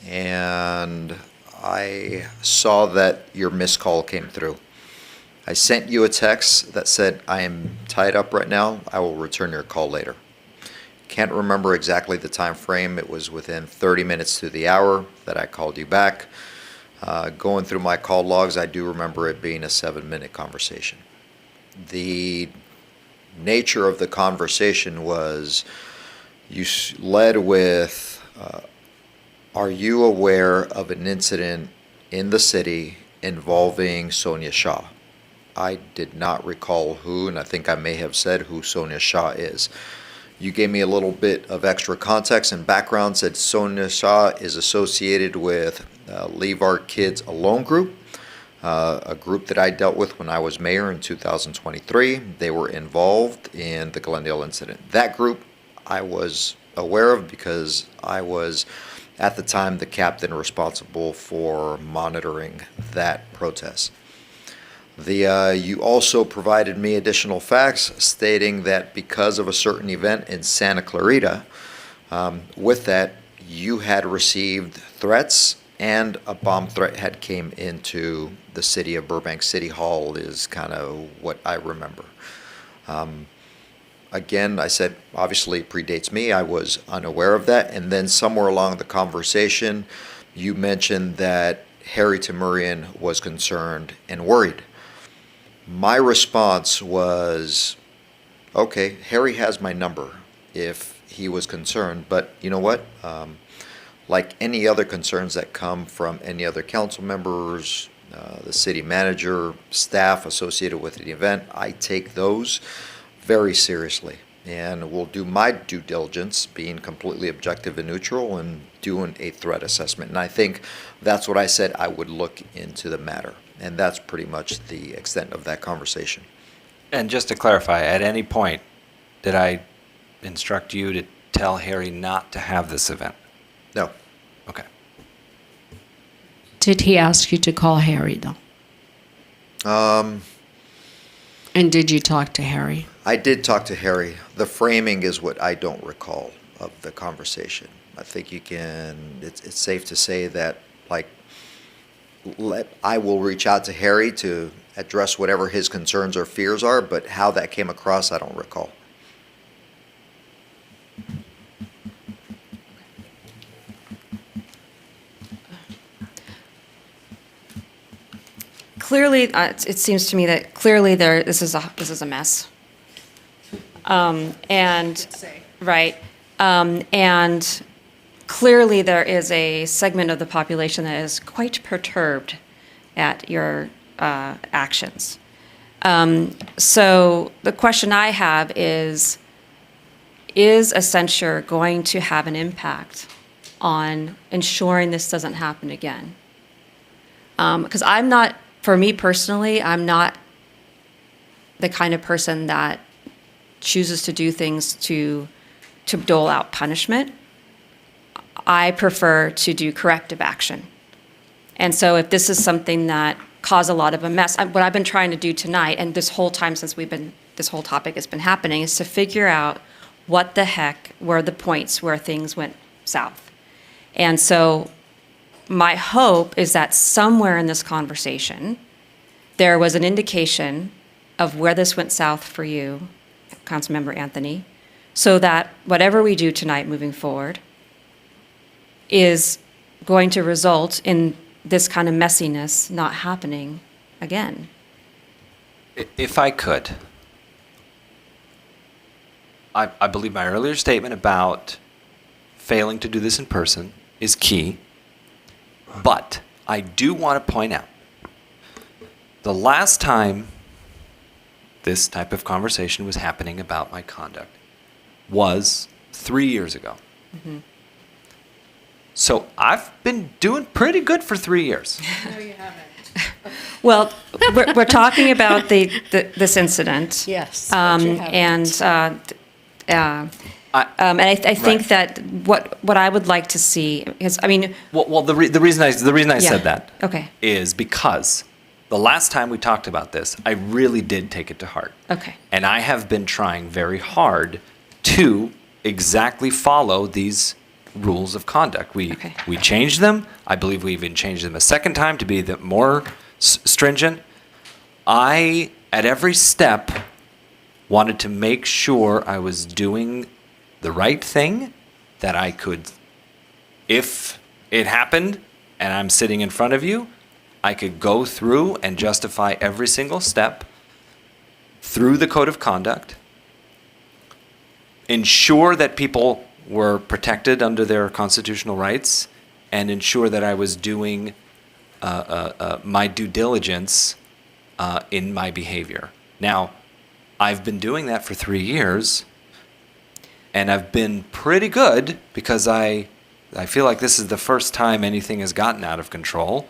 And I saw that your missed call came through. I sent you a text that said, I am tied up right now. I will return your call later. Can't remember exactly the time frame. It was within 30 minutes to the hour that I called you back. Going through my call logs, I do remember it being a 7-minute conversation. The nature of the conversation was you led with, are you aware of an incident in the city involving Sonia Shah? I did not recall who, and I think I may have said who Sonia Shah is. You gave me a little bit of extra context and background, said Sonia Shah is associated with Leave Our Kids Alone group, a group that I dealt with when I was mayor in 2023. They were involved in the Glendale incident. That group I was aware of because I was, at the time, the captain responsible for monitoring that protest. You also provided me additional facts stating that because of a certain event in Santa Clarita, with that, you had received threats and a bomb threat had came into the city of Burbank City Hall is kind of what I remember. Again, I said, obviously it predates me. I was unaware of that. And then somewhere along the conversation, you mentioned that Harry Temurian was concerned and worried. My response was, okay, Harry has my number if he was concerned, but you know what? Like any other concerns that come from any other council members, the city manager, staff associated with the event, I take those very seriously. And will do my due diligence, being completely objective and neutral, and doing a threat assessment. And I think that's what I said I would look into the matter. And that's pretty much the extent of that conversation. And just to clarify, at any point, did I instruct you to tell Harry not to have this event? No. Okay. Did he ask you to call Harry, though? And did you talk to Harry? I did talk to Harry. The framing is what I don't recall of the conversation. I think you can, it's safe to say that, like, I will reach out to Harry to address whatever his concerns or fears are, but how that came across, I don't recall. Clearly, it seems to me that clearly this is a mess. And right, and clearly there is a segment of the population that is quite perturbed at your actions. So the question I have is a censure going to have an impact on ensuring this doesn't happen again? Because I'm not, for me personally, I'm not the kind of person that chooses to do things to dole out punishment. I prefer to do corrective action. And so if this is something that caused a lot of a mess, what I've been trying to do tonight, and this whole time since this whole topic has been happening, is to figure out what the heck were the points where things went south. And so my hope is that somewhere in this conversation, there was an indication of where this went south for you, Councilmember Anthony, so that whatever we do tonight moving forward is going to result in this kind of messiness not happening again. If I could, I believe my earlier statement about failing to do this in person is key, but I do want to point out the last time this type of conversation was happening about my conduct was 3 years ago. Mm-hmm. So I've been doing pretty good for 3 years. No, you haven't. Well, we're talking about this incident. Yes. And I think that what I would like to see is, I mean. Well, the reason I said that Okay. is because the last time we talked about this, I really did take it to heart. Okay. And I have been trying very hard to exactly follow these rules of conduct. We changed them. I believe we even changed them a second time to be more stringent. I, at every step, wanted to make sure I was doing the right thing, that I could, if it happened and I'm sitting in front of you, I could go through and justify every single step through the code of conduct, ensure that people were protected under their constitutional rights, and ensure that I was doing my due diligence in my behavior. Now, I've been doing that for 3 years, and I've been pretty good because I feel like this is the first time anything has gotten out of control.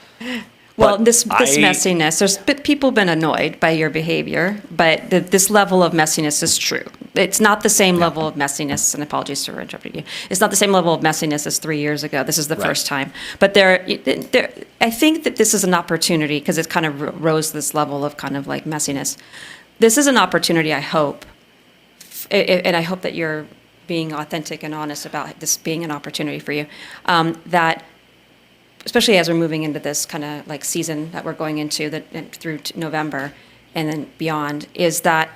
Well, But this messiness, people been annoyed by your behavior, but this level of messiness is true. It's not the same level of messiness, and apologies for interrupting you. It's not the same level of messiness as 3 years ago. This is the first time. But I think that this is an opportunity, because it kind of rose this level of kind of like messiness. This is an opportunity, I hope, and I hope that you're being authentic and honest about this being an opportunity for you, that especially as we're moving into this kind of like season that we're going into through November and then beyond, is that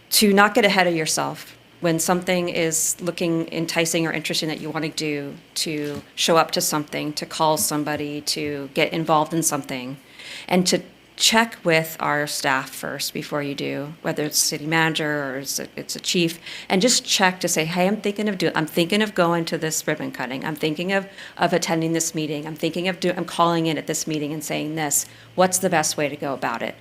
to not get ahead of yourself when something is looking enticing or interesting that you want to do, to show up to something, to call somebody, to get involved in something, and to check with our staff first before you do, whether it's city manager or it's a chief, and just check to say, hey, I'm thinking of going to this ribbon cutting. I'm thinking of attending this meeting. I'm calling in at this meeting and saying this. What's the best way to go about it?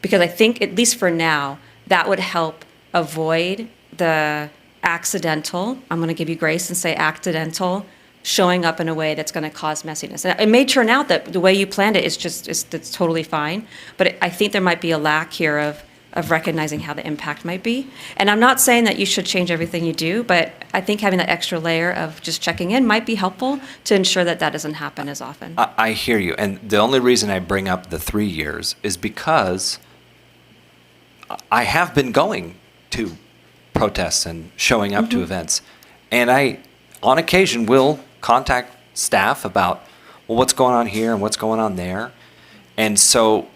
Because I think, at least for now, that would help avoid the accidental, I'm going to give you grace and say accidental, showing up in a way that's going to cause messiness. And it may turn out that the way you planned it it's totally fine, but I think there might be a lack here of recognizing how the impact might be. And I'm not saying that you should change everything you do, but I think having that extra layer of just checking in might be helpful to ensure that that doesn't happen as often. I hear you. And the only reason I bring up the 3 years is because I have been going to protests and showing up to events. And I, on occasion, will contact staff about, well, what's going on here and what's going on there. And so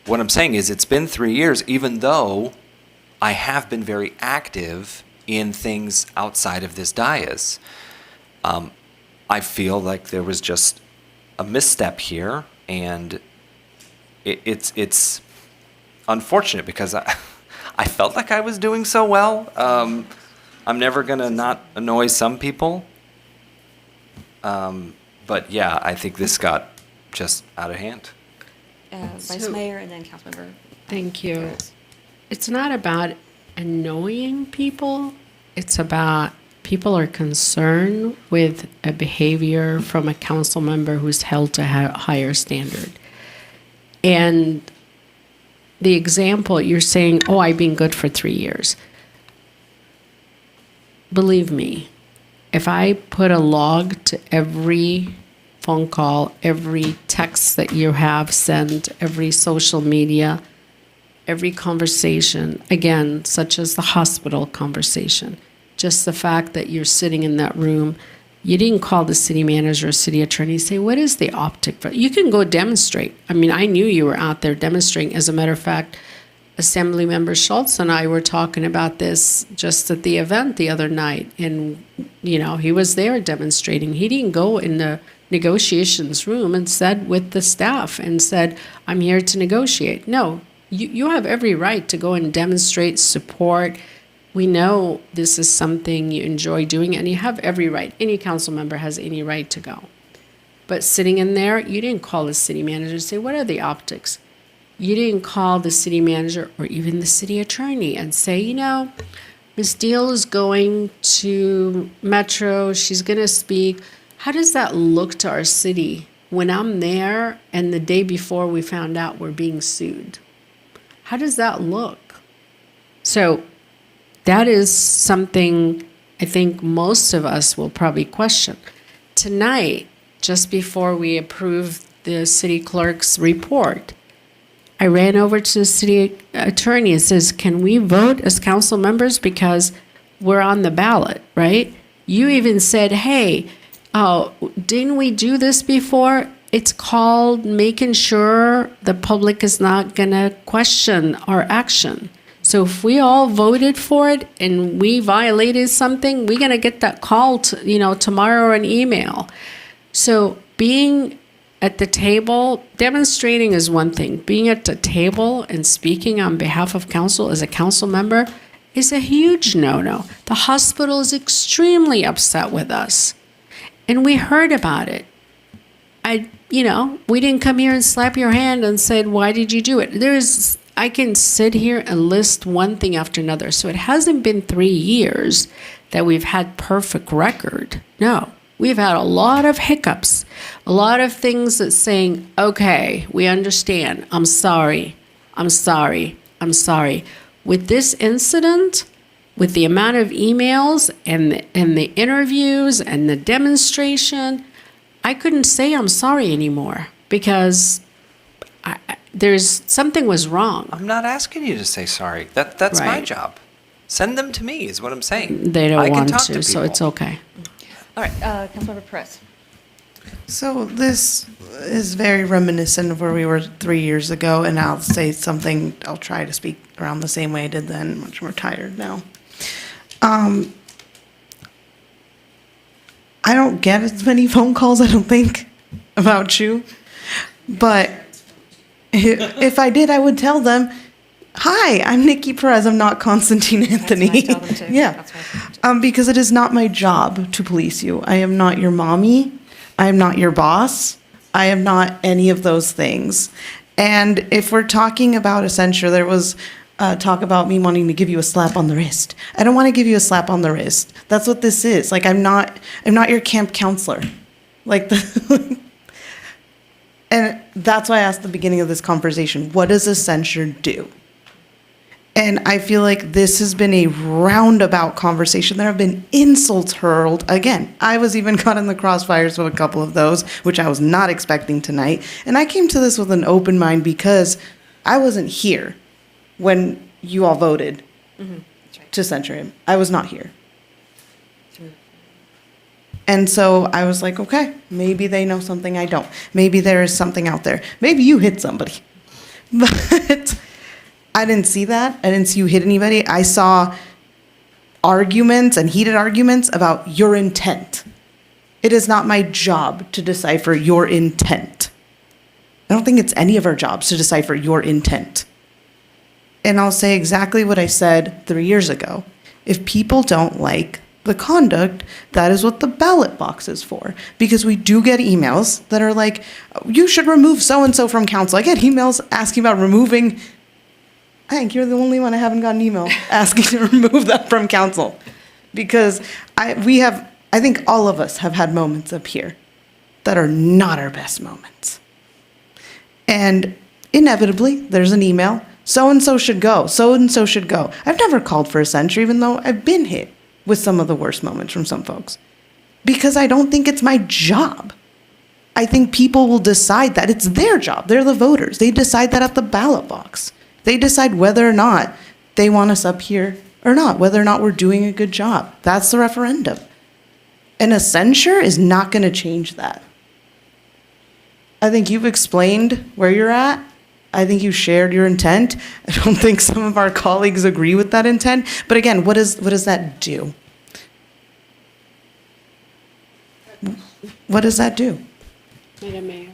what I'm saying is it's been 3 years, even though I have been very active in things outside of this dais. I feel like there was just a misstep here, and it's unfortunate because I felt like I was doing so well. I'm never going to not annoy some people. But yeah, I think this got just out of hand. Vice Mayor and then Councilmember. Thank you. It's not about annoying people. It's about people are concerned with a behavior from a council member who's held to a higher standard. And the example, you're saying, oh, I've been good for 3 years. Believe me, if I put a log to every phone call, every text that you have sent, every social media, every conversation, again, such as the hospital conversation, just the fact that you're sitting in that room, you didn't call the city manager or city attorney and say, what is the optic for? You can go demonstrate. I mean, I knew you were out there demonstrating. As a matter of fact, Assemblymember Schultz and I were talking about this just at the event the other night. And, you know, he was there demonstrating. He didn't go in the negotiations room and said with the staff and said, I'm here to negotiate. No, you have every right to go and demonstrate support. We know this is something you enjoy doing, and you have every right. Any council member has any right to go. But sitting in there, you didn't call the city manager and say, what are the optics? You didn't call the city manager or even the city attorney and say, you know, Ms. Deal is going to Metro. She's going to speak. How does that look to our city when I'm there and the day before we found out we're being sued? How does that look? So that is something I think most of us will probably question. Tonight, just before we approved the city clerk's report, I ran over to the city attorney and says, can we vote as council members because we're on the ballot, right? You even said, hey, didn't we do this before? it's called making sure the public is not going to question our action. So if we all voted for it and we violated something, we're going to get that call tomorrow or an email. So being at the table, demonstrating is one thing. Being at the table and speaking on behalf of council as a council member is a huge no-no. The hospital is extremely upset with us. And we heard about it. We didn't come here and slap your hand and said, why did you do it? I can sit here and list one thing after another. So it hasn't been 3 years that we've had perfect record. No, we've had a lot of hiccups, a lot of things that saying, okay, we understand. I'm sorry. With this incident, with the amount of emails and the interviews and the demonstration, I couldn't say I'm sorry anymore because something was wrong. I'm not asking you to say sorry. That's my Right. job. Send them to me is what I'm saying. They don't I can want talk to, so people. it's okay. All right, Councilmember Perez. So this is very reminiscent of where we were 3 years ago, and I'll say something, I'll try to speak around the same way I did then, much more tired now. I don't get as many phone calls, I don't think, about you, but if I did, I would tell them, hi, I'm Nikki Perez, I'm not Constantine Anthony. That's what I tell them too. Yeah. That's what I tell them too. Because it is not my job to police you. I am not your mommy. I am not your boss. I am not any of those things. And if we're talking about a censure, there was talk about me wanting to give you a slap on the wrist. I don't want to give you a slap on the wrist. That's what this is. Like, I'm not your camp counselor. And that's why I asked at the beginning of this conversation, what does a censure do? And I feel like this has been a roundabout conversation. There have been insults hurled. Again, I was even caught in the crossfires with a couple of those, which I was not expecting tonight. And I came to this with an open mind because I wasn't here when you all voted to censure him. I was not here. And so I was like, okay, maybe they know something I don't. Maybe there is something out there. Maybe you hit somebody. But I didn't see that. I didn't see you hit anybody. I saw arguments and heated arguments about your intent. It is not my job to decipher your intent. I don't think it's any of our jobs to decipher your intent. And I'll say exactly what I said 3 years ago. If people don't like the conduct, that is what the ballot box is for. Because we do get emails that are like, you should remove so-and-so from council. I get emails asking about removing. I think you're the only one I haven't got an email asking to remove that from council. Because I think all of us have had moments up here that are not our best moments. And inevitably, there's an email, so-and-so should go, so-and-so should go. I've never called for a censure, even though I've been hit with some of the worst moments from some folks. Because I don't think it's my job. I think people will decide that. It's their job. They're the voters. They decide that at the ballot box. They decide whether or not they want us up here or not, whether or not we're doing a good job. That's the referendum. And a censure is not going to change that. I think you've explained where you're at. I think you shared your intent. I don't think some of our colleagues agree with that intent. But again, what does that do? What does that do? Madam Mayor.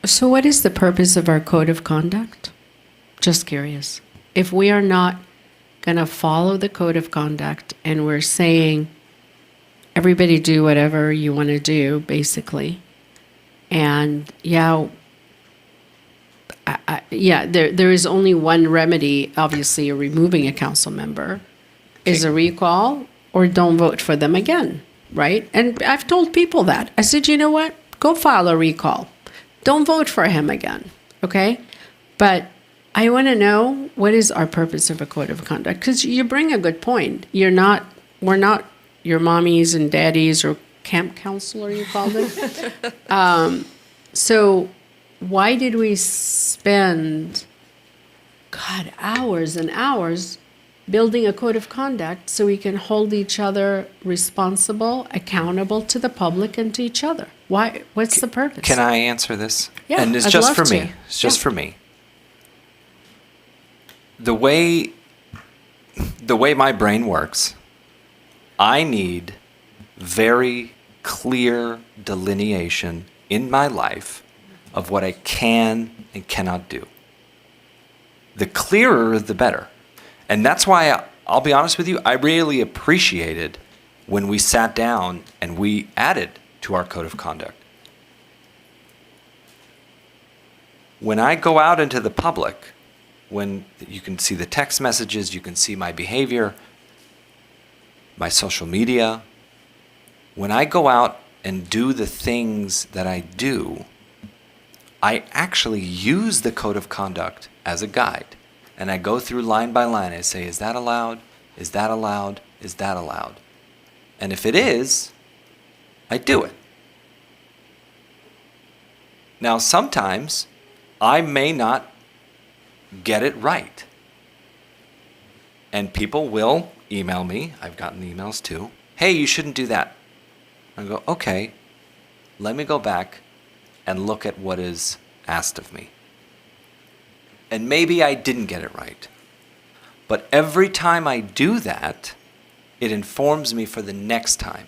So what is the purpose of our code of conduct? Just curious. If we are not going to follow the code of conduct and we're saying everybody do whatever you want to do, basically, and there is only one remedy, obviously, removing a council member, is a recall or don't vote for them again, right? And I've told people that. I said, you know what? Go file a recall. Don't vote for him again, okay? But I want to know, what is our purpose of a code of conduct? Because you bring a good point. We're not your mommies and daddies or camp counselor, you call them. So why did we spend, hours and hours building a code of conduct so we can hold each other responsible, accountable to the public and to each other? Why? What's the purpose? Can I answer this? Yeah, And it's I'd just love for to. me. It's just Yeah. for me. The way my brain works, I need very clear delineation in my life of what I can and cannot do. The clearer, the better. And that's why I'll be honest with you, I really appreciated when we sat down and we added to our code of conduct. When I go out into the public, when you can see the text messages, you can see my behavior, my social media, when I go out and do the things that I do, I actually use the code of conduct as a guide. And I go through line by line. I say, is that allowed? Is that allowed? Is that allowed? And if it is, I do it. Now, sometimes I may not get it right. And people will email me. I've gotten emails too. Hey, you shouldn't do that. I go, okay, let me go back and look at what is asked of me. And maybe I didn't get it right. But every time I do that, it informs me for the next time.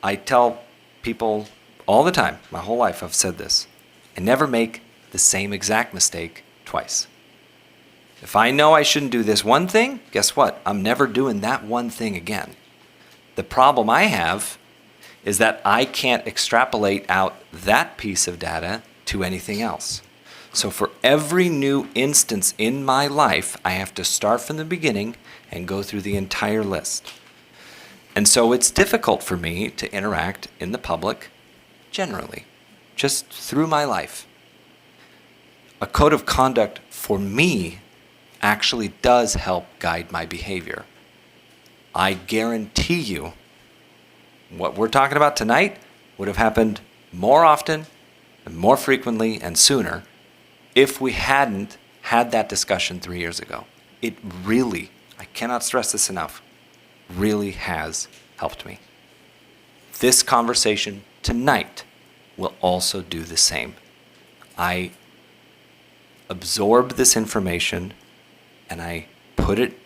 I tell people all the time, my whole life I've said this, I never make the same exact mistake twice. If I know I shouldn't do this one thing, guess what? I'm never doing that one thing again. The problem I have is that I can't extrapolate out that piece of data to anything else. So for every new instance in my life, I have to start from the beginning and go through the entire list. And so it's difficult for me to interact in the public generally, just through my life. A code of conduct for me actually does help guide my behavior. I guarantee you what we're talking about tonight would have happened more often and more frequently and sooner if we hadn't had that discussion 3 years ago. It really, I cannot stress this enough, really has helped me. This conversation tonight will also do the same. I absorb this information and I put it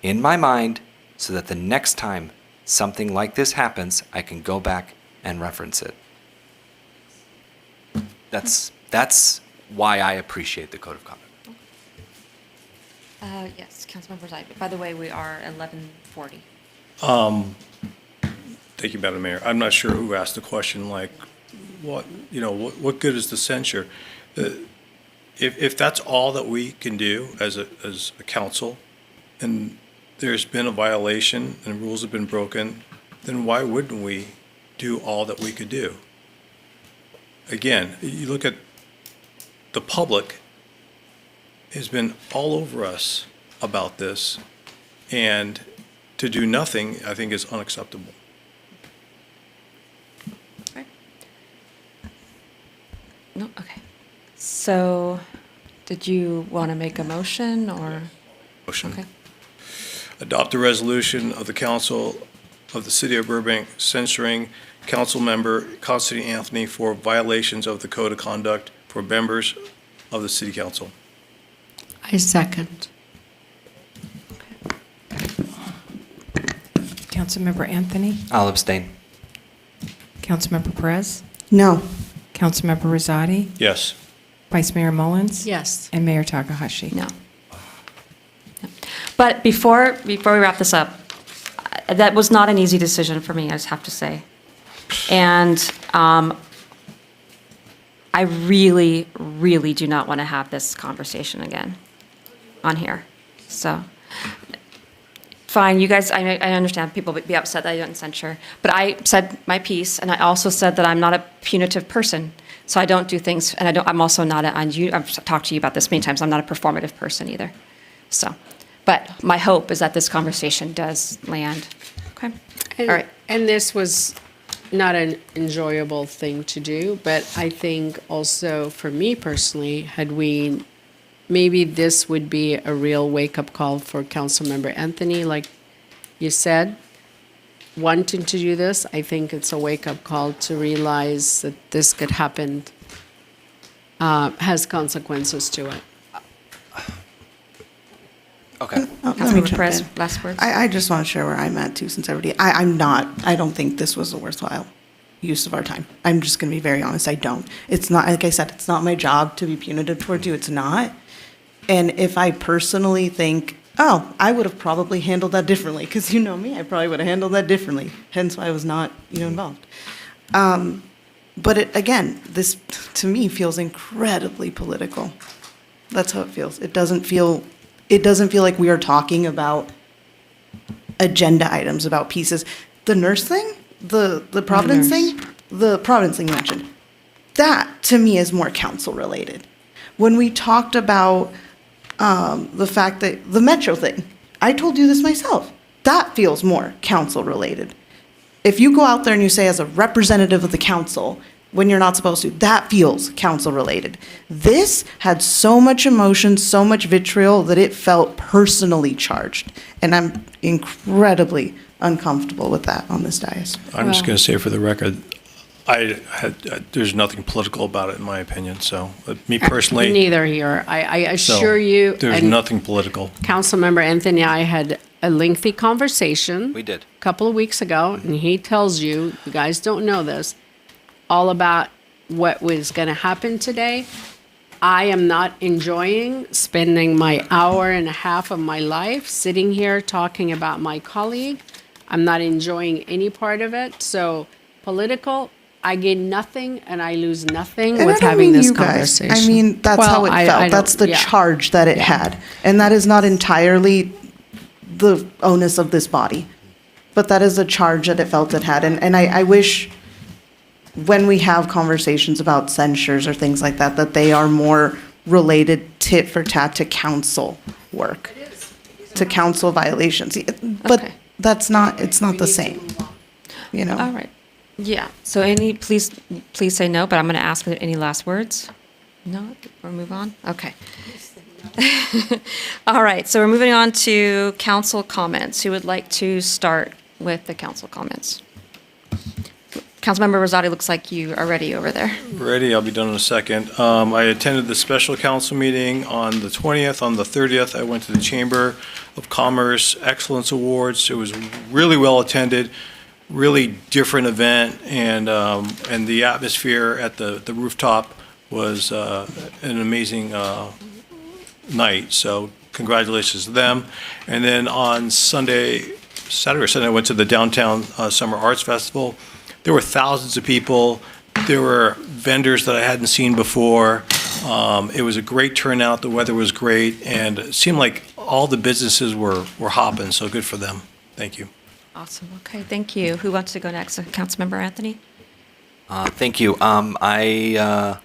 in my mind so that the next time something like this happens, I can go back and reference it. That's why I appreciate the code of conduct. Yes, Councilmember Zide. By the way, we are 11:40. Thank you, Madam Mayor. I'm not sure who asked the question, like, what good is the censure? If that's all that we can do as a council, and there's been a violation and rules have been broken, then why wouldn't we do all that we could do? Again, you look at the public has been all over us about this, and to do nothing, I think, is unacceptable. No, okay. So, did you want to make a motion or? Motion. Okay. Adopt a resolution of the council of the city of Burbank censuring council member Constantine Anthony for violations of the code of conduct for members of the city council. I second. Councilmember Anthony? I'll abstain. Councilmember Perez? No. Councilmember Rosati? Yes. Vice Mayor Mullins? Yes. And Mayor Takahashi? No. But before we wrap this up, that was not an easy decision for me, I just have to say. And I really, really do not want to have this conversation again on here. So, fine, you guys, I understand people would be upset that I didn't censure, but I said my piece, and I also said that I'm not a punitive person, so I don't do things, and I'm also not I've talked to you about this many times, I'm not a performative person either. So, but my hope is that this conversation does land. Okay, And, all right. And this was not an enjoyable thing to do, but I think also for me personally, maybe this would be a real wake-up call for Councilmember Anthony, like you said. wanting to do this. I think it's a wake-up call to realize that this could happen, has consequences to it. Okay. Let me Councilmember jump Perez, in. last words. I just want to share where I'm at too, since I don't think this was a worthwhile use of our time. I'm just going to be very honest. I don't. It's not, like I said, it's not my job to be punitive towards you. It's not. And if I personally think, oh, I would have probably handled that differently, because you know me, I probably would have handled that differently. Hence why I was not, involved. But again, this to me feels incredibly political. That's how it feels. It doesn't feel like we are talking about agenda items, about pieces. The nurse thing, the Providence thing, the Providence thing you mentioned, that to me is more council related. When we talked about the fact that the Metro thing, I told you this myself, that feels more council related. If you go out there and you say as a representative of the council, when you're not supposed to, that feels council related. This had so much emotion, so much vitriol that it felt personally charged. And I'm incredibly uncomfortable with that on this dais. I'm just going to say for the record, there's nothing political about it in my opinion. So me personally, Neither here. I assure you. there's and nothing political. Councilmember Anthony and I had a lengthy conversation. We did. A couple of weeks ago, and he tells you guys don't know this, all about what was going to happen today. I am not enjoying spending my hour and a half of my life sitting here talking about my colleague. I'm not enjoying any part of it. So political, I gain nothing and I lose nothing And with I don't having mean this you guys. conversation. I mean, that's Well, how it I felt. don't- That's the yeah. charge that it had. And that is not entirely the onus of this body. But that is the charge that it felt it had. And I wish when we have conversations about censures or things like that, that they are more related tit for tat to council work, to council violations. But that's not, it's not the same, All right. Yeah. So please say no, but I'm going to ask for any last words. No? Or move on? Okay. All right. So we're moving on to council comments. Who would like to start with the council comments? Councilmember Rosati, looks like you are ready over there. Ready, I'll be done in a second. I attended the special council meeting on the 20th. On the 30th, I went to the Chamber of Commerce Excellence Awards. It was really well attended, really different event, and the atmosphere at the rooftop was an amazing night. So congratulations to them. And then on Saturday or Sunday, I went to the Downtown Summer Arts Festival. There were thousands of people. There were vendors that I hadn't seen before. It was a great turnout. The weather was great, and it seemed like all the businesses were hopping, so good for them. Thank you. Awesome. Okay, thank you. Who wants to go next? Councilmember Anthony? Thank you. I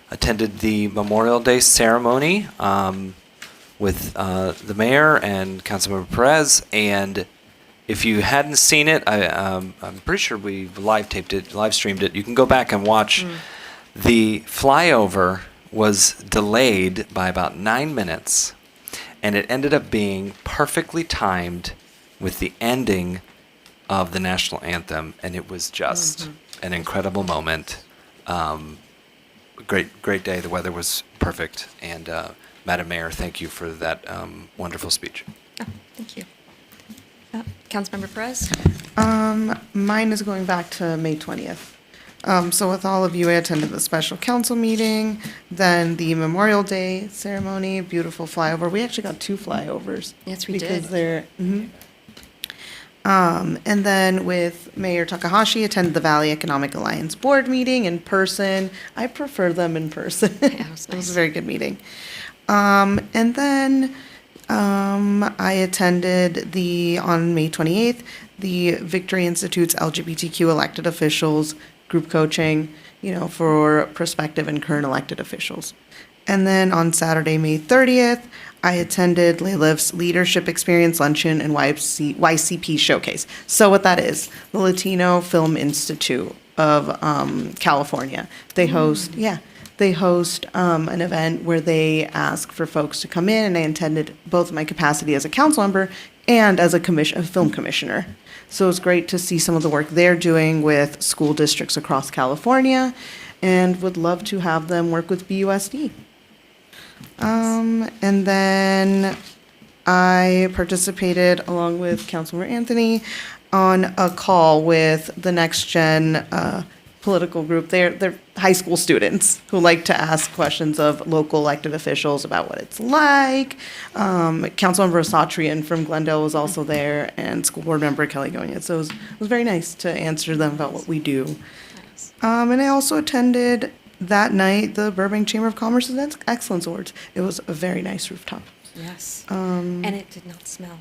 attended the Memorial Day ceremony with the mayor and Councilmember Perez, and if you hadn't seen it, I'm pretty sure we live streamed it. You can go back and watch. The flyover was delayed by about 9 minutes, and it ended up being perfectly timed with the ending of the national anthem, and it was just an incredible moment. Great day. The weather was perfect, and Madam Mayor, thank you for that wonderful speech. Oh, thank you. Councilmember Perez? Mine is going back to May 20th. So with all of you, I attended the special council meeting, then the Memorial Day ceremony, beautiful flyover. We actually got 2 flyovers. Yes, we because did. they're, and then with Mayor Takahashi, attended the Valley Economic Alliance Board meeting in person. I prefer them in person. Yeah, it was It was nice. a very good meeting. And then I attended on May 28th, the Victory Institute's LGBTQ elected officials group coaching, for prospective and current elected officials. And then on Saturday, May 30th, I attended LALIF's Leadership Experience Luncheon and YCP Showcase. So what that is, the Latino Film Institute of California. They host, an event where they ask for folks to come in, and I attended both my capacity as a council member and as a film commissioner. So it's great to see some of the work they're doing with school districts across California, and would love to have them work with BUSD. And then I participated, along with Councilmember Anthony, on a call with the Next Gen political group. They're high school students who like to ask questions of local elected officials about what it's like. Councilmember Satrian from Glendale was also there, and school board member Kelly Gonya. So it was very nice to answer them about what we do. And I also attended that night the Burbank Chamber of Commerce's Excellence Awards. It was a very nice rooftop. Yes. And it did not smell.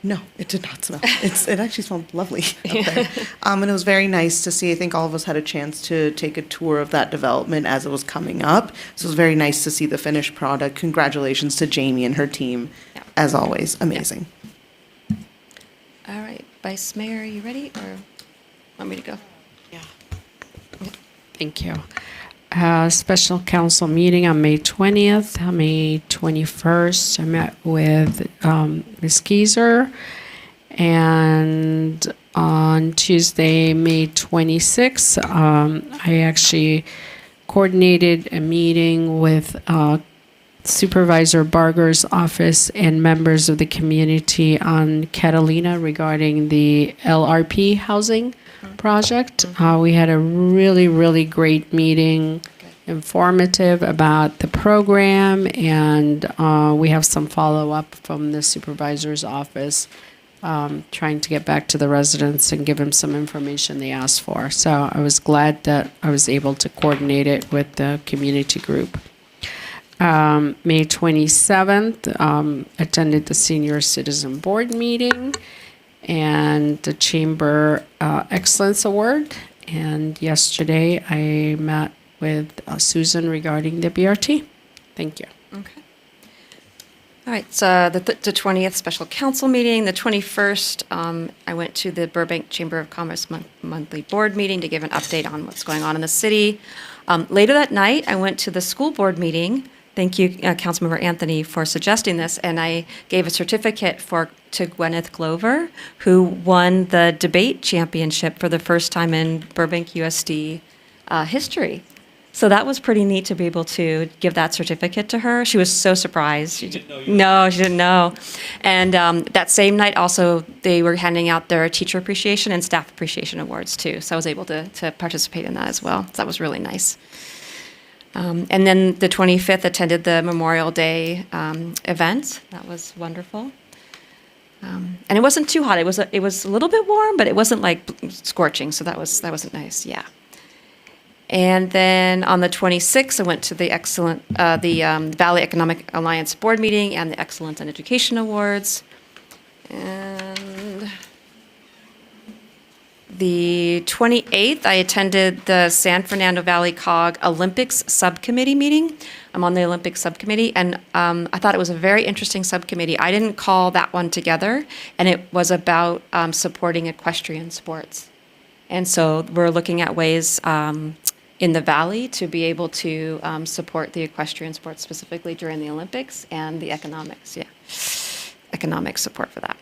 No, it did not smell. It actually smelled lovely up there. And it was very nice to see. I think all of us had a chance to take a tour of that development as it was coming up. So it was very nice to see the finished product. Congratulations to Jamie and her team. Yeah. As always, amazing. All right, Vice Mayor, are you ready, or want me to go? Thank you. Special council meeting on May 20th, May 21st. I met with Ms. Keyser, and on Tuesday, May 26th, I actually coordinated a meeting with Supervisor Barger's office and members of the community on Catalina regarding the LRP housing project. We had a really, really great meeting, informative about the program, and we have some follow-up from the supervisor's office, trying to get back to the residents and give them some information they asked for. So I was glad that I was able to coordinate it with the community group. May 27th, attended the Senior Citizen Board meeting and the Chamber Excellence Award. And yesterday, I met with Susan regarding the BRT. Thank you. Okay. All right, so the 20th special council meeting, the 21st, I went to the Burbank Chamber of Commerce monthly board meeting to give an update on what's going on in the city. Later that night, I went to the school board meeting. Thank you, Councilmember Anthony, for suggesting this, and I gave a certificate to Gwyneth Glover, who won the debate championship for the first time in Burbank USD history. So that was pretty neat to be able to give that certificate to her. She was so surprised. She didn't know. And that same night also, they were handing out their teacher appreciation and staff appreciation awards too. So I was able to participate in that as well. So that was really nice. And then the 25th, attended the Memorial Day event. That was wonderful. And it wasn't too hot. It was a little bit warm, but it wasn't like scorching. So that wasn't nice. Yeah. And then on the 26th, I went to the Valley Economic Alliance Board meeting and the Excellence in Education Awards. And the 28th, I attended the San Fernando Valley COG Olympics Subcommittee meeting. I'm on the Olympics Subcommittee, and I thought it was a very interesting subcommittee. I didn't call that one together, and it was about supporting equestrian sports. And so we're looking at ways in the Valley to be able to support the equestrian sports specifically during the Olympics, and the economic support for that.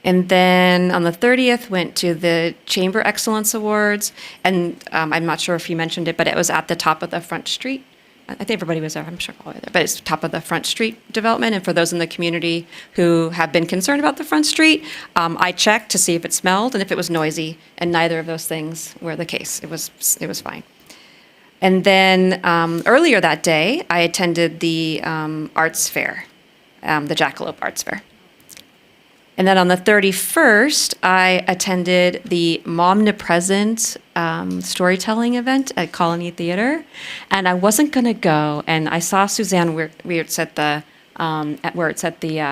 And then on the 30th, went to the Chamber Excellence Awards, and I'm not sure if you mentioned it, but it was at the top of the Front Street. I think everybody was there, I'm sure all there, but it's top of the Front Street development. And for those in the community who have been concerned about the Front Street, I checked to see if it smelled and if it was noisy, and neither of those things were the case. It was fine. And then earlier that day, I attended the arts fair, the Jackalope Arts Fair. And then on the 31st, I attended the Momnipresent storytelling event at Colony Theater. And I wasn't going to go. And I saw Suzanne where it's at the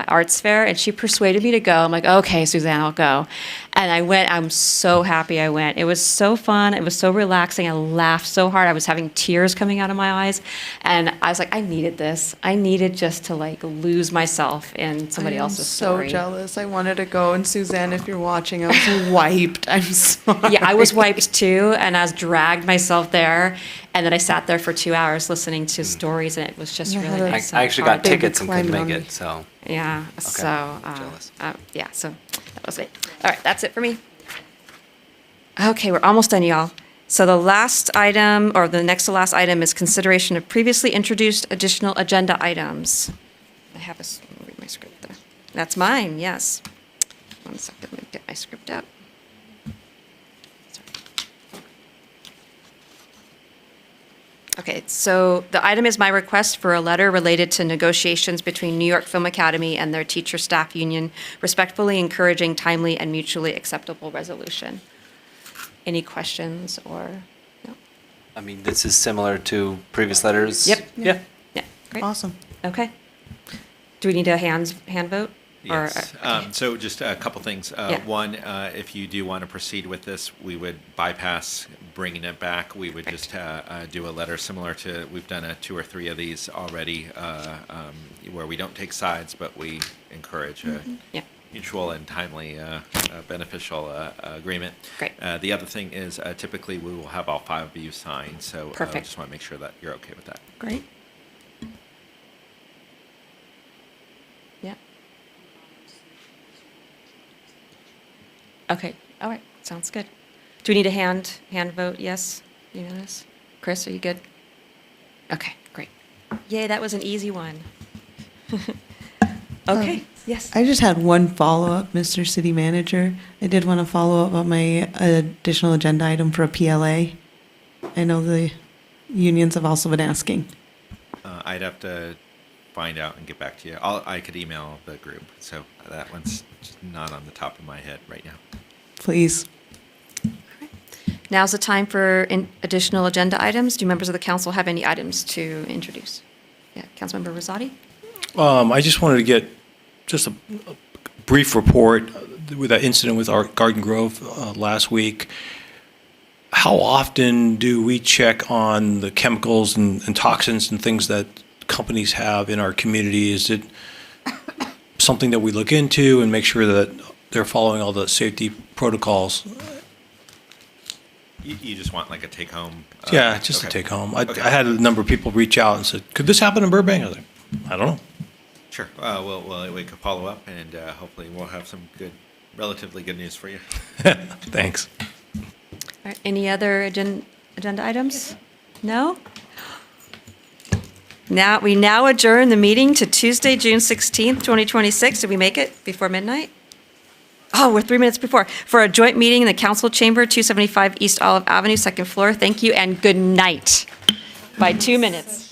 arts fair, and she persuaded me to go. I'm like, okay, Suzanne, I'll go. And I went. I'm so happy I went. It was so fun. It was so relaxing. I laughed so hard. I was having tears coming out of my eyes. And I was like, I needed this. I needed just to lose myself in somebody else's story. I'm so jealous. I wanted to go. And Suzanne, if you're watching, I was wiped. I'm sorry. Yeah, I was wiped too, and I was dragged myself there. And then I sat there for 2 hours listening to stories, and it was just Yeah, really Heather- nice. I actually got Baby tickets and couldn't climbing make on me. it, so. Yeah, so, Jealous. yeah, so that was it. All right, that's it for me. Okay, we're almost done, y'all. So the last item, or the next to last item, is consideration of previously introduced additional agenda items. I have let me read my script there. That's mine, yes. 1 second, let me get my script out. Okay, so the item is my request for a letter related to negotiations between New York Film Academy and their teacher staff union, respectfully encouraging timely and mutually acceptable resolution. Any questions or, no? I mean, this is similar to previous letters. Yep. Yeah. Yeah, great. Awesome. Okay. Do we need a hand vote? Or- Yes. okay. So just a couple things. Yeah. One, if you do want to proceed with this, we would bypass bringing it back. We would just do a letter similar to, we've done 2 or 3 of these already, where we don't take sides, but we encourage a Yeah. mutual and timely beneficial agreement. Great. The other thing is typically we will have all 5 of you sign, so I Perfect. just want to make sure that you're okay with that. Great. Yeah. Okay, all right, sounds good. Do we need a hand vote? Yes? Unanimous? Chris, are you good? Okay, great. Yay, that was an easy one. Okay, yes. I just had one follow-up, Mr. City Manager. I did want to follow up on my additional agenda item for a PLA. I know the unions have also been asking. I'd have to find out and get back to you. I could email the group, so that one's just not on the top of my head right now. Please. Now's the time for additional agenda items. Do members of the council have any items to introduce? Yeah, Councilmember Rosati? I just wanted to get just a brief report with that incident with our Garden Grove last week. How often do we check on the chemicals and toxins and things that companies have in our community? Is it something that we look into and make sure that they're following all the safety protocols? You just want like a take home? Yeah, just okay. a take home. Okay. I had a number of people reach out and said, could this happen in Burbank? I was like, I don't know. Sure. We could follow up, and hopefully we'll have some relatively good news for you. Thanks. All right, any other agenda items? No? We now adjourn the meeting to Tuesday, June 16th, 2026. Did we make it before midnight? Oh, we're 3 minutes before. For a joint meeting in the council chamber, 275 East Olive Avenue, second floor. Thank you and good night. By 2 minutes.